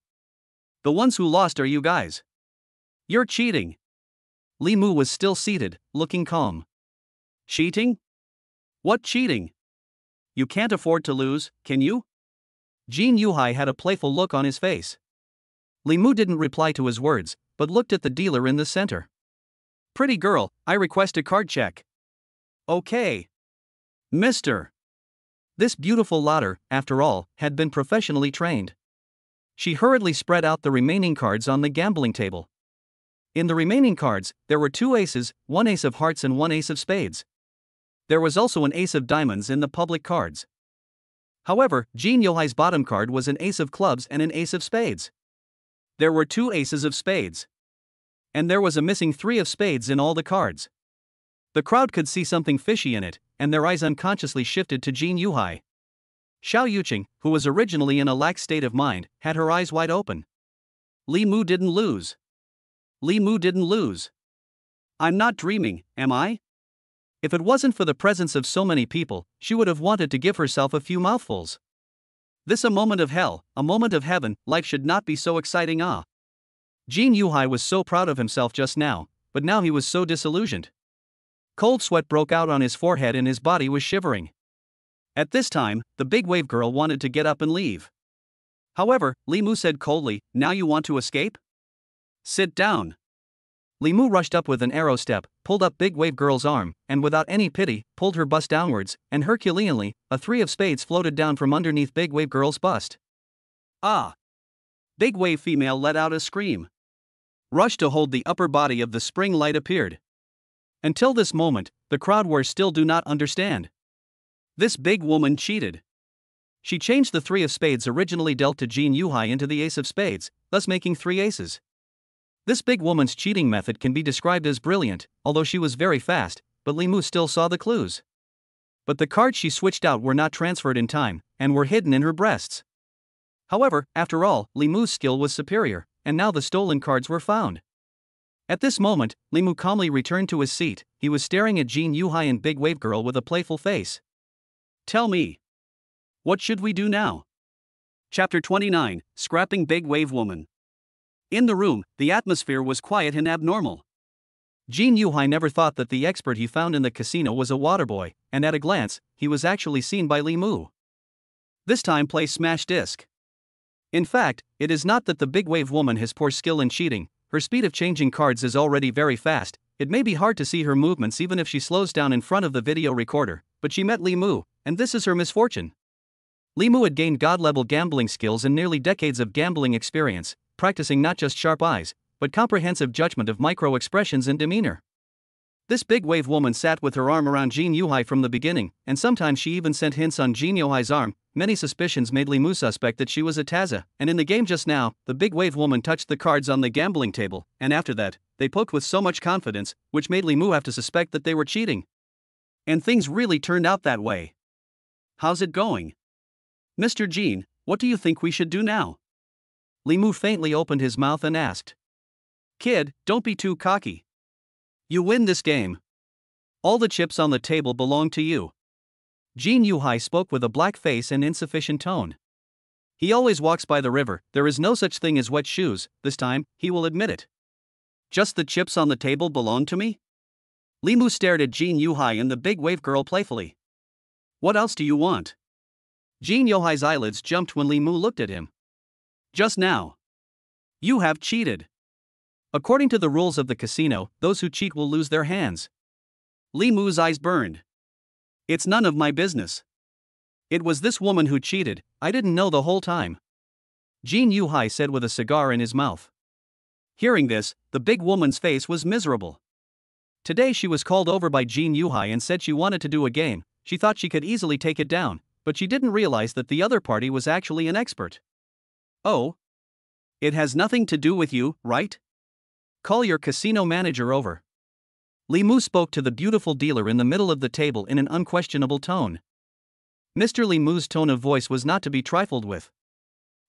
The ones who lost are you guys. You're cheating. Li Mu was still seated, looking calm. Cheating? What cheating? You can't afford to lose, can you? Jin Yuhai had a playful look on his face. Li Mu didn't reply to his words, but looked at the dealer in the center. Pretty girl, I request a card check. Okay. Mister. This beautiful lotter, after all, had been professionally trained. She hurriedly spread out the remaining cards on the gambling table. In the remaining cards, there were two aces, one ace of hearts and one ace of spades. There was also an ace of diamonds in the public cards. However, Jin Yuhai's bottom card was an ace of clubs and an ace of spades. There were two aces of spades. And there was a missing three of spades in all the cards. The crowd could see something fishy in it, and their eyes unconsciously shifted to Jin Yuhai. Xiao Yuqing, who was originally in a lax state of mind, had her eyes wide open. Li Mu didn't lose. Li Mu didn't lose. I'm not dreaming, am I? If it wasn't for the presence of so many people, she would have wanted to give herself a few mouthfuls. This a moment of hell, a moment of heaven, life should not be so exciting. Jin Yuhai was so proud of himself just now, but now he was so disillusioned. Cold sweat broke out on his forehead and his body was shivering. At this time, the big wave girl wanted to get up and leave. However, Li Mu said coldly, now you want to escape? Sit down. Li Mu rushed up with an arrow step, pulled up big wave girl's arm, and without any pity, pulled her bust downwards, and Herculeanly, a three of spades floated down from underneath big wave girl's bust. Ah! Big wave female let out a scream. Rushed to hold the upper body of the spring light appeared. Until this moment, the crowd were still do not understand. This big woman cheated. She changed the three of spades originally dealt to Jin Yuhai into the ace of spades, thus making three aces. This big woman's cheating method can be described as brilliant, although she was very fast, but Li Mu still saw the clues. But the cards she switched out were not transferred in time, and were hidden in her breasts. However, after all, Li Mu's skill was superior, and now the stolen cards were found. At this moment, Li Mu calmly returned to his seat. He was staring at Jin Yuhai and Big Wave Girl with a playful face. Tell me. What should we do now? Chapter 29, Scrapping Big Wave Woman. In the room, the atmosphere was quiet and abnormal. Jin Yuhai never thought that the expert he found in the casino was a waterboy, and at a glance, he was actually seen by Li Mu. This time play Smash Disc. In fact, it is not that the big wave woman has poor skill in cheating, her speed of changing cards is already very fast. It may be hard to see her movements even if she slows down in front of the video recorder, but she met Li Mu, and this is her misfortune. Li Mu had gained god-level gambling skills and nearly decades of gambling experience, practicing not just sharp eyes, but comprehensive judgment of micro-expressions and demeanor. This big wave woman sat with her arm around Jin Yuhai from the beginning, and sometimes she even sent hints on Jin Yuhai's arm. Many suspicions made Li Mu suspect that she was a Taza, and in the game just now, the big wave woman touched the cards on the gambling table, and after that, they poked with so much confidence, which made Li Mu have to suspect that they were cheating. And things really turned out that way. How's it going? Mr. Jin, what do you think we should do now? Li Mu faintly opened his mouth and asked. Kid, don't be too cocky. You win this game. All the chips on the table belong to you. Jin Yuhai spoke with a black face and insufficient tone. He always walks by the river, there is no such thing as wet shoes, this time, he will admit it. Just the chips on the table belong to me? Li Mu stared at Jin Yuhai and the big wave girl playfully. What else do you want? Jin Yuhai's eyelids jumped when Li Mu looked at him. Just now. You have cheated. According to the rules of the casino, those who cheat will lose their hands. Li Mu's eyes burned. It's none of my business. It was this woman who cheated, I didn't know the whole time. Jin Yuhai said with a cigar in his mouth. Hearing this, the big woman's face was miserable. Today she was called over by Jin Yuhai and said she wanted to do a game. She thought she could easily take it down, but she didn't realize that the other party was actually an expert. Oh? It has nothing to do with you, right? Call your casino manager over. Li Mu spoke to the beautiful dealer in the middle of the table in an unquestionable tone. Mr. Li Mu's tone of voice was not to be trifled with.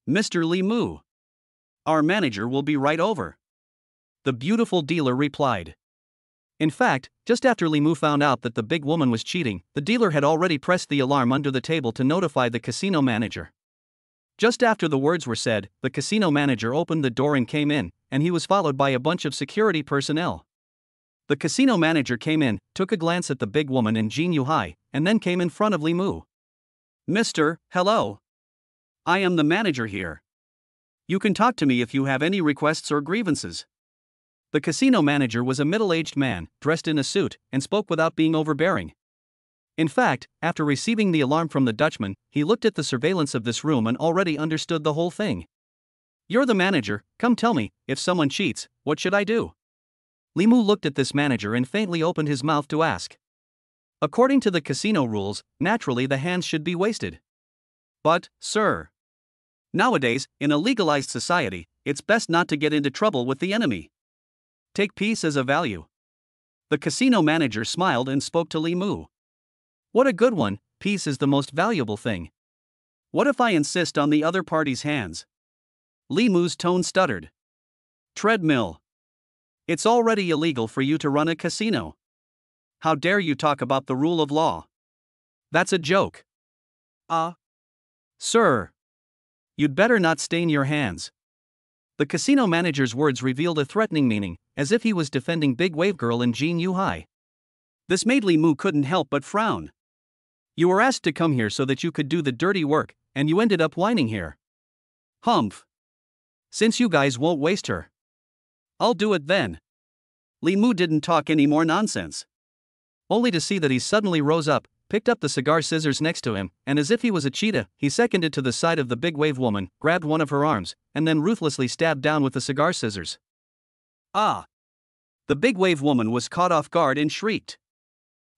Mr. Li Mu. Our manager will be right over. The beautiful dealer replied. In fact, just after Li Mu found out that the big woman was cheating, the dealer had already pressed the alarm under the table to notify the casino manager. Just after the words were said, the casino manager opened the door and came in, and he was followed by a bunch of security personnel. The casino manager came in, took a glance at the big woman and Jin Yuhai, and then came in front of Li Mu. Mr. Hello. I am the manager here. You can talk to me if you have any requests or grievances. The casino manager was a middle-aged man, dressed in a suit, and spoke without being overbearing. In fact, after receiving the alarm from the Dutchman, he looked at the surveillance of this room and already understood the whole thing. You're the manager, come tell me, if someone cheats, what should I do? Li Mu looked at this manager and faintly opened his mouth to ask. According to the casino rules, naturally the hands should be wasted. But, sir, nowadays, in a legalized society, it's best not to get into trouble with the enemy. Take peace as a value. The casino manager smiled and spoke to Li Mu. What a good one, peace is the most valuable thing. What if I insist on the other party's hands? Li Mu's tone stuttered. Treadmill. It's already illegal for you to run a casino. How dare you talk about the rule of law? That's a joke. Sir. You'd better not stain your hands. The casino manager's words revealed a threatening meaning, as if he was defending Big Wave Girl and Jin Yuhai. This made Li Mu couldn't help but frown. You were asked to come here so that you could do the dirty work, and you ended up whining here. Humph. Since you guys won't waste her, I'll do it then. Li Mu didn't talk any more nonsense. Only to see that he suddenly rose up, picked up the cigar scissors next to him, and as if he was a cheetah, he seconded to the side of the big wave woman, grabbed one of her arms, and then ruthlessly stabbed down with the cigar scissors. Ah! The big wave woman was caught off guard and shrieked.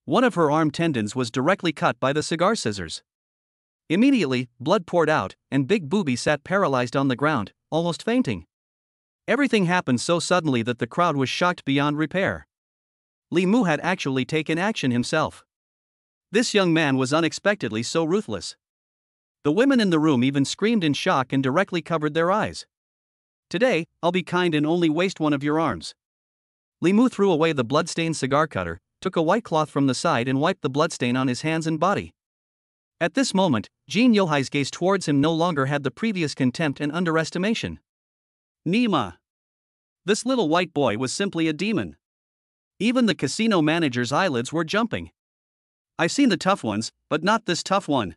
One of her arm tendons was directly cut by the cigar scissors. Immediately, blood poured out, and Big Booby sat paralyzed on the ground, almost fainting. Everything happened so suddenly that the crowd was shocked beyond repair. Li Mu had actually taken action himself. This young man was unexpectedly so ruthless. The women in the room even screamed in shock and directly covered their eyes. Today, I'll be kind and only waste one of your arms. Li Mu threw away the bloodstained cigar cutter, took a white cloth from the side and wiped the bloodstain on his hands and body. At this moment, Jin Yuhai's gaze towards him no longer had the previous contempt and underestimation. Nima. This little white boy was simply a demon. Even the casino manager's eyelids were jumping. I've seen the tough ones, but not this tough one.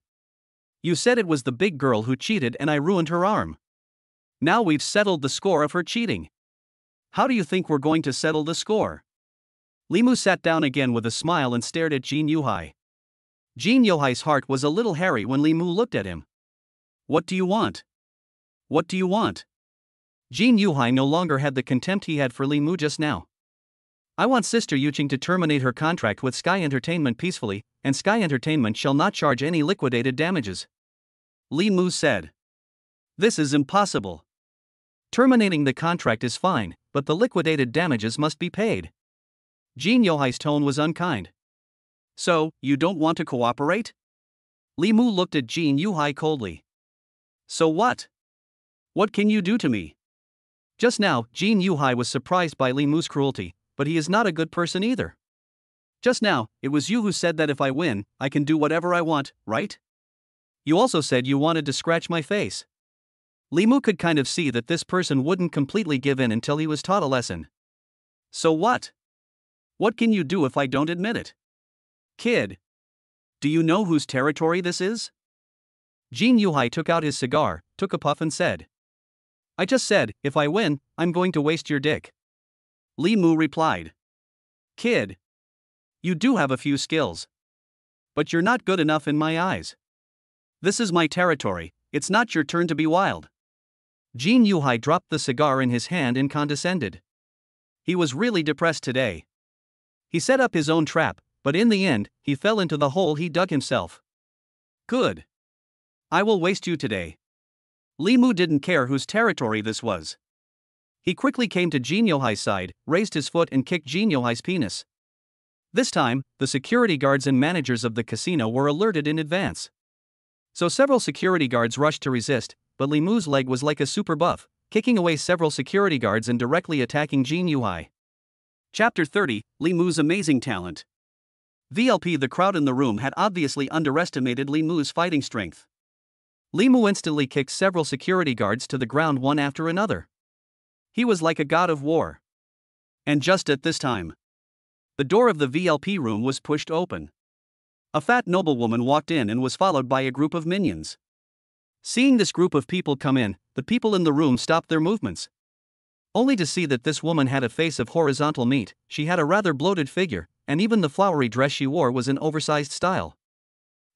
You said it was the big girl who cheated and I ruined her arm. Now we've settled the score of her cheating. How do you think we're going to settle the score? Li Mu sat down again with a smile and stared at Jin Yuhai. Jin Yuhai's heart was a little hairy when Li Mu looked at him. What do you want? What do you want? Jin Yuhai no longer had the contempt he had for Li Mu just now. I want Sister Yuqing to terminate her contract with Sky Entertainment peacefully, and Sky Entertainment shall not charge any liquidated damages. Li Mu said. This is impossible. Terminating the contract is fine, but the liquidated damages must be paid. Jin Yuhai's tone was unkind. So, you don't want to cooperate? Li Mu looked at Jin Yuhai coldly. So what? What can you do to me? Just now, Jin Yuhai was surprised by Li Mu's cruelty, but he is not a good person either. Just now, it was you who said that if I win, I can do whatever I want, right? You also said you wanted to scratch my face. Li Mu could kind of see that this person wouldn't completely give in until he was taught a lesson. So what? What can you do if I don't admit it? Kid. Do you know whose territory this is? Jin Yuhai took out his cigar, took a puff and said. I just said, if I win, I'm going to waste your dick. Li Mu replied. Kid. You do have a few skills. But you're not good enough in my eyes. This is my territory, it's not your turn to be wild. Jin Yuhai dropped the cigar in his hand and condescended. He was really depressed today. He set up his own trap, but in the end, he fell into the hole he dug himself. Good. I will waste you today. Li Mu didn't care whose territory this was. He quickly came to Jin Yuhai's side, raised his foot and kicked Jin Yuhai's penis. This time, the security guards and managers of the casino were alerted in advance. So several security guards rushed to resist, but Li Mu's leg was like a super buff, kicking away several security guards and directly attacking Jin Yuhai. Chapter 30, Li Mu's Amazing Talent. VLP. The crowd in the room had obviously underestimated Li Mu's fighting strength. Li Mu instantly kicked several security guards to the ground one after another. He was like a god of war. And just at this time, the door of the VLP room was pushed open. A fat noblewoman walked in and was followed by a group of minions. Seeing this group of people come in, the people in the room stopped their movements. Only to see that this woman had a face of horizontal meat, she had a rather bloated figure, and even the flowery dress she wore was an oversized style.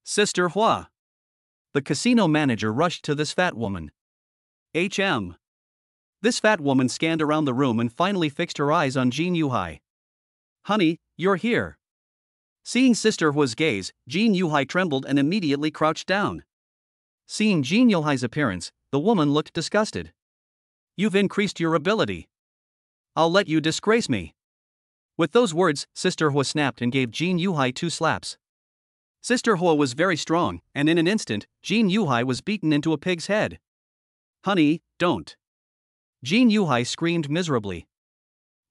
Sister Hua. The casino manager rushed to this fat woman. HM. This fat woman scanned around the room and finally fixed her eyes on Jin Yuhai. Honey, you're here. Seeing Sister Hua's gaze, Jin Yuhai trembled and immediately crouched down. Seeing Jin Yuhai's appearance, the woman looked disgusted. You've increased your ability. I'll let you disgrace me. With those words, Sister Hua snapped and gave Jin Yuhai 2 slaps. Sister Hua was very strong, and in an instant, Jin Yuhai was beaten into a pig's head. Honey, don't. Jin Yuhai screamed miserably.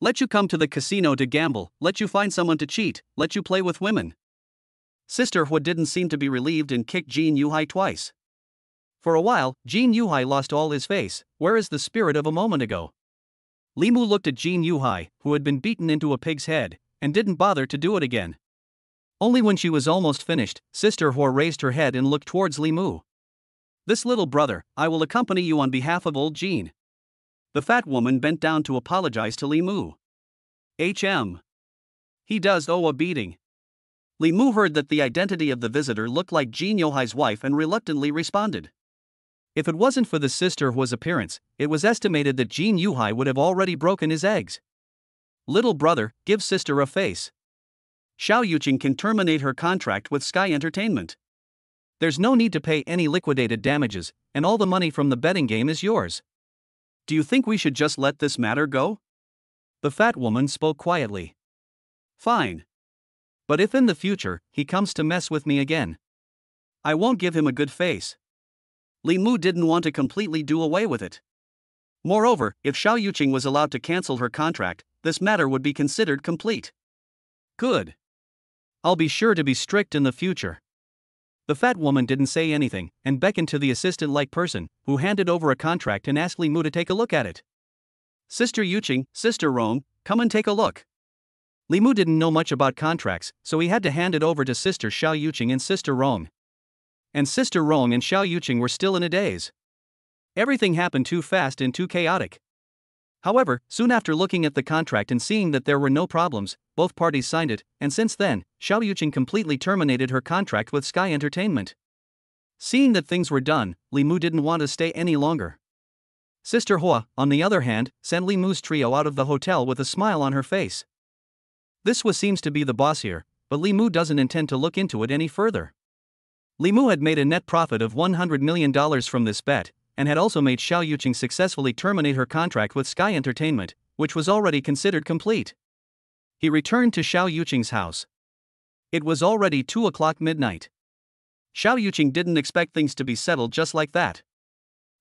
Let you come to the casino to gamble, let you find someone to cheat, let you play with women. Sister Hua didn't seem to be relieved and kicked Jin Yuhai twice. For a while, Jin Yuhai lost all his face. Where is the spirit of a moment ago? Li Mu looked at Jin Yuhai, who had been beaten into a pig's head, and didn't bother to do it again. Only when she was almost finished, Sister Hua raised her head and looked towards Li Mu. This little brother, I will accompany you on behalf of old Jin. The fat woman bent down to apologize to Li Mu. HM. He does owe a beating. Li Mu heard that the identity of the visitor looked like Jin Yuhai's wife and reluctantly responded. If it wasn't for the Sister Hua's appearance, it was estimated that Jin Yuhai would have already broken his eggs. Little brother, give sister a face. Xiao Yuqing can terminate her contract with Sky Entertainment. There's no need to pay any liquidated damages, and all the money from the betting game is yours. Do you think we should just let this matter go? The fat woman spoke quietly. Fine. But if in the future, he comes to mess with me again, I won't give him a good face. Li Mu didn't want to completely do away with it. Moreover, if Xiao Yuqing was allowed to cancel her contract, this matter would be considered complete. Good. I'll be sure to be strict in the future. The fat woman didn't say anything, and beckoned to the assistant-like person, who handed over a contract and asked Li Mu to take a look at it. Sister Yuqing, Sister Rong, come and take a look. Li Mu didn't know much about contracts, so he had to hand it over to Sister Xiao Yuqing and Sister Rong. And Sister Rong and Xiao Yuqing were still in a daze. Everything happened too fast and too chaotic. However, soon after looking at the contract and seeing that there were no problems, both parties signed it, and since then, Xiao Yuqing completely terminated her contract with Sky Entertainment. Seeing that things were done, Li Mu didn't want to stay any longer. Sister Hua, on the other hand, sent Li Mu's trio out of the hotel with a smile on her face. This seems to be the boss here, but Li Mu doesn't intend to look into it any further. Li Mu had made a net profit of $100 million from this bet, and had also made Xiao Yuqing successfully terminate her contract with Sky Entertainment, which was already considered complete. He returned to Xiao Yuqing's house. It was already 2 o'clock midnight. Xiao Yuqing didn't expect things to be settled just like that.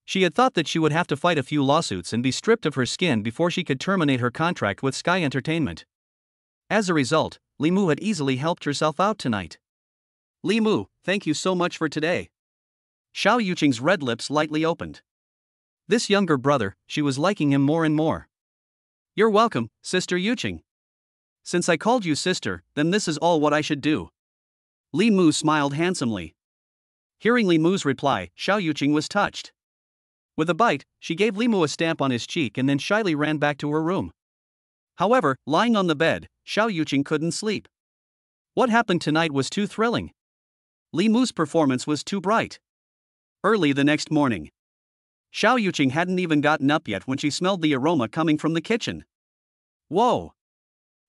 She had thought that she would have to fight a few lawsuits and be stripped of her skin before she could terminate her contract with Sky Entertainment. As a result, Li Mu had easily helped herself out tonight. Li Mu, thank you so much for today. Xiao Yuqing's red lips lightly opened. This younger brother, she was liking him more and more. You're welcome, Sister Yuqing. Since I called you sister, then this is all what I should do. Li Mu smiled handsomely. Hearing Li Mu's reply, Xiao Yuqing was touched. With a bite, she gave Li Mu a stamp on his cheek and then shyly ran back to her room. However, lying on the bed, Xiao Yuqing couldn't sleep. What happened tonight was too thrilling. Li Mu's performance was too bright. Early the next morning, Xiao Yuqing hadn't even gotten up yet when she smelled the aroma coming from the kitchen. Whoa!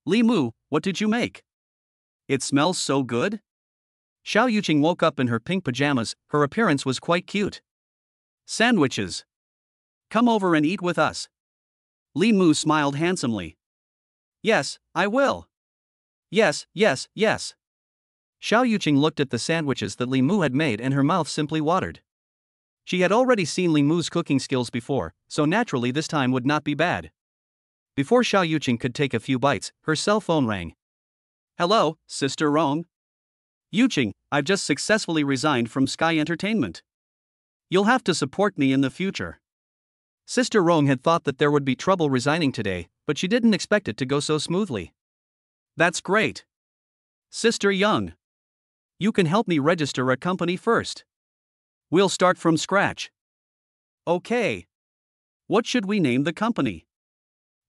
Li Mu, what did you make? It smells so good? Xiao Yuqing woke up in her pink pajamas. Her appearance was quite cute. Sandwiches. Come over and eat with us. Li Mu smiled handsomely. Yes, I will. Yes, yes, yes. Xiao Yuqing looked at the sandwiches that Li Mu had made and her mouth simply watered. She had already seen Li Mu's cooking skills before, so naturally this time would not be bad. Before Xiao Yuqing could take a few bites, her cell phone rang. Hello, Sister Rong. Yuqing, I've just successfully resigned from Sky Entertainment. You'll have to support me in the future. Sister Rong had thought that there would be trouble resigning today, but she didn't expect it to go so smoothly. That's great. Sister Young. You can help me register a company first. We'll start from scratch. Okay. What should we name the company?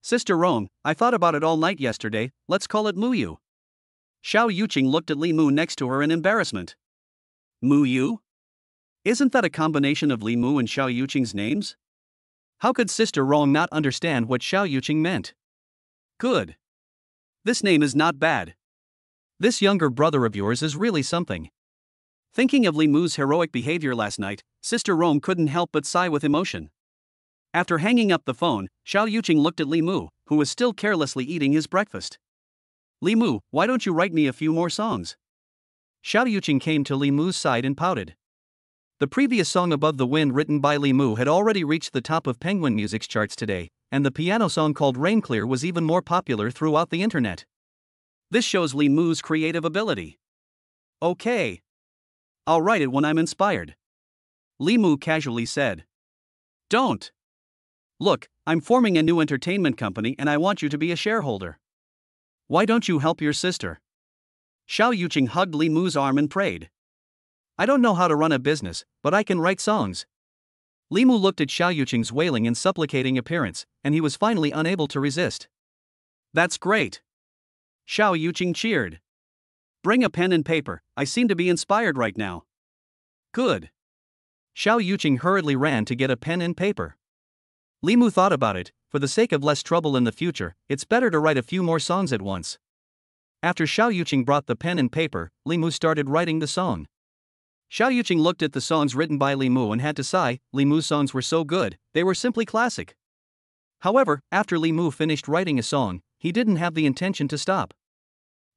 Sister Rong, I thought about it all night yesterday, let's call it Muyu. Xiao Yuqing looked at Li Mu next to her in embarrassment. Muyu? Isn't that a combination of Li Mu and Xiao Yuqing's names? How could Sister Rong not understand what Xiao Yuqing meant? Good. This name is not bad. This younger brother of yours is really something. Thinking of Li Mu's heroic behavior last night, Sister Rong couldn't help but sigh with emotion. After hanging up the phone, Xiao Yuqing looked at Li Mu, who was still carelessly eating his breakfast. Li Mu, why don't you write me a few more songs? Xiao Yuqing came to Li Mu's side and pouted. The previous song Above the Wind written by Li Mu had already reached the top of Penguin Music's charts today, and the piano song called Rain Clear was even more popular throughout the internet. This shows Li Mu's creative ability. Okay. I'll write it when I'm inspired. Li Mu casually said. Don't. Look, I'm forming a new entertainment company and I want you to be a shareholder. Why don't you help your sister? Xiao Yuqing hugged Li Mu's arm and prayed. I don't know how to run a business, but I can write songs. Li Mu looked at Xiao Yuqing's wailing and supplicating appearance, and he was finally unable to resist. That's great. Xiao Yuqing cheered. Bring a pen and paper, I seem to be inspired right now. Good. Xiao Yuqing hurriedly ran to get a pen and paper. Li Mu thought about it. For the sake of less trouble in the future, it's better to write a few more songs at once. After Xiao Yuqing brought the pen and paper, Li Mu started writing the song. Xiao Yuqing looked at the songs written by Li Mu and had to sigh. Li Mu's songs were so good, they were simply classic. However, after Li Mu finished writing a song, he didn't have the intention to stop.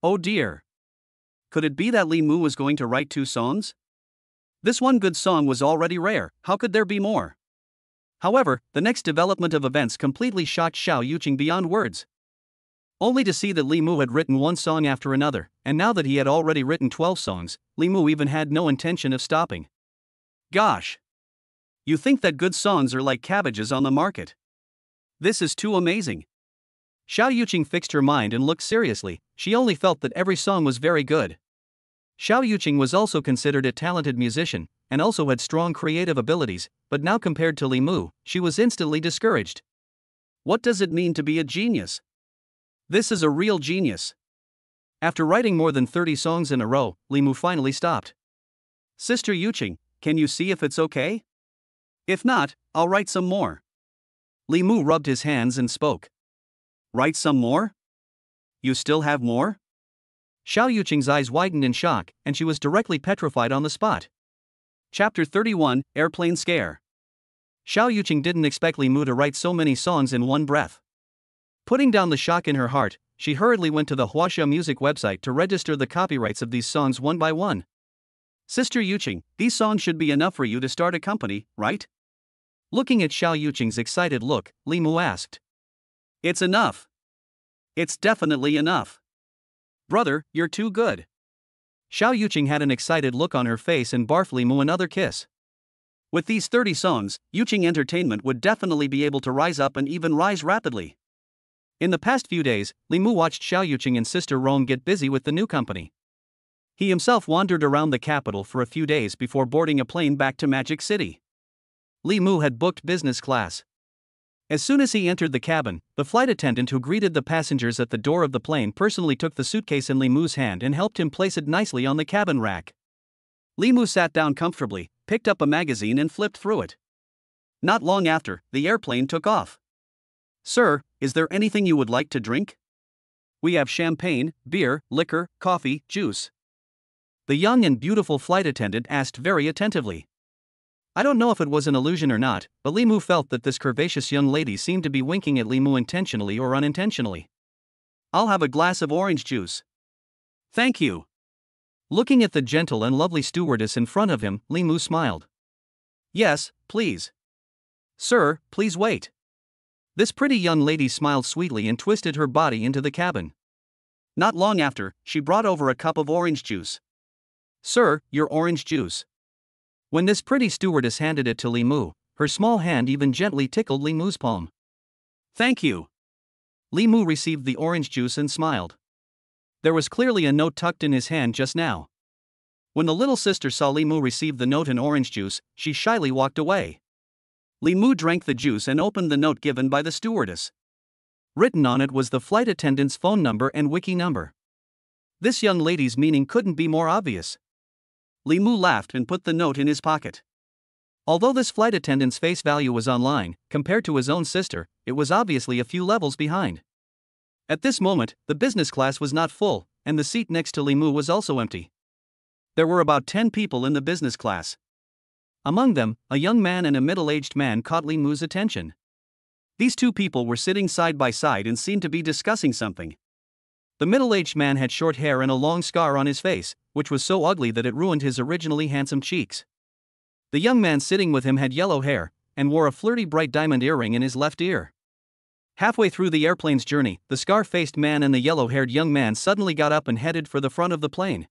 Oh dear. Could it be that Li Mu was going to write 2 songs? This one good song was already rare, how could there be more? However, the next development of events completely shocked Xiao Yuqing beyond words. Only to see that Li Mu had written one song after another, and now that he had already written 12 songs, Li Mu even had no intention of stopping. Gosh! You think that good songs are like cabbages on the market? This is too amazing. Xiao Yuqing fixed her mind and looked seriously. She only felt that every song was very good. Xiao Yuqing was also considered a talented musician, and also had strong creative abilities, but now compared to Li Mu, she was instantly discouraged. What does it mean to be a genius? This is a real genius. After writing more than 30 songs in a row, Li Mu finally stopped. Sister Yuqing, can you see if it's okay? If not, I'll write some more. Li Mu rubbed his hands and spoke. Write some more? You still have more? Xiao Yuqing's eyes widened in shock, and she was directly petrified on the spot. Chapter 31, Airplane Scare. Xiao Yuqing didn't expect Li Mu to write so many songs in one breath. Putting down the shock in her heart, she hurriedly went to the Huaxia music website to register the copyrights of these songs one by one. Sister Yuqing, these songs should be enough for you to start a company, right? Looking at Xiao Yuqing's excited look, Li Mu asked. It's enough. It's definitely enough. Brother, you're too good. Xiao Yuqing had an excited look on her face and barfed Li Mu another kiss. With these 30 songs, Yuqing Entertainment would definitely be able to rise up and even rise rapidly. In the past few days, Li Mu watched Xiao Yuqing and Sister Rome get busy with the new company. He himself wandered around the capital for a few days before boarding a plane back to Magic City. Li Mu had booked business class. As soon as he entered the cabin, the flight attendant who greeted the passengers at the door of the plane personally took the suitcase in Li Mu's hand and helped him place it nicely on the cabin rack. Li Mu sat down comfortably, picked up a magazine and flipped through it. Not long after, the airplane took off. Sir, is there anything you would like to drink? We have champagne, beer, liquor, coffee, juice. The young and beautiful flight attendant asked very attentively. I don't know if it was an illusion or not, but Li Mu felt that this curvaceous young lady seemed to be winking at Li Mu intentionally or unintentionally. I'll have a glass of orange juice. Thank you. Looking at the gentle and lovely stewardess in front of him, Li Mu smiled. Yes, please. Sir, please wait. This pretty young lady smiled sweetly and twisted her body into the cabin. Not long after, she brought over a cup of orange juice. Sir, your orange juice. When this pretty stewardess handed it to Li Mu, her small hand even gently tickled Li Mu's palm. Thank you. Li Mu received the orange juice and smiled. There was clearly a note tucked in his hand just now. When the little sister saw Li Mu receive the note and orange juice, she shyly walked away. Li Mu drank the juice and opened the note given by the stewardess. Written on it was the flight attendant's phone number and wiki number. This young lady's meaning couldn't be more obvious. Li Mu laughed and put the note in his pocket. Although this flight attendant's face value was online, compared to his own sister, it was obviously a few levels behind. At this moment, the business class was not full, and the seat next to Li Mu was also empty. There were about 10 people in the business class. Among them, a young man and a middle-aged man caught Li Mu's attention. These two people were sitting side by side and seemed to be discussing something. The middle-aged man had short hair and a long scar on his face, which was so ugly that it ruined his originally handsome cheeks. The young man sitting with him had yellow hair, and wore a flirty bright diamond earring in his left ear. Halfway through the airplane's journey, the scar-faced man and the yellow-haired young man suddenly got up and headed for the front of the plane.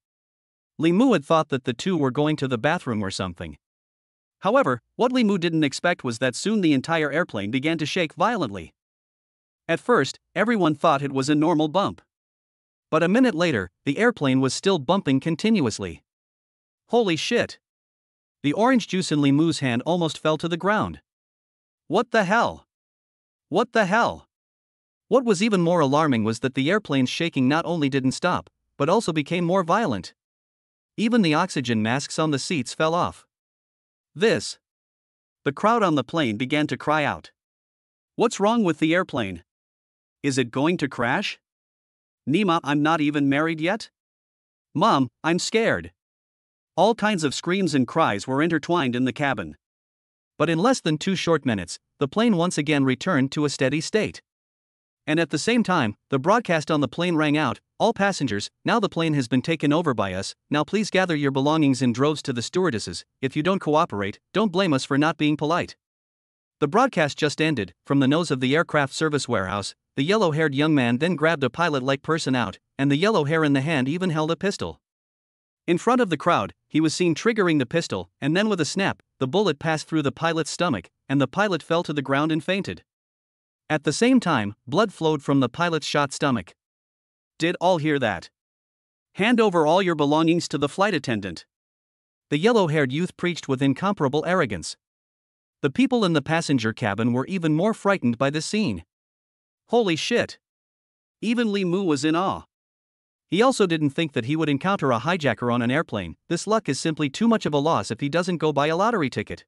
Li Mu had thought that the two were going to the bathroom or something. However, what Li Mu didn't expect was that soon the entire airplane began to shake violently. At first, everyone thought it was a normal bump. But a minute later, the airplane was still bumping continuously. Holy shit! The orange juice in Li Mu's hand almost fell to the ground. What the hell? What the hell? What was even more alarming was that the airplane's shaking not only didn't stop, but also became more violent. Even the oxygen masks on the seats fell off. The crowd on the plane began to cry out. What's wrong with the airplane? Is it going to crash? Nima, I'm not even married yet? Mom, I'm scared. All kinds of screams and cries were intertwined in the cabin. But in less than 2 short minutes, the plane once again returned to a steady state. And at the same time, the broadcast on the plane rang out, all passengers, now the plane has been taken over by us, now please gather your belongings in droves to the stewardesses. If you don't cooperate, don't blame us for not being polite. The broadcast just ended. From the nose of the aircraft service warehouse, the yellow-haired young man then grabbed a pilot-like person out, and the yellow hair in the hand even held a pistol. In front of the crowd, he was seen triggering the pistol, and then with a snap, the bullet passed through the pilot's stomach, and the pilot fell to the ground and fainted. At the same time, blood flowed from the pilot's shot stomach. Did all hear that? Hand over all your belongings to the flight attendant. The yellow-haired youth preached with incomparable arrogance. The people in the passenger cabin were even more frightened by this scene. Holy shit! Even Li Mu was in awe. He also didn't think that he would encounter a hijacker on an airplane. This luck is simply too much of a loss if he doesn't go buy a lottery ticket.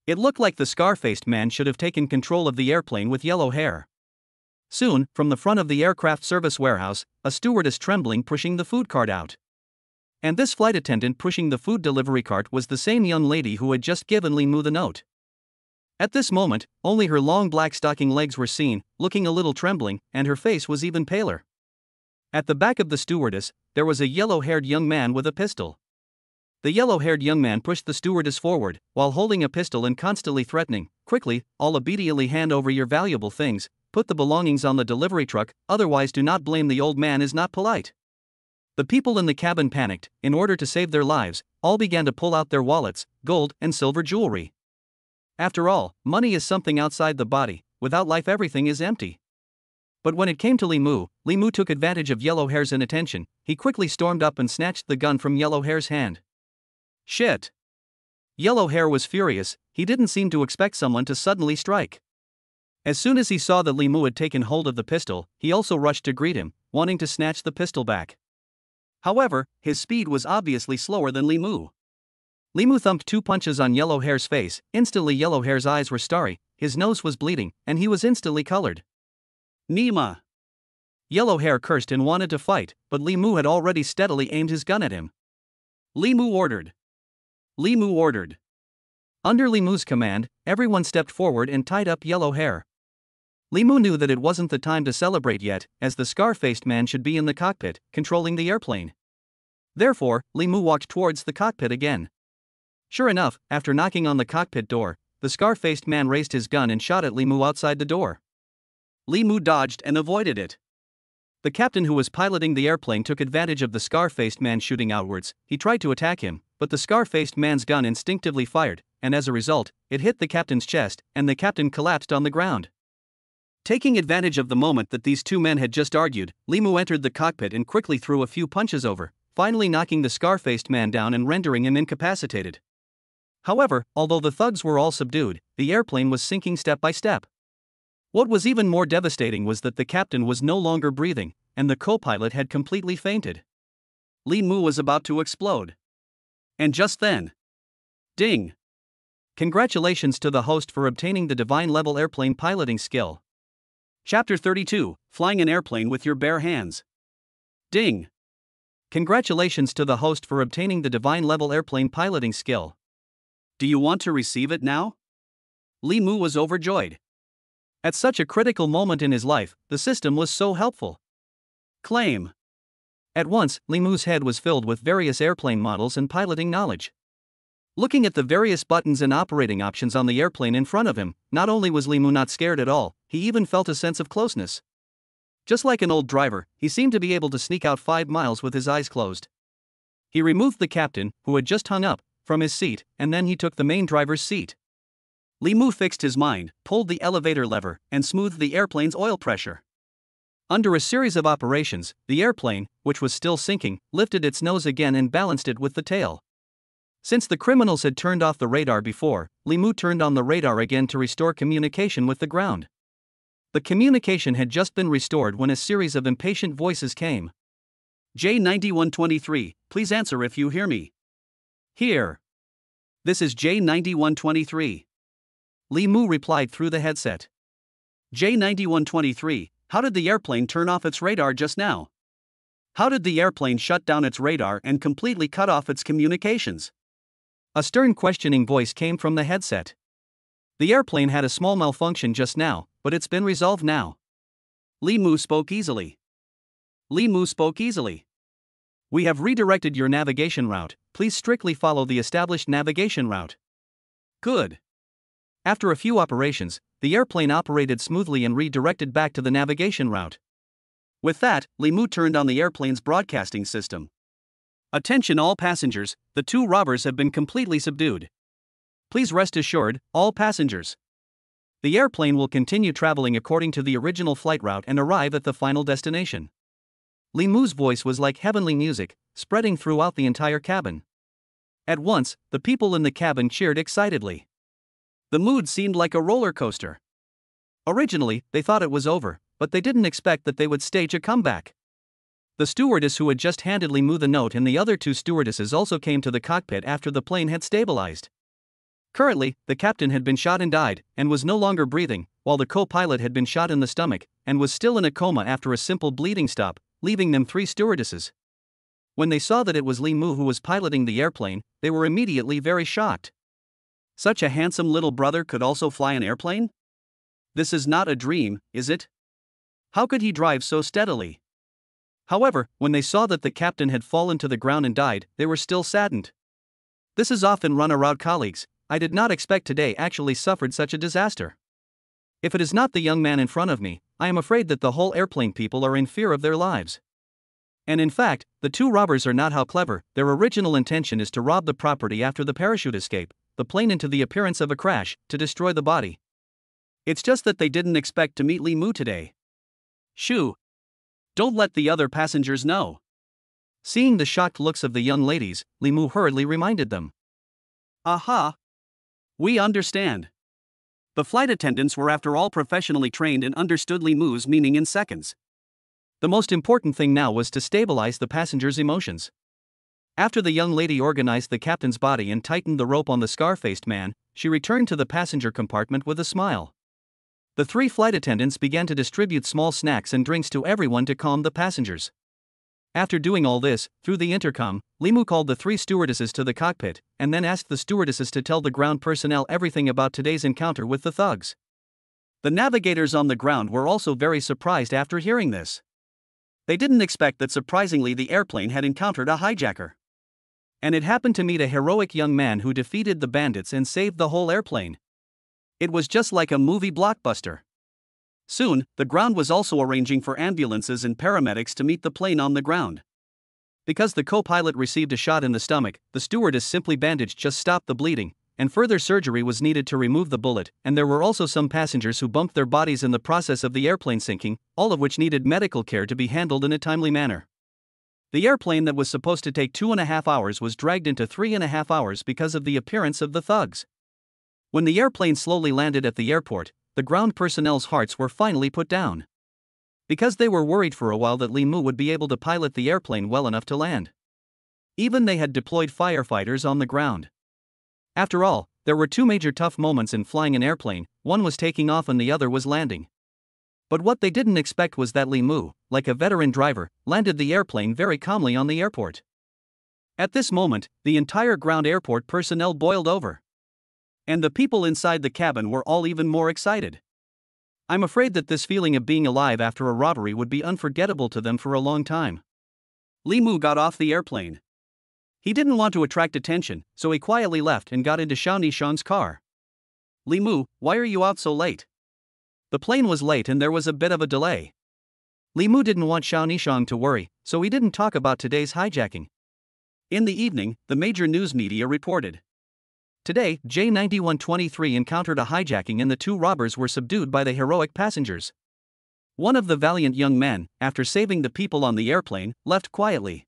It looked like the scar-faced man should have taken control of the airplane with yellow hair. Soon, from the front of the aircraft service warehouse, a stewardess trembling pushing the food cart out. And this flight attendant pushing the food delivery cart was the same young lady who had just given Li Mu the note. At this moment, only her long black stocking legs were seen, looking a little trembling, and her face was even paler. At the back of the stewardess, there was a yellow-haired young man with a pistol. The yellow-haired young man pushed the stewardess forward, while holding a pistol and constantly threatening, "Quickly, all obediently hand over your valuable things, put the belongings on the delivery truck, otherwise do not blame the old man is not polite." The people in the cabin panicked. In order to save their lives, all began to pull out their wallets, gold and silver jewelry. After all, money is something outside the body, without life everything is empty. But when it came to Li Mu took advantage of Yellowhair's inattention. He quickly stormed up and snatched the gun from Yellowhair's hand. Shit! Yellowhair was furious. He didn't seem to expect someone to suddenly strike. As soon as he saw that Li Mu had taken hold of the pistol, he also rushed to greet him, wanting to snatch the pistol back. However, his speed was obviously slower than Li Mu. Li Mu thumped 2 punches on Yellowhair's face. Instantly Yellowhair's eyes were starry, his nose was bleeding, and he was instantly colored. Nima! Yellowhair cursed and wanted to fight, but Li Mu had already steadily aimed his gun at him. Li Mu ordered. Li Mu ordered. Under Li Mu's command, everyone stepped forward and tied up Yellowhair. Li Mu knew that it wasn't the time to celebrate yet, as the scar-faced man should be in the cockpit, controlling the airplane. Therefore, Li Mu walked towards the cockpit again. Sure enough, after knocking on the cockpit door, the scar-faced man raised his gun and shot at Li Mu outside the door. Li Mu dodged and avoided it. The captain who was piloting the airplane took advantage of the scar-faced man shooting outwards. He tried to attack him, but the scar-faced man's gun instinctively fired, and as a result, it hit the captain's chest, and the captain collapsed on the ground. Taking advantage of the moment that these two men had just argued, Li Mu entered the cockpit and quickly threw a few punches over, finally knocking the scar-faced man down and rendering him incapacitated. However, although the thugs were all subdued, the airplane was sinking step by step. What was even more devastating was that the captain was no longer breathing, and the co-pilot had completely fainted. Li Mu was about to explode. And just then, ding! Congratulations to the host for obtaining the divine level airplane piloting skill. Chapter 32, Flying an Airplane with Your Bare Hands. Ding! Congratulations to the host for obtaining the divine level airplane piloting skill. Do you want to receive it now? Li Mu was overjoyed. At such a critical moment in his life, the system was so helpful. Claim. At once, Li Mu's head was filled with various airplane models and piloting knowledge. Looking at the various buttons and operating options on the airplane in front of him, not only was Li Mu not scared at all, he even felt a sense of closeness. Just like an old driver, he seemed to be able to sneak out 5 miles with his eyes closed. He removed the captain, who had just hung up, from his seat, and then he took the main driver's seat. Li Mu fixed his mind, pulled the elevator lever, and smoothed the airplane's oil pressure. Under a series of operations, the airplane, which was still sinking, lifted its nose again and balanced it with the tail. Since the criminals had turned off the radar before, Li Mu turned on the radar again to restore communication with the ground. The communication had just been restored when a series of impatient voices came. J9123, please answer if you hear me. Here. This is J9123. Li Mu replied through the headset. J9123, how did the airplane turn off its radar just now? How did the airplane shut down its radar and completely cut off its communications? A stern questioning voice came from the headset. The airplane had a small malfunction just now, but it's been resolved now. Li Mu spoke easily. Li Mu spoke easily. We have redirected your navigation route, please strictly follow the established navigation route. Good. After a few operations, the airplane operated smoothly and redirected back to the navigation route. With that, Li Mu turned on the airplane's broadcasting system. Attention all passengers, the 2 robbers have been completely subdued. Please rest assured, all passengers. The airplane will continue traveling according to the original flight route and arrive at the final destination. Li Mu's voice was like heavenly music, spreading throughout the entire cabin. At once, the people in the cabin cheered excitedly. The mood seemed like a roller coaster. Originally, they thought it was over, but they didn't expect that they would stage a comeback. The stewardess who had just handed Li Mu the note and the other 2 stewardesses also came to the cockpit after the plane had stabilized. Currently, the captain had been shot and died, and was no longer breathing, while the co-pilot had been shot in the stomach, and was still in a coma after a simple bleeding stop, leaving them 3 stewardesses. When they saw that it was Li Mu who was piloting the airplane, they were immediately very shocked. Such a handsome little brother could also fly an airplane? This is not a dream, is it? How could he drive so steadily? However, when they saw that the captain had fallen to the ground and died, they were still saddened. This is often run around colleagues. I did not expect today actually suffered such a disaster. If it is not the young man in front of me, I am afraid that the whole airplane people are in fear of their lives. And in fact, the 2 robbers are not how clever. Their original intention is to rob the property after the parachute escape, the plane into the appearance of a crash, to destroy the body. It's just that they didn't expect to meet Li Mu today. Shoo! Don't let the other passengers know. Seeing the shocked looks of the young ladies, Li Mu hurriedly reminded them. Aha! We understand. The flight attendants were after all professionally trained and understood Li Mu's meaning in seconds. The most important thing now was to stabilize the passengers' emotions. After the young lady organized the captain's body and tightened the rope on the scar-faced man, she returned to the passenger compartment with a smile. The 3 flight attendants began to distribute small snacks and drinks to everyone to calm the passengers. After doing all this, through the intercom, Li Mu called the 3 stewardesses to the cockpit, and then asked the stewardesses to tell the ground personnel everything about today's encounter with the thugs. The navigators on the ground were also very surprised after hearing this. They didn't expect that surprisingly the airplane had encountered a hijacker. And it happened to meet a heroic young man who defeated the bandits and saved the whole airplane. It was just like a movie blockbuster. Soon, the ground was also arranging for ambulances and paramedics to meet the plane on the ground. Because the co-pilot received a shot in the stomach, the stewardess simply bandaged just stopped the bleeding, and further surgery was needed to remove the bullet, and there were also some passengers who bumped their bodies in the process of the airplane sinking, all of which needed medical care to be handled in a timely manner. The airplane that was supposed to take 2.5 hours was dragged into 3.5 hours because of the appearance of the thugs. When the airplane slowly landed at the airport, the ground personnel's hearts were finally put down. Because they were worried for a while that Li Mu would be able to pilot the airplane well enough to land. Even they had deployed firefighters on the ground. After all, there were 2 major tough moments in flying an airplane, one was taking off and the other was landing. But what they didn't expect was that Li Mu, like a veteran driver, landed the airplane very calmly on the airport. At this moment, the entire ground airport personnel boiled over. And the people inside the cabin were all even more excited. I'm afraid that this feeling of being alive after a robbery would be unforgettable to them for a long time. Li Mu got off the airplane. He didn't want to attract attention, so he quietly left and got into Xiao Nishang's car. Li Mu, why are you out so late? The plane was late and there was a bit of a delay. Li Mu didn't want Xiao Nishang to worry, so he didn't talk about today's hijacking. In the evening, the major news media reported. Today, J9123 encountered a hijacking and the 2 robbers were subdued by the heroic passengers. One of the valiant young men, after saving the people on the airplane, left quietly.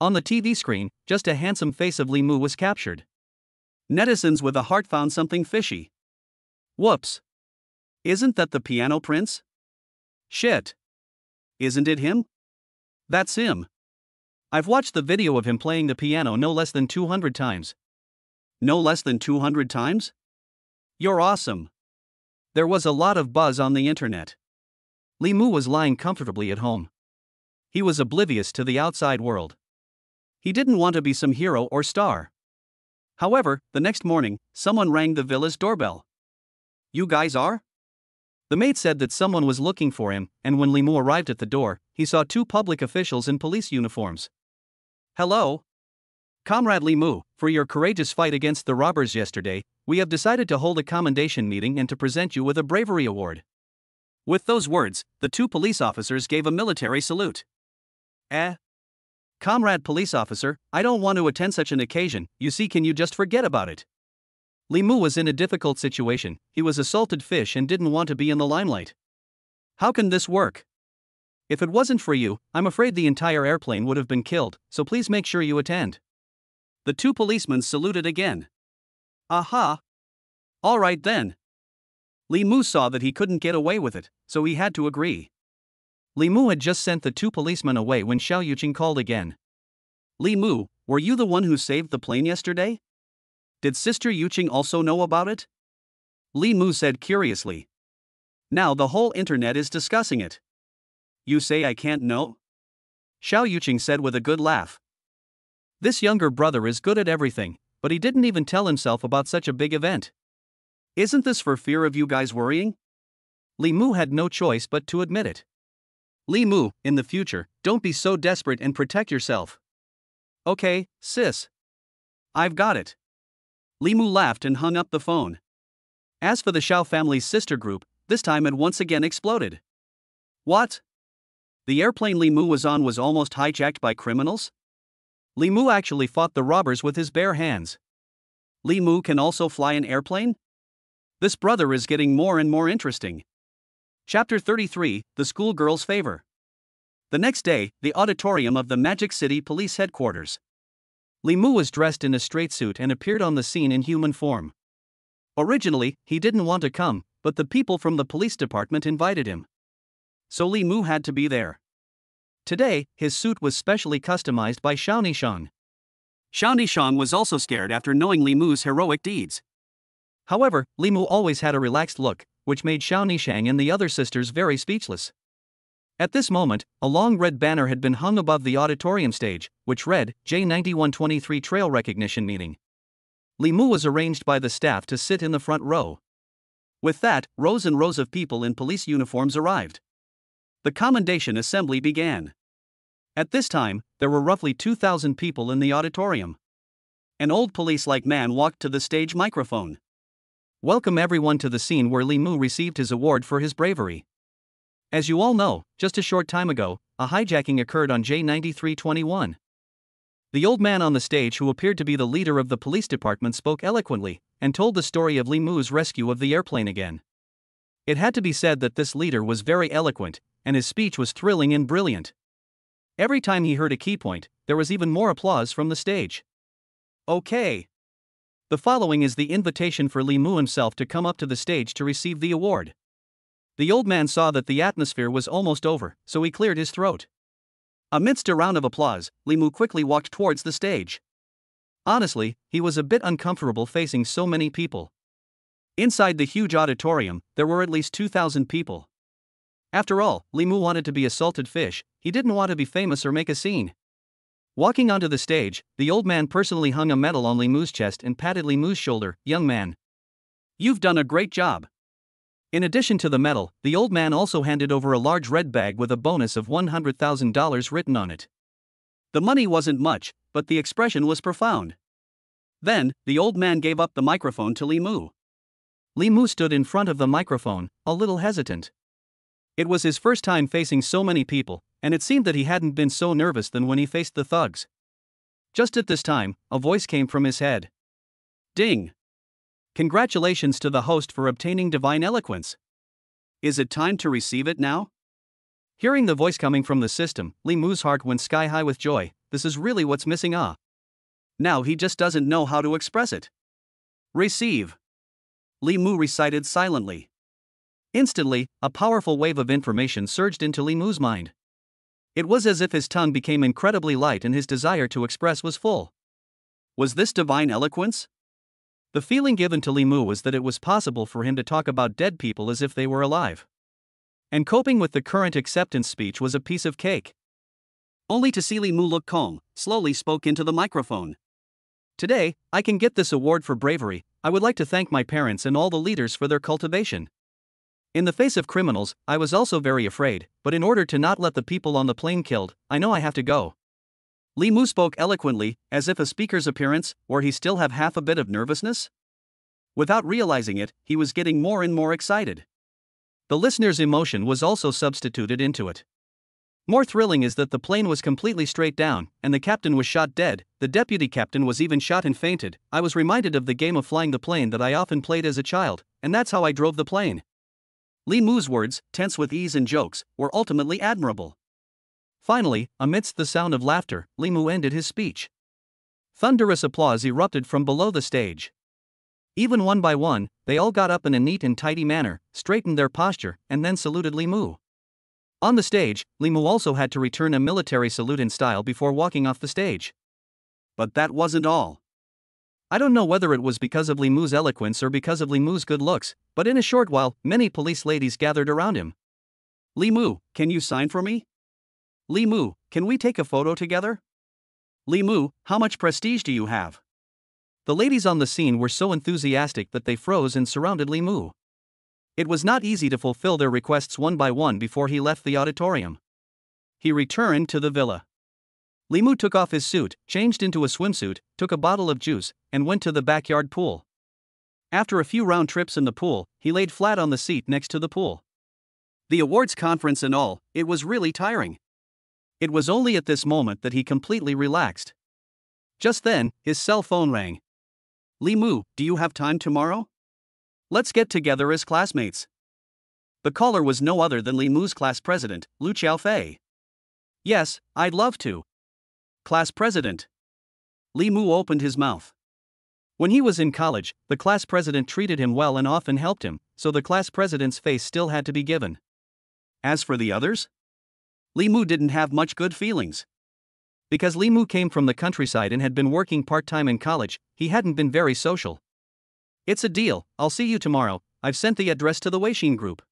On the TV screen, just a handsome face of Li Mu was captured. Netizens with a heart found something fishy. Whoops. Isn't that the piano prince? Shit. Isn't it him? That's him. I've watched the video of him playing the piano no less than 200 times. No less than 200 times? You're awesome. There was a lot of buzz on the internet. Li Mu was lying comfortably at home. He was oblivious to the outside world. He didn't want to be some hero or star. However, the next morning, someone rang the villa's doorbell. You guys are? The maid said that someone was looking for him, and when Li Mu arrived at the door, he saw 2 public officials in police uniforms. Hello? Comrade Li Mu, for your courageous fight against the robbers yesterday, we have decided to hold a commendation meeting and to present you with a bravery award. With those words, the 2 police officers gave a military salute. Comrade police officer, I don't want to attend such an occasion, you see, can you just forget about it? Li Mu was in a difficult situation, he was a salted fish and didn't want to be in the limelight. How can this work? If it wasn't for you, I'm afraid the entire airplane would have been killed, so please make sure you attend. The 2 policemen saluted again. Aha! All right then. Li Mu saw that he couldn't get away with it, so he had to agree. Li Mu had just sent the 2 policemen away when Xiao Yuqing called again. Li Mu, were you the one who saved the plane yesterday? Did Sister Yuqing also know about it? Li Mu said curiously. Now the whole internet is discussing it. You say I can't know? Xiao Yuqing said with a good laugh. This younger brother is good at everything, but he didn't even tell himself about such a big event. Isn't this for fear of you guys worrying? Li Mu had no choice but to admit it. Li Mu, in the future, don't be so desperate and protect yourself. Okay, sis. I've got it. Li Mu laughed and hung up the phone. As for the Xiao family's sister group, this time it once again exploded. What? The airplane Li Mu was on was almost hijacked by criminals? Li Mu actually fought the robbers with his bare hands. Li Mu can also fly an airplane? This brother is getting more and more interesting. Chapter 33, The Schoolgirl's Favor. The next day, the auditorium of the Magic City Police Headquarters. Li Mu was dressed in a straight suit and appeared on the scene in human form. Originally, he didn't want to come, but the people from the police department invited him. So Li Mu had to be there. Today, his suit was specially customized by Xiao Nishang. Xiao Nishang was also scared after knowing Li Mu's heroic deeds. However, Li Mu always had a relaxed look, which made Xiao Nishang and the other sisters very speechless. At this moment, a long red banner had been hung above the auditorium stage, which read, J9123 Trail Recognition Meeting. Li Mu was arranged by the staff to sit in the front row. With that, rows and rows of people in police uniforms arrived. The commendation assembly began. At this time, there were roughly 2,000 people in the auditorium. An old police-like man walked to the stage microphone. Welcome everyone to the scene where Li Mu received his award for his bravery. As you all know, just a short time ago, a hijacking occurred on J9321. The old man on the stage, who appeared to be the leader of the police department, spoke eloquently and told the story of Li Mu's rescue of the airplane again. It had to be said that this leader was very eloquent, and his speech was thrilling and brilliant. Every time he heard a key point, there was even more applause from the stage. Okay. The following is the invitation for Li Mu himself to come up to the stage to receive the award. The old man saw that the atmosphere was almost over, so he cleared his throat. Amidst a round of applause, Li Mu quickly walked towards the stage. Honestly, he was a bit uncomfortable facing so many people. Inside the huge auditorium, there were at least 2,000 people. After all, Li Mu wanted to be a salted fish, he didn't want to be famous or make a scene. Walking onto the stage, the old man personally hung a medal on Li Mu's chest and patted Li Mu's shoulder. Young man, you've done a great job. In addition to the medal, the old man also handed over a large red bag with a bonus of $100,000 written on it. The money wasn't much, but the expression was profound. Then, the old man gave up the microphone to Li Mu. Li Mu stood in front of the microphone, a little hesitant. It was his first time facing so many people, and it seemed that he hadn't been so nervous than when he faced the thugs. Just at this time, a voice came from his head. Ding! Congratulations to the host for obtaining divine eloquence. Is it time to receive it now? Hearing the voice coming from the system, Li Mu's heart went sky high with joy. This is really what's missing. Now he just doesn't know how to express it. Receive. Li Mu recited silently. Instantly, a powerful wave of information surged into Li Mu's mind. It was as if his tongue became incredibly light and his desire to express was full. Was this divine eloquence? The feeling given to Li Mu was that it was possible for him to talk about dead people as if they were alive. And coping with the current acceptance speech was a piece of cake. Only to see Li Mu look calm, slowly spoke into the microphone. Today, I can get this award for bravery. I would like to thank my parents and all the leaders for their cultivation. In the face of criminals, I was also very afraid, but in order to not let the people on the plane killed, I know I have to go. Li Mu spoke eloquently, as if a speaker's appearance, or he still have half a bit of nervousness? Without realizing it, he was getting more and more excited. The listener's emotion was also substituted into it. More thrilling is that the plane was completely straight down, and the captain was shot dead. The deputy captain was even shot and fainted. I was reminded of the game of flying the plane that I often played as a child, and that's how I drove the plane. Li Mu's words, tense with ease and jokes, were ultimately admirable. Finally, amidst the sound of laughter, Li Mu ended his speech. Thunderous applause erupted from below the stage. Even one by one, they all got up in a neat and tidy manner, straightened their posture, and then saluted Li Mu. On the stage, Li Mu also had to return a military salute in style before walking off the stage. But that wasn't all. I don't know whether it was because of Li Mu's eloquence or because of Li Mu's good looks, but in a short while, many police ladies gathered around him. Li Mu, can you sign for me? Li Mu, can we take a photo together? Li Mu, how much prestige do you have? The ladies on the scene were so enthusiastic that they froze and surrounded Li Mu. It was not easy to fulfill their requests one by one before he left the auditorium. He returned to the villa. Li Mu took off his suit, changed into a swimsuit, took a bottle of juice, and went to the backyard pool. After a few round trips in the pool, he laid flat on the seat next to the pool. The awards conference and all, it was really tiring. It was only at this moment that he completely relaxed. Just then, his cell phone rang. Li Mu, do you have time tomorrow? Let's get together as classmates. The caller was no other than Li Mu's class president, Lu Qiaofei. Yes, I'd love to. Class president. Li Mu opened his mouth. When he was in college, the class president treated him well and often helped him, so the class president's face still had to be given. As for the others? Li Mu didn't have much good feelings. Because Li Mu came from the countryside and had been working part-time in college, he hadn't been very social. It's a deal, I'll see you tomorrow, I've sent the address to the Weixin group.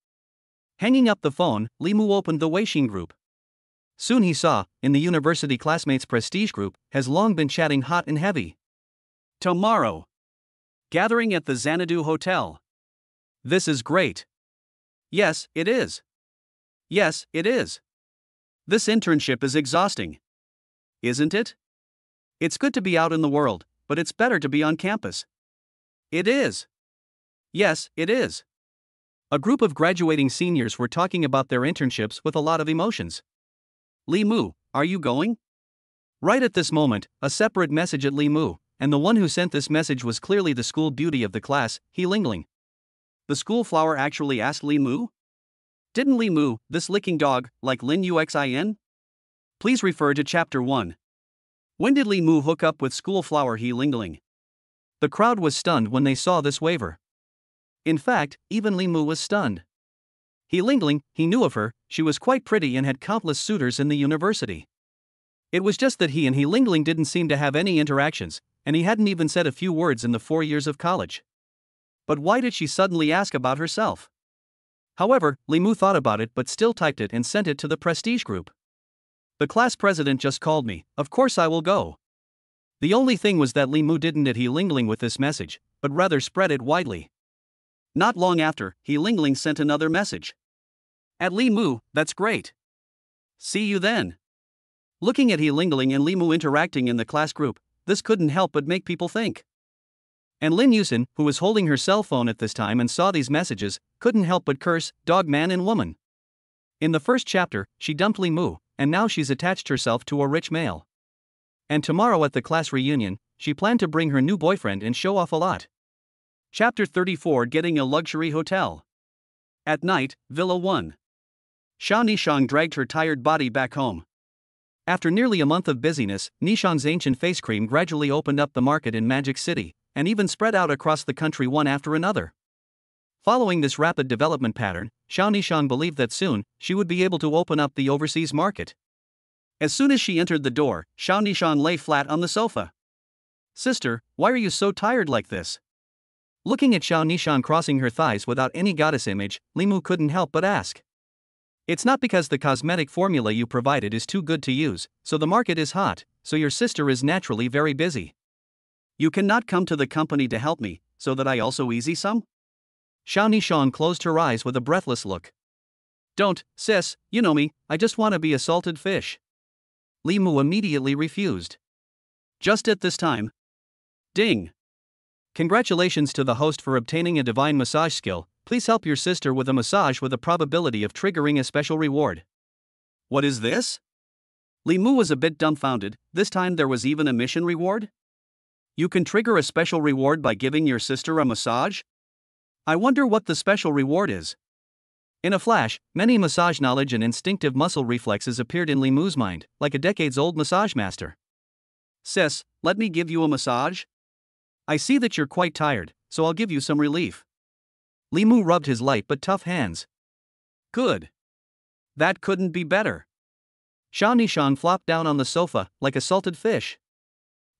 Hanging up the phone, Li Mu opened the Weixin group. Soon he saw, in the university classmates prestige group, has long been chatting hot and heavy. Tomorrow. Gathering at the Xanadu Hotel. This is great. Yes, it is. Yes, it is. This internship is exhausting. Isn't it? It's good to be out in the world, but it's better to be on campus. It is. Yes, it is. A group of graduating seniors were talking about their internships with a lot of emotions. Li Mu, are you going? Right at this moment, a separate message at Li Mu, and the one who sent this message was clearly the school beauty of the class, He Lingling. The school flower actually asked Li Mu? Didn't Li Mu, this licking dog, like Lin Uxin? Please refer to chapter 1. When did Li Mu hook up with school flower He Lingling? The crowd was stunned when they saw this waiver. In fact, even Li Mu was stunned. He Lingling, he knew of her, she was quite pretty and had countless suitors in the university. It was just that he and He Lingling didn't seem to have any interactions, and he hadn't even said a few words in the 4 years of college. But why did she suddenly ask about herself? However, Li Mu thought about it but still typed it and sent it to the prestige group. The class president just called me, of course I will go. The only thing was that Li Mu didn't at He Lingling with this message, but rather spread it widely. Not long after, He Lingling sent another message. At Li Mu, that's great. See you then. Looking at He Lingling and Li Mu interacting in the class group, this couldn't help but make people think. And Lin Yusin, who was holding her cell phone at this time and saw these messages, couldn't help but curse, dog man and woman. In the first chapter, she dumped Li Mu, and now she's attached herself to a rich male. And tomorrow at the class reunion, she planned to bring her new boyfriend and show off a lot. Chapter 34, Getting a Luxury Hotel. At night, Villa 1. Xiao Nishang dragged her tired body back home. After nearly a month of busyness, Nishang's ancient face cream gradually opened up the market in Magic City, and even spread out across the country one after another. Following this rapid development pattern, Xiao Nishang believed that soon, she would be able to open up the overseas market. As soon as she entered the door, Xiao Nishang lay flat on the sofa. Sister, why are you so tired like this? Looking at Xiao Nishang crossing her thighs without any goddess image, Li Mu couldn't help but ask. It's not because the cosmetic formula you provided is too good to use, so the market is hot, so your sister is naturally very busy. You cannot come to the company to help me, so that I also easy some? Xiao Nishang closed her eyes with a breathless look. Don't, sis, you know me, I just want to be a salted fish. Li Mu immediately refused. Just at this time. Ding. Congratulations to the host for obtaining a divine massage skill. Please help your sister with a massage with a probability of triggering a special reward. What is this? Li Mu was a bit dumbfounded. This time there was even a mission reward? You can trigger a special reward by giving your sister a massage? I wonder what the special reward is. In a flash, many massage knowledge and instinctive muscle reflexes appeared in Li Mu's mind, like a decades-old massage master. Sis, let me give you a massage? I see that you're quite tired, so I'll give you some relief. Li Mu rubbed his light but tough hands. Good. That couldn't be better. Xiao Nishang flopped down on the sofa, like a salted fish.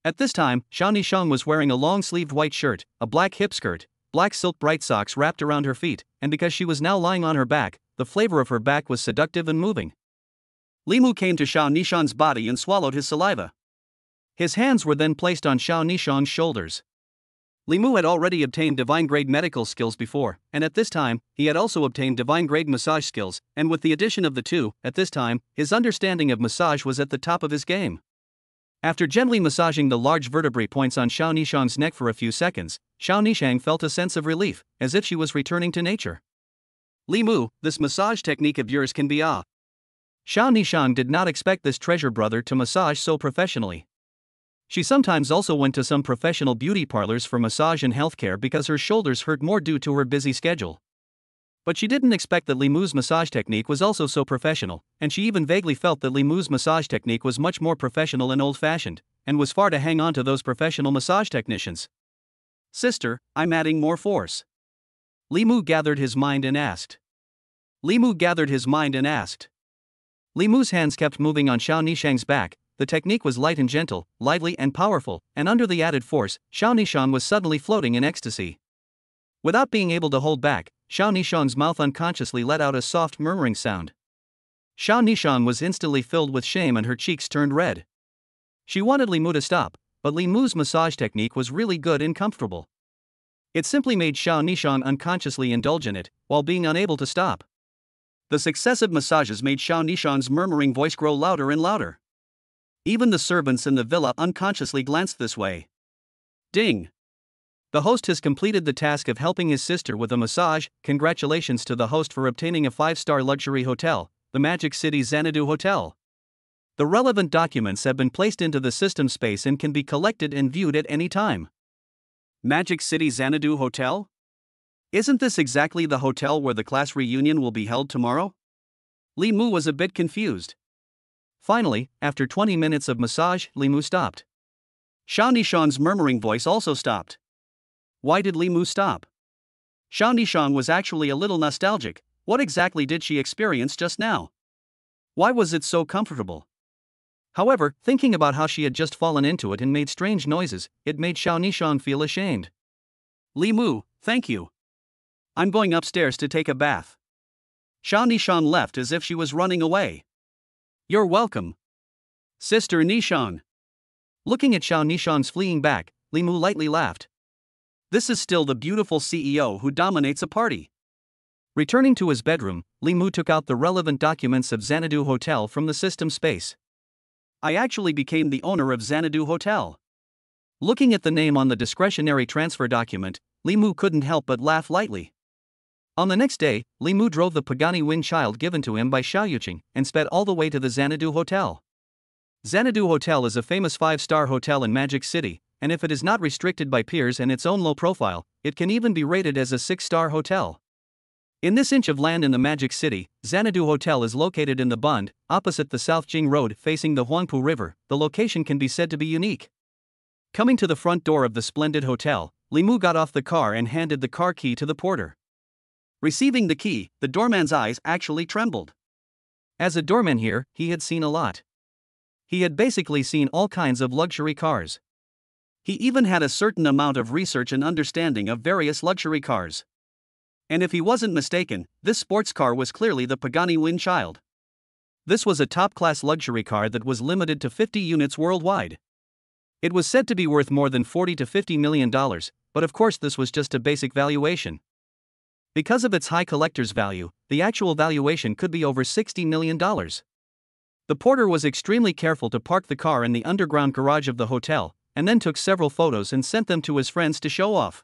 At this time, Xiao Nishang was wearing a long-sleeved white shirt, a black hip skirt, black silk bright socks wrapped around her feet, and because she was now lying on her back, the flavor of her back was seductive and moving. Li Mu came to Xiao Nishang's body and swallowed his saliva. His hands were then placed on Xiao Nishang's shoulders. Li Mu had already obtained divine-grade medical skills before, and at this time, he had also obtained divine-grade massage skills, and with the addition of the two, at this time, his understanding of massage was at the top of his game. After gently massaging the large vertebrae points on Xiao Nishang's neck for a few seconds, Xiao Nishang felt a sense of relief, as if she was returning to nature. Li Mu, this massage technique of yours can be ah. Xiao Nishang did not expect this treasure brother to massage so professionally. She sometimes also went to some professional beauty parlors for massage and healthcare because her shoulders hurt more due to her busy schedule. But she didn't expect that Li Mu's massage technique was also so professional, and she even vaguely felt that Li Mu's massage technique was much more professional and old-fashioned, and was far to hang on to those professional massage technicians. Sister, I'm adding more force. Li Mu gathered his mind and asked. Li Mu's hands kept moving on Xiao Nishang's back. The technique was light and gentle, lively and powerful, and under the added force, Xiao Nishang was suddenly floating in ecstasy. Without being able to hold back, Xiao Nishang's mouth unconsciously let out a soft murmuring sound. Xiao Nishang was instantly filled with shame and her cheeks turned red. She wanted Li Mu to stop, but Li Mu's massage technique was really good and comfortable. It simply made Xiao Nishang unconsciously indulge in it, while being unable to stop. The successive massages made Xiao Nishang's murmuring voice grow louder and louder. Even the servants in the villa unconsciously glanced this way. Ding! The host has completed the task of helping his sister with a massage. Congratulations to the host for obtaining a 5-star luxury hotel, the Magic City Xanadu Hotel. The relevant documents have been placed into the system space and can be collected and viewed at any time. Magic City Xanadu Hotel? Isn't this exactly the hotel where the class reunion will be held tomorrow? Li Mu was a bit confused. Finally, after 20 minutes of massage, Li Mu stopped. Xiao Nishang's murmuring voice also stopped. Why did Li Mu stop? Xiao Nishang was actually a little nostalgic. What exactly did she experience just now? Why was it so comfortable? However, thinking about how she had just fallen into it and made strange noises, it made Xiao Nishang feel ashamed. Li Mu, thank you. I'm going upstairs to take a bath. Xiao Nishang left as if she was running away. You're welcome. Sister Nishang. Looking at Xiao Nishang's fleeing back, Li Mu lightly laughed. This is still the beautiful CEO who dominates a party. Returning to his bedroom, Li Mu took out the relevant documents of Xanadu Hotel from the system space. I actually became the owner of Xanadu Hotel. Looking at the name on the discretionary transfer document, Li Mu couldn't help but laugh lightly. On the next day, Li Mu drove the Pagani Wind Child given to him by Xiao Yuqing and sped all the way to the Xanadu Hotel. Xanadu Hotel is a famous 5-star hotel in Magic City, and if it is not restricted by peers and its own low profile, it can even be rated as a 6-star hotel. In this inch of land in the Magic City, Xanadu Hotel is located in the Bund, opposite the South Jing Road facing the Huangpu River. The location can be said to be unique. Coming to the front door of the splendid hotel, Li Mu got off the car and handed the car key to the porter. Receiving the key, the doorman's eyes actually trembled. As a doorman here, he had seen a lot. He had basically seen all kinds of luxury cars. He even had a certain amount of research and understanding of various luxury cars. And if he wasn't mistaken, this sports car was clearly the Pagani Wind Child. This was a top-class luxury car that was limited to 50 units worldwide. It was said to be worth more than $40 to $50 million, but of course this was just a basic valuation. Because of its high collector's value, the actual valuation could be over $60 million. The porter was extremely careful to park the car in the underground garage of the hotel, and then took several photos and sent them to his friends to show off.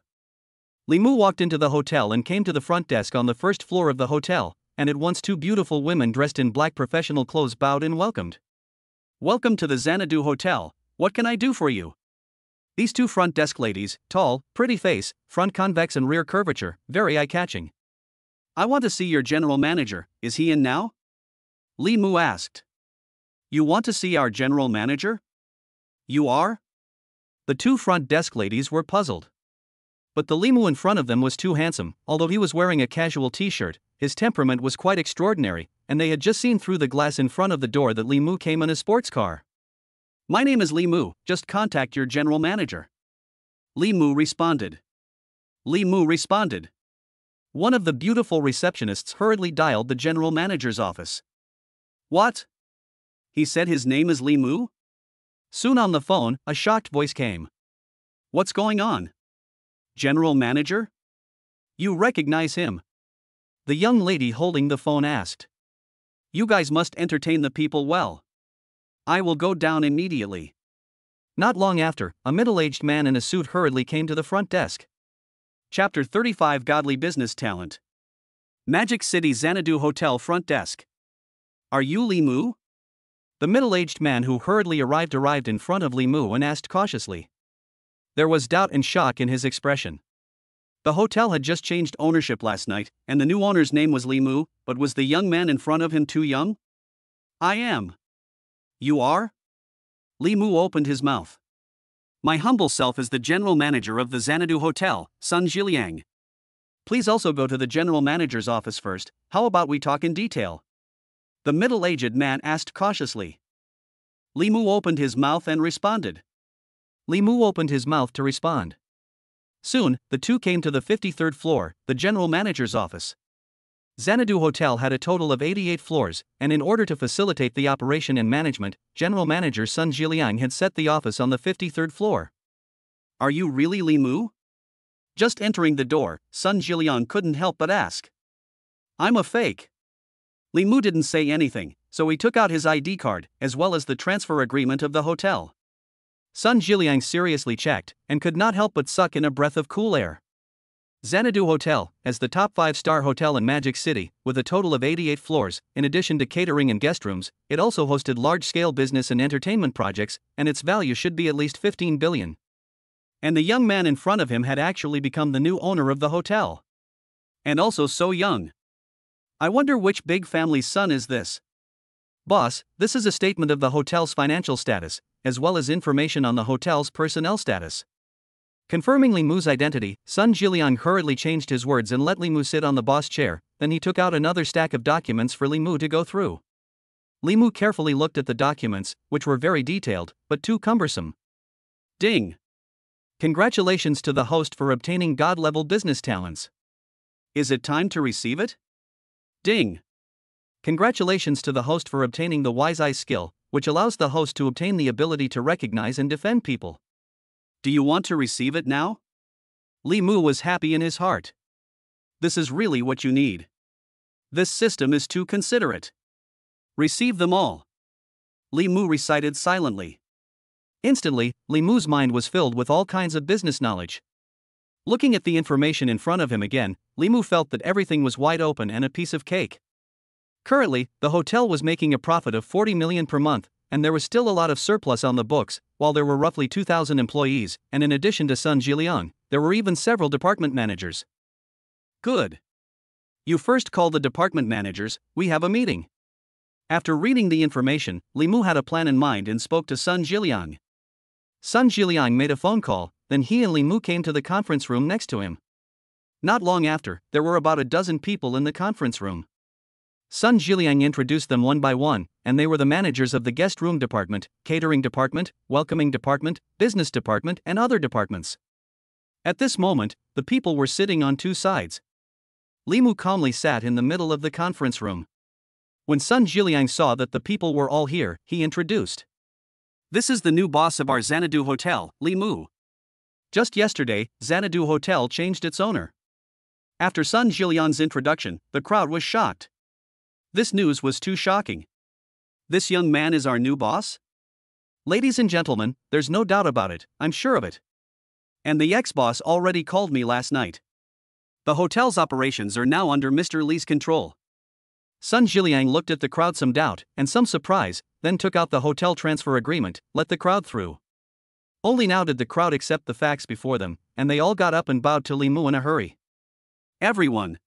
Li Mu walked into the hotel and came to the front desk on the first floor of the hotel, and at once 2 beautiful women dressed in black professional clothes bowed and welcomed. Welcome to the Xanadu Hotel, what can I do for you? These 2 front desk ladies, tall, pretty face, front convex and rear curvature, very eye-catching. I want to see your general manager, is he in now? Li Mu asked. You want to see our general manager? You are? The 2 front desk ladies were puzzled. But the Li Mu in front of them was too handsome. Although he was wearing a casual t-shirt, his temperament was quite extraordinary, and they had just seen through the glass in front of the door that Li Mu came in a sports car. My name is Li Mu, just contact your general manager. Li Mu responded. One of the beautiful receptionists hurriedly dialed the general manager's office. What? He said his name is Li Mu? Soon on the phone, a shocked voice came. What's going on? General manager? You recognize him? The young lady holding the phone asked. You guys must entertain the people well. I will go down immediately. Not long after, a middle-aged man in a suit hurriedly came to the front desk. Chapter 35 Godly Business Talent. Magic City Xanadu Hotel Front Desk. Are you Li Mu? The middle-aged man who hurriedly arrived in front of Li Mu and asked cautiously. There was doubt and shock in his expression. The hotel had just changed ownership last night, and the new owner's name was Li Mu, but was the young man in front of him too young? I am. You are? Li Mu opened his mouth. My humble self is the general manager of the Xanadu Hotel, Sun Zhiliang. Please also go to the general manager's office first. How about we talk in detail? The middle-aged man asked cautiously. Li Mu opened his mouth and responded. Soon, the two came to the 53rd floor, the general manager's office. Xanadu Hotel had a total of 88 floors, and in order to facilitate the operation and management, General Manager Sun Zhiliang had set the office on the 53rd floor. Are you really Li Mu? Just entering the door, Sun Zhiliang couldn't help but ask. I'm a fake. Li Mu didn't say anything, so he took out his ID card, as well as the transfer agreement of the hotel. Sun Zhiliang seriously checked, and could not help but suck in a breath of cool air. Xanadu Hotel, as the top 5-star hotel in Magic City, with a total of 88 floors, in addition to catering and guest rooms, it also hosted large-scale business and entertainment projects, and its value should be at least 15 billion. And the young man in front of him had actually become the new owner of the hotel. And also so young. I wonder which big family's son is this? Boss, this is a statement of the hotel's financial status, as well as information on the hotel's personnel status. Confirming Li Mu's identity, Sun Zhiliang hurriedly changed his words and let Li Mu sit on the boss chair, then he took out another stack of documents for Li Mu to go through. Li Mu carefully looked at the documents, which were very detailed, but too cumbersome. Ding! Congratulations to the host for obtaining God-level business talents. Is it time to receive it? Ding! Congratulations to the host for obtaining the Wise Eye skill, which allows the host to obtain the ability to recognize and defend people. Do you want to receive it now? Li Mu was happy in his heart. This is really what you need. This system is too considerate. Receive them all. Li Mu recited silently. Instantly, Li Mu's mind was filled with all kinds of business knowledge. Looking at the information in front of him again, Li Mu felt that everything was wide open and a piece of cake. Currently, the hotel was making a profit of 40 million per month, and there was still a lot of surplus on the books, while there were roughly 2,000 employees, and in addition to Sun Zhiliang, there were even several department managers. Good. You first call the department managers, we have a meeting. After reading the information, Li Mu had a plan in mind and spoke to Sun Zhiliang. Sun Zhiliang made a phone call, then he and Li Mu came to the conference room next to him. Not long after, there were about a dozen people in the conference room. Sun Zhiliang introduced them one by one, and they were the managers of the guest room department, catering department, welcoming department, business department, and other departments. At this moment, the people were sitting on two sides. Li Mu calmly sat in the middle of the conference room. When Sun Zhiliang saw that the people were all here, he introduced. This is the new boss of our Xanadu Hotel, Li Mu. Just yesterday, Xanadu Hotel changed its owner. After Sun Zhiliang's introduction, the crowd was shocked. This news was too shocking. This young man is our new boss? Ladies and gentlemen, there's no doubt about it, I'm sure of it. And the ex-boss already called me last night. The hotel's operations are now under Mr. Li's control. Sun Zhiliang looked at the crowd some doubt and some surprise, then took out the hotel transfer agreement, let the crowd through. Only now did the crowd accept the facts before them, and they all got up and bowed to Li Mu in a hurry. Everyone.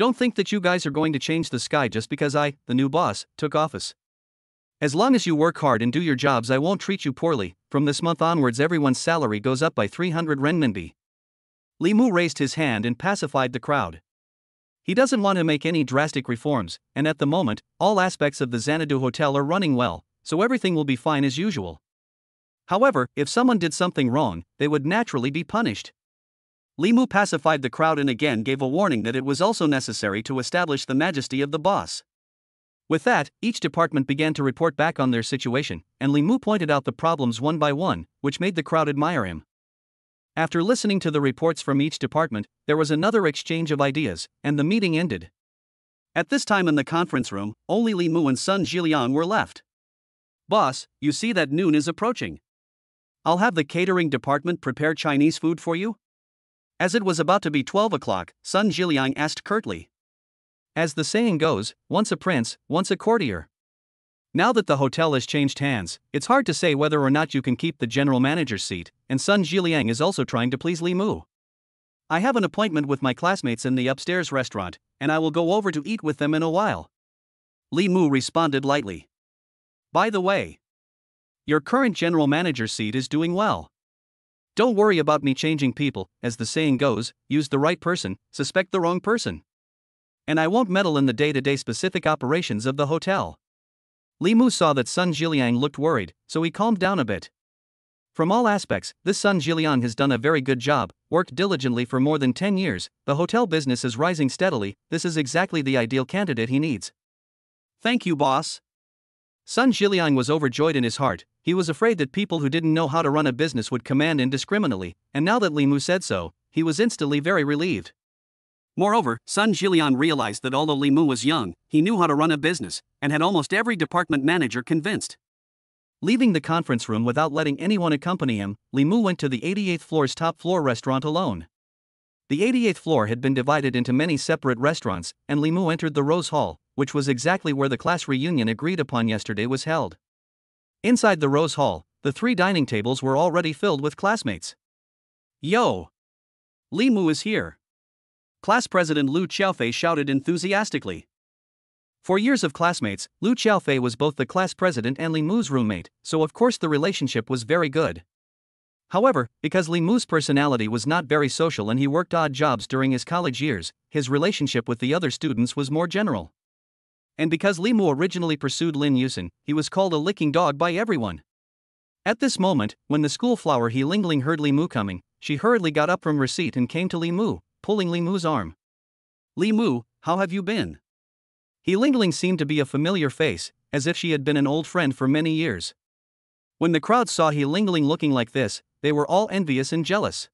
Don't think that you guys are going to change the sky just because I, the new boss, took office. As long as you work hard and do your jobs, I won't treat you poorly. From this month onwards, everyone's salary goes up by 300 renminbi. Li Mu raised his hand and pacified the crowd. He doesn't want to make any drastic reforms, and at the moment, all aspects of the Xanadu Hotel are running well, so everything will be fine as usual. However, if someone did something wrong, they would naturally be punished. Li Mu pacified the crowd and again gave a warning that it was also necessary to establish the majesty of the boss. With that, each department began to report back on their situation, and Li Mu pointed out the problems one by one, which made the crowd admire him. After listening to the reports from each department, there was another exchange of ideas, and the meeting ended. At this time in the conference room, only Li Mu and Sun Zhiliang were left. Boss, you see that noon is approaching. I'll have the catering department prepare Chinese food for you? As it was about to be 12 o'clock, Sun Zhiliang asked curtly. As the saying goes, once a prince, once a courtier. Now that the hotel has changed hands, it's hard to say whether or not you can keep the general manager's seat, and Sun Zhiliang is also trying to please Li Mu. I have an appointment with my classmates in the upstairs restaurant, and I will go over to eat with them in a while. Li Mu responded lightly. By the way, your current general manager's seat is doing well. Don't worry about me changing people, as the saying goes, use the right person, suspect the wrong person. And I won't meddle in the day-to-day specific operations of the hotel. Li Mu saw that Sun Zhiliang looked worried, so he calmed down a bit. From all aspects, this Sun Zhiliang has done a very good job, worked diligently for more than 10 years, the hotel business is rising steadily, this is exactly the ideal candidate he needs. Thank you, boss. Sun Zhiliang was overjoyed in his heart. He was afraid that people who didn't know how to run a business would command indiscriminately, and now that Li Mu said so, he was instantly very relieved. Moreover, Sun Zhiliang realized that although Li Mu was young, he knew how to run a business, and had almost every department manager convinced. Leaving the conference room without letting anyone accompany him, Li Mu went to the 88th floor's top floor restaurant alone. The 88th floor had been divided into many separate restaurants, and Li Mu entered the Rose Hall, which was exactly where the class reunion agreed upon yesterday was held. Inside the Rose Hall, the 3 dining tables were already filled with classmates. Yo! Li Mu is here! Class President Lu Xiaofei shouted enthusiastically. For years of classmates, Lu Xiaofei was both the class president and Li Mu's roommate, so of course the relationship was very good. However, because Li Mu's personality was not very social and he worked odd jobs during his college years, his relationship with the other students was more general. And because Li Mu originally pursued Lin Yusen, he was called a licking dog by everyone. At this moment, when the school flower He Lingling heard Li Mu coming, she hurriedly got up from her seat and came to Li Mu, pulling Li Mu's arm. Li Mu, how have you been? He Lingling seemed to be a familiar face, as if she had been an old friend for many years. When the crowd saw He Lingling looking like this, they were all envious and jealous.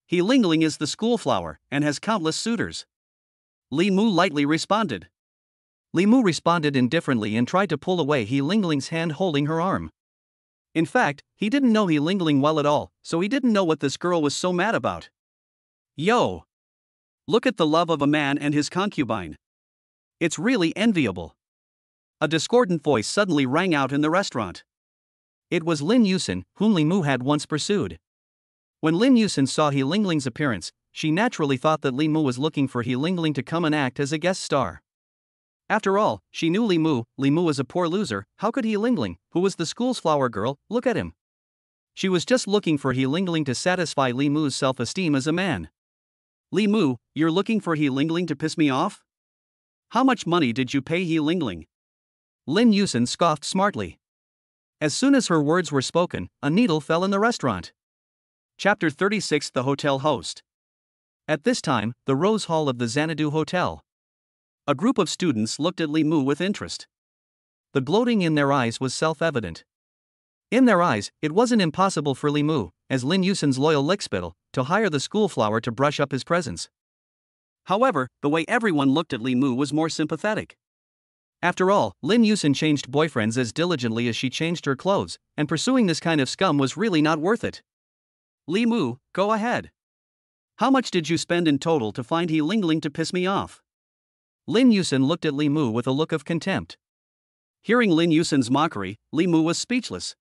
He Lingling is the school flower, and has countless suitors. Li Mu lightly responded. Li Mu responded indifferently and tried to pull away He Lingling's hand holding her arm. In fact, he didn't know He Lingling well at all, so he didn't know what this girl was so mad about. Yo! Look at the love of a man and his concubine. It's really enviable. A discordant voice suddenly rang out in the restaurant. It was Lin Yusen, whom Li Mu had once pursued. When Lin Yusen saw He Lingling's appearance, she naturally thought that Li Mu was looking for He Lingling to come and act as a guest star. After all, she knew Li Mu was a poor loser, how could He Lingling, who was the school's flower girl, look at him? She was just looking for He Lingling to satisfy Li Mu's self-esteem as a man. Li Mu, you're looking for He Lingling to piss me off? How much money did you pay He Lingling? Lin Yusen scoffed smartly. As soon as her words were spoken, a needle fell in the restaurant. Chapter 36 The Hotel Host. At this time, the Rose Hall of the Xanadu Hotel. A group of students looked at Li Mu with interest. The gloating in their eyes was self-evident. In their eyes, it wasn't impossible for Li Mu, as Lin Yusen's loyal lickspittle, to hire the school flower to brush up his presence. However, the way everyone looked at Li Mu was more sympathetic. After all, Lin Yusen changed boyfriends as diligently as she changed her clothes, and pursuing this kind of scum was really not worth it. Li Mu, go ahead. How much did you spend in total to find He Lingling to piss me off? Lin Yusen looked at Li Mu with a look of contempt. Hearing Lin Yusen's mockery, Li Mu was speechless.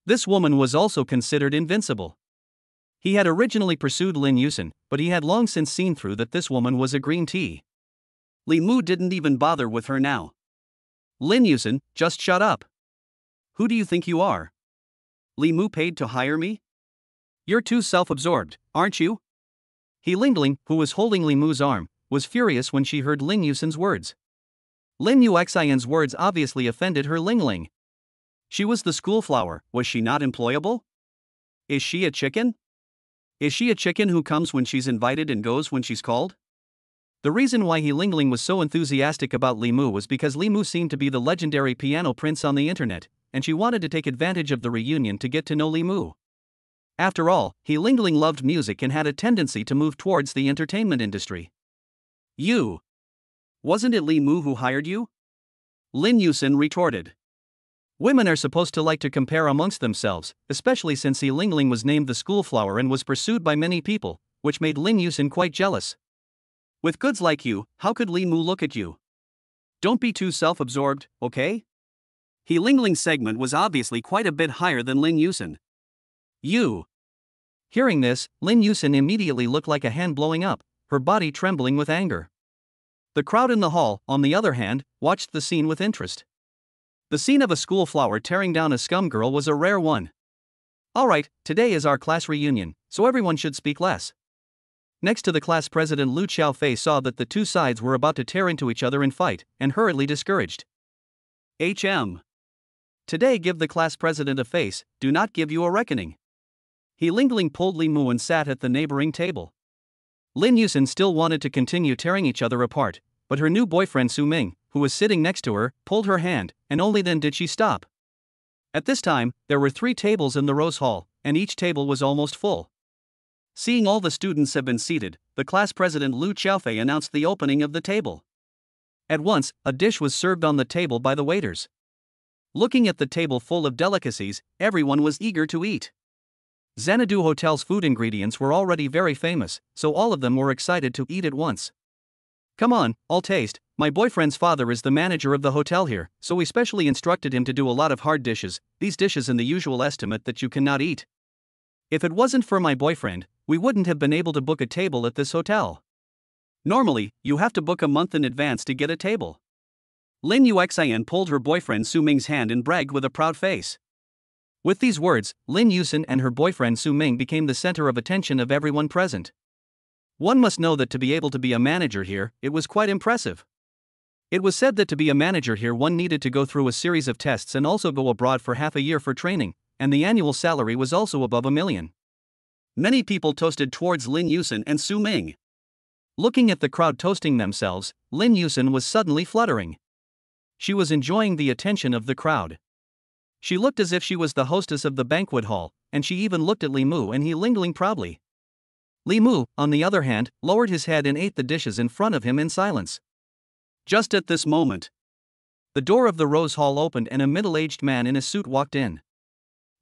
This woman was also considered invincible. He had originally pursued Lin Yusen, but he had long since seen through that this woman was a green tea. Li Mu didn't even bother with her now. Lin Yusen, just shut up. Who do you think you are? Li Mu paid to hire me? You're too self-absorbed, aren't you? He Lingling, who was holding Li Mu's arm, was furious when she heard Lin Yusen's words. Lin Yuxian's words obviously offended her Lingling. She was the school flower, was she not employable? Is she a chicken? Is she a chicken who comes when she's invited and goes when she's called? The reason why He Lingling was so enthusiastic about Li Mu was because Li Mu seemed to be the legendary piano prince on the internet, and she wanted to take advantage of the reunion to get to know Li Mu. After all, He Lingling loved music and had a tendency to move towards the entertainment industry. You. Wasn't it Li Mu who hired you? Lin Yusin retorted. Women are supposed to like to compare amongst themselves, especially since He Lingling was named the school flower and was pursued by many people, which made Lin Yusin quite jealous. With goods like you, how could Li Mu look at you? Don't be too self-absorbed, okay? He Lingling's segment was obviously quite a bit higher than Lin Yusin. You. Hearing this, Lin Yusin immediately looked like a hen blowing up, her body trembling with anger. The crowd in the hall, on the other hand, watched the scene with interest. The scene of a school flower tearing down a scum girl was a rare one. Alright, today is our class reunion, so everyone should speak less. Next to the class president, Lu Xiaofei saw that the two sides were about to tear into each other and fight, and hurriedly discouraged. Today give the class president a face, do not give you a reckoning. He Lingling pulled Li Mu and sat at the neighboring table. Lin Yusin still wanted to continue tearing each other apart, but her new boyfriend Su Ming, who was sitting next to her, pulled her hand, and only then did she stop. At this time, there were 3 tables in the Rose Hall, and each table was almost full. Seeing all the students have been seated, the class president Lu Xiaofei announced the opening of the table. At once, a dish was served on the table by the waiters. Looking at the table full of delicacies, everyone was eager to eat. Xanadu Hotel's food ingredients were already very famous, so all of them were excited to eat at once. Come on, all taste. My boyfriend's father is the manager of the hotel here, so we specially instructed him to do a lot of hard dishes, these dishes in the usual estimate that you cannot eat. If it wasn't for my boyfriend, we wouldn't have been able to book a table at this hotel. Normally, you have to book a month in advance to get a table. Lin Yuxian pulled her boyfriend Su Ming's hand and bragged with a proud face. With these words, Lin Yusin and her boyfriend Su Ming became the center of attention of everyone present. One must know that to be able to be a manager here, it was quite impressive. It was said that to be a manager here one needed to go through a series of tests and also go abroad for half a year for training, and the annual salary was also above $1 million. Many people toasted towards Lin Yusin and Su Ming. Looking at the crowd toasting themselves, Lin Yusin was suddenly fluttering. She was enjoying the attention of the crowd. She looked as if she was the hostess of the banquet hall, and she even looked at Li Mu and He Lingling proudly. Li Mu, on the other hand, lowered his head and ate the dishes in front of him in silence. Just at this moment, the door of the Rose Hall opened and a middle-aged man in a suit walked in.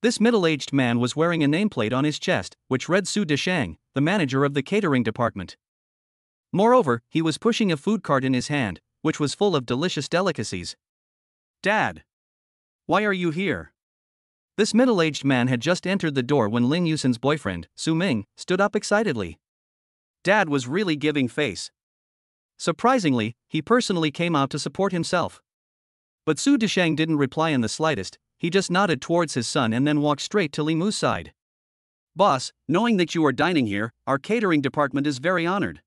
This middle-aged man was wearing a nameplate on his chest, which read Su Deshang, the manager of the catering department. Moreover, he was pushing a food cart in his hand, which was full of delicious delicacies. Dad! Why are you here? This middle-aged man had just entered the door when Lin Yusin's boyfriend, Su Ming, stood up excitedly. Dad was really giving face. Surprisingly, he personally came out to support himself. But Su Deshang didn't reply in the slightest, he just nodded towards his son and then walked straight to Li Mu's side. Boss, knowing that you are dining here, our catering department is very honored.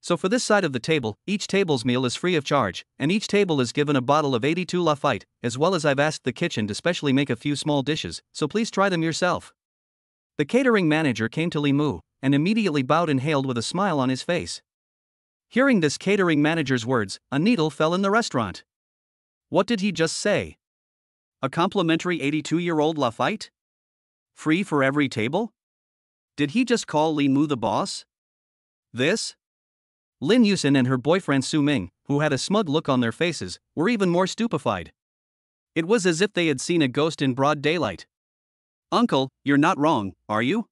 So for this side of the table, each table's meal is free of charge, and each table is given a bottle of 82 Lafite, as well as I've asked the kitchen to specially make a few small dishes, so please try them yourself. The catering manager came to Li Mu, and immediately bowed and hailed with a smile on his face. Hearing this catering manager's words, a needle fell in the restaurant. What did he just say? A complimentary 82-year-old Lafite? Free for every table? Did he just call Li Mu the boss? This? Lin Yusin and her boyfriend Su Ming, who had a smug look on their faces, were even more stupefied. It was as if they had seen a ghost in broad daylight. Uncle, you're not wrong, are you?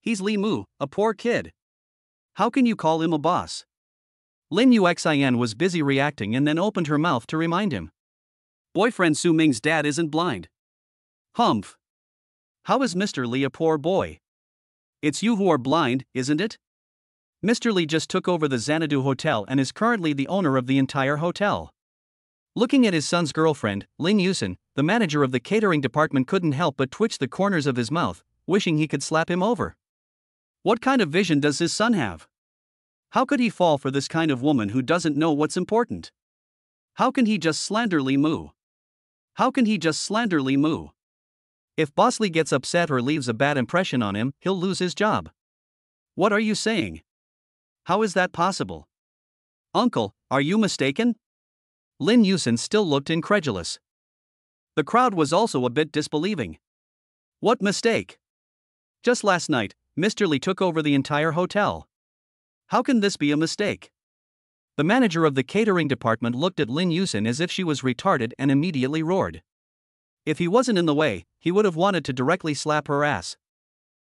He's Li Mu, a poor kid. How can you call him a boss? Lin Yuxian was busy reacting and then opened her mouth to remind him. Boyfriend Su Ming's dad isn't blind. Humph. How is Mr. Li a poor boy? It's you who are blind, isn't it? Mr. Li just took over the Xanadu Hotel and is currently the owner of the entire hotel. Looking at his son's girlfriend, Lin Yusin, the manager of the catering department couldn't help but twitch the corners of his mouth, wishing he could slap him over. What kind of vision does his son have? How could he fall for this kind of woman who doesn't know what's important? How can he just slander Li Mu? How can he just slander Li Mu? If Boss Lee gets upset or leaves a bad impression on him, he'll lose his job. What are you saying? How is that possible? Uncle, are you mistaken? Lin Yusen still looked incredulous. The crowd was also a bit disbelieving. What mistake? Just last night, Mr. Lee took over the entire hotel. How can this be a mistake? The manager of the catering department looked at Lin Yusen as if she was retarded and immediately roared. If he wasn't in the way, he would have wanted to directly slap her ass.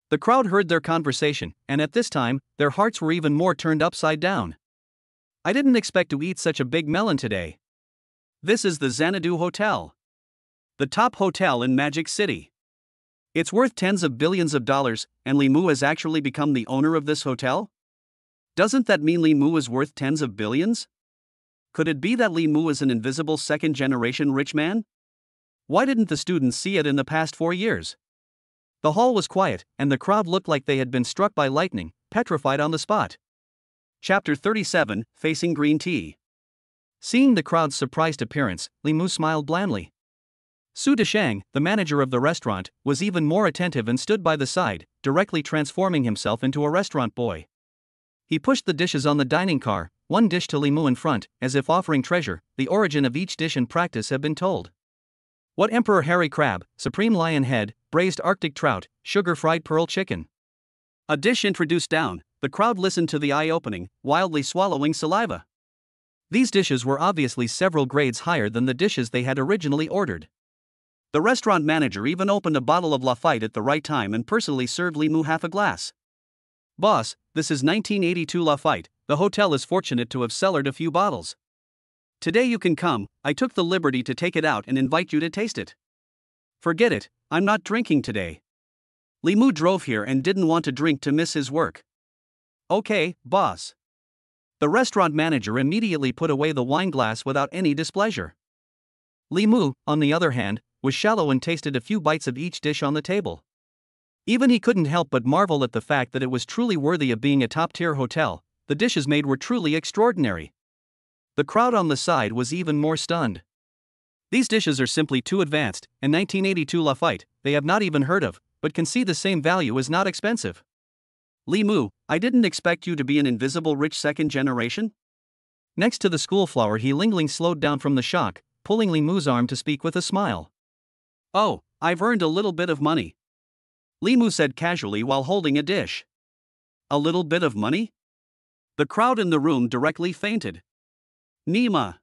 The crowd heard their conversation, and at this time, their hearts were even more turned upside down. I didn't expect to eat such a big melon today. This is the Xanadu Hotel. The top hotel in Magic City. It's worth tens of billions of dollars, and Li Mu has actually become the owner of this hotel? Doesn't that mean Li Mu is worth tens of billions? Could it be that Li Mu is an invisible second-generation rich man? Why didn't the students see it in the past 4 years? The hall was quiet, and the crowd looked like they had been struck by lightning, petrified on the spot. Chapter 37, Facing Green Tea. Seeing the crowd's surprised appearance, Li Mu smiled blandly. Su Deshang, the manager of the restaurant, was even more attentive and stood by the side, directly transforming himself into a restaurant boy. He pushed the dishes on the dining car, one dish to Li Mu in front, as if offering treasure. The origin of each dish in practice have been told. What Emperor Hairy Crab, Supreme Lion Head, Braised Arctic Trout, Sugar-Fried Pearl Chicken. A dish introduced down, the crowd listened to the eye-opening, wildly swallowing saliva. These dishes were obviously several grades higher than the dishes they had originally ordered. The restaurant manager even opened a bottle of Lafite at the right time and personally served Li Mu half a glass. Boss, this is 1982 Lafite, the hotel is fortunate to have cellared a few bottles. Today you can come, I took the liberty to take it out and invite you to taste it. Forget it, I'm not drinking today. Li Mu drove here and didn't want to drink to miss his work. Okay, boss. The restaurant manager immediately put away the wine glass without any displeasure. Li Mu, on the other hand, was shallow and tasted a few bites of each dish on the table. Even he couldn't help but marvel at the fact that it was truly worthy of being a top-tier hotel. The dishes made were truly extraordinary. The crowd on the side was even more stunned. These dishes are simply too advanced, and 1982 Lafite, they have not even heard of, but can see the same value is not expensive. Li Mu, I didn't expect you to be an invisible rich second generation. Next to the school flower, he Lingling slowed down from the shock, pulling Li Mu's arm to speak with a smile. Oh, I've earned a little bit of money. Li Mu said casually while holding a dish. A little bit of money? The crowd in the room directly fainted. Nima.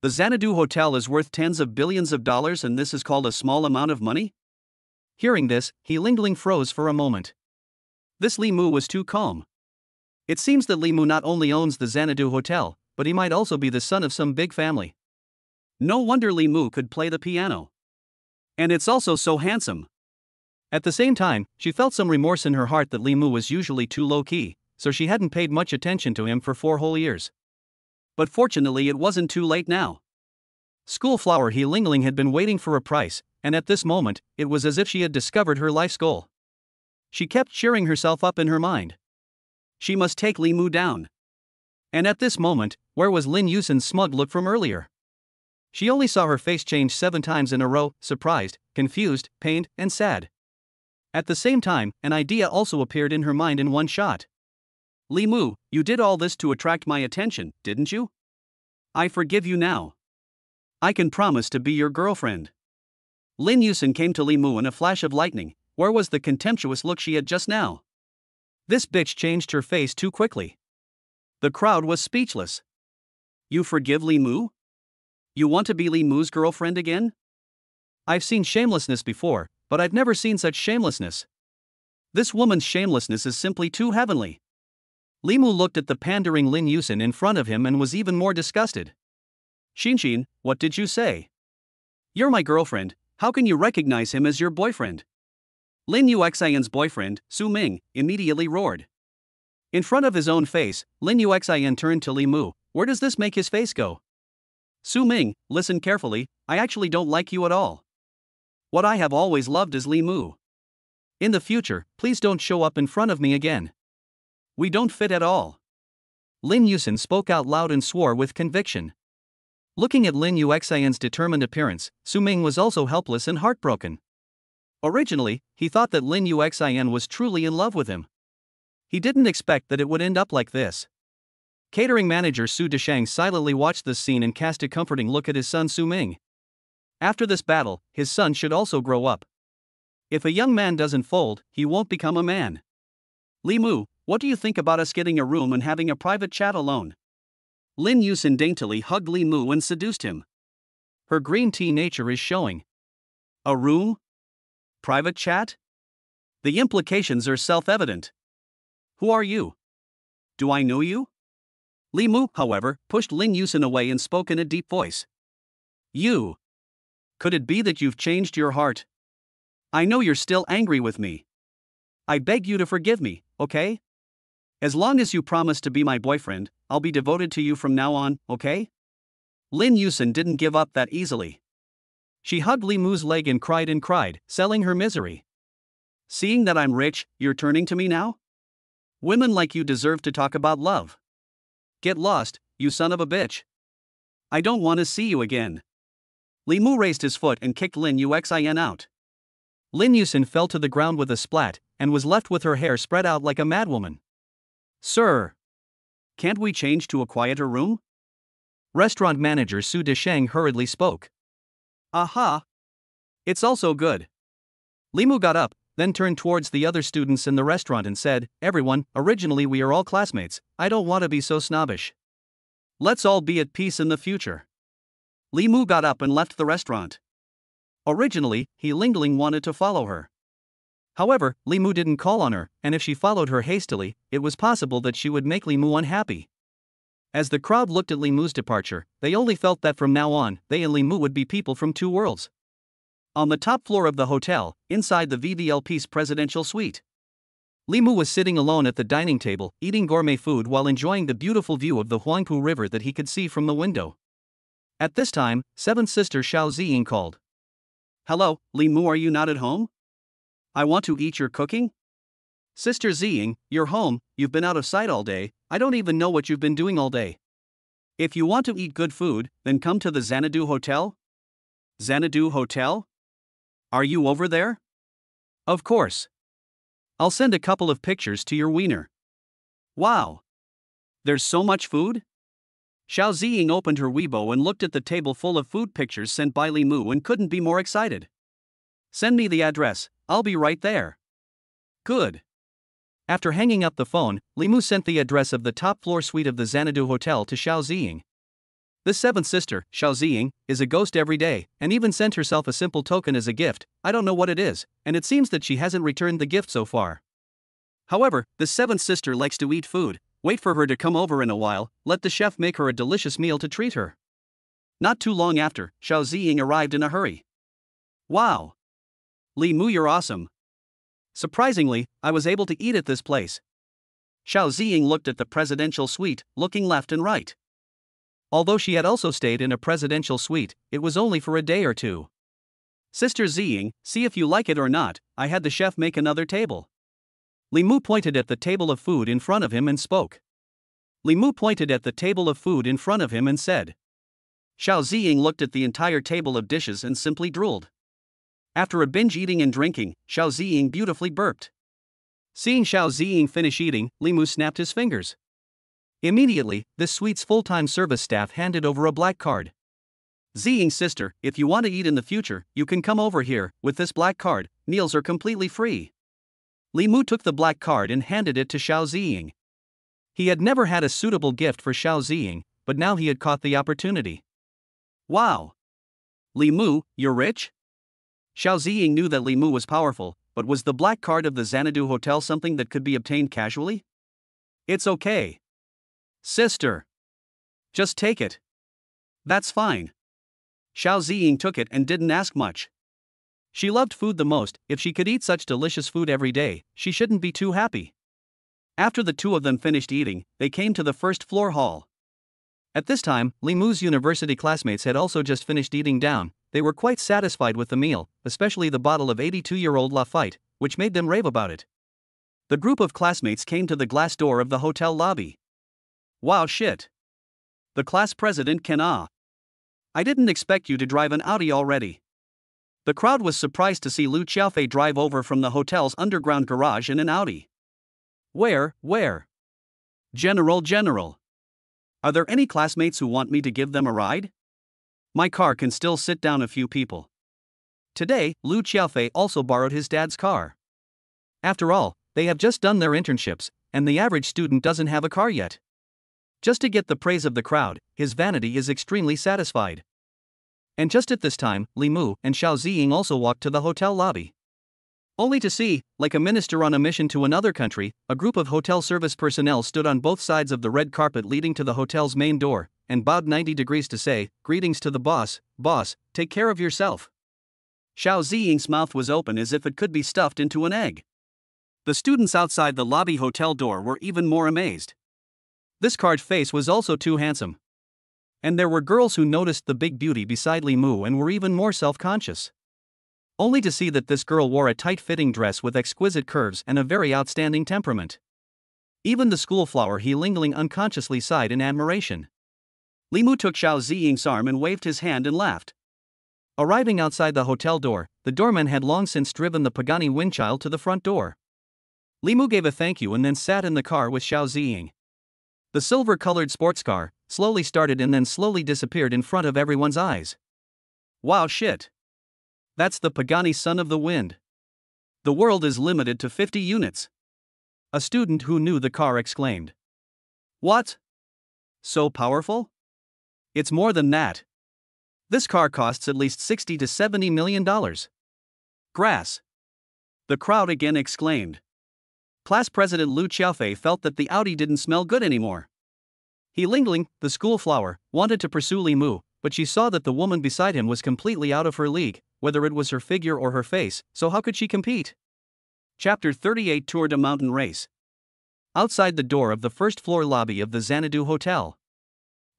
The Xanadu Hotel is worth tens of billions of dollars and this is called a small amount of money? Hearing this, he Lingling froze for a moment. This Li Mu was too calm. It seems that Li Mu not only owns the Xanadu Hotel, but he might also be the son of some big family. No wonder Li Mu could play the piano. And it's also so handsome. At the same time, she felt some remorse in her heart that Li Mu was usually too low-key, so she hadn't paid much attention to him for 4 whole years. But fortunately it wasn't too late now. School flower He Lingling had been waiting for a price, and at this moment, it was as if she had discovered her life's goal. She kept cheering herself up in her mind. She must take Li Mu down. And at this moment, where was Lin Yusen's smug look from earlier? She only saw her face change 7 times in a row, surprised, confused, pained, and sad. At the same time, an idea also appeared in her mind in one shot. Li Mu, you did all this to attract my attention, didn't you? I forgive you now. I can promise to be your girlfriend. Lin Yusen came to Li Mu in a flash of lightning. Where was the contemptuous look she had just now? This bitch changed her face too quickly. The crowd was speechless. You forgive Li Mu? You want to be Li Mu's girlfriend again? I've seen shamelessness before, but I've never seen such shamelessness. This woman's shamelessness is simply too heavenly. Li Mu looked at the pandering Lin Yusen in front of him and was even more disgusted. Xinshin, what did you say? You're my girlfriend, how can you recognize him as your boyfriend? Lin Yuxian's boyfriend, Su Ming, immediately roared. In front of his own face, Lin Yuxian turned to Li Mu. Where does this make his face go? Su Ming, listen carefully, I actually don't like you at all. What I have always loved is Li Mu. In the future, please don't show up in front of me again. We don't fit at all. Lin Yusen spoke out loud and swore with conviction. Looking at Lin Yuxian's determined appearance, Su Ming was also helpless and heartbroken. Originally, he thought that Lin Yuxian was truly in love with him. He didn't expect that it would end up like this. Catering manager Su Deshang silently watched this scene and cast a comforting look at his son Su Ming. After this battle, his son should also grow up. If a young man doesn't fold, he won't become a man. Li Mu, what do you think about us getting a room and having a private chat alone? Lin Yusin daintily hugged Li Mu and seduced him. Her green tea nature is showing. A room? Private chat? The implications are self-evident. Who are you? Do I know you? Li Mu, however, pushed Lin Yusin away and spoke in a deep voice. You. Could it be that you've changed your heart? I know you're still angry with me. I beg you to forgive me, okay? As long as you promise to be my boyfriend, I'll be devoted to you from now on, okay? Lin Yusin didn't give up that easily. She hugged Li Mu's leg and cried, selling her misery. Seeing that I'm rich, you're turning to me now? Women like you deserve to talk about love. Get lost, you son of a bitch. I don't want to see you again. Li Mu raised his foot and kicked Lin Yuxian out. Lin Yusin fell to the ground with a splat, and was left with her hair spread out like a madwoman. Sir! Can't we change to a quieter room? Restaurant manager Su Deshang hurriedly spoke. Aha! It's also good. Li Mu got up, then turned towards the other students in the restaurant and said, Everyone, originally we are all classmates, I don't want to be so snobbish. Let's all be at peace in the future. Li Mu got up and left the restaurant. Originally, he Lingling wanted to follow her. However, Li Mu didn't call on her, and if she followed her hastily, it was possible that she would make Li Mu unhappy. As the crowd looked at Li Mu's departure, they only felt that from now on, they and Li Mu would be people from two worlds. On the top floor of the hotel, inside the VVLP's presidential suite, Li Mu was sitting alone at the dining table, eating gourmet food while enjoying the beautiful view of the Huangpu River that he could see from the window. At this time, seventh sister Xiao Ziying called. Hello, Li Mu, are you not at home? I want to eat your cooking? Sister Ziying, you're home, you've been out of sight all day, I don't even know what you've been doing all day. If you want to eat good food, then come to the Xanadu Hotel? Xanadu Hotel? Are you over there? Of course. I'll send a couple of pictures to your wiener. Wow! There's so much food? Xiao Ziying opened her Weibo and looked at the table full of food pictures sent by Li Mu and couldn't be more excited. Send me the address, I'll be right there. Good. After hanging up the phone, Li Mu sent the address of the top floor suite of the Xanadu Hotel to Xiao Ziying. This seventh sister, Xiao Ziying, is a ghost every day, and even sent herself a simple token as a gift. I don't know what it is, and it seems that she hasn't returned the gift so far. However, this seventh sister likes to eat food. Wait for her to come over in a while, let the chef make her a delicious meal to treat her. Not too long after, Xiao Ziying arrived in a hurry. Wow! Li Mu, you're awesome. Surprisingly, I was able to eat at this place. Xiao Ziying looked at the presidential suite, looking left and right. Although she had also stayed in a presidential suite, it was only for a day or two. Sister Ziying, see if you like it or not, I had the chef make another table. Li Mu pointed at the table of food in front of him and spoke. Li Mu pointed at the table of food in front of him and said. Xiao Ziying looked at the entire table of dishes and simply drooled. After a binge eating and drinking, Xiao Ziying beautifully burped. Seeing Xiao Ziying finish eating, Li Mu snapped his fingers. Immediately, this suite's full-time service staff handed over a black card. Ziying sister, if you want to eat in the future, you can come over here. With this black card, meals are completely free. Li Mu took the black card and handed it to Xiao Ziying. He had never had a suitable gift for Xiao Ziying, but now he had caught the opportunity. Wow! Li Mu, you're rich? Xiao Ziying knew that Li Mu was powerful, but was the black card of the Xanadu Hotel something that could be obtained casually? It's okay. Sister. Just take it. That's fine. Xiao Ziying took it and didn't ask much. She loved food the most. If she could eat such delicious food every day, she shouldn't be too happy. After the two of them finished eating, they came to the first floor hall. At this time, Li Mu's university classmates had also just finished eating down. They were quite satisfied with the meal, especially the bottle of 82-year-old Lafite, which made them rave about it. The group of classmates came to the glass door of the hotel lobby. Wow, shit. The class president can I didn't expect you to drive an Audi already. The crowd was surprised to see Lu Xiaofei drive over from the hotel's underground garage in an Audi. Where? General. Are there any classmates who want me to give them a ride? My car can still sit down a few people. Today, Lu Xiaofei also borrowed his dad's car. After all, they have just done their internships, and the average student doesn't have a car yet. Just to get the praise of the crowd, his vanity is extremely satisfied. And just at this time, Li Mu and Xiao Ziying also walked to the hotel lobby. Only to see, like a minister on a mission to another country, a group of hotel service personnel stood on both sides of the red carpet leading to the hotel's main door, and bowed 90 degrees to say, "Greetings to the boss, take care of yourself." Xiao Ziying's mouth was open as if it could be stuffed into an egg. The students outside the lobby hotel door were even more amazed. This card face was also too handsome. And there were girls who noticed the big beauty beside Li Mu and were even more self-conscious. Only to see that this girl wore a tight-fitting dress with exquisite curves and a very outstanding temperament. Even the school flower He Lingling unconsciously sighed in admiration. Li Mu took Xiao Ziying's arm and waved his hand and laughed. Arriving outside the hotel door, the doorman had long since driven the Pagani Windchild to the front door. Li Mu gave a thank you and then sat in the car with Xiao Ziying. The silver-colored sports car slowly started and then slowly disappeared in front of everyone's eyes. Wow, shit. That's the Pagani Son of the Wind. The world is limited to 50 units. A student who knew the car exclaimed. What? So powerful? It's more than that. This car costs at least $60 to $70 million. Grass. The crowd again exclaimed. Class President Lu Xiaofei felt that the Audi didn't smell good anymore. He Lingling, the school flower, wanted to pursue Li Mu, but she saw that the woman beside him was completely out of her league, whether it was her figure or her face, so how could she compete? Chapter 38 Tour de Mountain Race. Outside the door of the first-floor lobby of the Xanadu Hotel,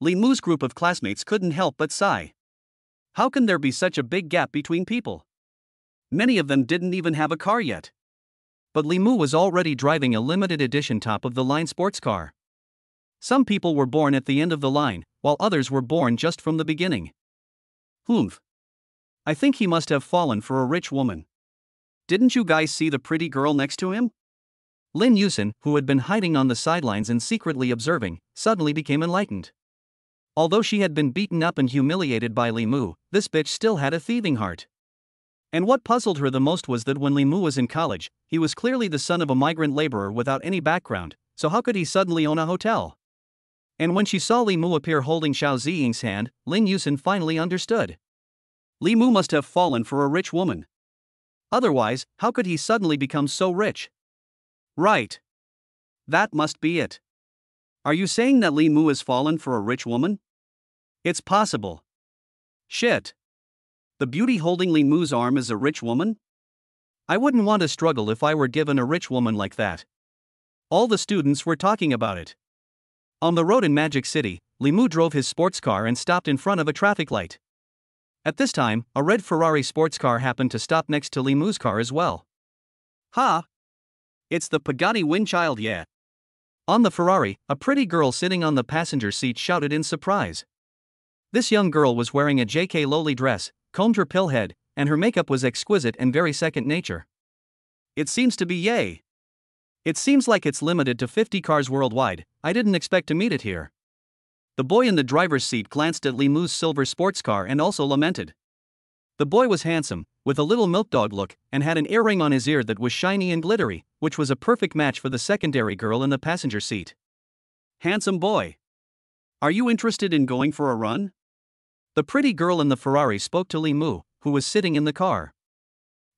Li Mu's group of classmates couldn't help but sigh. How can there be such a big gap between people? Many of them didn't even have a car yet. But Li Mu was already driving a limited edition top-of-the-line sports car. Some people were born at the end of the line, while others were born just from the beginning. Humph. I think he must have fallen for a rich woman. Didn't you guys see the pretty girl next to him? Lin Yusin, who had been hiding on the sidelines and secretly observing, suddenly became enlightened. Although she had been beaten up and humiliated by Li Mu, this bitch still had a thieving heart. And what puzzled her the most was that when Li Mu was in college, he was clearly the son of a migrant laborer without any background, so how could he suddenly own a hotel? And when she saw Li Mu appear holding Xiao Ziying's hand, Lin Yusin finally understood. Li Mu must have fallen for a rich woman. Otherwise, how could he suddenly become so rich? Right. That must be it. Are you saying that Li Mu has fallen for a rich woman? It's possible. Shit. The beauty holding Li Mu's arm is a rich woman? I wouldn't want to struggle if I were given a rich woman like that. All the students were talking about it. On the road in Magic City, Li Mu drove his sports car and stopped in front of a traffic light. At this time, a red Ferrari sports car happened to stop next to Li Mu's car as well. Ha! It's the Pagani Windchild, yeah. On the Ferrari, a pretty girl sitting on the passenger seat shouted in surprise. This young girl was wearing a J.K. Lowly dress, combed her pill head, and her makeup was exquisite and very second nature. It seems to be yay. It seems like it's limited to 50 cars worldwide. I didn't expect to meet it here. The boy in the driver's seat glanced at Li Mu's silver sports car and also lamented. The boy was handsome, with a little milk dog look, and had an earring on his ear that was shiny and glittery, which was a perfect match for the secondary girl in the passenger seat. Handsome boy. Are you interested in going for a run? The pretty girl in the Ferrari spoke to Li Mu, who was sitting in the car.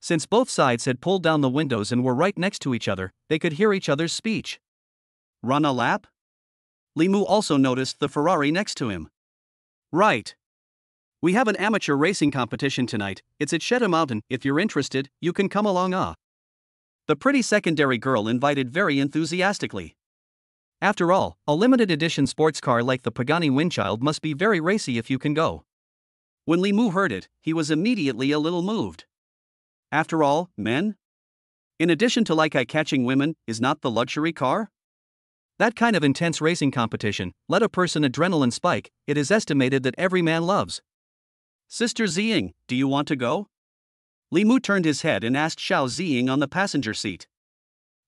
Since both sides had pulled down the windows and were right next to each other, they could hear each other's speech. Run a lap? Li Mu also noticed the Ferrari next to him. Right. We have an amateur racing competition tonight. It's at Sheta Mountain. If you're interested, you can come along. The pretty secondary girl invited very enthusiastically. After all, a limited edition sports car like the Pagani Windchild must be very racy if you can go. When Li Mu heard it, he was immediately a little moved. After all, men? In addition to like eye-catching women, is not the luxury car? That kind of intense racing competition, let a person adrenaline spike, it is estimated that every man loves. Sister Ziying, do you want to go? Li Mu turned his head and asked Xiao Ziying on the passenger seat.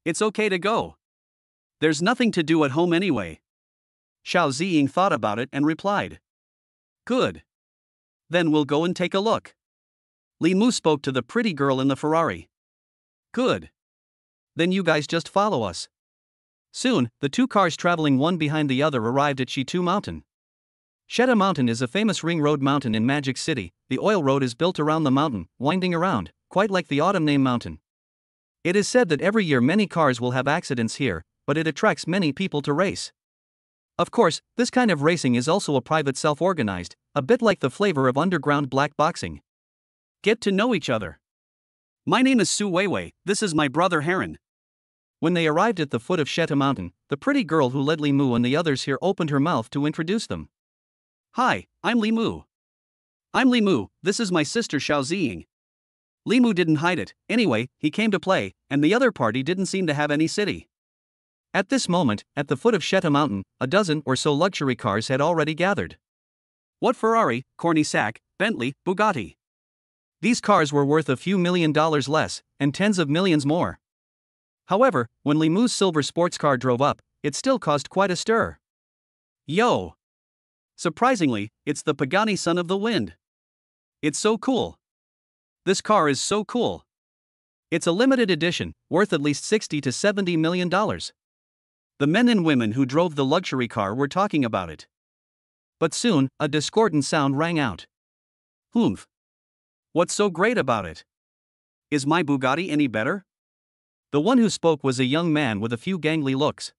It's okay to go. There's nothing to do at home anyway. Xiao Ziying thought about it and replied. Good. Then we'll go and take a look. Li Mu spoke to the pretty girl in the Ferrari. Good. Then you guys just follow us. Soon, the two cars traveling one behind the other arrived at Shitu Mountain. Sheta Mountain is a famous ring road mountain in Magic City. The oil road is built around the mountain, winding around, quite like the Autumn Name Mountain. It is said that every year many cars will have accidents here, but it attracts many people to race. Of course, this kind of racing is also a private self-organized, a bit like the flavor of underground black boxing. Get to know each other. My name is Su Weiwei, this is my brother Heron. When they arrived at the foot of Sheta Mountain, the pretty girl who led Li Mu and the others here opened her mouth to introduce them. Hi, I'm Li Mu. I'm Li Mu, this is my sister Xiao Ziying. Li Mu didn't hide it, anyway, he came to play, and the other party didn't seem to have any city. At this moment, at the foot of Sheta Mountain, a dozen or so luxury cars had already gathered. What Ferrari, Cornisac, Bentley, Bugatti. These cars were worth a few $1 million less, and tens of millions more. However, when Li Mu's silver sports car drove up, it still caused quite a stir. Yo! Surprisingly, it's the Pagani Son of the Wind. It's so cool. This car is so cool. It's a limited edition, worth at least $60 to $70 million. The men and women who drove the luxury car were talking about it. But soon, a discordant sound rang out. Humph. What's so great about it? Is my Bugatti any better? The one who spoke was a young man with a few gangly looks.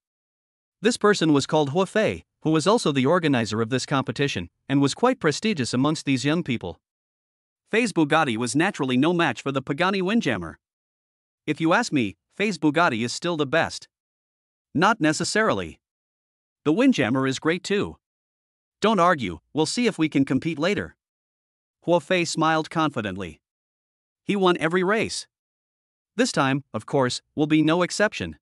This person was called Hua Fei, who was also the organizer of this competition, and was quite prestigious amongst these young people. Fei's Bugatti was naturally no match for the Pagani Windjammer. If you ask me, Fei's Bugatti is still the best. Not necessarily. The Windjammer is great too. Don't argue, we'll see if we can compete later. Hua Fei smiled confidently. He won every race. This time, of course, will be no exception.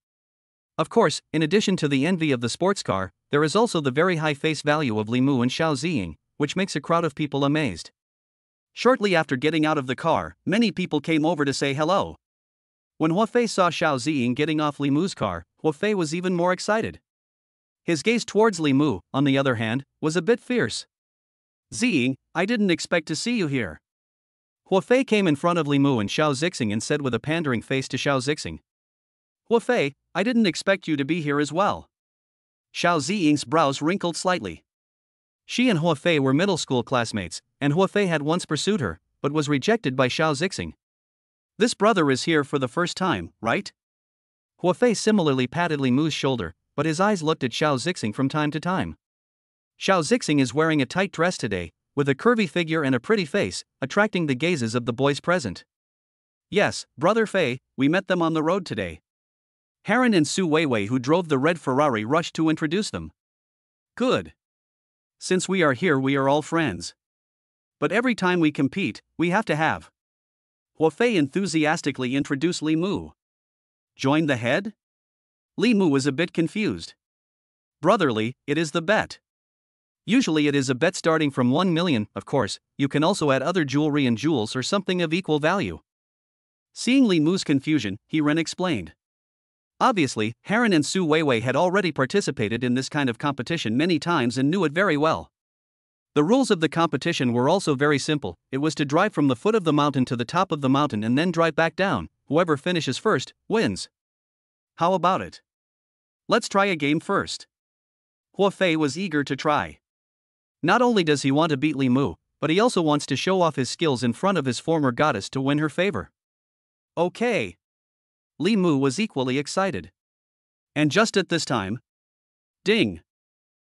Of course, in addition to the envy of the sports car, there is also the very high face value of Li Mu and Xiao Ziying, which makes a crowd of people amazed. Shortly after getting out of the car, many people came over to say hello. When Hua Fei saw Xiao Ziying getting off Li Mu's car, Hua Fei was even more excited. His gaze towards Li Mu, on the other hand, was a bit fierce. Ziying, I didn't expect to see you here. Hua Fei came in front of Li Mu and Xiao Zixing and said with a pandering face to Xiao Zixing. Hua Fei, I didn't expect you to be here as well. Xiao Ziying's brows wrinkled slightly. She and Hua Fei were middle school classmates, and Hua Fei had once pursued her, but was rejected by Xiao Zixing. This brother is here for the first time, right? Hua Fei similarly patted Li Mu's shoulder, but his eyes looked at Xiao Zixing from time to time. Xiao Zixing is wearing a tight dress today, with a curvy figure and a pretty face, attracting the gazes of the boys present. Yes, Brother Fei, we met them on the road today. Heron and Su Weiwei, who drove the red Ferrari, rushed to introduce them. Good. Since we are here, we are all friends. But every time we compete, we have to have. Hua Fei enthusiastically introduced Li Mu. Join the head? Li Mu was a bit confused. Brotherly, it is the bet. Usually it is a bet starting from 1 million, of course, you can also add other jewelry and jewels or something of equal value. Seeing Li Mu's confusion, Heron explained. Obviously, Heron and Su Weiwei had already participated in this kind of competition many times and knew it very well. The rules of the competition were also very simple. It was to drive from the foot of the mountain to the top of the mountain and then drive back down. Whoever finishes first, wins. How about it? Let's try a game first. Hua Fei was eager to try. Not only does he want to beat Li Mu, but he also wants to show off his skills in front of his former goddess to win her favor. Okay. Li Mu was equally excited. And just at this time, ding!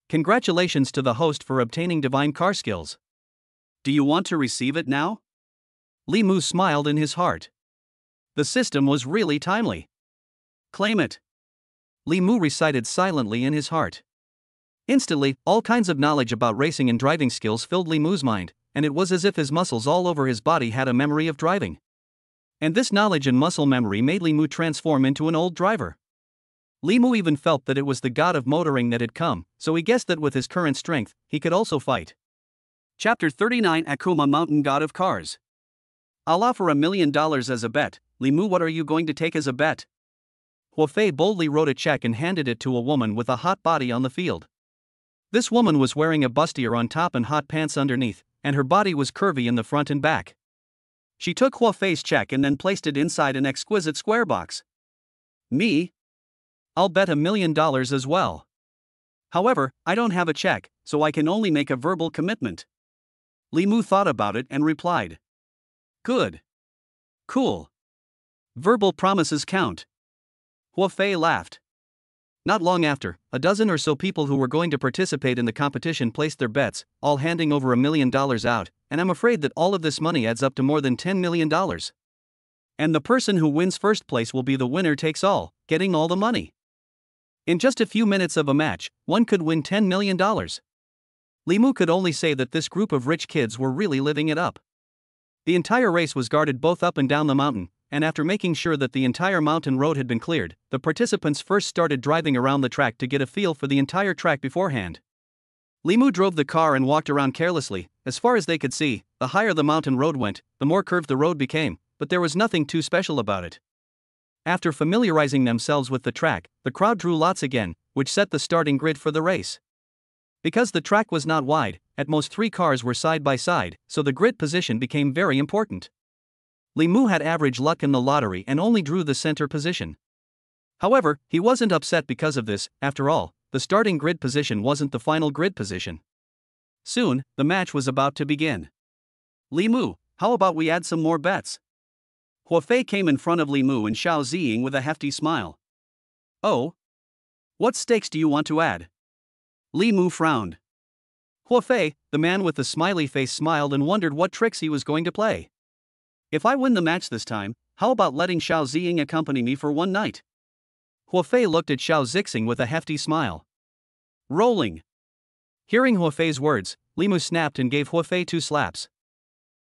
Congratulations to the host for obtaining divine car skills. Do you want to receive it now? Li Mu smiled in his heart. The system was really timely. Claim it. Li Mu recited silently in his heart. Instantly, all kinds of knowledge about racing and driving skills filled Li Mu's mind, and it was as if his muscles all over his body had a memory of driving. And this knowledge and muscle memory made Li Mu transform into an old driver. Li Mu even felt that it was the god of motoring that had come, so he guessed that with his current strength, he could also fight. Chapter 39 Akuma Mountain God of Cars. I'll offer $1 million as a bet. Li Mu, what are you going to take as a bet? Huo Fei boldly wrote a check and handed it to a woman with a hot body on the field. This woman was wearing a bustier on top and hot pants underneath, and her body was curvy in the front and back. She took Huo Fei's check and then placed it inside an exquisite square box. Me? I'll bet $1 million as well. However, I don't have a check, so I can only make a verbal commitment. Li Mu thought about it and replied. Good. Cool. Verbal promises count. Huo Fei laughed. Not long after, a dozen or so people who were going to participate in the competition placed their bets, all handing over $1 million out, and I'm afraid that all of this money adds up to more than $10 million. And the person who wins first place will be the winner takes all, getting all the money. In just a few minutes of a match, one could win $10 million. Li Mu could only say that this group of rich kids were really living it up. The entire race was guarded both up and down the mountain, and after making sure that the entire mountain road had been cleared, the participants first started driving around the track to get a feel for the entire track beforehand. Li Mu drove the car and walked around carelessly. As far as they could see, the higher the mountain road went, the more curved the road became, but there was nothing too special about it. After familiarizing themselves with the track, the crowd drew lots again, which set the starting grid for the race. Because the track was not wide, at most 3 cars were side by side, so the grid position became very important. Li Mu had average luck in the lottery and only drew the center position. However, he wasn't upset because of this. After all, the starting grid position wasn't the final grid position. Soon, the match was about to begin. Li Mu, how about we add some more bets? Huo Fei came in front of Li Mu and Xiao Ziying with a hefty smile. Oh? What stakes do you want to add? Li Mu frowned. Huo Fei, the man with the smiley face, smiled and wondered what tricks he was going to play. If I win the match this time, how about letting Xiao Ziying accompany me for one night? Huo Fei looked at Xiao Zixing with a hefty smile. Rolling. Hearing Huo Fei's words, Li Mu snapped and gave Huo Fei 2 slaps.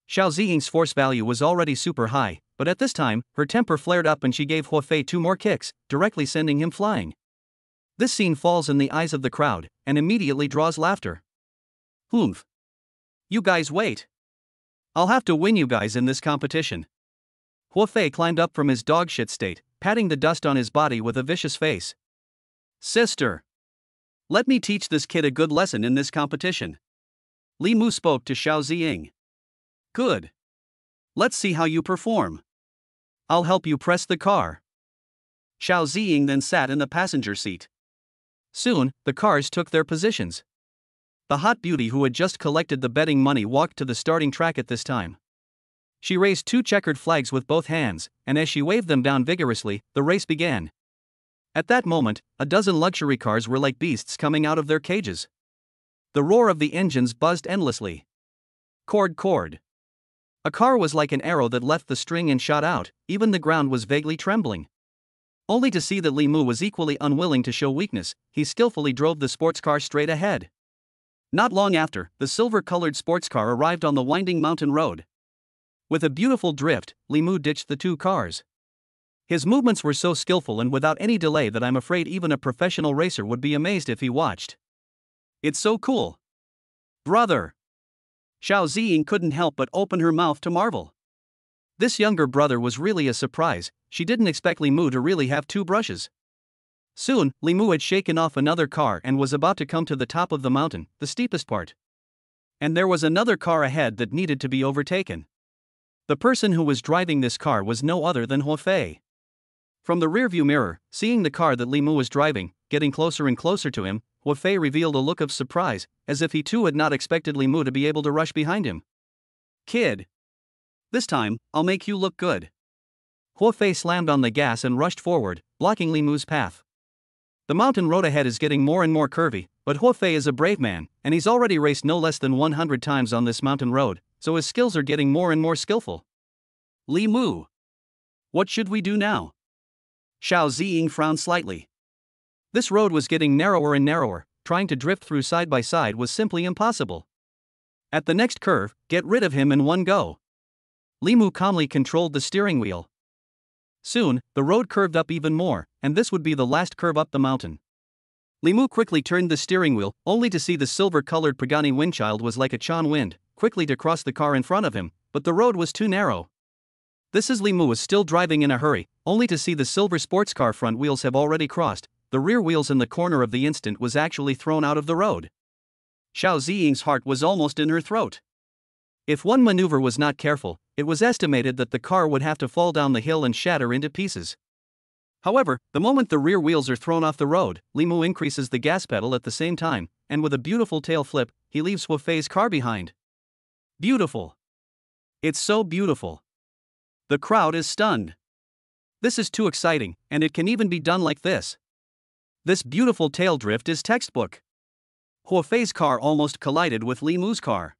Xiao Ziying's force value was already super high, but at this time, her temper flared up and she gave Huo Fei 2 more kicks, directly sending him flying. This scene falls in the eyes of the crowd, and immediately draws laughter. Humph. You guys wait. I'll have to win you guys in this competition. Huo Fei climbed up from his dogshit state, patting the dust on his body with a vicious face. Sister. Let me teach this kid a good lesson in this competition. Li Mu spoke to Xiao Ziying. Good. Let's see how you perform. I'll help you press the car. Xiao Ziying then sat in the passenger seat. Soon, the cars took their positions. The hot beauty who had just collected the betting money walked to the starting track at this time. She raised 2 checkered flags with both hands, and as she waved them down vigorously, the race began. At that moment, a dozen luxury cars were like beasts coming out of their cages. The roar of the engines buzzed endlessly. Cord. A car was like an arrow that left the string and shot out, even the ground was vaguely trembling. Only to see that Li Mu was equally unwilling to show weakness, he skillfully drove the sports car straight ahead. Not long after, the silver-colored sports car arrived on the winding mountain road. With a beautiful drift, Li Mu ditched the 2 cars. His movements were so skillful and without any delay that I'm afraid even a professional racer would be amazed if he watched. It's so cool. Brother. Xiao Ziying couldn't help but open her mouth to marvel. This younger brother was really a surprise. She didn't expect Li Mu to really have 2 brushes. Soon, Li Mu had shaken off another car and was about to come to the top of the mountain, the steepest part. And there was another car ahead that needed to be overtaken. The person who was driving this car was no other than Huo Fei. From the rearview mirror, seeing the car that Li Mu was driving, getting closer and closer to him, Huo Fei revealed a look of surprise, as if he too had not expected Li Mu to be able to rush behind him. Kid. This time, I'll make you look good. Huo Fei slammed on the gas and rushed forward, blocking Li Mu's path. The mountain road ahead is getting more and more curvy, but Huo Fei is a brave man, and he's already raced no less than 100 times on this mountain road, so his skills are getting more and more skillful. Li Mu. What should we do now? Xiao Ziying frowned slightly. This road was getting narrower and narrower, trying to drift through side by side was simply impossible. At the next curve, get rid of him in one go. Li Mu calmly controlled the steering wheel. Soon, the road curved up even more, and this would be the last curve up the mountain. Li Mu quickly turned the steering wheel, only to see the silver-colored Pagani Windchild was like a Chan wind, quickly to cross the car in front of him, but the road was too narrow. This is Li Mu was still driving in a hurry, only to see the silver sports car front wheels have already crossed. The rear wheels in the corner of the instant was actually thrown out of the road. Xiao Ziying's heart was almost in her throat. If one maneuver was not careful, it was estimated that the car would have to fall down the hill and shatter into pieces. However, the moment the rear wheels are thrown off the road, Li Mu increases the gas pedal at the same time, and with a beautiful tail flip, he leaves Hua Fei's car behind. Beautiful. It's so beautiful. The crowd is stunned. This is too exciting, and it can even be done like this. This beautiful tail drift is textbook. Hua Fei's car almost collided with Li Mu's car.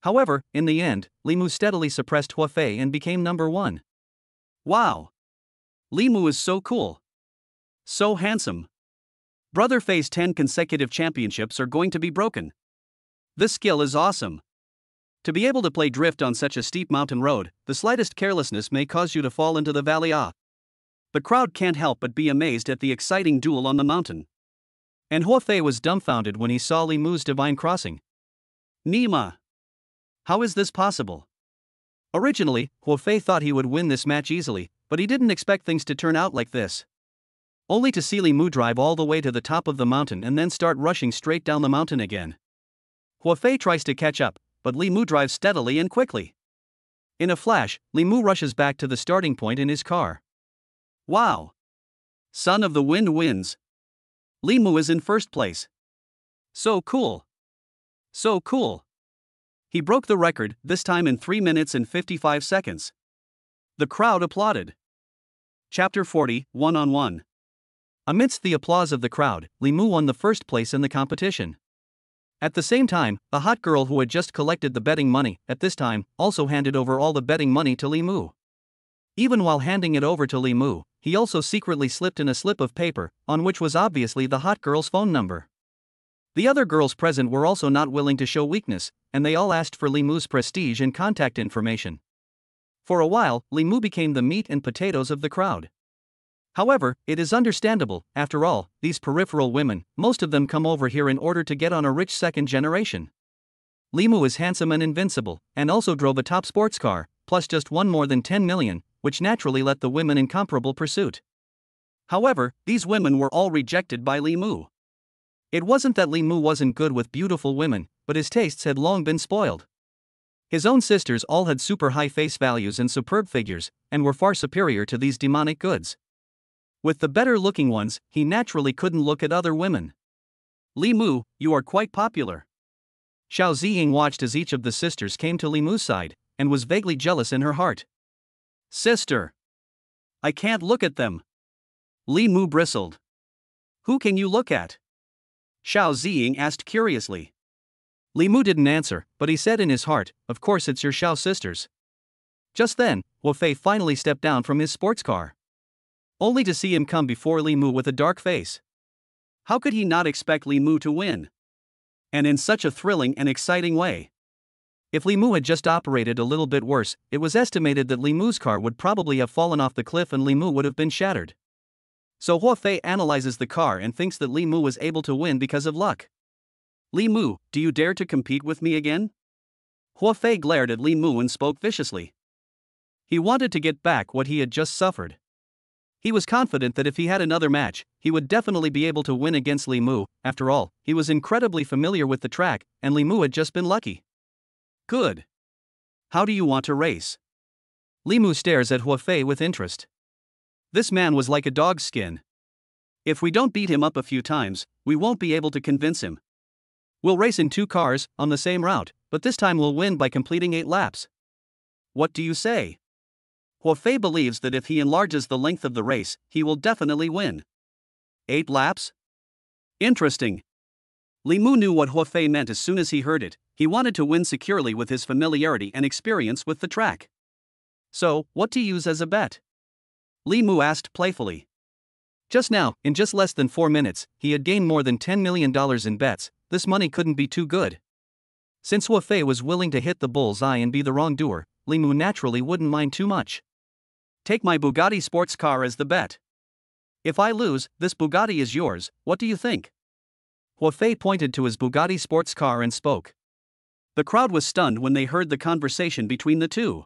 However, in the end, Li Mu steadily suppressed Hua Fei and became number 1. Wow! Li Mu is so cool. So handsome. Brother Fei's 10 consecutive championships are going to be broken. This skill is awesome. To be able to play drift on such a steep mountain road, the slightest carelessness may cause you to fall into the valley. The crowd can't help but be amazed at the exciting duel on the mountain. And Hua Fei was dumbfounded when he saw Li Mu's divine crossing. Nima! How is this possible? Originally, Hua Fei thought he would win this match easily, but he didn't expect things to turn out like this. Only to see Li Mu drive all the way to the top of the mountain and then start rushing straight down the mountain again. Hua Fei tries to catch up, but Li Mu drives steadily and quickly. In a flash, Li Mu rushes back to the starting point in his car. Wow! Son of the Wind wins. Li Mu is in first place. So cool. So cool. He broke the record, this time in 3 minutes and 55 seconds. The crowd applauded. Chapter 40, One-on-One. Amidst the applause of the crowd, Li Mu won the first place in the competition. At the same time, a hot girl who had just collected the betting money, at this time, also handed over all the betting money to Li Mu. Even while handing it over to Li Mu, he also secretly slipped in a slip of paper, on which was obviously the hot girl's phone number. The other girls present were also not willing to show weakness, and they all asked for Li Mu's prestige and contact information. For a while, Li Mu became the meat and potatoes of the crowd. However, it is understandable, after all, these peripheral women, most of them come over here in order to get on a rich second generation. Li Mu is handsome and invincible, and also drove a top sports car, plus just won more than 10 million, which naturally let the women in comparable pursuit. However, these women were all rejected by Li Mu. It wasn't that Li Mu wasn't good with beautiful women, but his tastes had long been spoiled. His own sisters all had super high face values and superb figures, and were far superior to these demonic goods. With the better looking ones, he naturally couldn't look at other women. Li Mu, you are quite popular. Xiao Ziying watched as each of the sisters came to Li Mu's side, and was vaguely jealous in her heart. Sister! I can't look at them. Li Mu bristled. Who can you look at? Xiao Ziying asked curiously. Li Mu didn't answer, but he said in his heart, of course it's your Xiao sisters. Just then, Hua Fei finally stepped down from his sports car. Only to see him come before Li Mu with a dark face. How could he not expect Li Mu to win? And in such a thrilling and exciting way. If Li Mu had just operated a little bit worse, it was estimated that Li Mu's car would probably have fallen off the cliff and Li Mu would have been shattered. So Hua Fei analyzes the car and thinks that Li Mu was able to win because of luck. Li Mu, do you dare to compete with me again? Hua Fei glared at Li Mu and spoke viciously. He wanted to get back what he had just suffered. He was confident that if he had another match, he would definitely be able to win against Li Mu. After all, he was incredibly familiar with the track, and Li Mu had just been lucky. Good. How do you want to race? Li Mu stares at Hua Fei with interest. This man was like a dog's skin. If we don't beat him up a few times, we won't be able to convince him. We'll race in 2 cars, on the same route, but this time we'll win by completing 8 laps. What do you say? Hua Fei believes that if he enlarges the length of the race, he will definitely win. 8 laps? Interesting. Li Mu knew what Hua Fei meant as soon as he heard it. He wanted to win securely with his familiarity and experience with the track. So, what to use as a bet? Li Mu asked playfully. Just now, in just less than 4 minutes, he had gained more than $10 million in bets. This money couldn't be too good. Since Hua Fei was willing to hit the bull's eye and be the wrongdoer, Li Mu naturally wouldn't mind too much. Take my Bugatti sports car as the bet. If I lose, this Bugatti is yours, what do you think? Hua Fei pointed to his Bugatti sports car and spoke. The crowd was stunned when they heard the conversation between the two.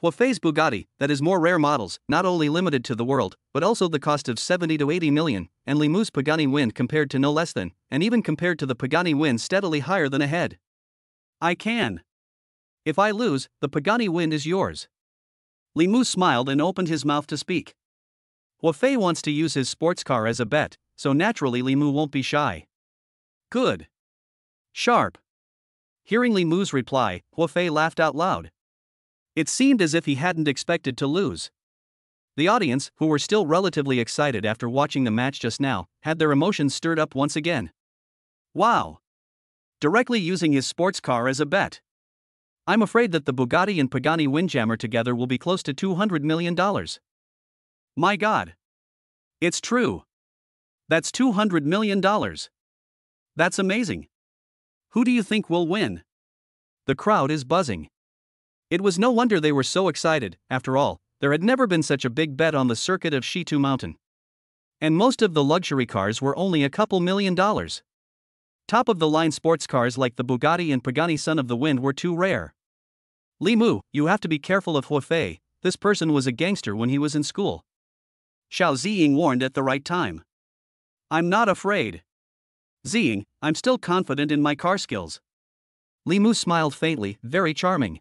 Huafei's Bugatti, that is more rare models, not only limited to the world, but also the cost of 70 to 80 million, and Li Mu's Pagani Wind compared to no less than, and even compared to the Pagani Wind steadily higher than ahead. I can. If I lose, the Pagani Wind is yours. Li Mu smiled and opened his mouth to speak. Huafei wants to use his sports car as a bet, so naturally Li Mu won't be shy. Good. Sharp. Hearing Li Mu's reply, Huafei laughed out loud. It seemed as if he hadn't expected to lose. The audience, who were still relatively excited after watching the match just now, had their emotions stirred up once again. Wow. Directly using his sports car as a bet. I'm afraid that the Bugatti and Pagani Windjammer together will be close to $200 million. My God. It's true. That's $200 million. That's amazing. Who do you think will win? The crowd is buzzing. It was no wonder they were so excited. After all, there had never been such a big bet on the circuit of Shitu Mountain. And most of the luxury cars were only a couple $1,000,000. Top-of-the-line sports cars like the Bugatti and Pagani Son of the Wind were too rare. Li Mu, you have to be careful of Huafei. This person was a gangster when he was in school. Xiao Ziying warned at the right time. I'm not afraid. Ziying, I'm still confident in my car skills. Li Mu smiled faintly, very charming.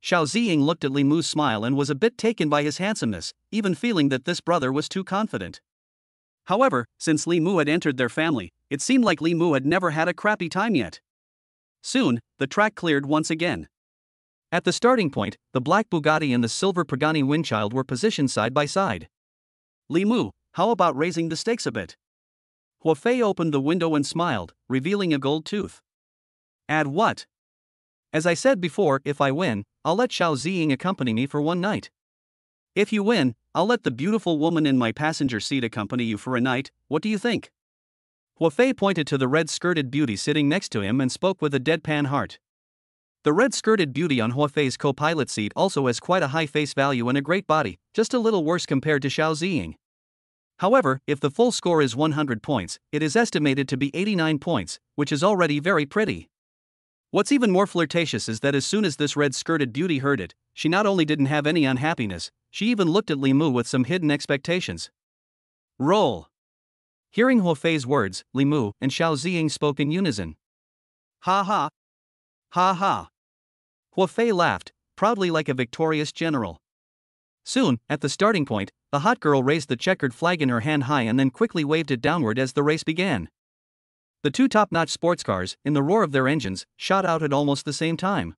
Xiao Ziying looked at Li Mu's smile and was a bit taken by his handsomeness, even feeling that this brother was too confident. However, since Li Mu had entered their family, it seemed like Li Mu had never had a crappy time yet. Soon, the track cleared once again. At the starting point, the black Bugatti and the silver Pagani Windchild were positioned side by side. Li Mu, how about raising the stakes a bit? Huafei opened the window and smiled, revealing a gold tooth. Add what? As I said before, if I win, I'll let Xiao Ziying accompany me for one night. If you win, I'll let the beautiful woman in my passenger seat accompany you for a night. What do you think? Huafei pointed to the red-skirted beauty sitting next to him and spoke with a deadpan heart. The red-skirted beauty on Huafei's co-pilot seat also has quite a high face value and a great body, just a little worse compared to Xiao Ziying. However, if the full score is 100 points, it is estimated to be 89 points, which is already very pretty. What's even more flirtatious is that as soon as this red-skirted beauty heard it, she not only didn't have any unhappiness, she even looked at Li Mu with some hidden expectations. Roll. Hearing Huafei's words, Li Mu and Xiao Ziying spoke in unison. Ha ha. Ha ha. Huafei laughed, proudly like a victorious general. Soon, at the starting point, the hot girl raised the checkered flag in her hand high and then quickly waved it downward as the race began. The two top-notch sports cars, in the roar of their engines, shot out at almost the same time.